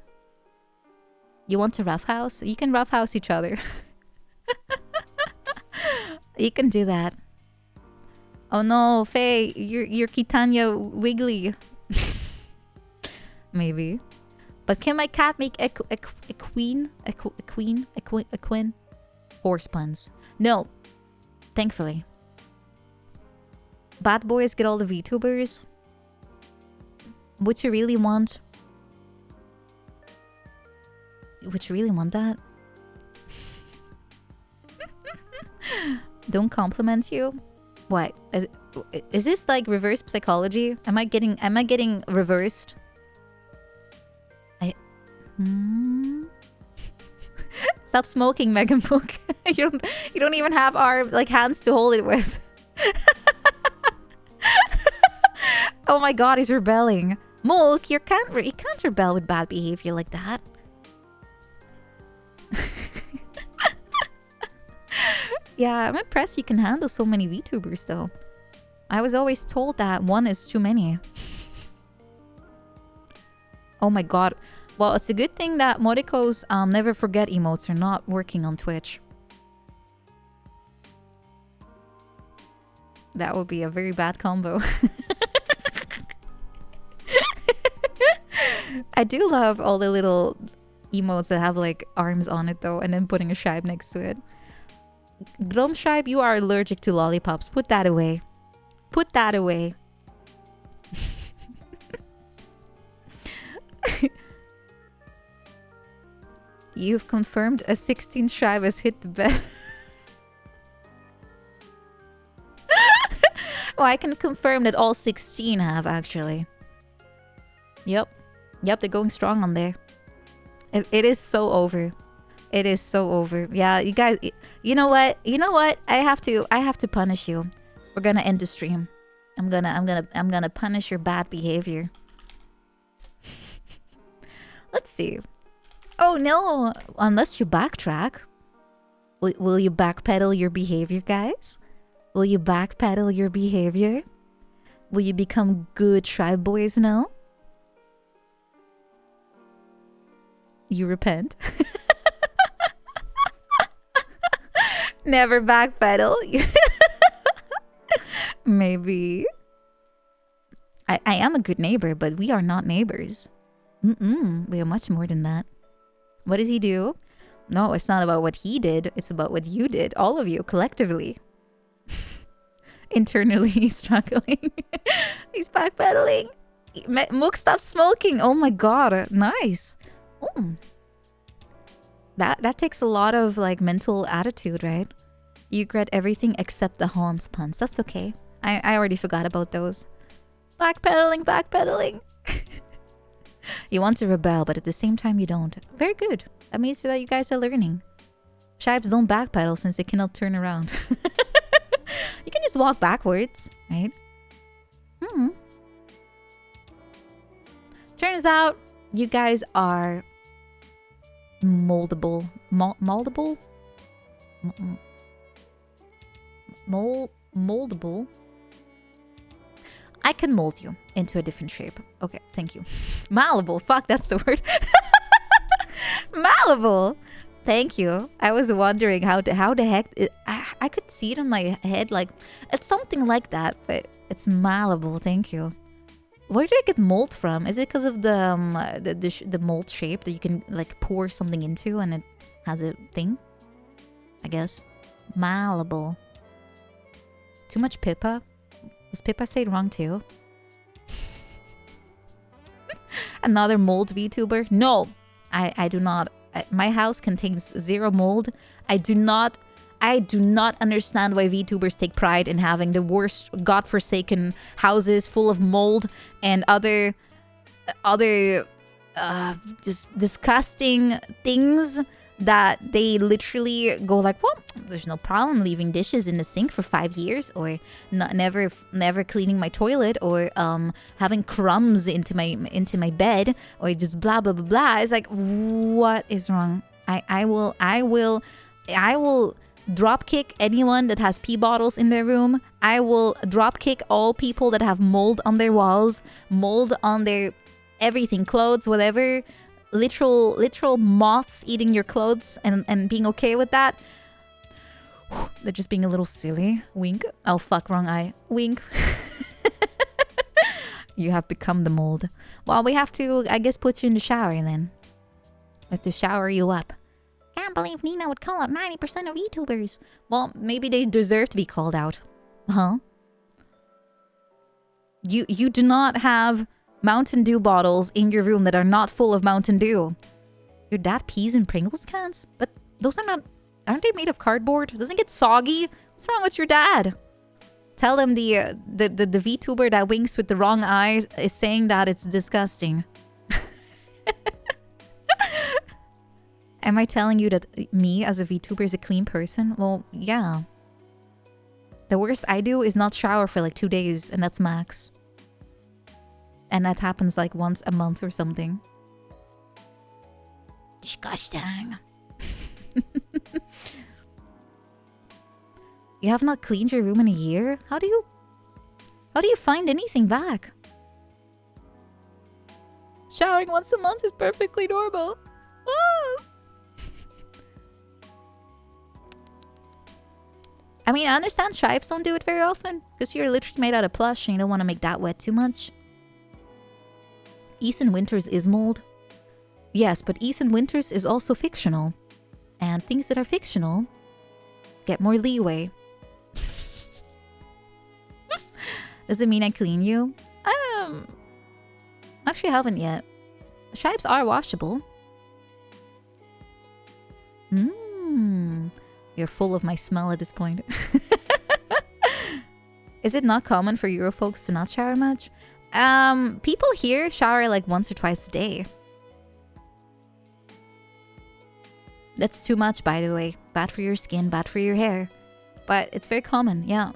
You want to roughhouse? You can roughhouse each other. You can do that. Oh no, Faye, you're Kitanya Wiggly. Maybe. But can my cat make a queen? A queen? Horse puns. No. Thankfully. Bad boys get all the VTubers. Would you really want... Would you really want that? Don't compliment you? What? Is this like reverse psychology? Am I getting reversed? Stop smoking, Megan Book. You don't even have our like hands to hold it with. Oh my god, he's rebelling. Mook, you can't rebel with bad behavior like that. Yeah, I'm impressed you can handle so many VTubers though. I was always told that one is too many. Oh my god. Well, it's a good thing that Moriko's never forget emotes are not working on Twitch. That would be a very bad combo. I do love all the little emotes that have like arms on it though, and then putting a shibe next to it. Grom Shibe, you are allergic to lollipops. Put that away. Put that away. You've confirmed a 16 Shibe has hit the bed. Oh, I can confirm that all 16 have actually. Yep, they're going strong on there. It is so over. It is so over. Yeah, you guys, you know what? I have to punish you. We're gonna end the stream. I'm gonna punish your bad behavior. Let's see. Oh no! Unless you backtrack. Will you backpedal your behavior, guys? Will you backpedal your behavior? Will you become good tribe boys now? You repent. Never backpedal. Maybe. I am a good neighbor, but we are not neighbors. We are much more than that. What did he do? No, it's not about what he did. It's about what you did. All of you, collectively. Internally, he's struggling. He's backpedaling. Mook, stop smoking. Oh my god. Nice. Oh. That takes a lot of like mental attitude, right? You regret everything except the Hans puns. That's okay. I already forgot about those. Backpedaling. You want to rebel, but at the same time you don't. Very good. That means that you guys are learning. Shibes don't backpedal since they cannot turn around. You can just walk backwards, right? Turns out you guys are moldable. Moldable? Moldable? I can mold you into a different shape. Okay, thank you. Malleable. Fuck, that's the word. Malleable. Thank you. I was wondering how the heck... I could see it in my head. Like, it's something like that, but it's malleable. Thank you. Where did I get mold from? Is it because of the mold shape that you can like pour something into and it has a thing? I guess. Malleable. Too much Pippa? Was Pippa said wrong too? Another mold VTuber? No, I do not. My house contains 0 mold. I do not understand why VTubers take pride in having the worst godforsaken houses full of mold and other just disgusting things that they literally go like, well, there's no problem leaving dishes in the sink for 5 years, or never cleaning my toilet, or having crumbs into my bed, or just blah blah blah blah. It's like, what is wrong? I will drop kick anyone that has pee bottles in their room. I will drop kick all people that have mold on their walls, mold on their everything, clothes, whatever. Literal moths eating your clothes and being okay with that. They're just being a little silly. Wink. Oh fuck, wrong eye. Wink. You have become the mold. Well, we have to, I guess, put you in the shower then. We have to shower you up. Can't believe Nina would call out 90% of YouTubers. Well, maybe they deserve to be called out. Huh? You do not have Mountain Dew bottles in your room that are not full of Mountain Dew. Your dad pees in Pringles cans? But those aren't they made of cardboard? Doesn't it get soggy? What's wrong with your dad? Tell them the VTuber that winks with the wrong eye is saying that it's disgusting. Am I telling you that me as a VTuber is a clean person? Well, yeah. The worst I do is not shower for like 2 days, and that's max. And that happens like once a month or something. Disgusting. You have not cleaned your room in a year? How do you find anything back? Showering once a month is perfectly normal. Ah! I mean, I understand tribes don't do it very often, because you're literally made out of plush and you don't want to make that wet too much. Ethan Winters is mold. Yes, but Ethan Winters is also fictional. And things that are fictional get more leeway. Does it mean I clean you? Actually, I haven't yet. Stripes are washable. You're full of my smell at this point. Is it not common for Euro folks to not shower much? People here shower like once or twice a day. That's too much, by the way. Bad for your skin, bad for your hair. But it's very common, yeah.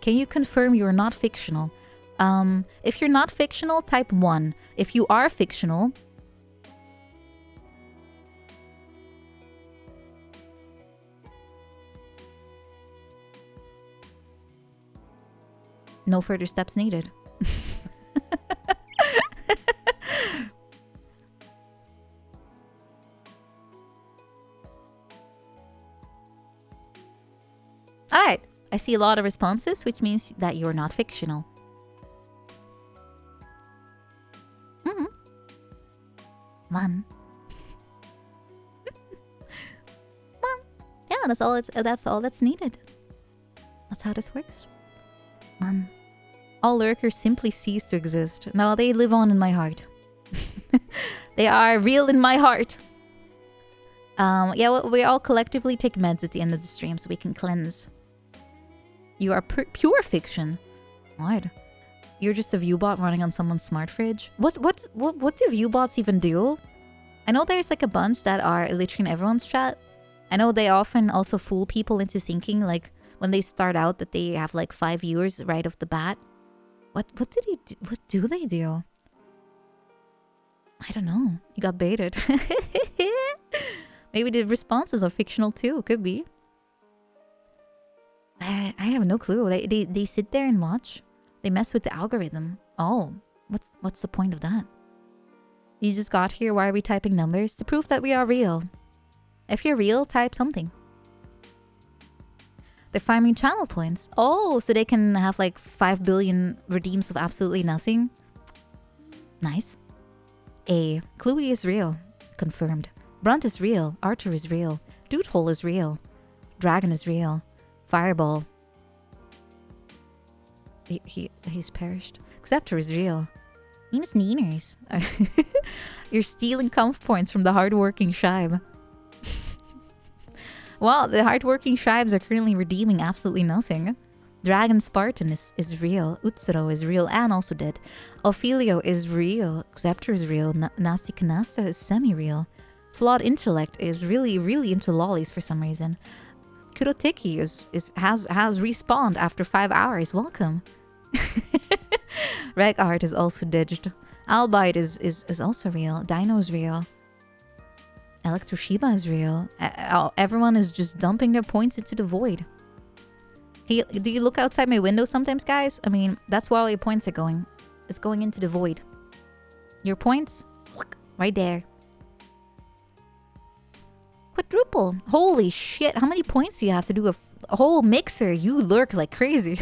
Can you confirm you're not fictional? If you're not fictional, type 1. If you are fictional... No further steps needed. Alright, I see a lot of responses, which means that you're not fictional. One. One. Yeah, that's all that's needed. That's how this works. One. All lurkers simply cease to exist. No, they live on in my heart. They are real in my heart. Yeah, well, we all collectively take meds at the end of the stream so we can cleanse. You are pure fiction. What? You're just a viewbot running on someone's smart fridge? What do viewbots even do? I know there's like a bunch that are literally in everyone's chat. I know they often also fool people into thinking like when they start out that they have like 5 viewers right off the bat. What do they do? What do they do? I don't know. You got baited. Maybe the responses are fictional too. Could be. I have no clue. They sit there and watch. They mess with the algorithm. Oh, what's the point of that? You just got here. Why are we typing numbers? To prove that we are real. If you're real, type something. They're farming channel points. Oh, so they can have like 5 billion redeems of absolutely nothing. Nice. A. Chloe is real. Confirmed. Brunt is real. Archer is real. Dudehole is real. Dragon is real. Fireball. He's perished. Scepter is real. Means Neeners. You're stealing comp points from the hardworking Shibe. Well, the hardworking Shibes are currently redeeming absolutely nothing. Dragon Spartan is real. Utsuro is real and also dead. Ophelio is real. Scepter is real. Nasty Canasta is semi-real. Flawed Intellect is really into lollies for some reason. Kuroteki has respawned after 5 hours. Welcome. Reg Art is also ditched. Albite is also real. Dino is real. Electroshiba is real. Everyone is just dumping their points into the void. Hey, do you look outside my window sometimes, guys? I mean, that's where all your points are going. It's going into the void. Your points? Right there. Quadruple. Holy shit. How many points do you have to do a whole mixer? You lurk like crazy.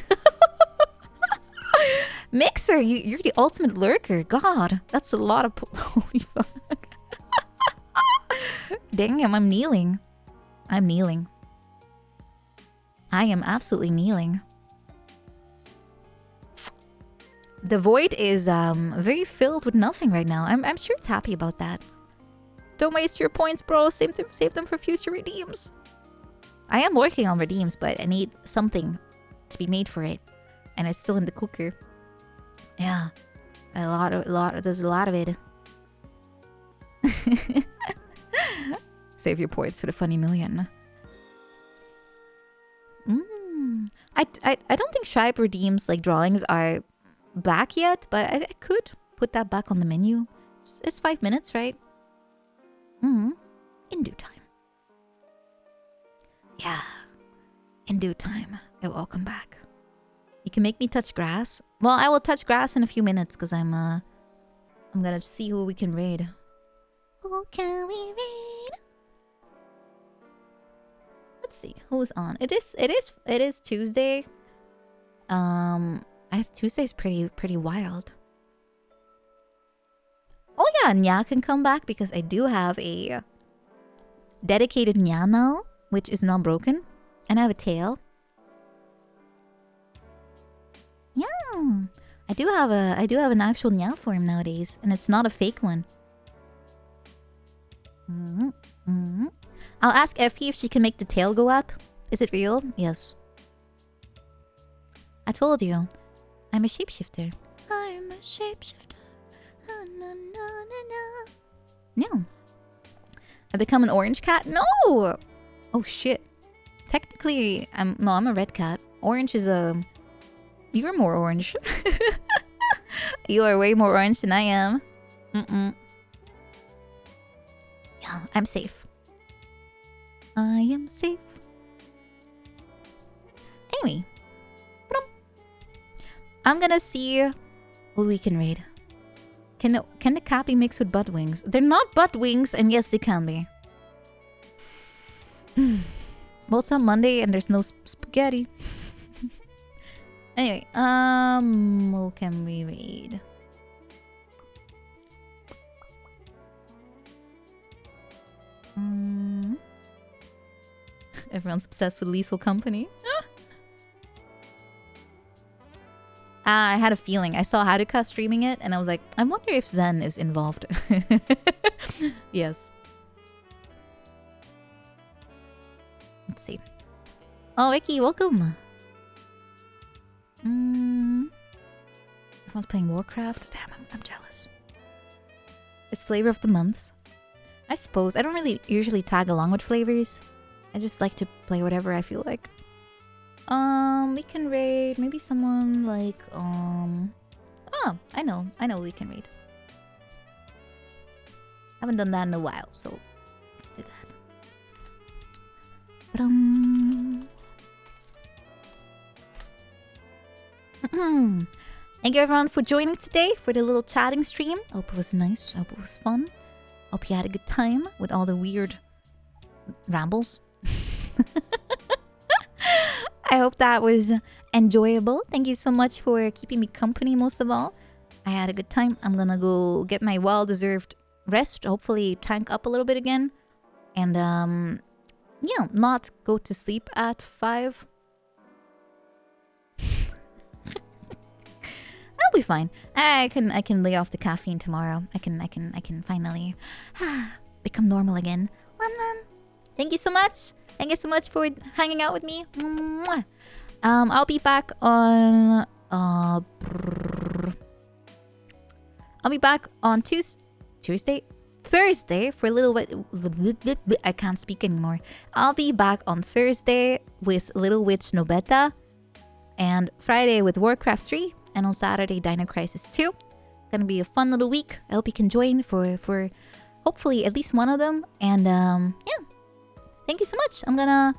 Mixer, you're the ultimate lurker. God, that's a lot of... Holy fuck. Damn, I'm kneeling. I'm kneeling. I am absolutely kneeling. The void is very filled with nothing right now. I'm sure it's happy about that. Don't waste your points, bro. Save them for future redeems. I am working on redeems, but I need something to be made for it. And it's still in the cooker. Yeah. There's a lot of it. Save your points for the funny million. I don't think Shibe redeems like drawings are back yet, but I could put that back on the menu. It's 5 minutes, right? In due time. Yeah. In due time, it will all come back. You can make me touch grass. Well, I will touch grass in a few minutes because I'm gonna see who we can raid. Who can we raid? Let's see who's on. It is Tuesday. Tuesday's pretty wild. Oh yeah, Nya can come back because I do have a dedicated Nya now, which is not broken, and I have a tail. Yeah, I do have an actual Nya form nowadays, and it's not a fake one. I'll ask Effie if she can make the tail go up. Is it real? Yes. I told you. I'm a shapeshifter. I'm a shapeshifter. No. I become an orange cat? No! Oh shit. Technically, I'm a red cat. Orange is You're more orange. You are way more orange than I am. Yeah, I'm safe. I am safe. Anyway. I'm gonna see what we can raid. Can the cat be mixed with butt wings? They're not butt wings, and yes, they can be. Well, it's on Monday, and there's no spaghetti. Anyway, what can we raid? Everyone's obsessed with Lethal Company. I had a feeling. I saw Haruka streaming it, and I was like, I wonder if Zen is involved. Yes. Let's see. Oh, Vicky, welcome. Everyone's playing Warcraft. Damn, I'm jealous. It's flavor of the month. I suppose. I don't really usually tag along with flavors. I just like to play whatever I feel like. We can raid maybe someone like Oh, I know we can raid. Haven't done that in a while, so let's do that. Thank you everyone for joining today for the little chatting stream. Hope it was nice. Hope it was fun. Hope you had a good time with all the weird rambles. I hope that was enjoyable. Thank you so much for keeping me company most of all. I had a good time. I'm gonna go get my well-deserved rest. Hopefully tank up a little bit again. And you know, not go to sleep at 5. I'll be fine. I can lay off the caffeine tomorrow. I can finally become normal again. Thank you so much. Thank you so much for hanging out with me. Mwah. I'll be back on Thursday for a little bit. I can't speak anymore. I'll be back on Thursday with Little Witch Nobeta, and Friday with Warcraft 3, and on Saturday Dino Crisis 2. Gonna be a fun little week. I hope you can join for hopefully at least one of them. And yeah, thank you so much. I'm gonna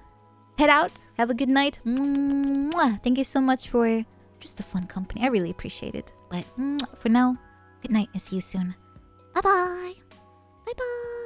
head out. Have a good night. Mwah. Thank you so much for just a fun company. I really appreciate it. But for now, good night and see you soon. Bye bye. Bye bye.